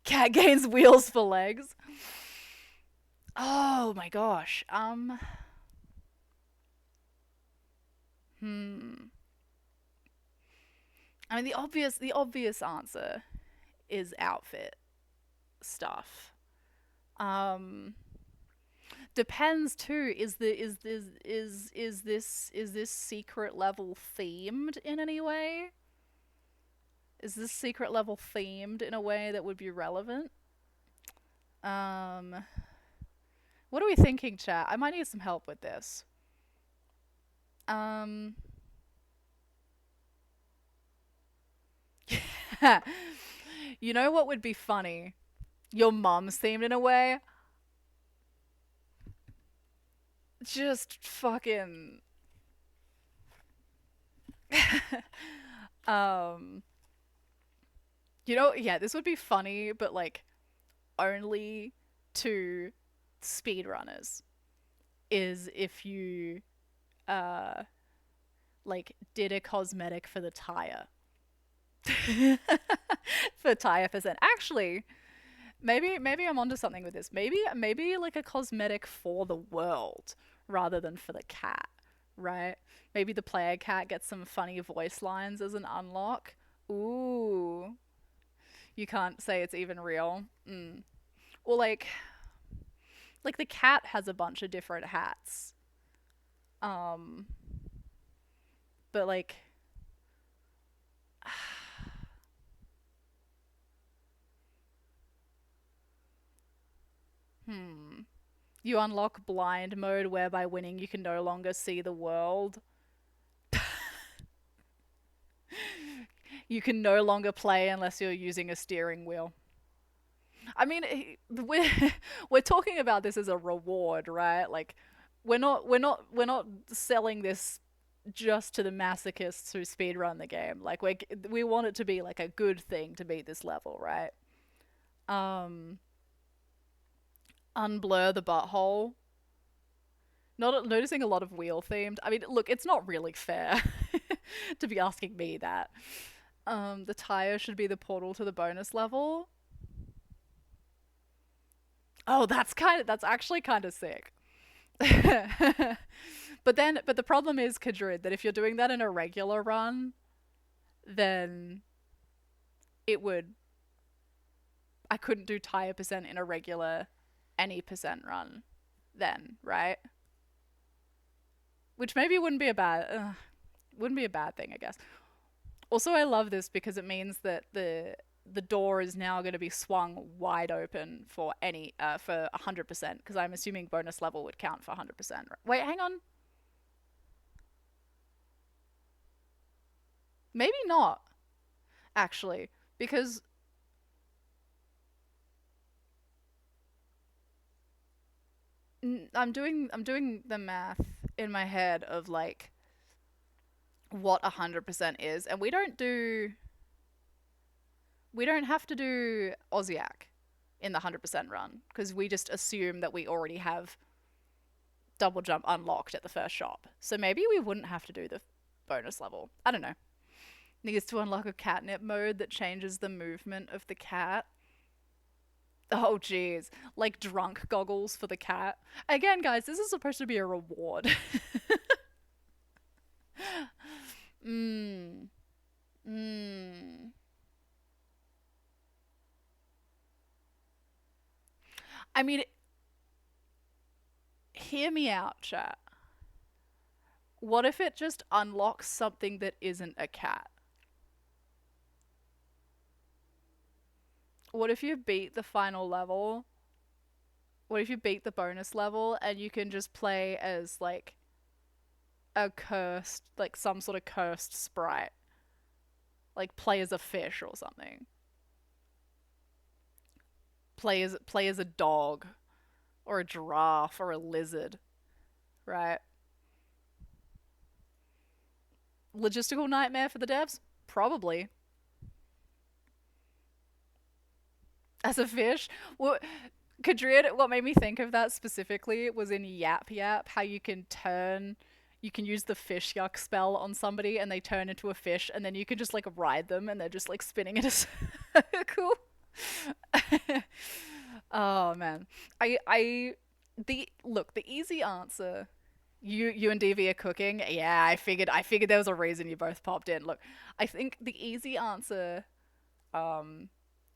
Cat gains wheels for legs. Oh my gosh. I mean, the obvious answer is outfit stuff. Depends too. Is this secret level themed in any way? Is this secret level themed in a way that would be relevant? What are we thinking, chat? I might need some help with this. You know what would be funny? Your mom's themed in a way. just fucking um yeah, this would be funny, but like only to speedrunners is if you uh like did a cosmetic for the tire. For tire percent. Actually, maybe I'm onto something with this. Maybe like a cosmetic for the world rather than for the cat, right? Maybe the player cat gets some funny voice lines as an unlock. Ooh, you can't say it's even real. Or like the cat has a bunch of different hats. Um, but like you unlock blind mode whereby winning you can no longer see the world. You can no longer play unless you're using a steering wheel. I mean, we're talking about this as a reward, right? Like we're not selling this just to the masochists who speedrun the game. Like we want it to be like a good thing to beat this level, right? Um Unblur the butthole. Not noticing a lot of wheel themed. I mean, look, it's not really fair to be asking me that. The tire should be the portal to the bonus level. Oh, that's actually kind of sick. But the problem is, Kadrid, that if you're doing that in a regular run, then it would I couldn't do tire percent in a regular any percent run then, right? Which maybe wouldn't be a bad thing, I guess. Also, I love this because it means that the door is now going to be swung wide open for any for 100% because I'm assuming bonus level would count for 100%. Wait, hang on. Maybe not, actually, because I'm doing the math in my head of like what 100% is, and we don't have to do Oziak in the 100% run because we just assume that we already have double jump unlocked at the first shop. So maybe we wouldn't have to do the bonus level. I don't know. Needs to unlock a catnip mode that changes the movement of the cat. Oh jeez, like drunk goggles for the cat. Again, guys, this is supposed to be a reward. Mmm. Mmm. I mean, hear me out, chat. What if it just unlocks something that isn't a cat? What if you beat the final level? What if you beat the bonus level and you can just play as like a cursed, like some sort of cursed sprite? Like play as a fish or something. Play as a dog or a giraffe or a lizard, right? Logistical nightmare for the devs? Probably. As a fish? What Kadrid, what made me think of that specifically was in Yap Yap, how you can use the fish yuck spell on somebody and they turn into a fish and then you can just like ride them and they're just like spinning in a circle. Oh man. The easy answer. You and DV are cooking. Yeah, I figured there was a reason you both popped in. Look, I think the easy answer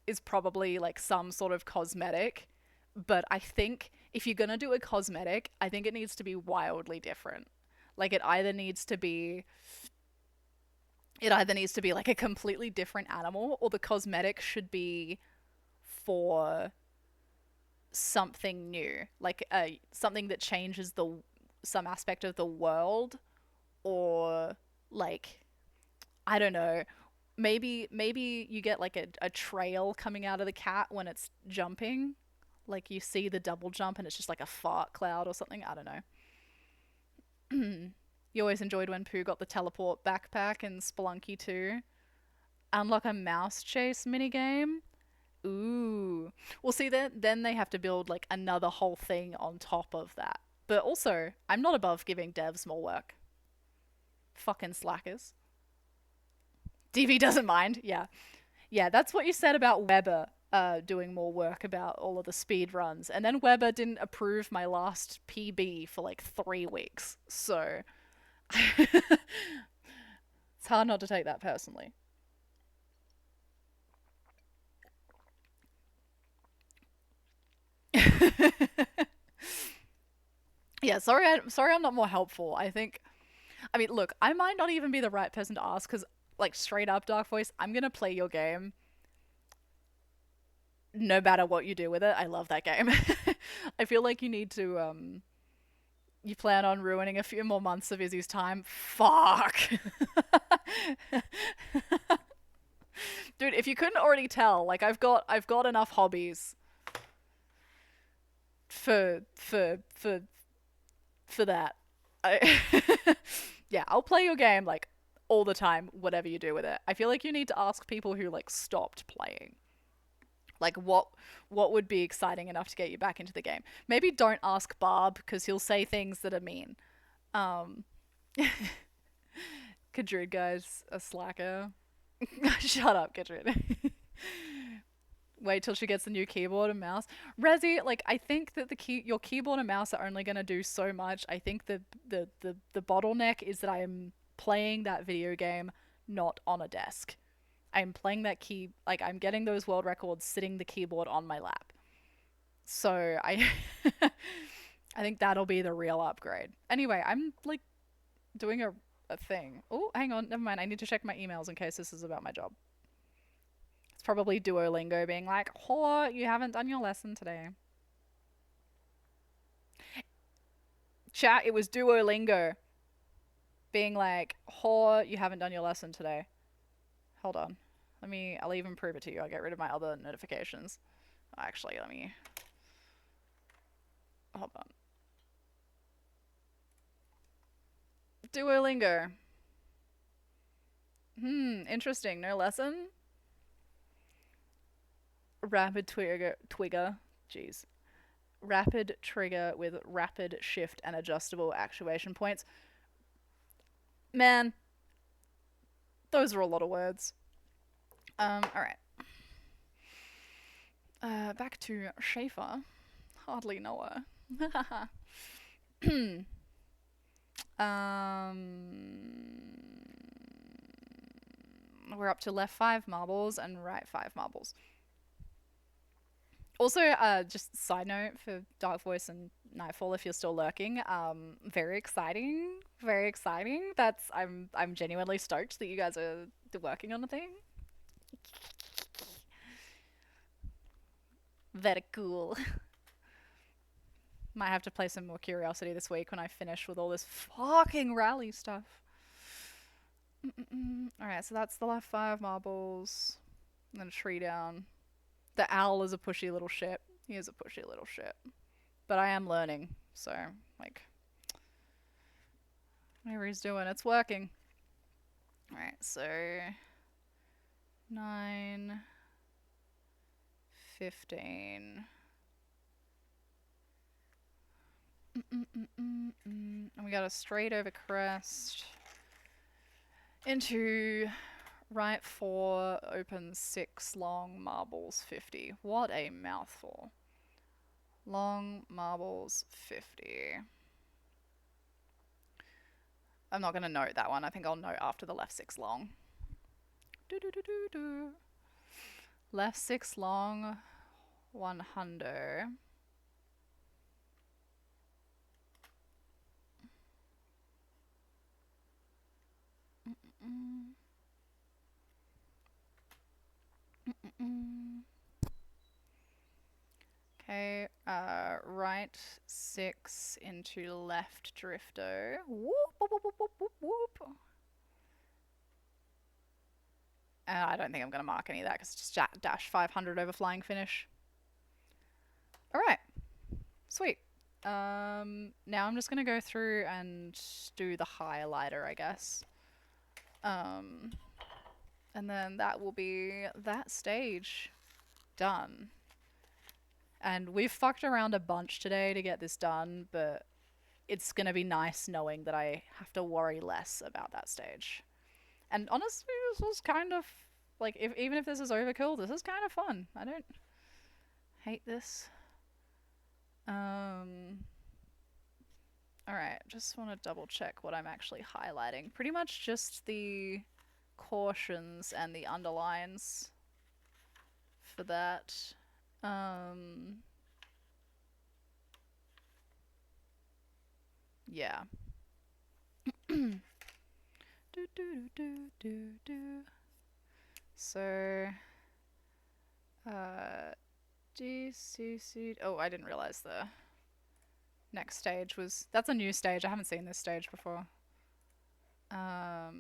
is probably like some sort of cosmetic, but I think if you're gonna do a cosmetic, I think it needs to be wildly different. Like it either needs to be like a completely different animal, or the cosmetic should be for something new, like something that changes some aspect of the world, or like I don't know, maybe you get like a trail coming out of the cat when it's jumping, like you see the double jump and it's just like a fart cloud or something. I don't know. You always enjoyed when Pooh got the teleport backpack in Spelunky 2. Unlock a mouse chase minigame. Ooh. Well, see, then they have to build like another whole thing on top of that. But also, I'm not above giving devs more work. Fucking slackers. DV doesn't mind. Yeah. Yeah, that's what you said about Weber doing more work about all of the speed runs. And then Weber didn't approve my last PB for like 3 weeks. So it's hard not to take that personally. Yeah, sorry I'm not more helpful. I mean, look, I might not even be the right person to ask because, like, straight up, Dark Voice, I'm gonna play your game no matter what you do with it. I love that game. I feel like you need to, you plan on ruining a few more months of Izzy's time? Fuck! Dude, if you couldn't already tell, like, I've got enough hobbies for that. Yeah, I'll play your game like all the time, whatever you do with it. I feel like you need to ask people who like stopped playing. Like what would be exciting enough to get you back into the game. Maybe don't ask Barb because he'll say things that are mean. Kadrid guy's a slacker. Shut up, Kadrid. Wait till she gets the new keyboard and mouse. Resi, like, I think that your keyboard and mouse are only going to do so much. I think the bottleneck is that I am playing that video game not on a desk. I'm playing that I'm getting those world records sitting the keyboard on my lap. So I I think that'll be the real upgrade. Anyway, I'm like doing a thing. Oh, hang on, never mind. I need to check my emails in case this is about my job. Probably Duolingo being like, "Oh, you haven't done your lesson today." Chat, it was Duolingo being like, "Oh, you haven't done your lesson today." Hold on. I'll even prove it to you. I'll get rid of my other notifications. Actually, hold on. Duolingo. Interesting. No lesson? Rapid trigger. Jeez. Rapid trigger with rapid shift and adjustable actuation points. Man, those are a lot of words. Alright. Back to Schaefer. Hardly know her. We're up to left 5 marbles and right 5 marbles. Also, just side note for Dark Voice and Nightfall, if you're still lurking, very exciting, very exciting. I'm genuinely stoked that you guys are working on a thing. Very cool. Might have to play some more Curiosity this week when I finish with all this fucking rally stuff. Alright, so that's the left 5 marbles. And then a tree down. The owl is a pushy little shit. He is a pushy little shit. But I am learning, so, like, whatever he's doing, it's working. Alright, so 9, 15. And we got a straight over crest into right 4, open 6, long marbles 50. What a mouthful. Long marbles 50. I'm not going to note that one. I think I'll note after the left 6 long. Left 6 long 100. Okay, right 6 into left drifto. Whoop, whoop, whoop, whoop, whoop, whoop. I don't think I'm going to mark any of that because it's just dash 500 over flying finish. Alright, sweet. Now I'm just gonna go through and do the highlighter, I guess. And then that will be that stage done. And we've fucked around a bunch today to get this done, but it's gonna be nice knowing that I have to worry less about that stage. And honestly, this was kind of like, even if this is overkill, this is kind of fun. I don't hate this. Alright, just want to double check what I'm actually highlighting. Pretty much just the cautions and the underlines for that. Yeah. So, DCC. Oh, I didn't realize the next stage was. That's a new stage. I haven't seen this stage before. Alright.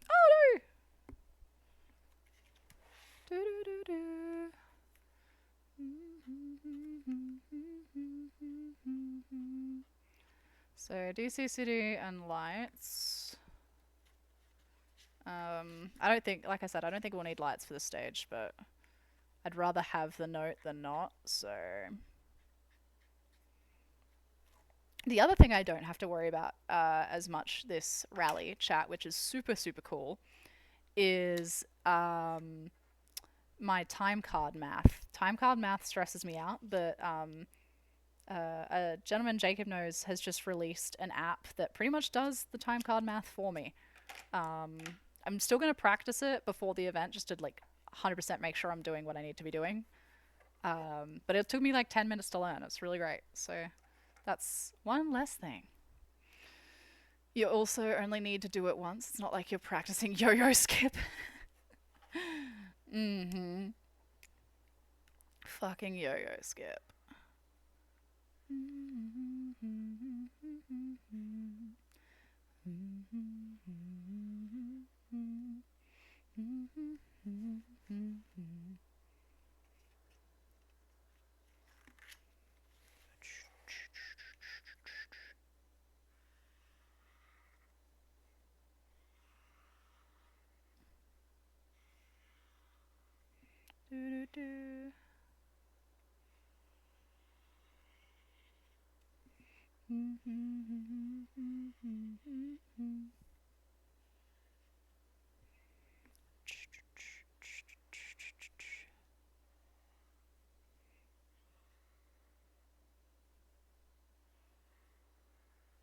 Oh no! So DC City and lights. I don't think, like I said, I don't think we'll need lights for this stage, but I'd rather have the note than not, so. The other thing I don't have to worry about as much this rally chat, which is super, super cool, is my time card math. Time card math stresses me out, but a gentleman Jacob knows has just released an app that pretty much does the time card math for me. I'm still going to practice it before the event just to like 100% make sure I'm doing what I need to be doing. But it took me like 10 minutes to learn. It's really great. So that's one less thing. You also only need to do it once. It's not like you're practicing yo-yo skip. Fucking yo-yo skip.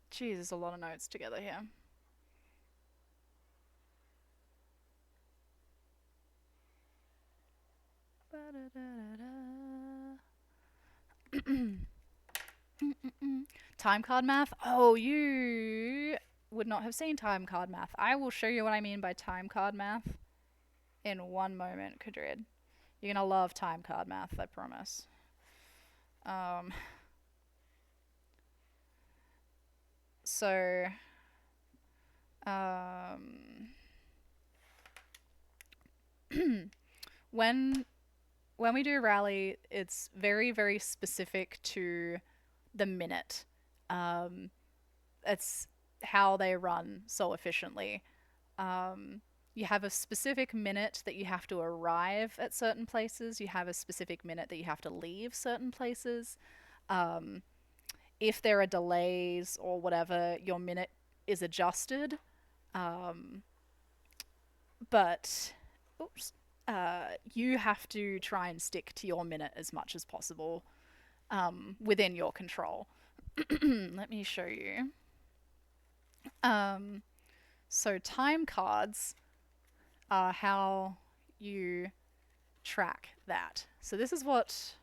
Jeez, there's a lot of notes together here. Time card math? Oh, you would not have seen time card math. I will show you what I mean by time card math in one moment, Kadrid. You're gonna love time card math, I promise. So, when we do rally, it's very, very specific to the minute. It's how they run so efficiently. You have a specific minute that you have to arrive at certain places. You have a specific minute that you have to leave certain places. If there are delays or whatever, your minute is adjusted. But, oops. You have to try and stick to your minute as much as possible within your control. Let me show you. So time cards are how you track that. So this is what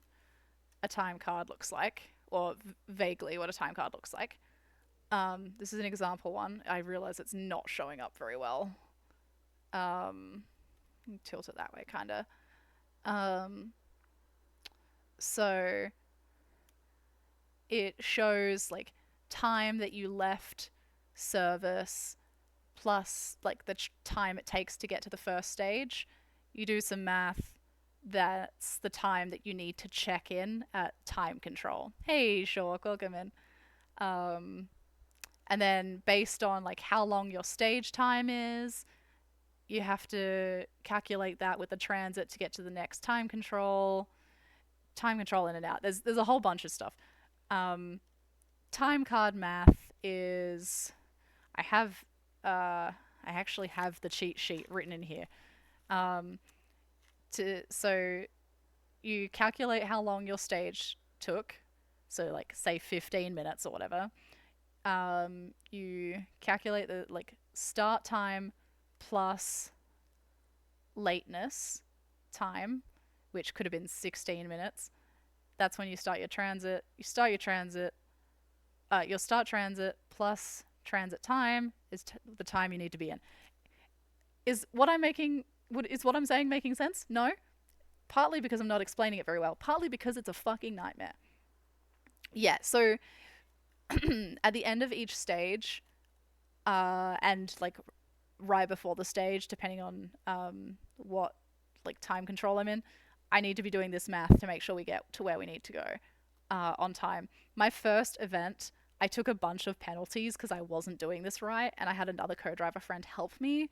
a time card looks like, or vaguely what a time card looks like. This is an example one. I realize it's not showing up very well. Tilt it that way, kind of. So it shows like time that you left service plus like the time it takes to get to the first stage. You do some math, that's the time that you need to check in at time control. Hey, Shawk, welcome in. And then based on like how long your stage time is, you have to calculate that with the transit to get to the next time control in and out. There's a whole bunch of stuff. Time card math is I actually have the cheat sheet written in here. So you calculate how long your stage took. So like say 15 minutes or whatever. You calculate the like start time plus lateness time, which could have been 16 minutes. That's when you start your transit. Your start transit plus transit time is the time you need to be in. Is what I'm saying making sense? No. Partly because I'm not explaining it very well. Partly because it's a fucking nightmare. Yeah, so at the end of each stage, and like right before the stage, depending on what like time control I'm in, I need to be doing this math to make sure we get to where we need to go on time. My first event, I took a bunch of penalties because I wasn't doing this right, and I had another co-driver friend help me,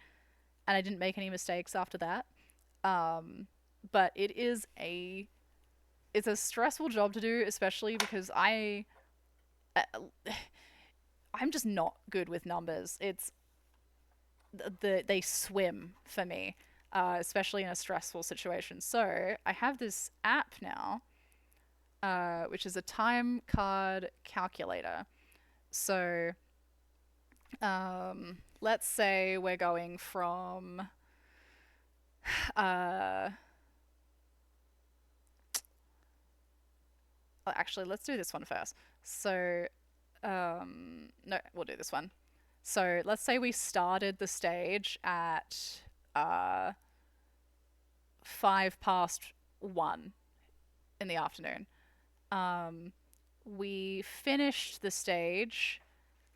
and I didn't make any mistakes after that. But it's a stressful job to do, especially because I'm just not good with numbers. They swim for me, especially in a stressful situation. So I have this app now, which is a time card calculator. So let's say we're going from actually, let's do this one first. So no, we'll do this one. So let's say we started the stage at 1:05 in the afternoon. We finished the stage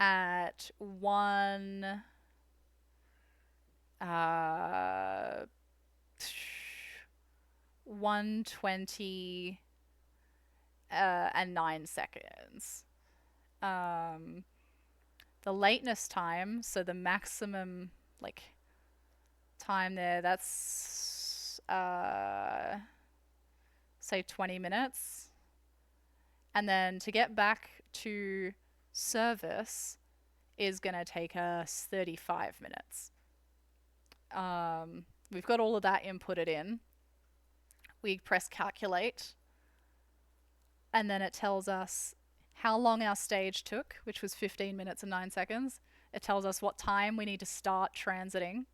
at 1:20 and 9 seconds. The lateness time, so the maximum like time there, that's say 20 minutes. And then to get back to service is going to take us 35 minutes. We've got all of that inputted in. We press calculate, and then it tells us how long our stage took, which was 15 minutes and 9 seconds. It tells us what time we need to start transiting,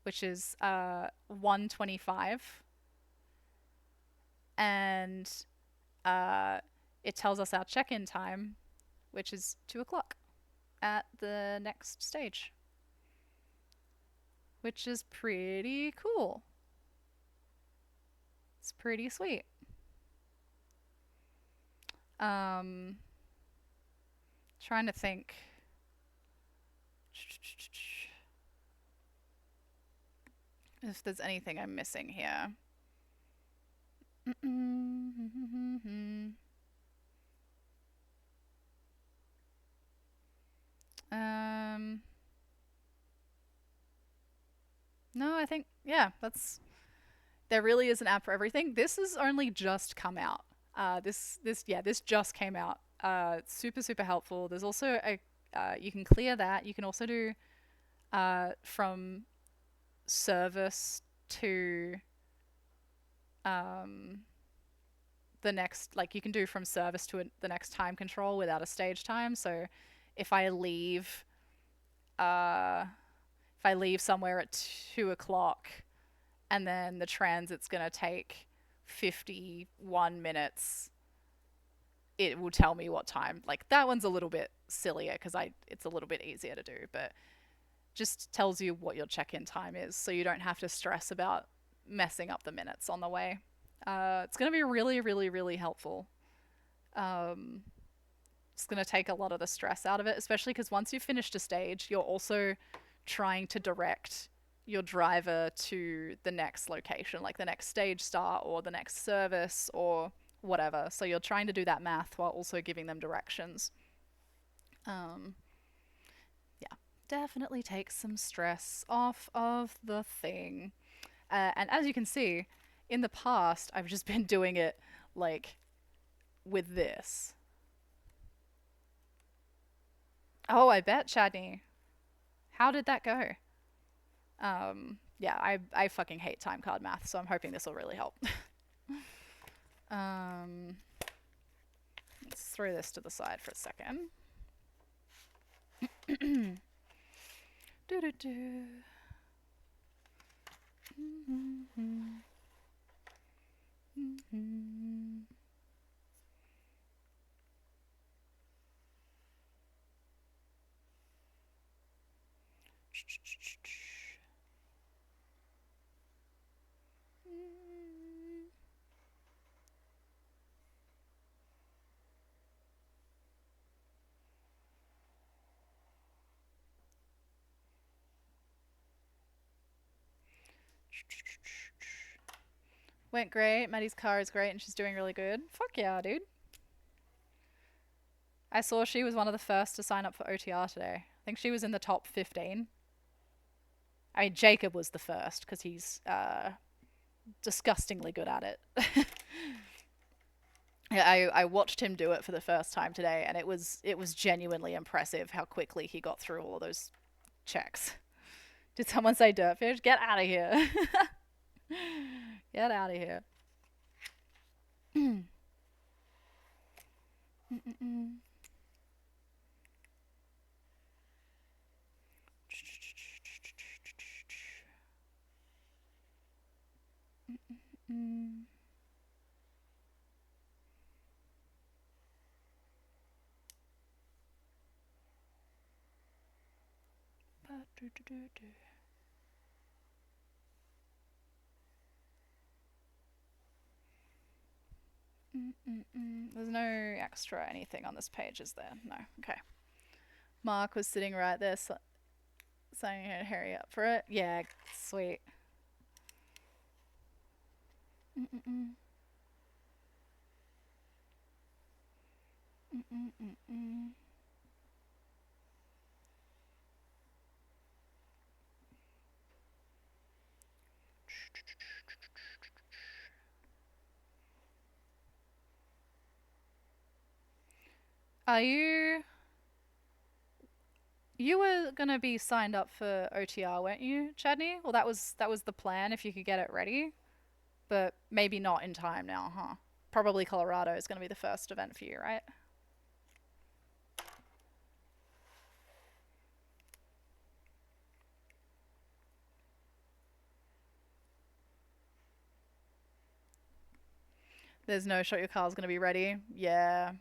which is 1:25. And it tells us our check-in time, which is 2 o'clock at the next stage, which is pretty cool. It's pretty sweet. Trying to think. If there's anything I'm missing here. No, I think, yeah, there really is an app for everything. This has only just come out. This just came out. It's super, super helpful. There's also you can clear that. You can also do from service to the next, like you can do from service to the next time control without a stage time. So if I leave somewhere at 2 o'clock and then the transit's going to take 51 minutes, it will tell me what time. Like that one's a little bit sillier because it's a little bit easier to do, but just tells you what your check-in time is so you don't have to stress about messing up the minutes on the way. It's going to be really, really, really helpful. It's going to take a lot of the stress out of it, especially because once you've finished a stage, you're also trying to direct your driver to the next location, like the next stage start or the next service or whatever. So you're trying to do that math while also giving them directions. Yeah, definitely takes some stress off of the thing. And as you can see, in the past, I've just been doing it like with this. Oh, I bet, Chadney. How did that go? Yeah, I fucking hate time card math, so I'm hoping this will really help. Let's throw this to the side for a second. Do-do-do. Went great. Maddie's car is great and she's doing really good. Fuck yeah, dude. I saw she was one of the first to sign up for OTR today. I think she was in the top 15. I mean, Jacob was the first because he's disgustingly good at it. Yeah, I watched him do it for the first time today, and it was genuinely impressive how quickly he got through all those checks. Did someone say dirtfish? Get out of here. Get out of here. There's no extra anything on this page, is there? No. Okay. Mark was sitting right there saying he'd hurry up for it. Yeah, sweet. Are you were gonna be signed up for OTR, weren't you, Chadney? Well, that was the plan if you could get it ready, but maybe not in time now, huh? Probably Colorado is gonna be the first event for you, right? There's no shot your car's gonna be ready. Yeah.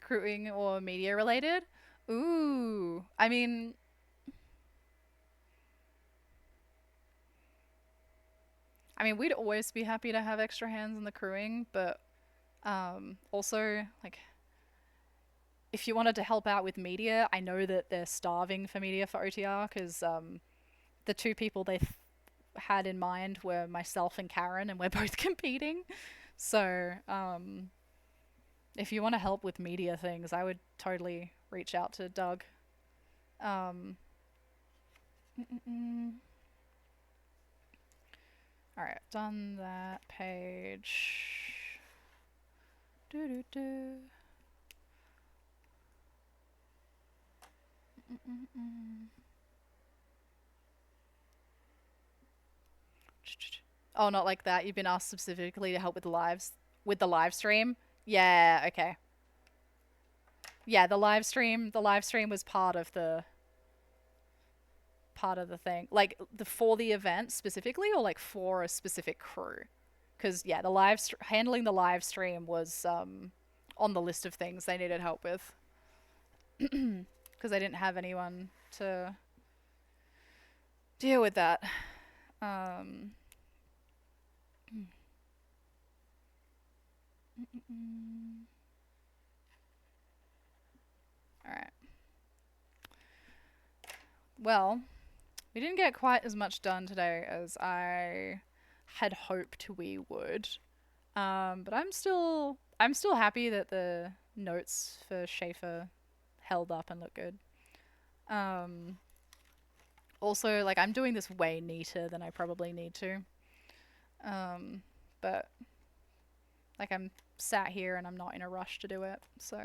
Crewing or media related? Ooh. I mean, we'd always be happy to have extra hands in the crewing, but also, like, if you wanted to help out with media, I know that they're starving for media for OTR because the two people they had in mind were myself and Karen, and we're both competing. So, if you want to help with media things, I would totally reach out to Doug. Alright, done that page. Oh, not like that. You've been asked specifically to help with the live stream. Yeah, okay. Yeah, the live stream was part of the thing. Like for the event specifically, or like for a specific crew? Because yeah, handling the live stream was on the list of things they needed help with. Because I didn't have anyone to deal with that. Alright. Well, We didn't get quite as much done today as I had hoped we would. But I'm still happy that the notes for Schaefer held up and look good. Also, like, I'm doing this way neater than I probably need to. But like, I'm sat here and I'm not in a rush to do it, so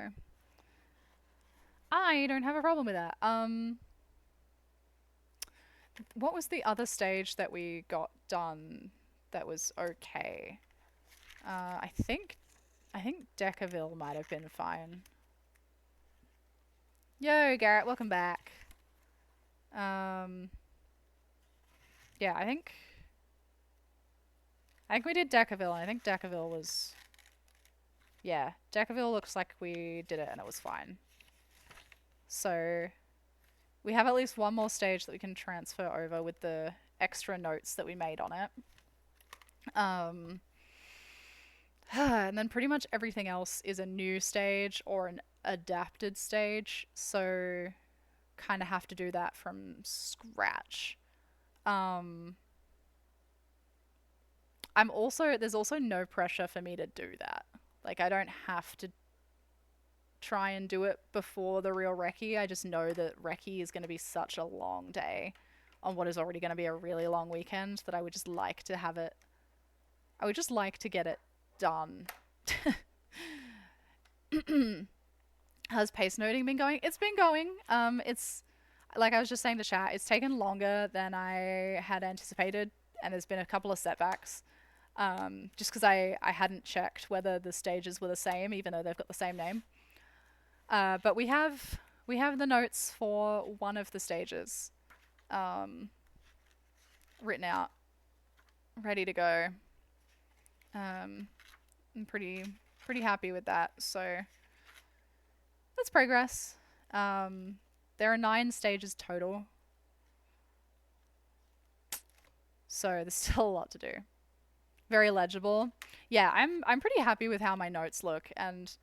I don't have a problem with that. What was the other stage that we got done that was okay? I think Decaville might have been fine. Yo, Garrett, welcome back. Yeah, I think we did Decaville, and I think Decaville was... Yeah, Decaville looks like we did it and it was fine. So we have at least one more stage that we can transfer over with the extra notes that we made on it. And then pretty much everything else is a new stage or an adapted stage, so kind of have to do that from scratch. There's also no pressure for me to do that. Like, I don't have to try and do it before the real Recce. I just know that Recce is going to be such a long day on what is already going to be a really long weekend that I would just like to have it. I would just like to get it done. Has pace noting been going? It's been going. It's like I was just saying to chat, it's taken longer than I had anticipated, and there's been a couple of setbacks. Just because I hadn't checked whether the stages were the same, even though they've got the same name. But we have the notes for one of the stages written out, ready to go. I'm pretty happy with that. So that's progress. There are 9 stages total, so there's still a lot to do. Very legible. Yeah, I'm pretty happy with how my notes look, and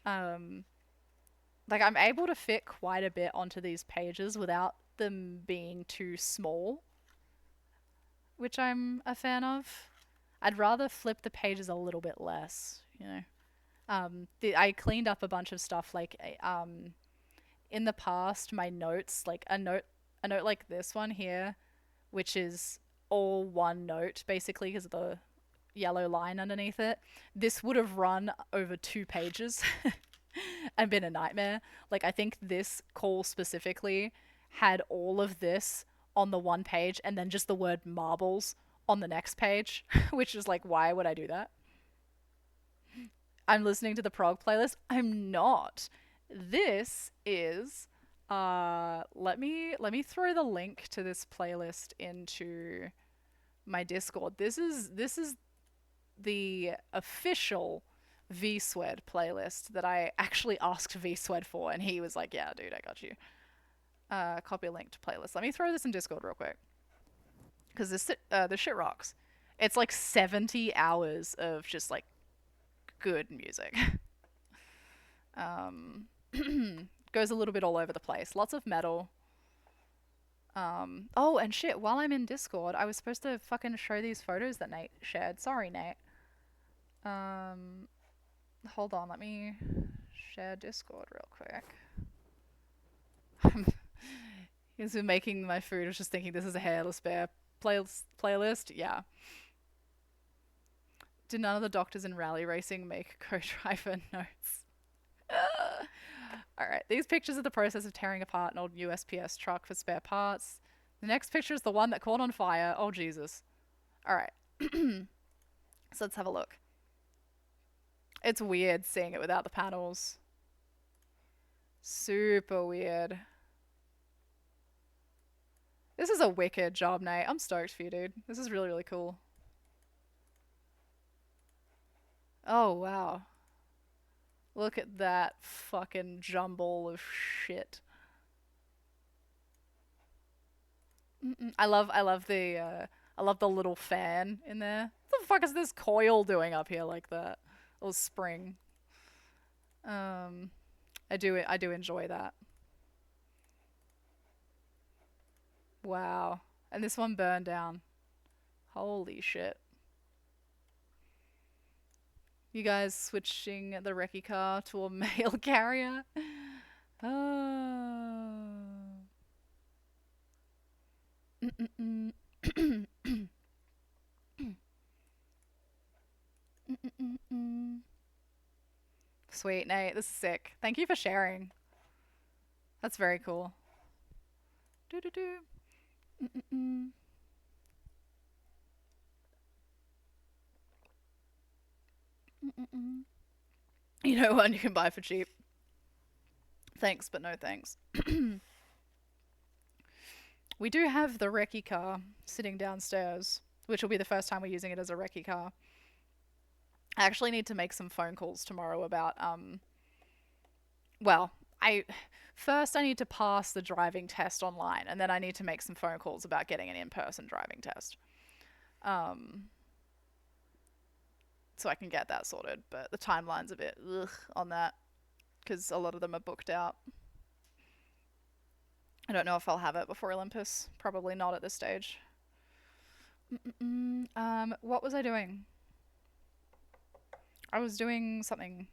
like, I'm able to fit quite a bit onto these pages without them being too small, which I'm a fan of. I'd rather flip the pages a little bit less, you know. I cleaned up a bunch of stuff, like in the past, my notes, like a note like this one here, which is all one note basically because of the yellow line underneath it. This would have run over 2 pages and been a nightmare. Like, I think this call specifically had all of this on the one page and then just the word marbles on the next page, which is like, why would I do that? I'm listening to the prog playlist. I'm not. This is let me throw the link to this playlist into my Discord. This is the official VSwed playlist that I actually asked VSwed for, and he was like, yeah, dude, I got you. Copy a link to playlist. Let me throw this in Discord real quick, because this shit rocks. It's like 70 hours of just like good music. Goes a little bit all over the place. Lots of metal. Oh, and shit, while I'm in Discord, I was supposed to fucking show these photos that Nate shared. Sorry, Nate. Hold on, let me share Discord real quick. He's been making my food. I was just thinking this is a hairless bear playlist. Yeah. Did none of the doctors in rally racing make co-driver notes? Alright, these pictures are the process of tearing apart an old USPS truck for spare parts. The next picture is the one that caught on fire. Oh, Jesus. Alright. So let's have a look. It's weird seeing it without the panels. Super weird. This is a wicked job, Nate. I'm stoked for you, dude. This is really, really cool. Oh, wow. Look at that fucking jumble of shit. I love the little fan in there. What the fuck is this coil doing up here like that? Or spring. I do enjoy that. Wow. And this one burned down. Holy shit. You guys switching the recce car to a mail carrier? Oh. Mm-mm-mm. Mm-mm-mm-mm. Sweet, Nate. This is sick. Thank you for sharing. That's very cool. Do-do-do. Mm-mm-mm. Mm-mm-mm. You know one you can buy for cheap. Thanks, but no thanks. We do have the recce car sitting downstairs, which will be the first time we're using it as a recce car. I actually need to make some phone calls tomorrow about, well, first I need to pass the driving test online, and then I need to make some phone calls about getting an in-person driving test. So I can get that sorted, but the timeline's a bit ugh on that, because a lot of them are booked out. I don't know if I'll have it before Olympus. Probably not at this stage. What was I doing? I was doing something.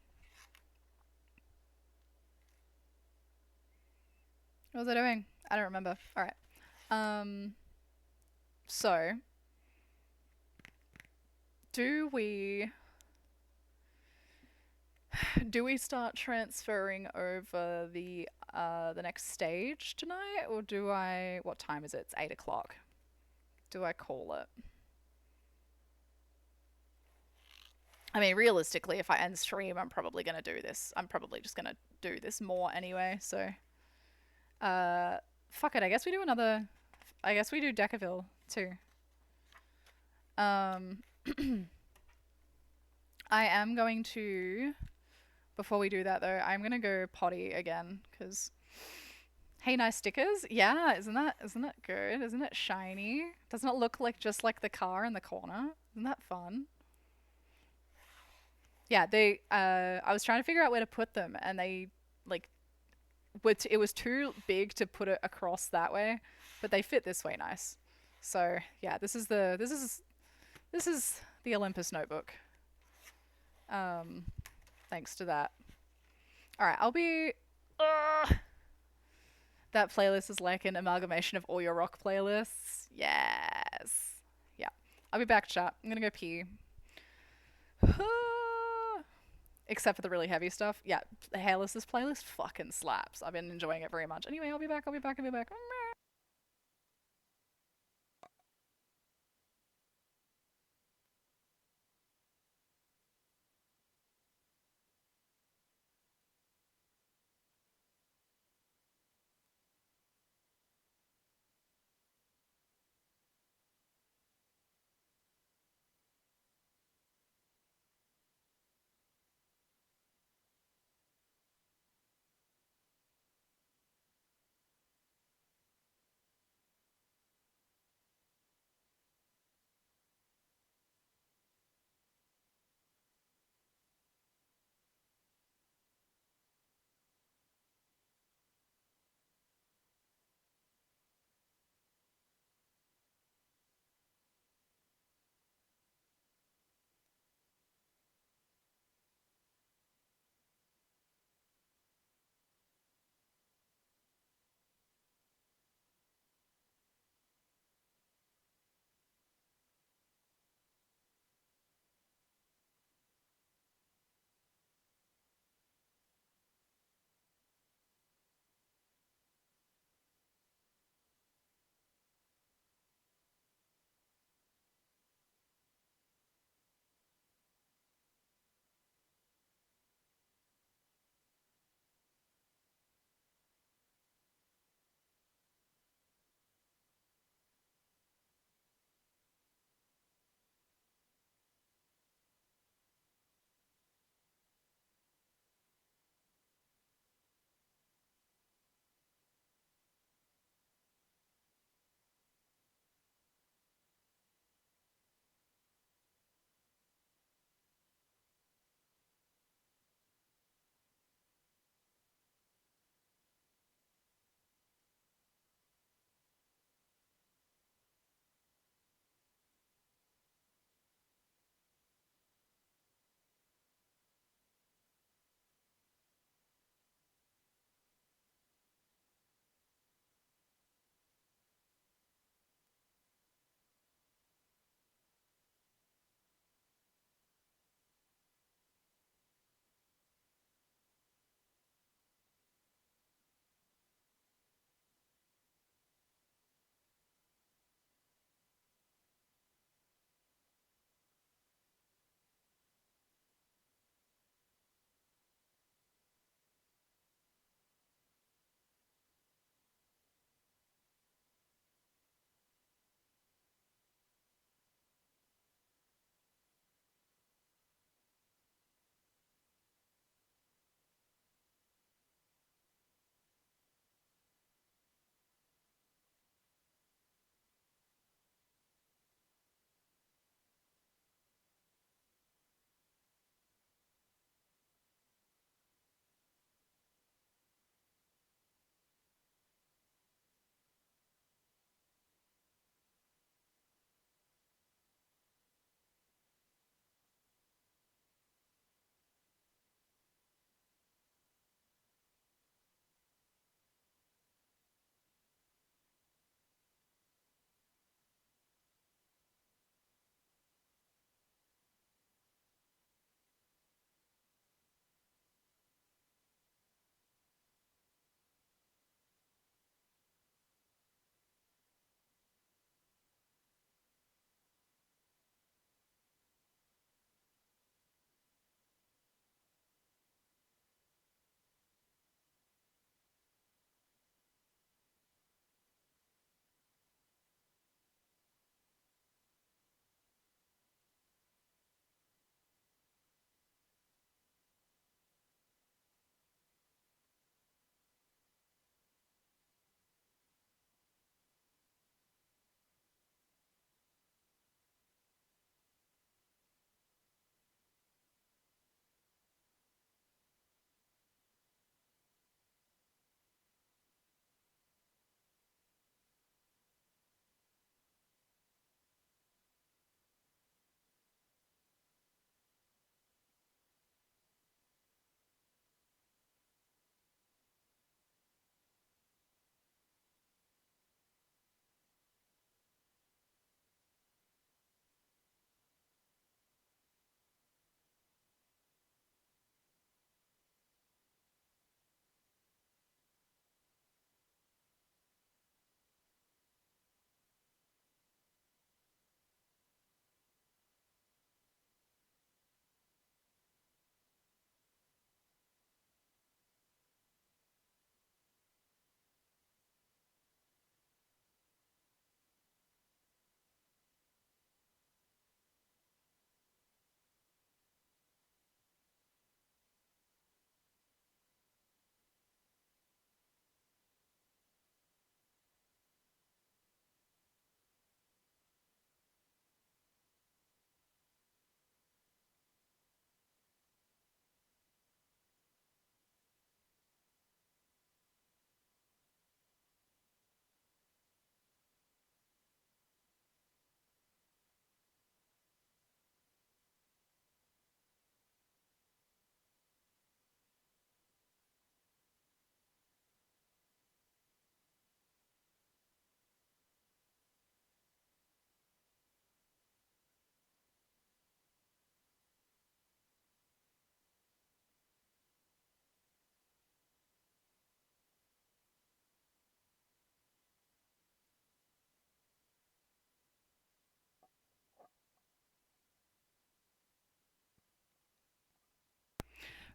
What was I doing? I don't remember. Alright. So do we start transferring over the next stage tonight, or do I? What time is it? It's 8 o'clock. Do I call it? I mean, realistically, if I end stream, I'm probably gonna do this. I'm probably just gonna do this more anyway. So, fuck it. I guess we do another. I guess we do Decaville too. I am going to. Before we do that though, I'm gonna go potty again because. Hey, nice stickers. Yeah, isn't that good? Isn't it shiny? Doesn't it look like just like the car in the corner? Isn't that fun? Yeah, they. I was trying to figure out where to put them, and they like. It was too big to put it across that way, but they fit this way nice. So yeah, this is the Olympus notebook. Thanks to that. All right, I'll be. That playlist is like an amalgamation of all your rock playlists. Yes. Yeah. I'll be back, chat. I'm gonna go pee. Except for the really heavy stuff. Yeah, the Hairless's playlist fucking slaps. I've been enjoying it very much. Anyway, I'll be back.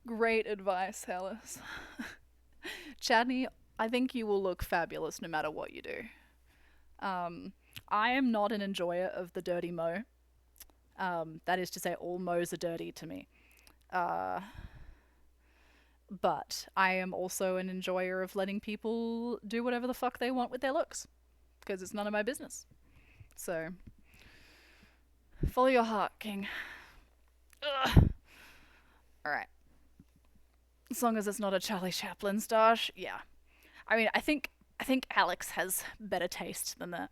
Great advice, Hellas. Chadney, I think you will look fabulous no matter what you do. I am not an enjoyer of the dirty mo. That is to say, all mows are dirty to me. But I am also an enjoyer of letting people do whatever the fuck they want with their looks. Because it's none of my business. So, follow your heart, King. Ugh. Alright. As long as it's not a Charlie Chaplin stash, yeah. I mean, I think Alex has better taste than that.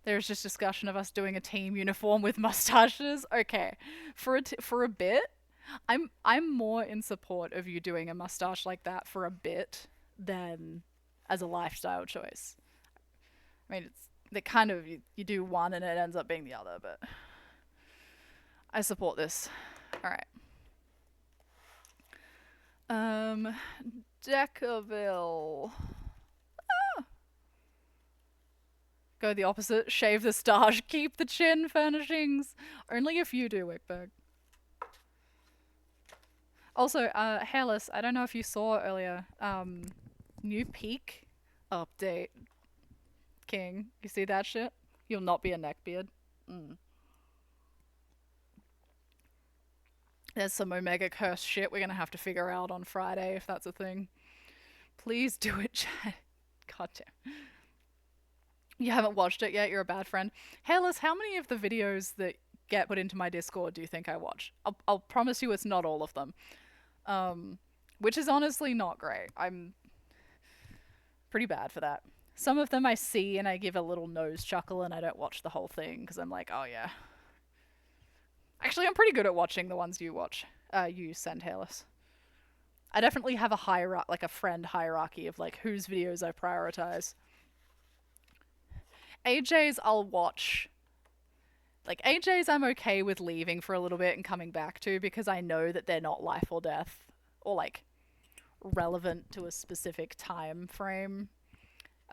There's just discussion of us doing a team uniform with mustaches. Okay, for a bit, I'm more in support of you doing a mustache like that for a bit than as a lifestyle choice. I mean, it's they kind of you do one and it ends up being the other, but I support this. All right. Decaville. Go the opposite. Shave the stash. Keep the chin furnishings. Only if you do, Wickberg. Also, Hairless, I don't know if you saw earlier, new peak update. King, you see that shit? You'll not be a neckbeard. There's some Omega curse shit we're gonna have to figure out on Friday if that's a thing. Please do it, Chad. God damn. You haven't watched it yet, you're a bad friend. Hairless, how many of the videos that get put into my Discord do you think I watch? I'll promise you it's not all of them. Which is honestly not great. I'm pretty bad for that. Some of them I see and I give a little nose chuckle and I don't watch the whole thing because I'm like, oh yeah. Actually, I'm pretty good at watching the ones you watch. You send, Hairless. I definitely have a hierarchy, like a friend hierarchy of like whose videos I prioritize. AJ's I'll watch. Like AJ's I'm okay with leaving for a little bit and coming back to because I know that they're not life or death or like relevant to a specific time frame.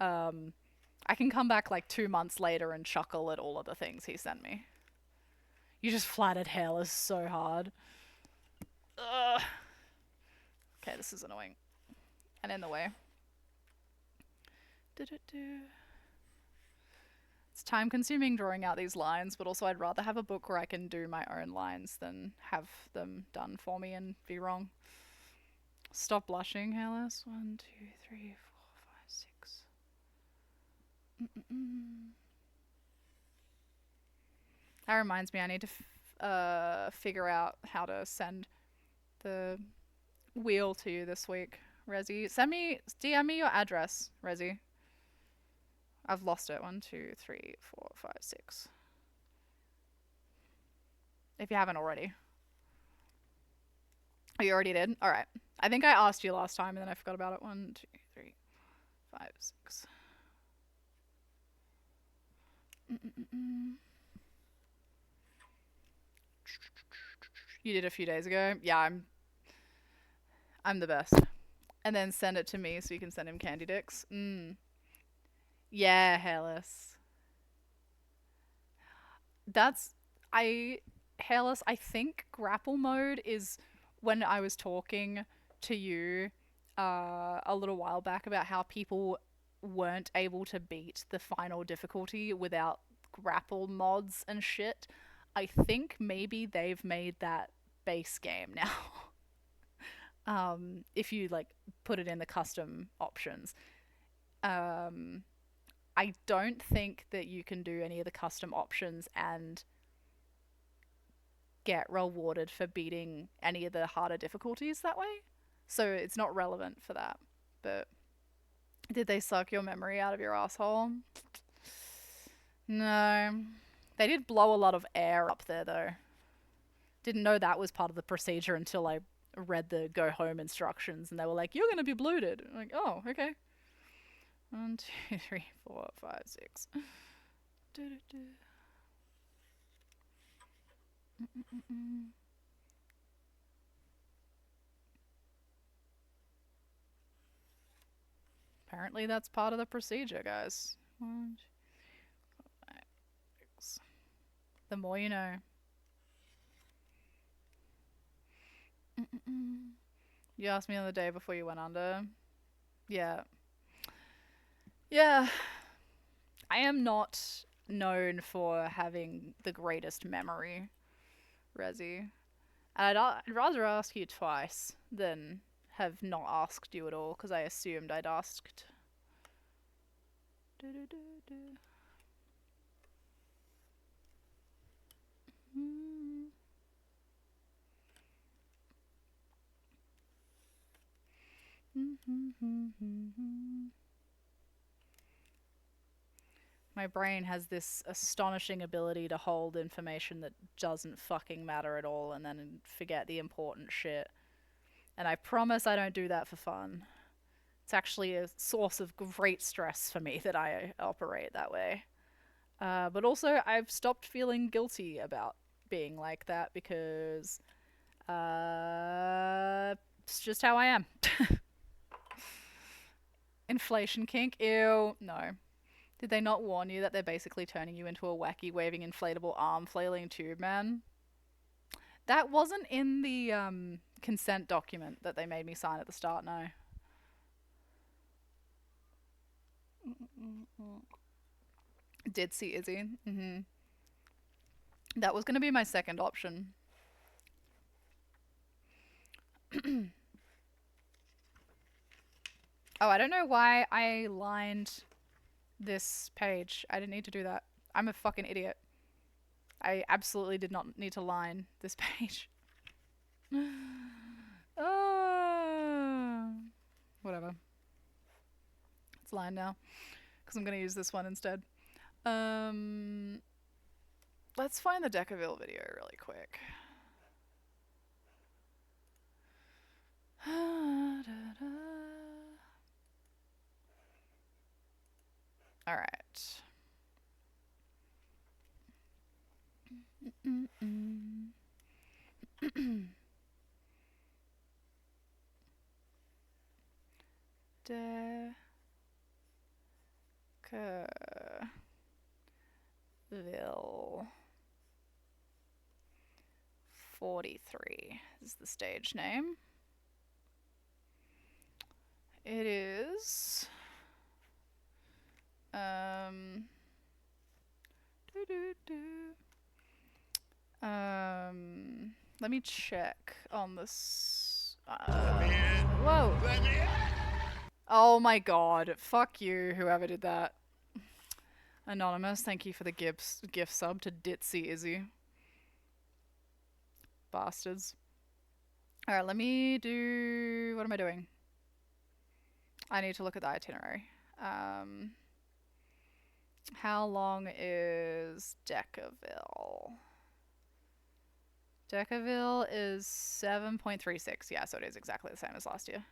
I can come back like 2 months later and chuckle at all of the things he sent me. You just flattered Hairless so hard. Ugh. Okay, this is annoying. And in the way. It's time consuming drawing out these lines, but also I'd rather have a book where I can do my own lines than have them done for me and be wrong. Stop blushing, Hairless. 1, 2, 3, 4, 5, 6. That reminds me, I need to figure out how to send the wheel to you this week, Resi. DM me your address, Resi. I've lost it. 1, 2, 3, 4, 5, 6. If you haven't already. Oh, you already did? Alright. I think I asked you last time and then I forgot about it. 1, 2, 3, 5, 6. You did a few days ago. Yeah, I'm the best. And then send it to me so you can send him candy dicks. Yeah, Hairless. Hairless, I think grapple mode is when I was talking to you a little while back about how people weren't able to beat the final difficulty without grapple mods and shit. I think maybe they've made that base game now. If you like put it in the custom options. I don't think that you can do any of the custom options and get rewarded for beating any of the harder difficulties that way. So it's not relevant for that. But did they suck your memory out of your asshole? No. They did blow a lot of air up there though. Didn't know that was part of the procedure until I read the go home instructions and they were like, you're gonna be bloated. I'm like, oh, okay. 1, 2, 3, 4, 5, 6. Apparently that's part of the procedure, guys. 1, 2, 4, 5, 6. The more you know. You asked me on the day before you went under. Yeah. Yeah. I am not known for having the greatest memory, Resi. And I'd rather ask you twice than have not asked you at all, because I assumed I'd asked. My brain has this astonishing ability to hold information that doesn't fucking matter at all and then forget the important shit. And I promise I don't do that for fun. It's actually a source of great stress for me that I operate that way. But also, I've stopped feeling guilty about being like that because it's just how I am. Inflation kink? Ew. No. Did they not warn you that they're basically turning you into a wacky waving inflatable arm flailing tube man? That wasn't in the consent document that they made me sign at the start, no. DizzzyIzzzy. That was going to be my second option. Oh, I don't know why I lined this page. I didn't need to do that. I'm a fucking idiot. I absolutely did not need to line this page. Whatever. It's lined now. Because I'm going to use this one instead. Let's find the Decaville video really quick. Alright. Decaville 43 is the stage name. It is let me check on this. Whoa. Oh my god. Fuck you, whoever did that. Anonymous, thank you for the gift sub to DizzzyIzzzy. Bastards. Alright, let me do... What am I doing? I need to look at the itinerary. How long is Decaville? Decaville is 7.36. Yeah, so it is exactly the same as last year.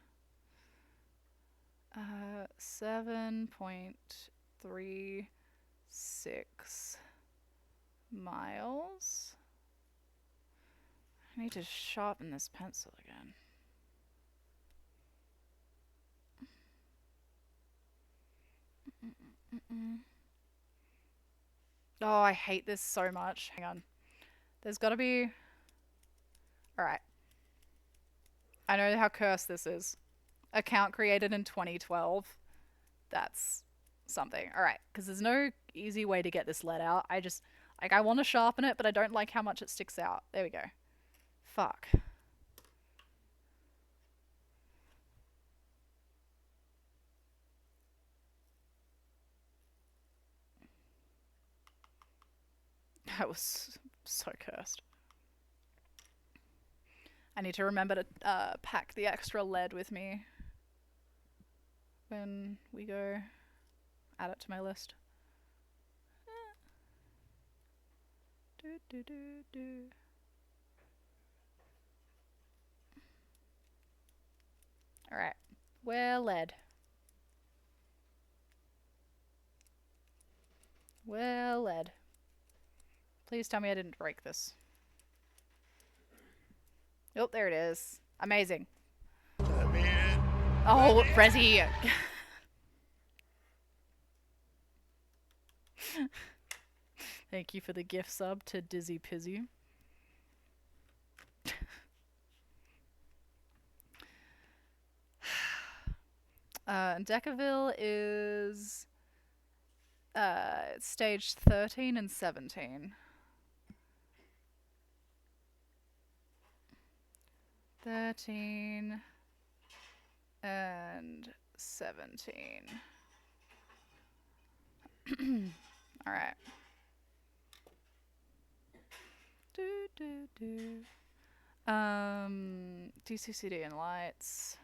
7.36 miles. I need to sharpen this pencil again. Oh, I hate this so much. Hang on. There's gotta be... Alright. I know how cursed this is. Account created in 2012. That's something. Alright, because there's no easy way to get this let out. I just... Like, I want to sharpen it, but I don't like how much it sticks out. There we go. Fuck. That was so cursed. I need to remember to pack the extra lead with me when we go. Add it to my list. Alright. Where lead? Where lead? Please tell me I didn't break this. Oh, there it is. Amazing. Oh, Resi. Thank you for the gift sub to DizzzyIzzzy. Decaville is stage 13 and 17. 13 and 17. All right. DCCD and lights.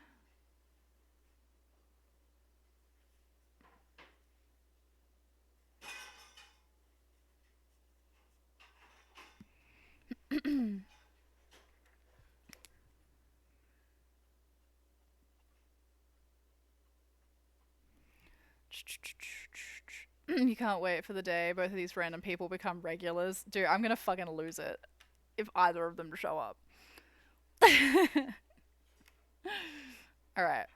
You can't wait for the day both of these random people become regulars. Dude, I'm gonna fucking lose it if either of them show up. Alright.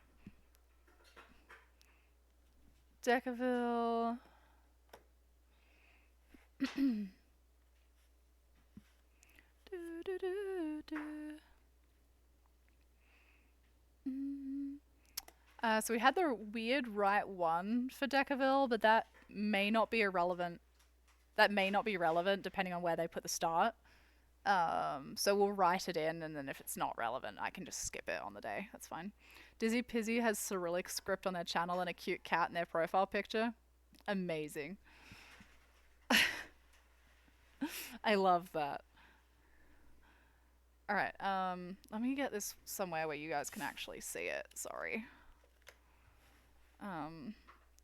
Decaville. So we had the weird right one for Decaville, but that may not be irrelevant. That may not be relevant depending on where they put the start. So we'll write it in, and then if it's not relevant, I can just skip it on the day. That's fine. Dizzy Pizzy has Cyrillic script on their channel and a cute cat in their profile picture. Amazing. I love that. Alright, let me get this somewhere where you guys can actually see it. Sorry.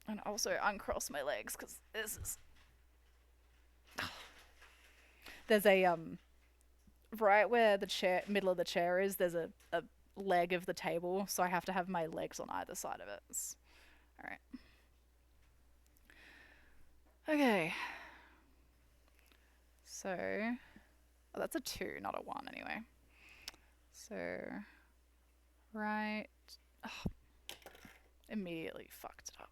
And also uncross my legs, because this is... There's a, right where the chair, middle of the chair is, there's a leg of the table, so I have to have my legs on either side of it. Alright. Okay. So, oh, that's a 2, not a 1 anyway. So, right, oh, immediately fucked it up.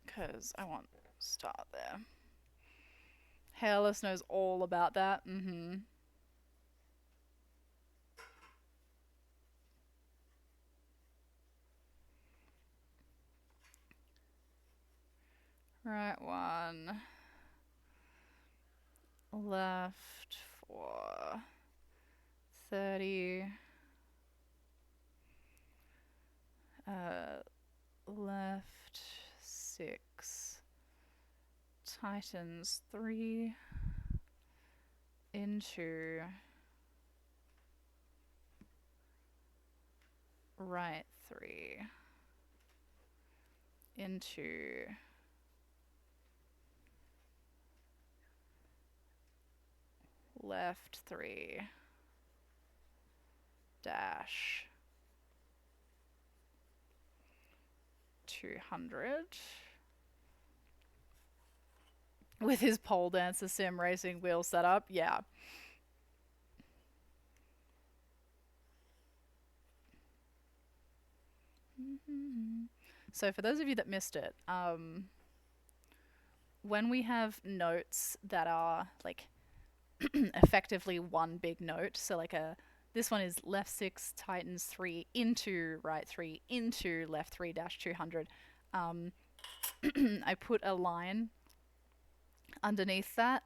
Because I want to start there. Hairless knows all about that. Right one. Left for 30. Left 6. Tightens 3. Into right 3. Into left 3. Dash 200. With his pole dancer sim racing wheel setup, yeah. So for those of you that missed it, when we have notes that are like effectively one big note, so like this one is left 6 tightens 3 into right 3 into left 3 dash 200. I put a line underneath that,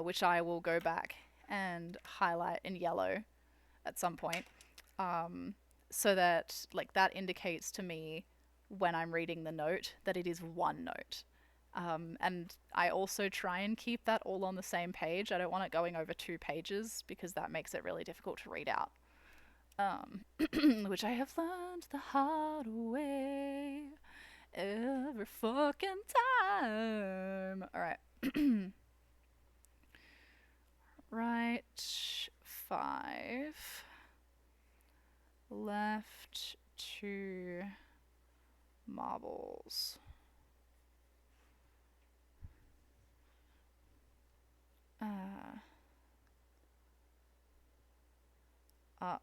which I will go back and highlight in yellow at some point, so that like that indicates to me when I'm reading the note that it is one note. And I also try and keep that all on the same page. I don't want it going over 2 pages because that makes it really difficult to read out. Which I have learned the hard way every fucking time. Alright. Right 5. Left 2 marbles. Up.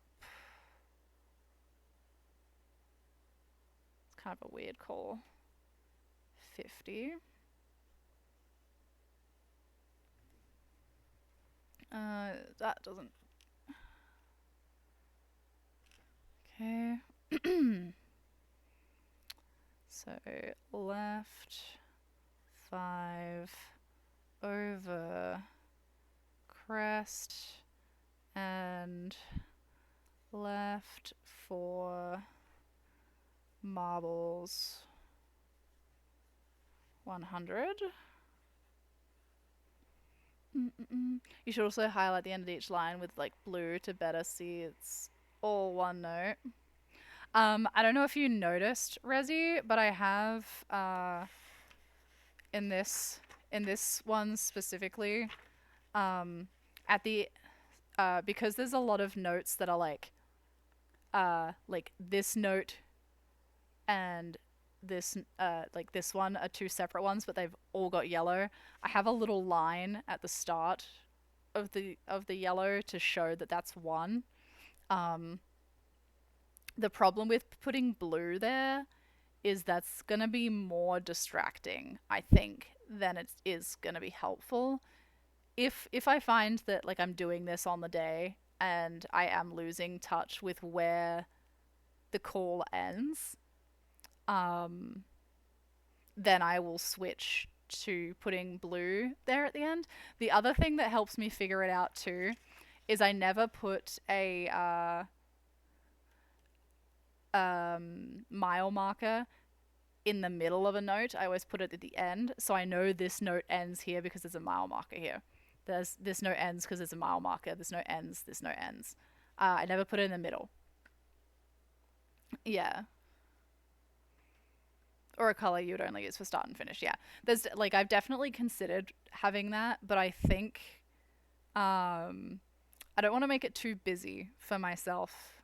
It's kind of a weird call. 50. That doesn't... Okay. So left 5 over crest and left 4 marbles 100. You should also highlight the end of each line with like blue to better see it's all one note. I don't know if you noticed, Rezi, but I have in this one specifically, at the because there's a lot of notes that are like this note and this like this one are 2 separate ones, but they've all got yellow. I have a little line at the start of the yellow to show that that's one. The problem with putting blue there is that's gonna be more distracting, I think, than it is gonna be helpful. If I find that like I'm doing this on the day and I am losing touch with where the call ends, then I will switch to putting blue there at the end. The other thing that helps me figure it out too is I never put a mile marker in the middle of a note. I always put it at the end, so I know this note ends here because there's a mile marker here. There's this note ends because there's a mile marker. This note ends. This note ends. I never put it in the middle. Yeah. Or a color you would only use for start and finish. Yeah. There's like I've definitely considered having that, but I think I don't want to make it too busy for myself.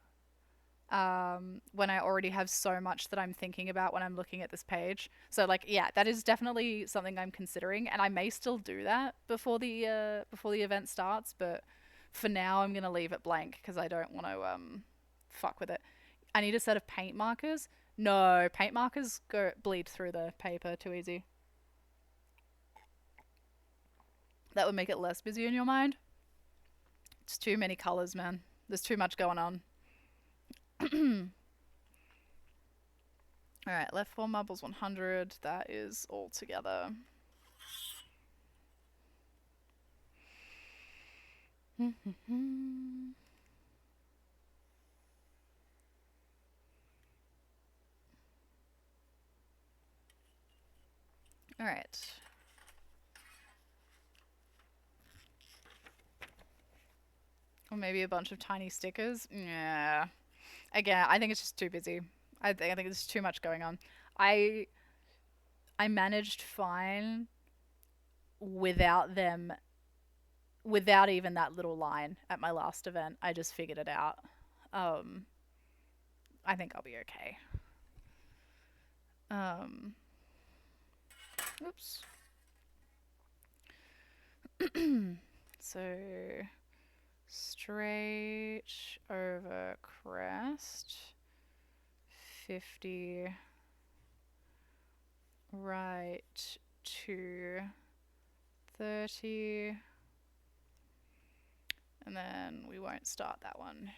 When I already have so much that I'm thinking about when I'm looking at this page. So like, yeah, that is definitely something I'm considering, and I may still do that before the event starts, but for now I'm gonna leave it blank because I don't want to fuck with it. I need a set of paint markers. No, paint markers bleed through the paper too easy. That would make it less busy in your mind. It's too many colors, man. There's too much going on. Alright, left 4 marbles 100. That is all together. Alright. Or maybe a bunch of tiny stickers. Yeah. Again, I think it's just too busy. I think there's too much going on. I managed fine without them, without even that little line at my last event. I just figured it out. I think I'll be okay. Oops. So straight over crest, 50 right to 30, and then we won't start that one.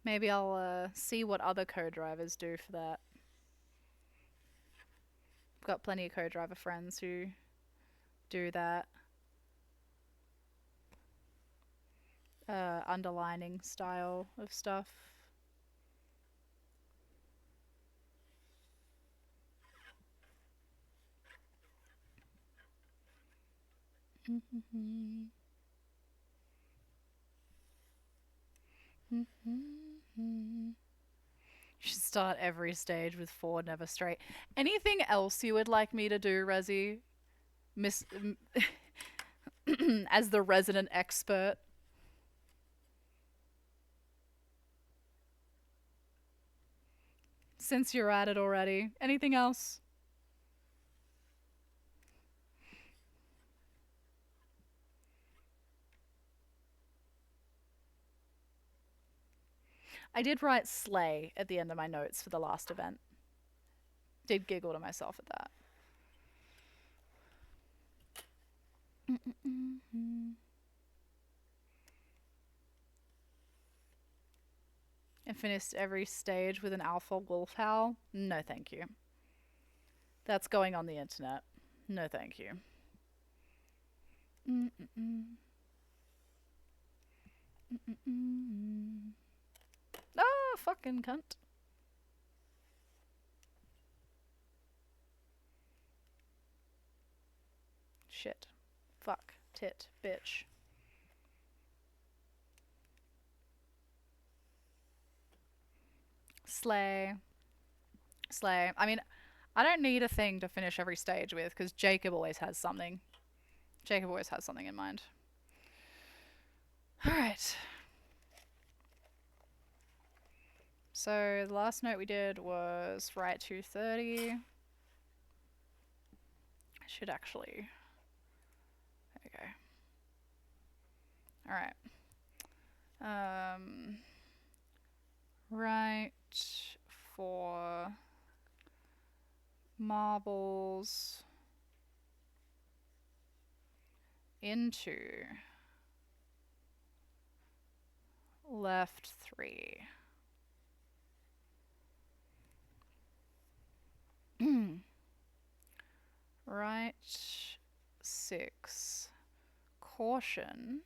Maybe I'll see what other co-drivers do for that. I've got plenty of co-driver friends who do that. Underlining style of stuff. You should start every stage with 4 never straight. Anything else you would like me to do, Rezi? As the resident expert. Since you're at it already. Anything else? I did write slay at the end of my notes for the last event. Did giggle to myself at that. And finished every stage with an alpha wolf howl? No, thank you. That's going on the internet. No, thank you. Ah, fucking cunt. Shit. Fuck. Tit. Bitch. Slay. Slay. I mean, I don't need a thing to finish every stage with, because Jacob always has something. Jacob always has something in mind. Alright. So, the last note we did was write 230. I should actually... There we go. Alright. Right for marbles into left 3. Right 6. Caution.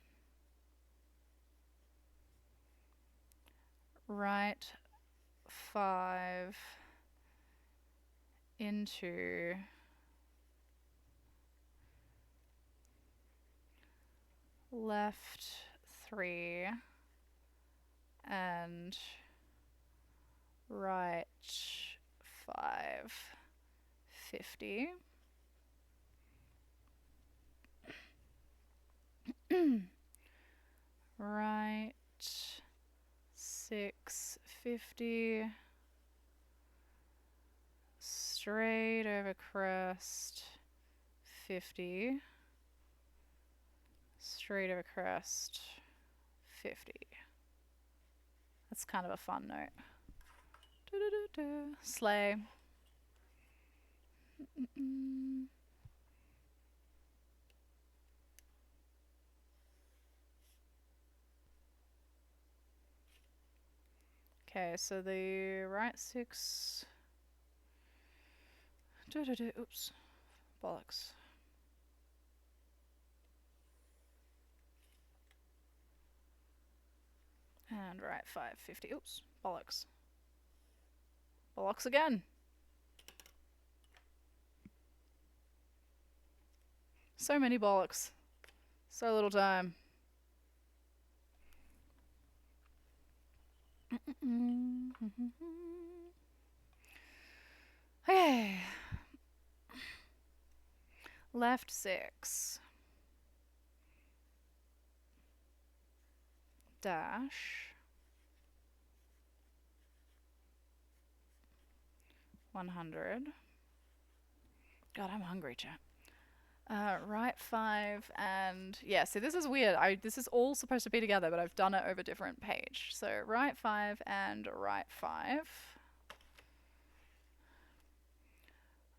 Right 5 into left 3 and right 5 50. Right 6 50. Straight over crest 50. Straight over crest 50. That's kind of a fun note. Slay. Okay, so the right 6. Oops. Bollocks. And right 550. Oops. Bollocks. Bollocks again. So many bollocks. So little time. Okay. Left 6. Dash. 100. God, I'm hungry, chat. Right 5 and... Yeah, so this is weird. This is all supposed to be together, but I've done it over different page. So right 5 and right 5.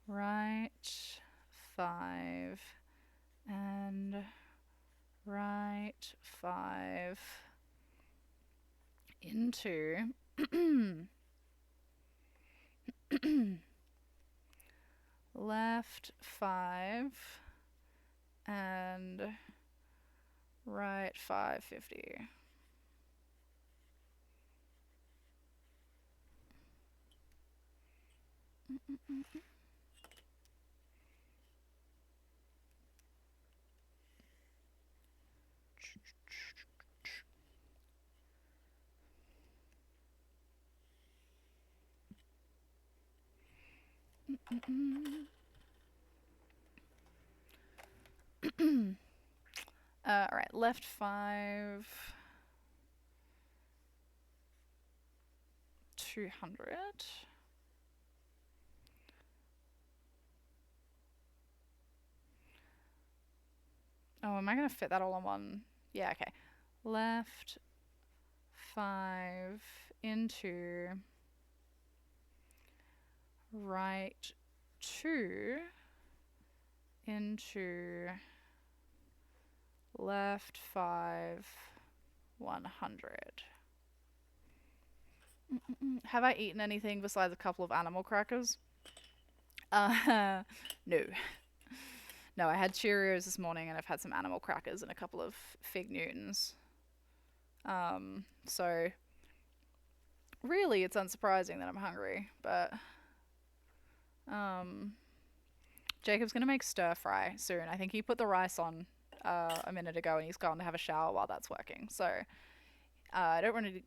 Right 5 and right 5 into left 5 and right 550. Alright, left 5. 200. Oh, am I going to fit that all on one? Yeah, okay. Left 5 into right 2 into left 5 100. Have I eaten anything besides a couple of animal crackers? No. No, I had Cheerios this morning and I've had some animal crackers and a couple of Fig Newtons. So really it's unsurprising that I'm hungry, but Jacob's gonna make stir fry soon. I think he put the rice on a minute ago and he's gone to have a shower while that's working. So I don't want to.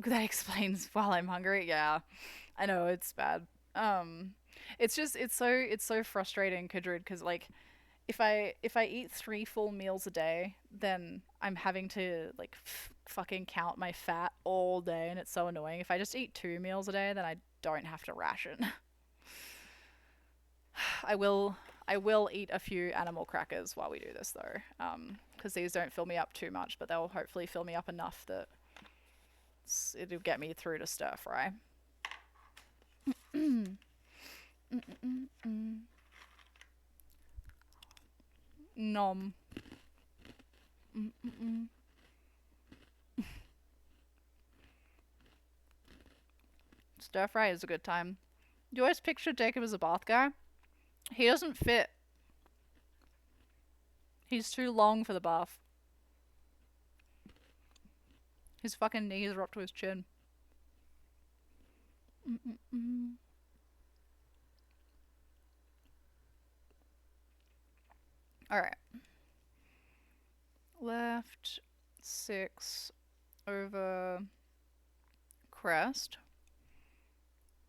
That explains why I'm hungry. Yeah, I know it's bad. It's just it's so frustrating, Kudrid, because like if I eat 3 full meals a day, then I'm having to like fucking count my fat all day, and it's so annoying. If I just eat 2 meals a day, then I don't have to ration. I will eat a few animal crackers while we do this though, because these don't fill me up too much, but they'll hopefully fill me up enough that it'll get me through to stir fry. Nom. Stir fry is a good time. You always picture Jacob as a bath guy. He doesn't fit. He's too long for the bath. His fucking knees are up to his chin. Alright. Left 6 over crest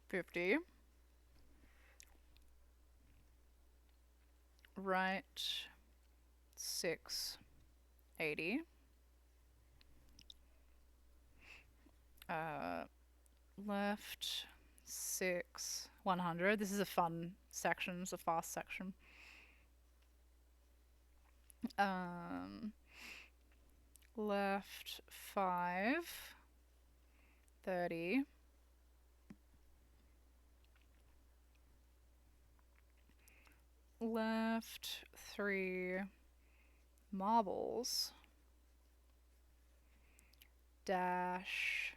50. Right 6 80. Left 6 100. This is a fun section. It's a fast section. Left 5 30. Left 3 marbles dash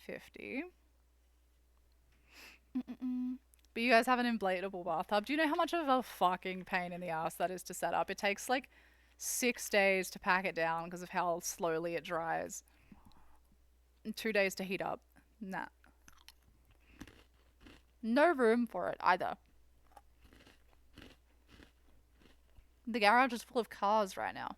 50. But you guys have an inflatable bathtub. Do you know how much of a fucking pain in the ass that is to set up? It takes like 6 days to pack it down because of how slowly it dries. And 2 days to heat up. Nah. No room for it either. The garage is full of cars right now.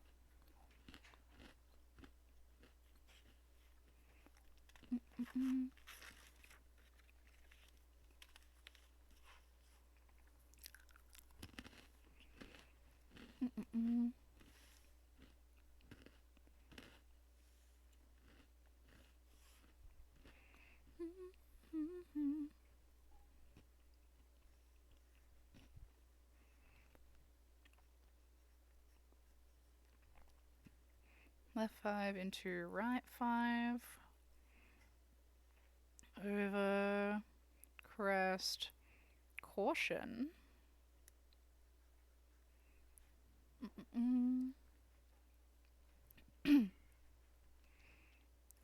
Left 5 into right 5. Over crest caution.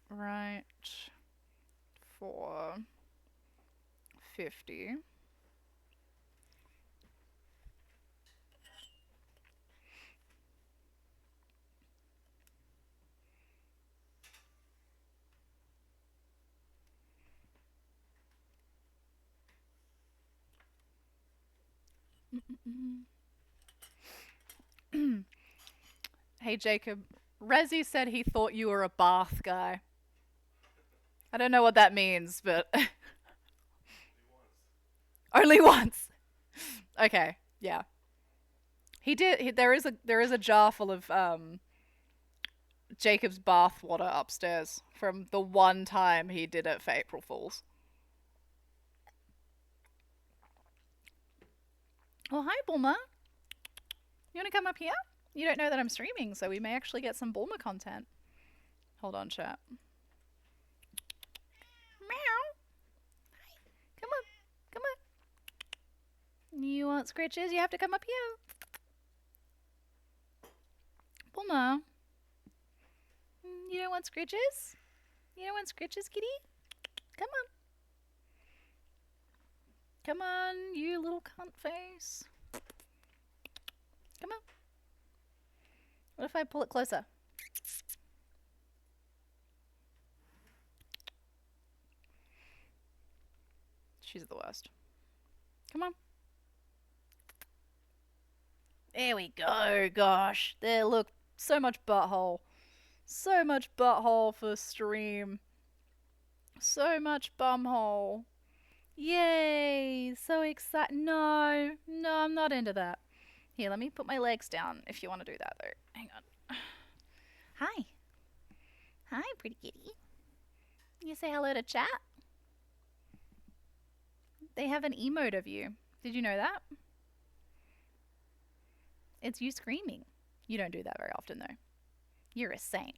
Right 4 50. Hey Jacob, Rezzy said he thought you were a bath guy. I don't know what that means, but only once. Okay, yeah. He did. There is a jar full of Jacob's bath water upstairs from the one time he did it for April Fools. Oh, hi, Bulma. You want to come up here? You don't know that I'm streaming, so we may actually get some Bulma content. Hold on, chat. Meow. Hi. Come on. Come on. You want scritches? You have to come up here. Bulma. You don't want scritches? You don't want scritches, kitty? Come on. Come on, you little cunt face. Come on. What if I pull it closer? She's the worst. Come on. There we go. Gosh. There, look. So much butthole. So much butthole for stream. So much bumhole. Yay. So excited. No. No, I'm not into that. Here, let me put my legs down if you want to do that, though. Hang on. Hi. Hi, pretty kitty. You say hello to chat? They have an emote of you. Did you know that? It's you screaming. You don't do that very often, though. You're a saint.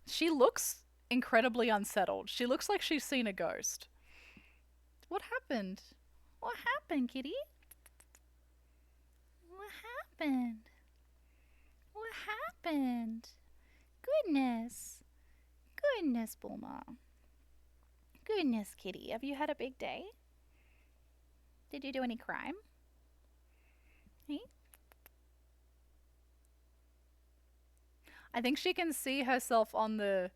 She looks incredibly unsettled. She looks like she's seen a ghost. What happened? What happened, kitty? What happened? What happened? Goodness. Goodness, Bulma. Goodness, kitty. Have you had a big day? Did you do any crime? Hey? I think she can see herself on the...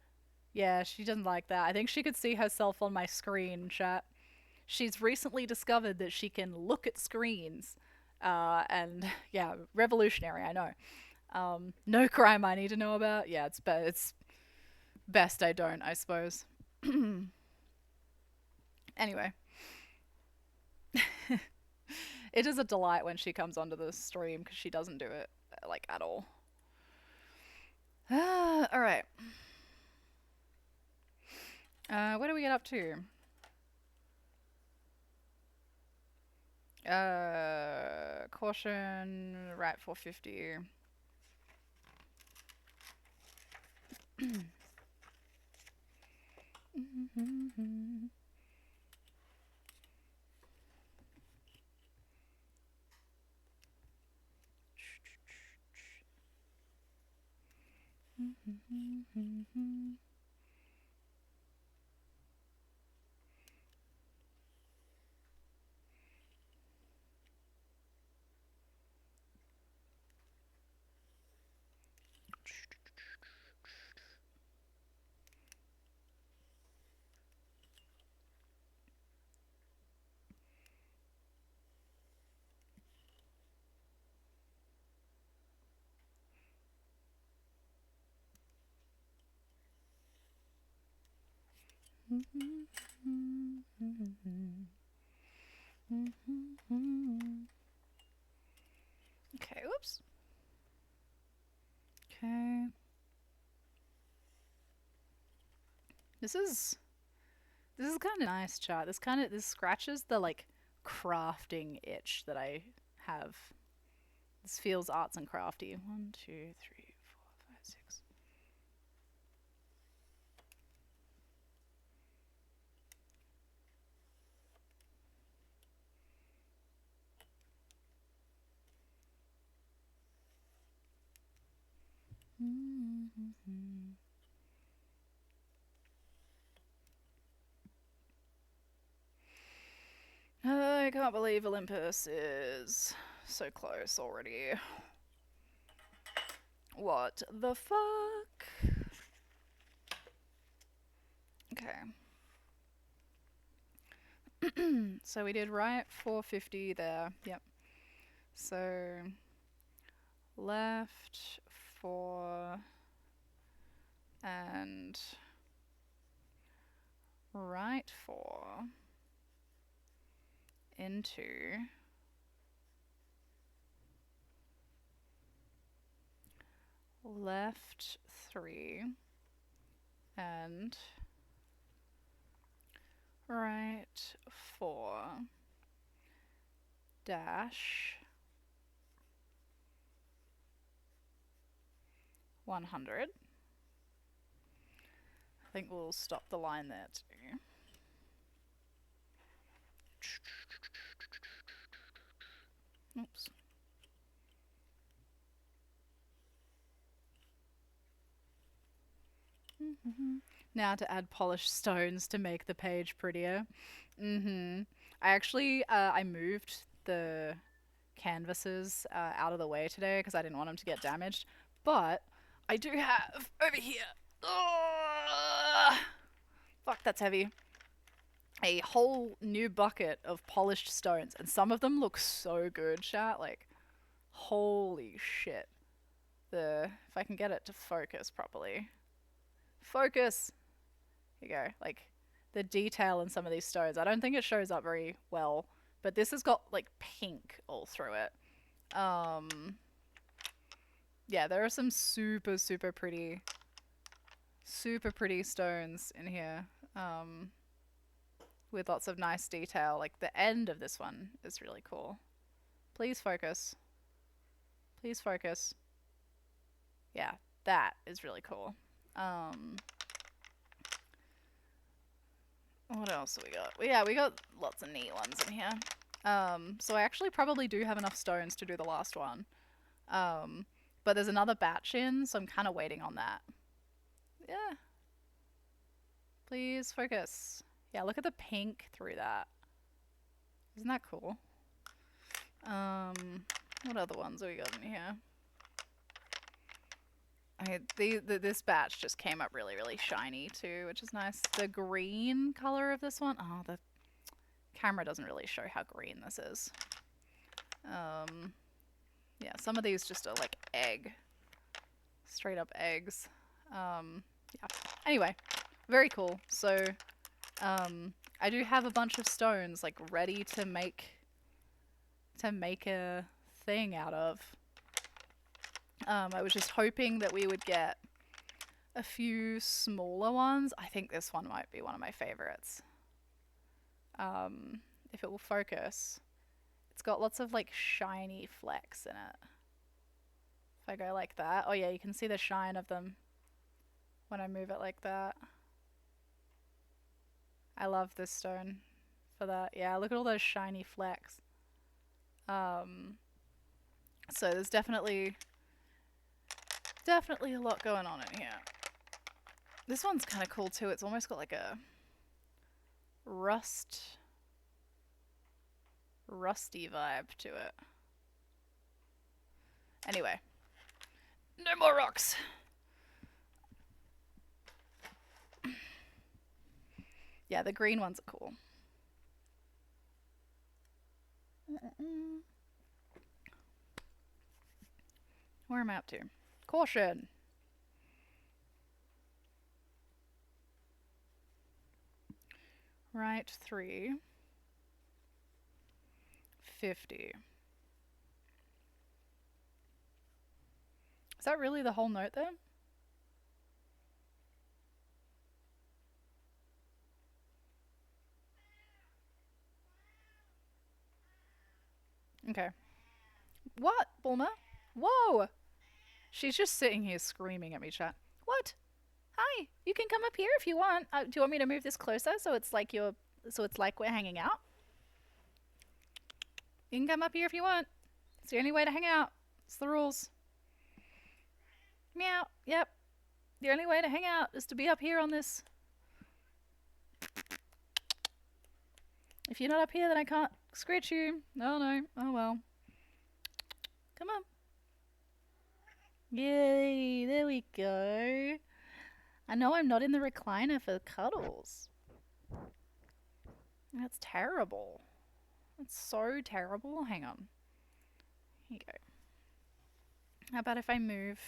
Yeah, she doesn't like that. I think she could see herself on my screen, chat. She's recently discovered that she can look at screens. And, yeah, revolutionary, I know. No crime I need to know about. Yeah, it's best I don't, I suppose. Anyway. It is a delight when she comes onto the stream, because she doesn't do it, like, at all. Alright. What do we get up to? Caution, right 450. Okay, whoops. Okay. This is kind of nice, chat. This scratches the like crafting itch that I have. This feels arts and crafty. 1, 2, 3, 4, 5, 6. I can't believe Olympus is so close already. What the fuck? Okay. So we did right 450 there. Yep. So left 4 and right 4 into left 3 and right 4 dash 100. I think we'll stop the line there too. Oops. Now to add polished stones to make the page prettier. I actually, I moved the canvases out of the way today because I didn't want them to get damaged. But I do have over here. Fuck, that's heavy. A whole new bucket of polished stones, and some of them look so good, chat. Like, holy shit. If I can get it to focus properly. Focus! Here you go. Like, the detail in some of these stones. I don't think it shows up very well, but this has got, like, pink all through it. Yeah, there are some super, super pretty stones in here. With lots of nice detail. Like, the end of this one is really cool. Please focus. Please focus. Yeah, that is really cool. What else have we got? Well, yeah, we got lots of neat ones in here. So I actually probably do have enough stones to do the last one. But there's another batch in, so I'm kind of waiting on that. Yeah. Please focus. Yeah, look at the pink through that. Isn't that cool? What other ones have we got in here? This batch just came up really, really shiny too, which is nice. The green color of this one, oh, the camera doesn't really show how green this is. Yeah, some of these just are like egg. Straight up eggs. Yeah. Anyway, very cool. So, I do have a bunch of stones like ready to make a thing out of. I was just hoping that we would get a few smaller ones. I think this one might be one of my favorites. If it will focus. It's got lots of like shiny flecks in it. If I go like that. Oh yeah, you can see the shine of them when I move it like that. I love this stone for that. Yeah, look at all those shiny flecks. So there's definitely a lot going on in here. This one's kind of cool too. It's almost got like a rusty vibe to it. Anyway, no more rocks. Yeah, the green ones are cool. Where am I up to? Caution. Right 3. 50. Is that really the whole note there? Okay. What, Bulma? Whoa! She's just sitting here screaming at me, chat. What? Hi, you can come up here if you want. Do you want me to move this closer so it's like we're hanging out? You can come up here if you want. It's the only way to hang out. It's the rules. Meow. Yep. The only way to hang out is to be up here on this. If you're not up here, then I can't scratch you. Oh no. Oh well. Come on. Yay, there we go. I know I'm not in the recliner for cuddles. That's terrible. That's so terrible. Hang on. Here you go. How about if I move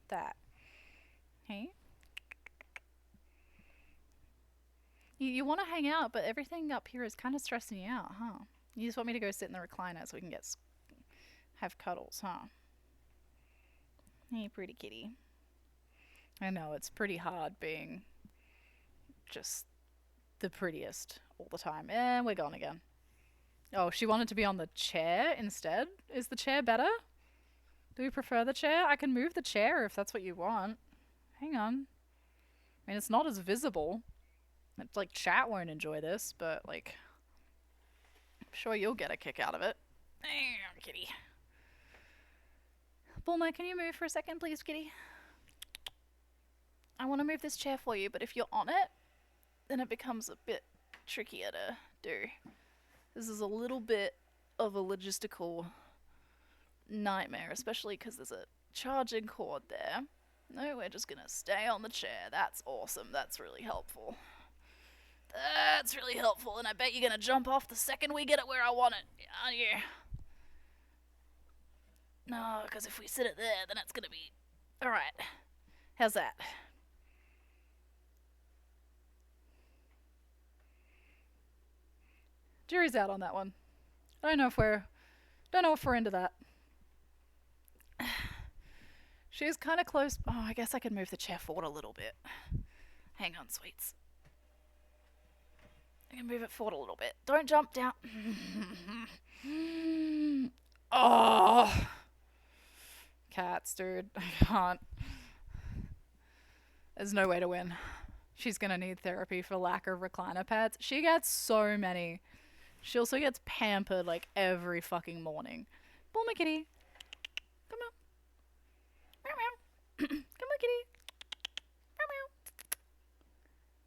that? Hey? You want to hang out, but everything up here is kind of stressing you out, huh? You just want me to go sit in the recliner so we can have cuddles, huh? Hey, pretty kitty. I know, it's pretty hard being just the prettiest all the time. And we're gone again. Oh, she wanted to be on the chair instead? Is the chair better? Do we prefer the chair? I can move the chair if that's what you want. Hang on. I mean, it's not as visible. It's like chat won't enjoy this, but like, I'm sure you'll get a kick out of it. Kitty. Bulma, can you move for a second, please, kitty? I want to move this chair for you, but if you're on it, then it becomes a bit trickier to do. This is a little bit of a logistical nightmare, especially because there's a charging cord there. No, we're just gonna stay on the chair. That's awesome. That's really helpful. That's really helpful, and I bet you're gonna jump off the second we get it where I want it, aren't you? No, because if we sit it there, then it's gonna be... Alright. How's that? Jury's out on that one. I don't know if we're into that. She's kind of close. Oh, I guess I could move the chair forward a little bit. Hang on, sweets. I can move it forward a little bit. Don't jump down. Oh! Cats, dude. I can't. There's no way to win. She's gonna need therapy for lack of recliner pads. She gets so many. She also gets pampered like every fucking morning. Bulma kitty. Come on. Meow meow. Come on, kitty. Meow meow.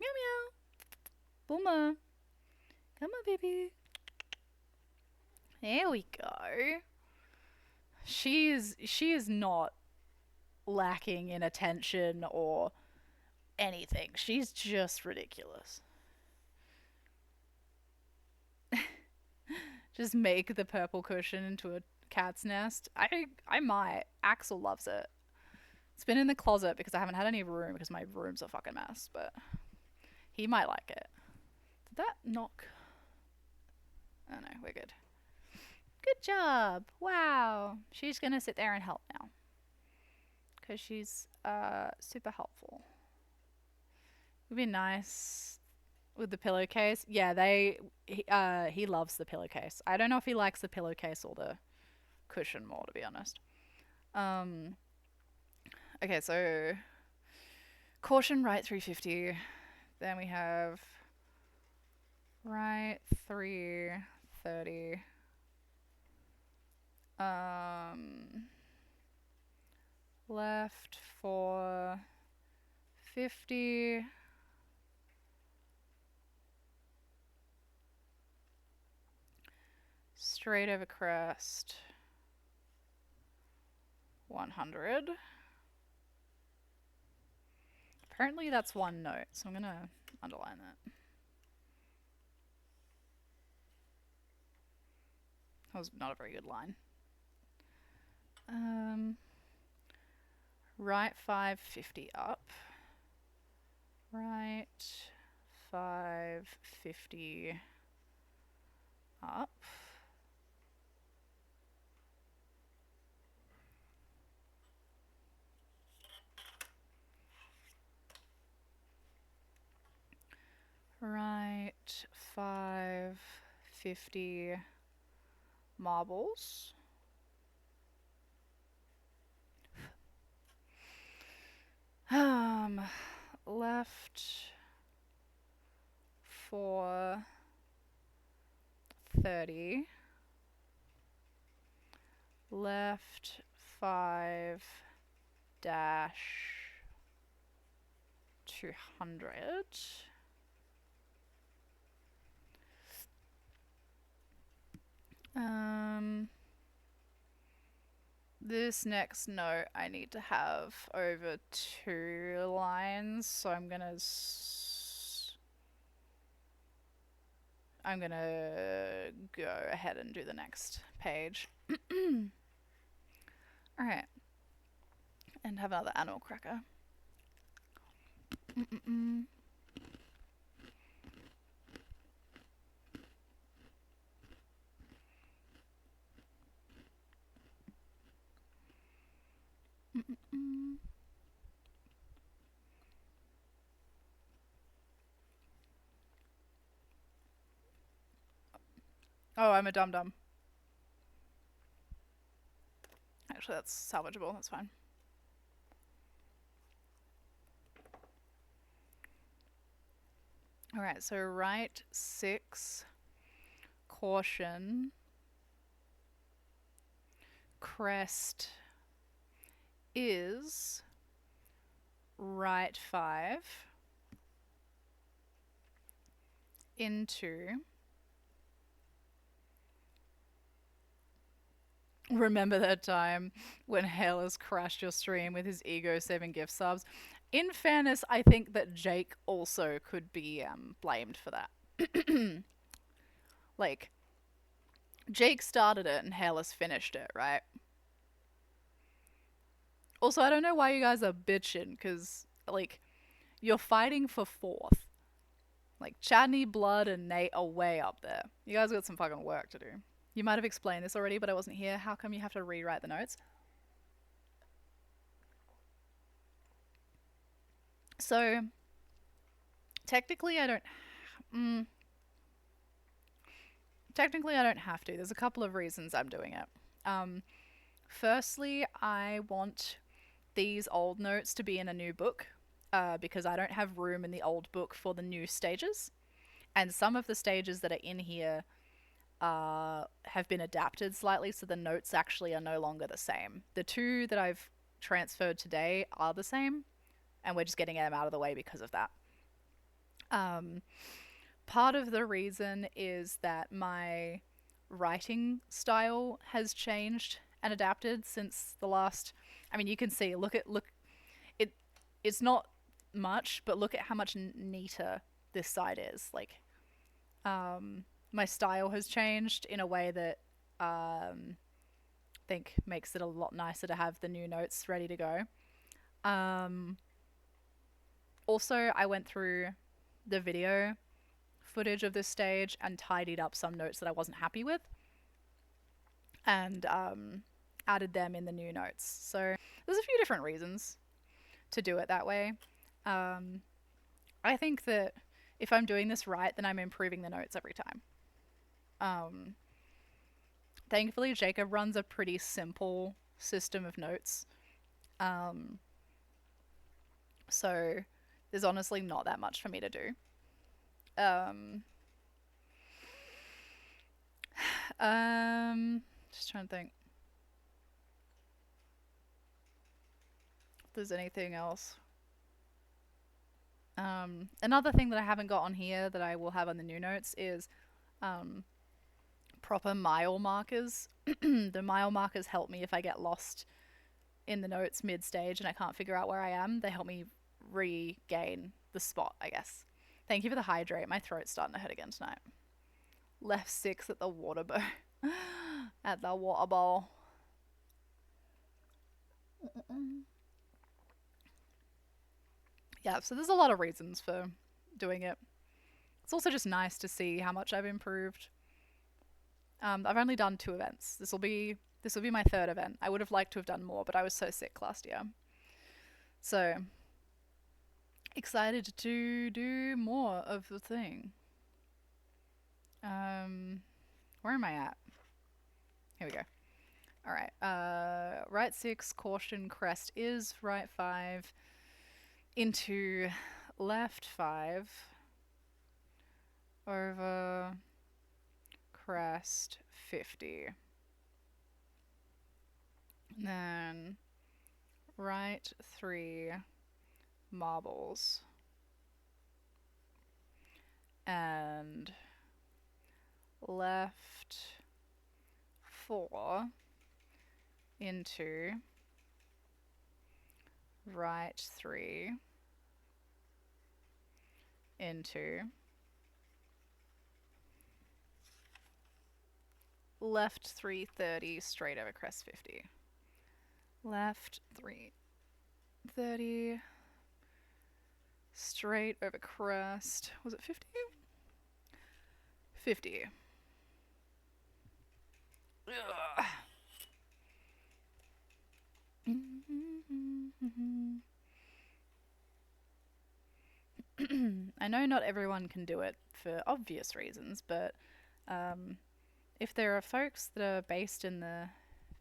Meow meow. Bulma. Come on, baby. There we go. She is not lacking in attention or anything. She's just ridiculous. Just make the purple cushion into a cat's nest. I might. Axel loves it. It's been in the closet because I haven't had any room because my room's a fucking mess, but he might like it. Did that knock? Oh no, we're good. Good job. Wow. She's gonna sit there and help now. Because she's super helpful. It would be nice with the pillowcase. Yeah, he loves the pillowcase. I don't know if he likes the pillowcase or the cushion more, to be honest. Okay, so caution right 350. Then we have right 330. Left 450. Straight over crest 100. Apparently that's one note, so I'm gonna underline that. That was not a very good line. Right 550 up. Right 550 up. Right 550 marbles. Left 430. Left 5 dash 200. This next note I need to have over 2 lines, so I'm gonna go ahead and do the next page. Alright. And have another animal cracker. Oh, I'm a dum-dum. Actually, that's salvageable. That's fine. Alright, so right 6, caution, crest is right 5 into, remember that time when Halos crashed your stream with his ego 7 gift subs. In fairness, I think that Jake also could be blamed for that. Like, Jake started it and Halos finished it, right? Also, I don't know why you guys are bitching, because, like, you're fighting for 4th. Like, Chadney, Blood, and Nate are way up there. You guys got some fucking work to do. You might have explained this already, but I wasn't here. How come you have to rewrite the notes? So, technically I don't have to. There's a couple of reasons I'm doing it. Firstly, I want these old notes to be in a new book, because I don't have room in the old book for the new stages. And some of the stages that are in here have been adapted slightly, so the notes actually are no longer the same. The 2 that I've transferred today are the same, and we're just getting them out of the way because of that. Part of the reason is that my writing style has changed and adapted since the last. I mean, you can see. Look, it's not much, but look at how much neater this side is. Like, my style has changed in a way that I think makes it a lot nicer to have the new notes ready to go. Also, I went through the video footage of this stage and tidied up some notes that I wasn't happy with, and added them in the new notes. So there's a few different reasons to do it that way. I think that if I'm doing this right, then I'm improving the notes every time. Thankfully, Jacob runs a pretty simple system of notes. So there's honestly not that much for me to do. Just trying to think if there's anything else. Another thing that I haven't got on here that I will have on the new notes is proper mile markers. The mile markers help me if I get lost in the notes mid-stage and I can't figure out where I am. They help me regain the spot, I guess. Thank you for the hydrate. My throat's starting to hurt again tonight. Left 6 at the water bowl. At the water bowl. Yeah, so there's a lot of reasons for doing it. It's also just nice to see how much I've improved. I've only done 2 events. This will be my 3rd event. I would have liked to have done more, but I was so sick last year. So, excited to do more of the thing. Where am I at? Here we go. Alright, right 6, caution, crest is right 5 into left 5 over crest 50. And then right 3 marbles. And left 4 into right 3 into left 330 straight over crest 50. Left 330 straight over crest. Was it 50? 50. Ugh. I know not everyone can do it for obvious reasons, but if there are folks that are based in the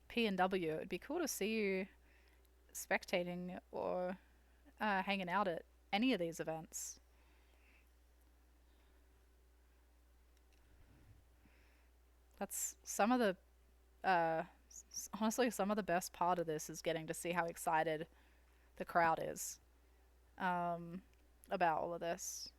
P&W, it would be cool to see you spectating or hanging out at any of these events. That's some of the honestly, some of the best part of this is getting to see how excited the crowd is about all of this.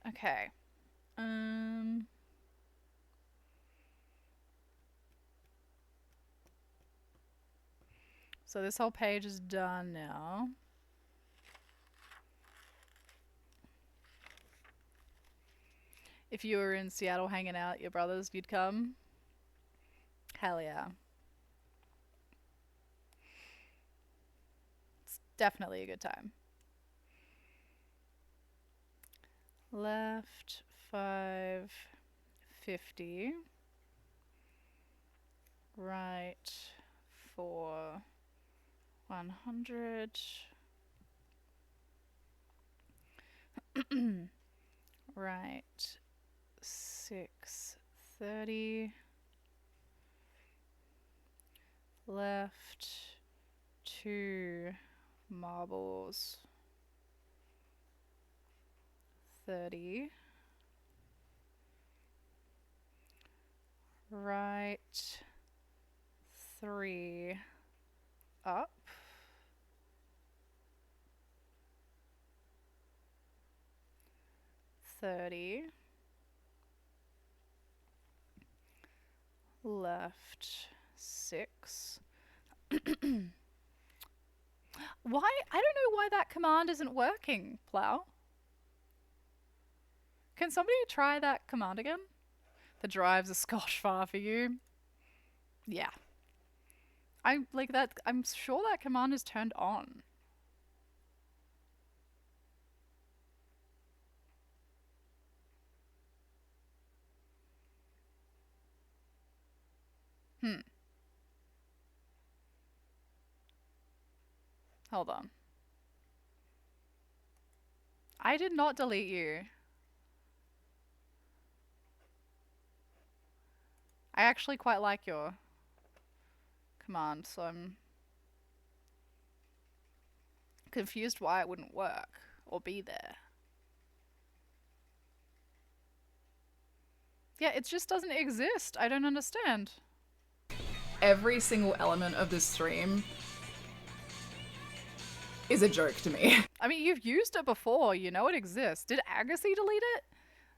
Okay. So this whole page is done now. If you were in Seattle hanging out, your brothers, you'd come? Hell yeah. It's definitely a good time. Left 550. Right 400. Right 630. Left 2 marbles 30. Right 3 up. $30. Left 6. Why? I don't know why that command isn't working, Plow. Can somebody try that command again? The drives a scotch far for you. Yeah. I'm like that. I'm sure that command is turned on. Hold on. I did not delete you. I actually quite like your command, so I'm confused why it wouldn't work or be there. Yeah, it just doesn't exist. I don't understand. Every single element of this stream is a joke to me. I mean, you've used it before. You know it exists. Did Agassi delete it?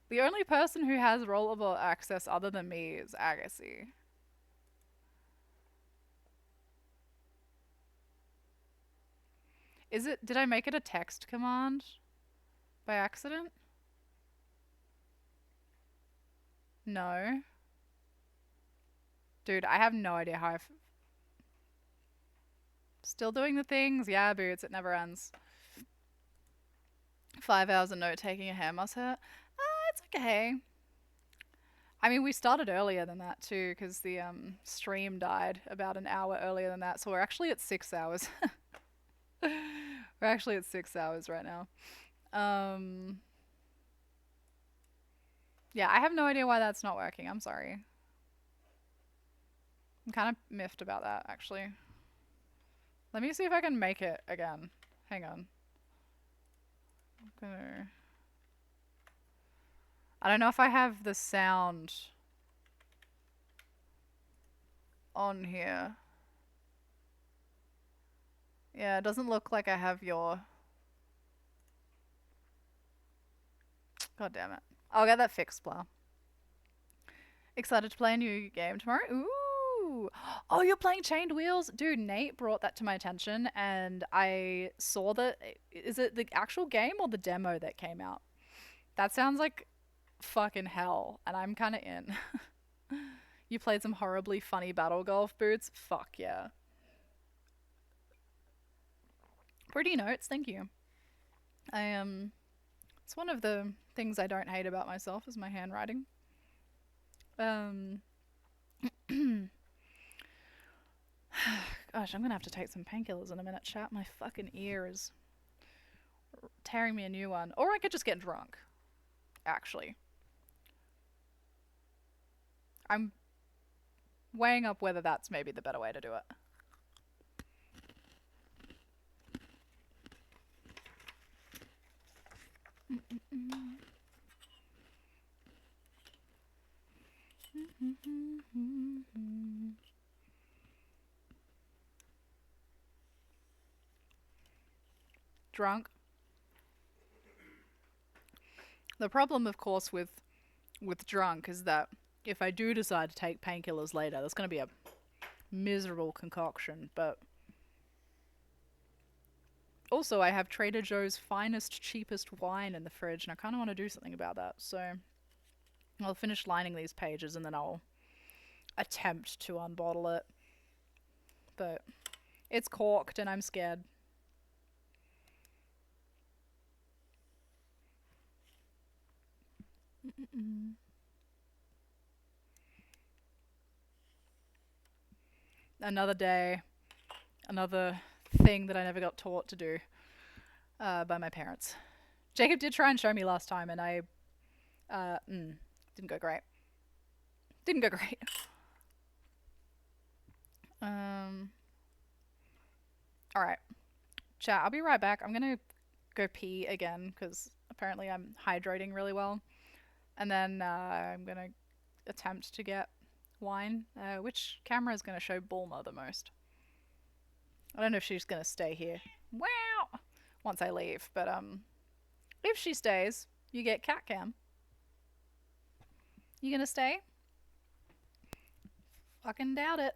The only person who has rollable access other than me is Agassi. Is it? Did I make it a text command by accident? No. Dude, I have no idea how I've... Still doing the things? Yeah, boots, it never ends. 5 hours of note-taking, a hair must hurt. It's okay. I mean, we started earlier than that too, because the stream died about an hour earlier than that, so we're actually at 6 hours. We're actually at 6 hours right now. Yeah, I have no idea why that's not working. I'm sorry. I'm kind of miffed about that, actually. Let me see if I can make it again. Hang on. I don't know if I have the sound on here. Yeah, it doesn't look like I have your... God damn it. I'll get that fixed, Blah. Excited to play a new game tomorrow? Ooh! Oh, you're playing Chained Wheels? Dude, Nate brought that to my attention and I saw that... Is it the actual game or the demo that came out? That sounds like fucking hell, and I'm kind of in. You played some horribly funny battle golf, Boots? Fuck yeah. Pretty notes, thank you. It's one of the things I don't hate about myself is my handwriting. Gosh, I'm gonna have to take some painkillers in a minute, chat. My fucking ear is tearing me a new one. Or I could just get drunk, actually. I'm weighing up whether that's maybe the better way to do it. Drunk. The problem, of course, with drunk is that if I do decide to take painkillers later, there's going to be a miserable concoction. But also, I have Trader Joe's finest, cheapest wine in the fridge, and I kind of want to do something about that. So I'll finish lining these pages, and then I'll attempt to unbottle it. But it's corked, and I'm scared. Another day, another thing that I never got taught to do by my parents. Jacob did try and show me last time, and I didn't go great. Didn't go great. Alright. Chat, I'll be right back. I'm gonna go pee again, because apparently I'm hydrating really well. And then I'm gonna attempt to get wine. Which camera is gonna show Bulma the most? I don't know if she's gonna stay here. Wow! Once I leave, but if she stays, you get cat cam. You gonna stay? Fucking doubt it.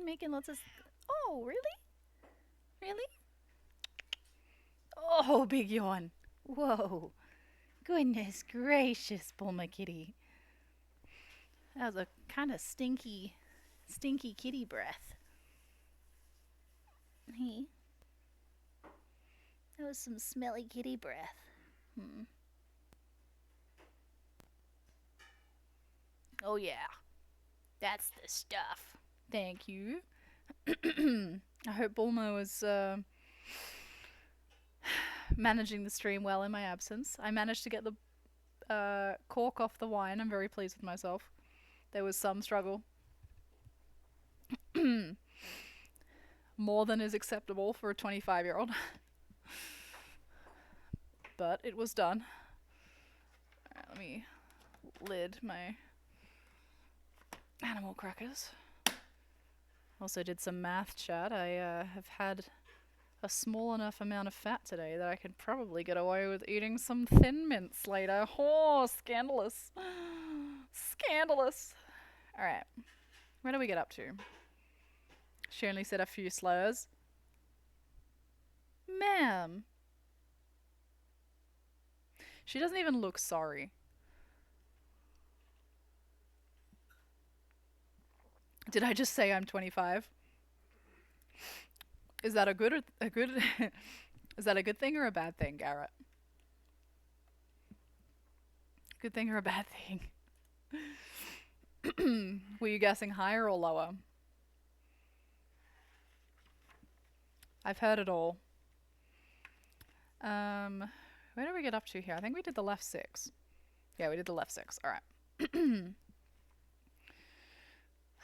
Making lots of... Oh, really? Really? Oh, big yawn. Whoa. Goodness gracious, Bulma kitty. That was a kind of stinky kitty breath. Hey. That was some smelly kitty breath. Oh yeah. That's the stuff. Thank you. I hope Bulma was managing the stream well in my absence. I managed to get the cork off the wine. I'm very pleased with myself. There was some struggle. More than is acceptable for a 25-year-old. But it was done. Alright, let me lid my animal crackers. Also did some math chat. I have had a small enough amount of fat today that I could probably get away with eating some Thin Mints later. Oh, scandalous. Scandalous. Alright. Where do we get up to? She only said a few slurs. Ma'am. She doesn't even look sorry. Did I just say I'm 25? Is that a good is that a good thing or a bad thing, Garrett? Good thing or a bad thing? Were you guessing higher or lower? I've heard it all. Where do we get up to here? I think we did the left 6. Yeah, we did the left 6. Alright.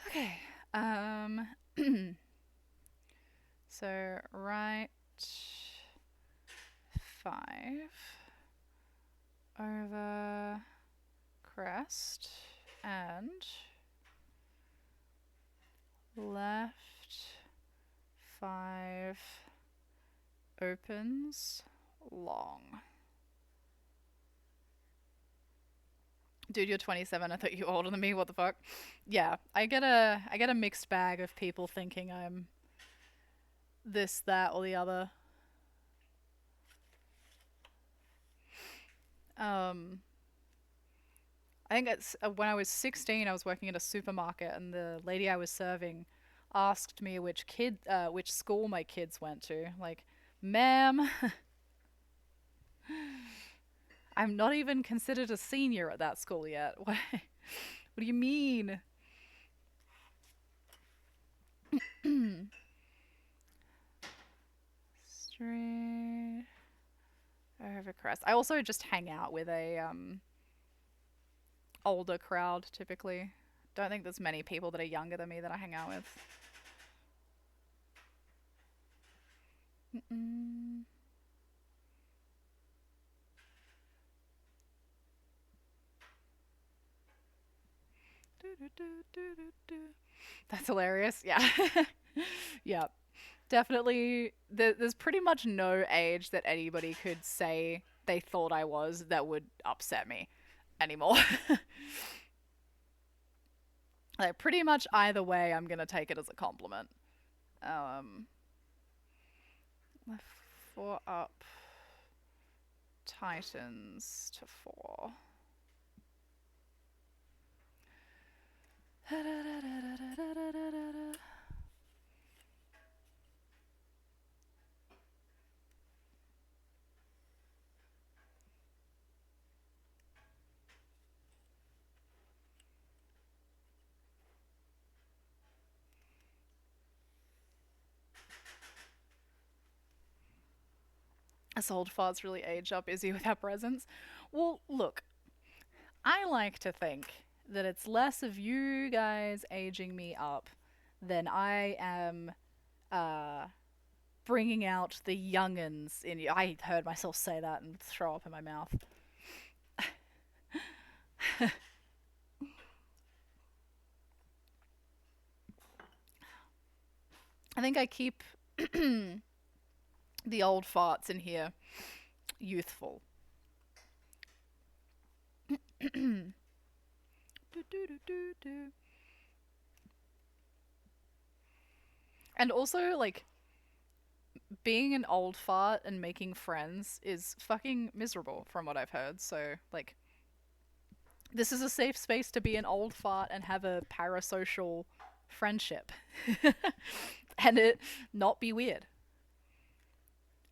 Okay. So right 5 over crest and left 5 opens long. Dude, you're 27. I thought you were older than me. What the fuck? Yeah, I get a mixed bag of people thinking I'm this, that, or the other. I think it's when I was 16, I was working at a supermarket, and the lady I was serving asked me which school my kids went to. Like, ma'am, I'm not even considered a senior at that school yet. What do you mean? Straight over crest. I also just hang out with a older crowd typically. Don't think there's many people that are younger than me that I hang out with. That's hilarious. Yeah. Yeah. Definitely, there's pretty much no age that anybody could say they thought I was that would upset me anymore. Like, pretty much either way, I'm gonna take it as a compliment. Left 4 up. Tightens to 4. Us old farts really age up Izzy with our presence. Well, look, I like to think that it's less of you guys aging me up than I am bringing out the young'uns in you. I heard myself say that and throw up in my mouth. I think I keep the old farts in here youthful. And also, like, being an old fart and making friends is fucking miserable from what I've heard. So, like, this is a safe space to be an old fart and have a parasocial friendship. And it not be weird.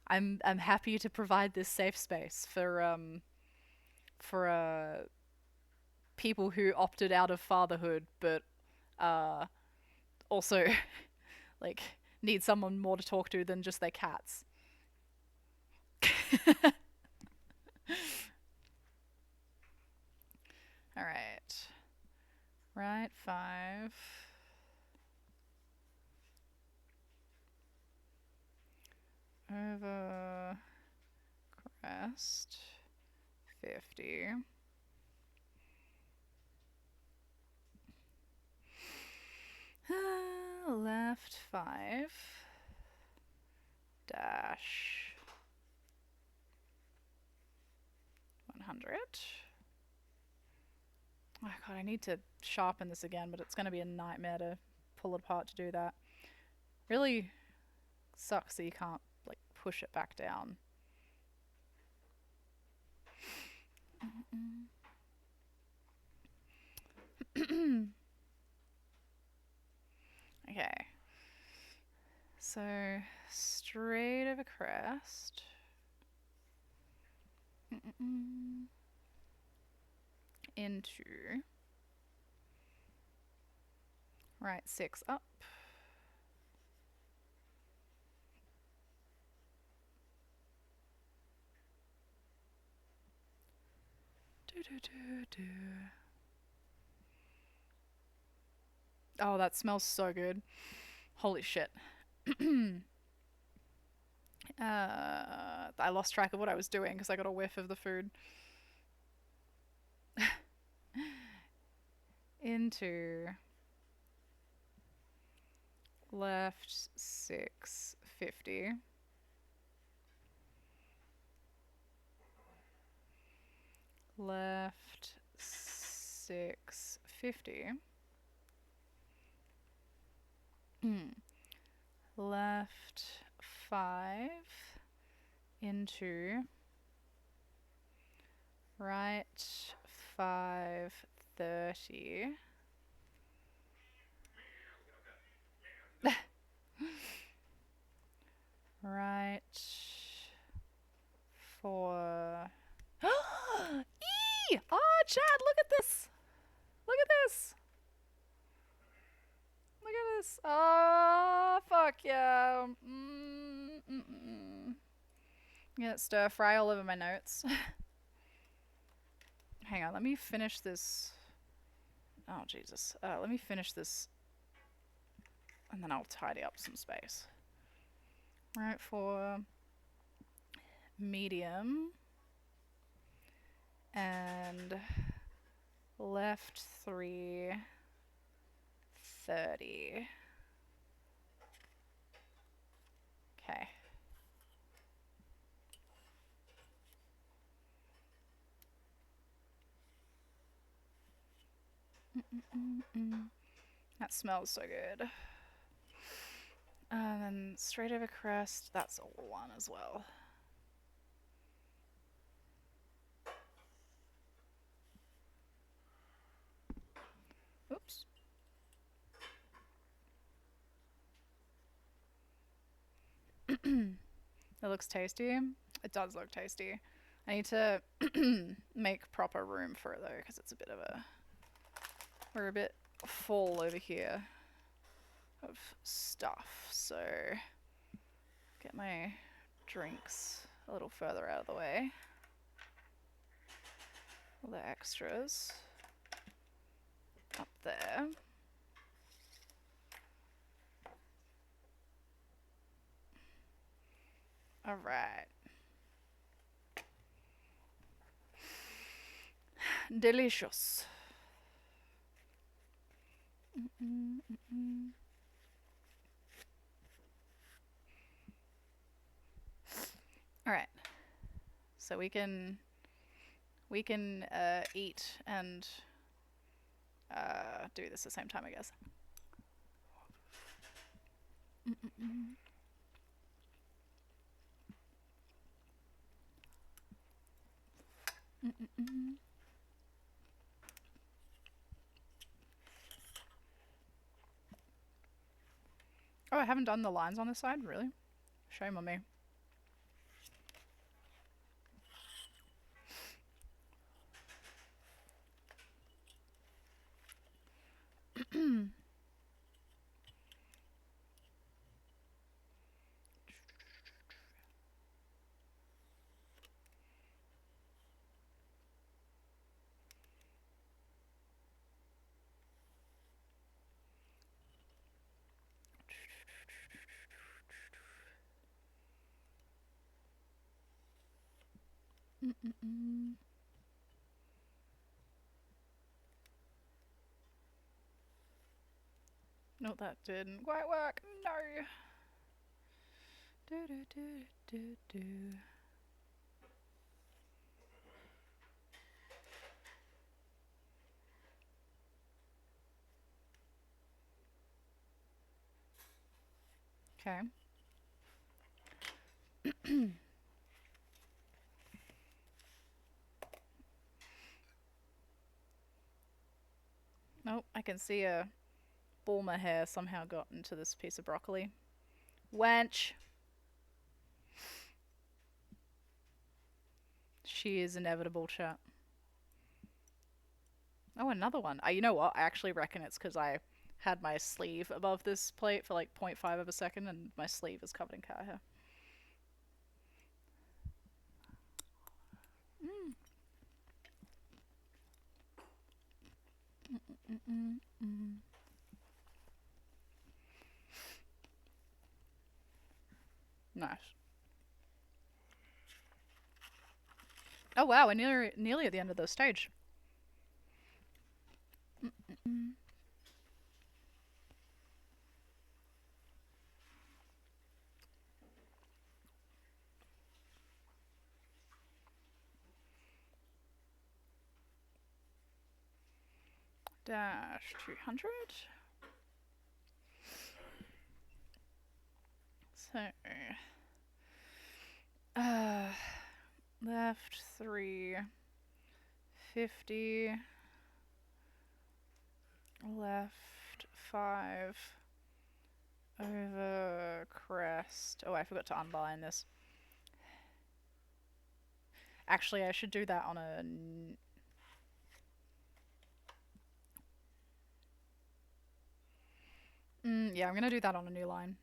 I'm happy to provide this safe space for people who opted out of fatherhood but also like need someone more to talk to than just their cats. All right. Right, 5. Over crest 50. Left 5 dash 100. Oh god, I need to sharpen this again, but it's going to be a nightmare to pull it apart to do that. Really sucks that you can't like push it back down. Okay. So straight over crest. Into right 6 up. Oh, that smells so good. Holy shit. I lost track of what I was doing because I got a whiff of the food. Into left 650. Left 650. Left 5 into right 530. Right 4. Eee! Oh, Chad, look at this! Look at this! Look at this! Oh, fuck yeah! I'm gonna stir fry all over my notes. Hang on, let me finish this. Oh, Jesus. Let me finish this. And then I'll tidy up some space. Right, for medium. And left 330. Okay. That smells so good. And then straight over crest, that's a 1 as well. Oops. It looks tasty. It does look tasty. I need to make proper room for it though, because it's a bit of a... We're a bit full over here of stuff, so get my drinks a little further out of the way. All the extras up there. All right. Delicious. All right. So we can eat and do this at the same time, I guess. Oh, I haven't done the lines on this side, really? Shame on me. No, that didn't quite work. No. Do do do do do. Okay. Nope, I can see a Bulma hair somehow got into this piece of broccoli. Wench! She is inevitable, chat. Oh, another one. You know what? I actually reckon it's because I had my sleeve above this plate for like 0.5 of a second and my sleeve is covered in cat hair. Nice. Oh wow, we're nearly at the end of the stage. Dash 200. So, left 350, left 5 over crest. Oh, I forgot to unbind this. Actually, I should do that on a yeah, I'm gonna do that on a new line.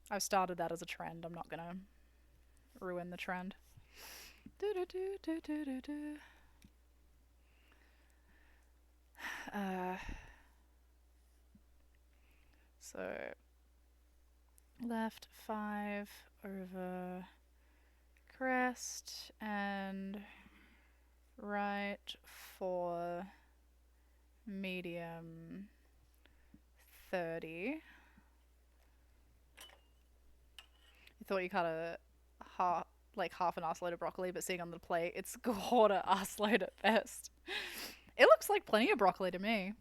I've started that as a trend. I'm not gonna ruin the trend. So left 5 over crest and right 4 medium 30. You thought you cut a half an arse load of broccoli, but seeing on the plate, it's a quarter arse load at best. It looks like plenty of broccoli to me.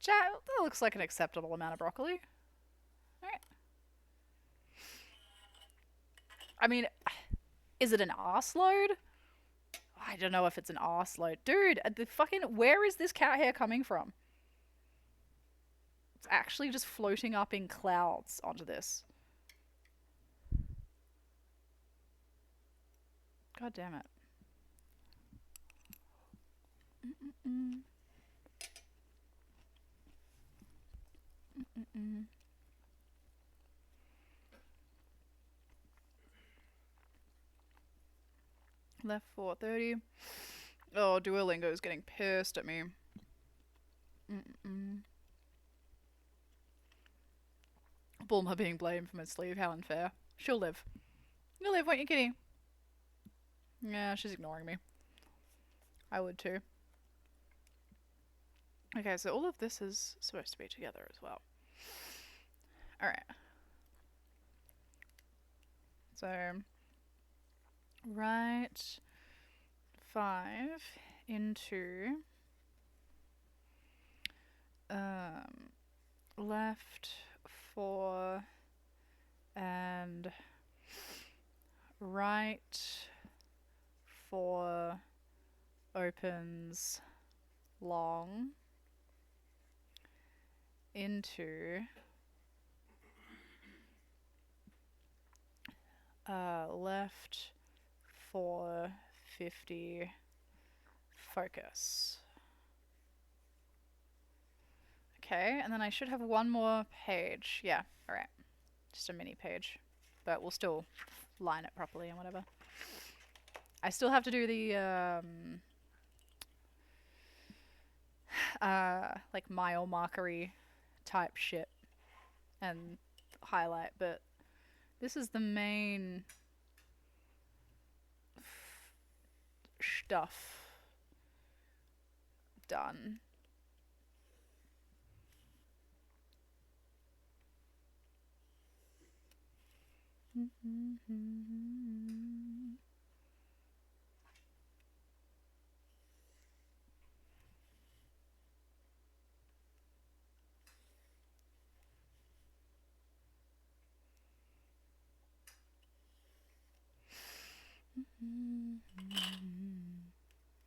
Chat, that looks like an acceptable amount of broccoli. Alright. I mean, is it an arse load? I don't know if it's an arse load. Dude, the fucking... Where is this cat hair coming from? It's actually just floating up in clouds onto this. God damn it. Left 430. Oh, Duolingo's getting pissed at me. Bulma being blamed for my sleeve, how unfair. She'll live. You'll live, won't you, kitty? Yeah, she's ignoring me. I would too. Okay, so all of this is supposed to be together as well. Alright. So, right 5 into left 4 and right 4 opens long into left 450 focus. Okay, and then I should have one more page. Yeah, alright. Just a mini page. But we'll still line it properly and whatever. I still have to do the like mile markery type shit and highlight, but this is the main stuff done.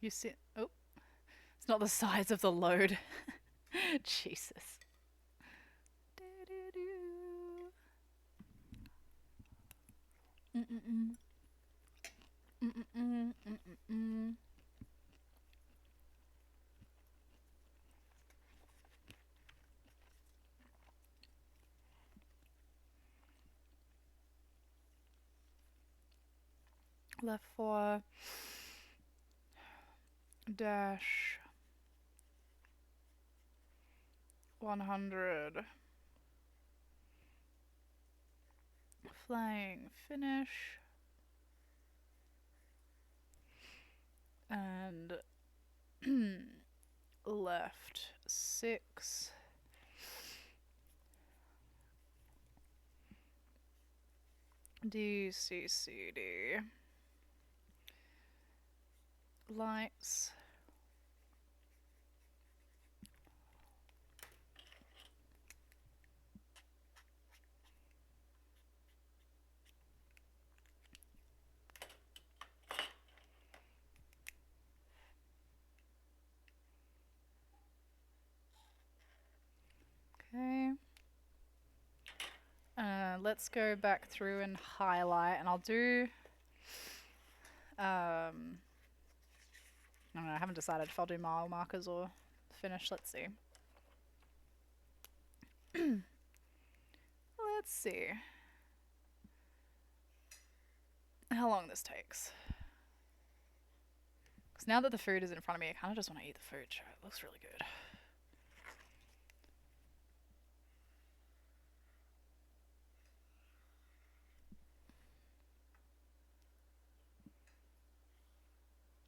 You see, oh, it's not the size of the load. Jesus. Left 4 dash 100 flying finish and left 6 DCCD lights. Okay. Let's go back through and highlight, and I'll do I don't know, I haven't decided if I'll do mile markers or finish. Let's see. Let's see how long this takes. Because now that the food is in front of me, I kind of just want to eat the food. Sure, it looks really good.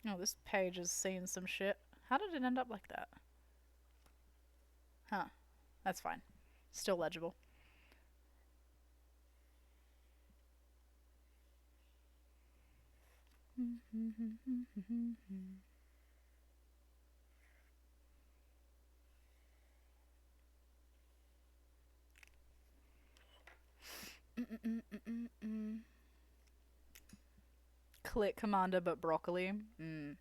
Oh, this page has seen some shit. How did it end up like that? Huh. That's fine. Still legible. Click commander but broccoli. Did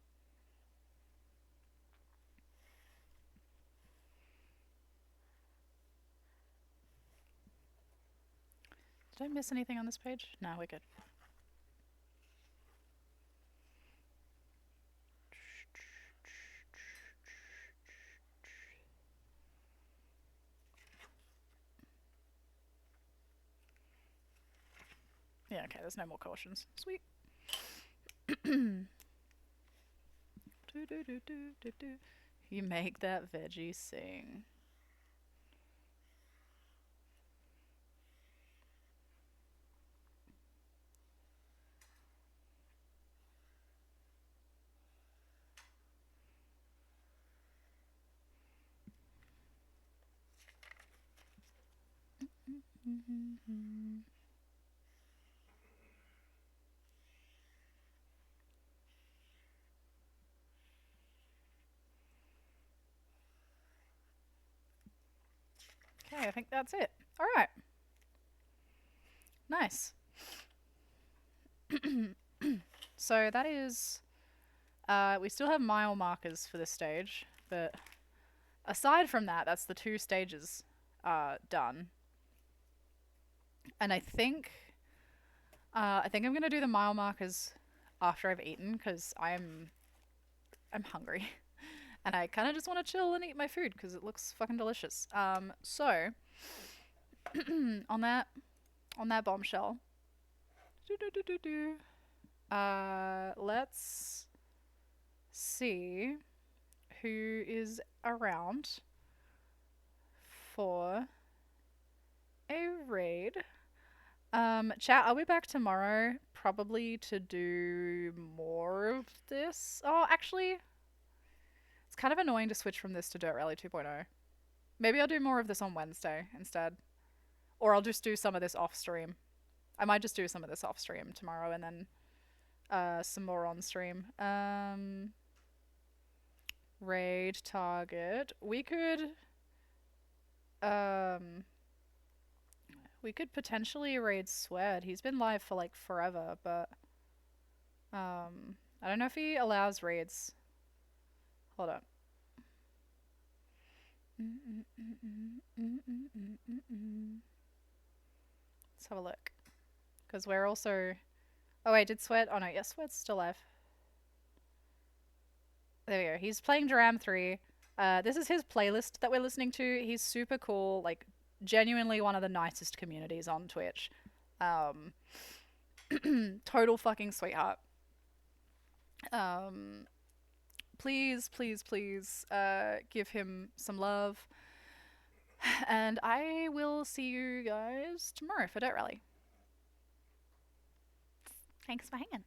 I miss anything on this page? No, we're good. Yeah, okay, there's no more cautions. Sweet. You make that veggie sing. Okay, I think that's it. All right. Nice. So that is... we still have mile markers for this stage, but aside from that, that's the 2 stages done. And I think I'm gonna do the mile markers after I've eaten, because I'm hungry. And I kind of just want to chill and eat my food because it looks fucking delicious. So on that bombshell, let's see who is around for a raid. Chat, I'll be back tomorrow probably to do more of this. Oh, actually, it's kind of annoying to switch from this to Dirt Rally 2.0. Maybe I'll do more of this on Wednesday instead. Or I'll just do some of this off stream. I might just do some of this off stream tomorrow and then some more on stream. Raid target. We could potentially raid Sweat. He's been live for like forever, but I don't know if he allows raids. Hold up. Let's have a look. Because we're also... Oh wait, did Sweat... Oh no, yes, Sweat's still alive. There we go. He's playing Duram 3. This is his playlist that we're listening to. He's super cool, like genuinely one of the nicest communities on Twitch. Total fucking sweetheart. Please, please, please give him some love. And I will see you guys tomorrow for Dirt Rally. Thanks for hanging.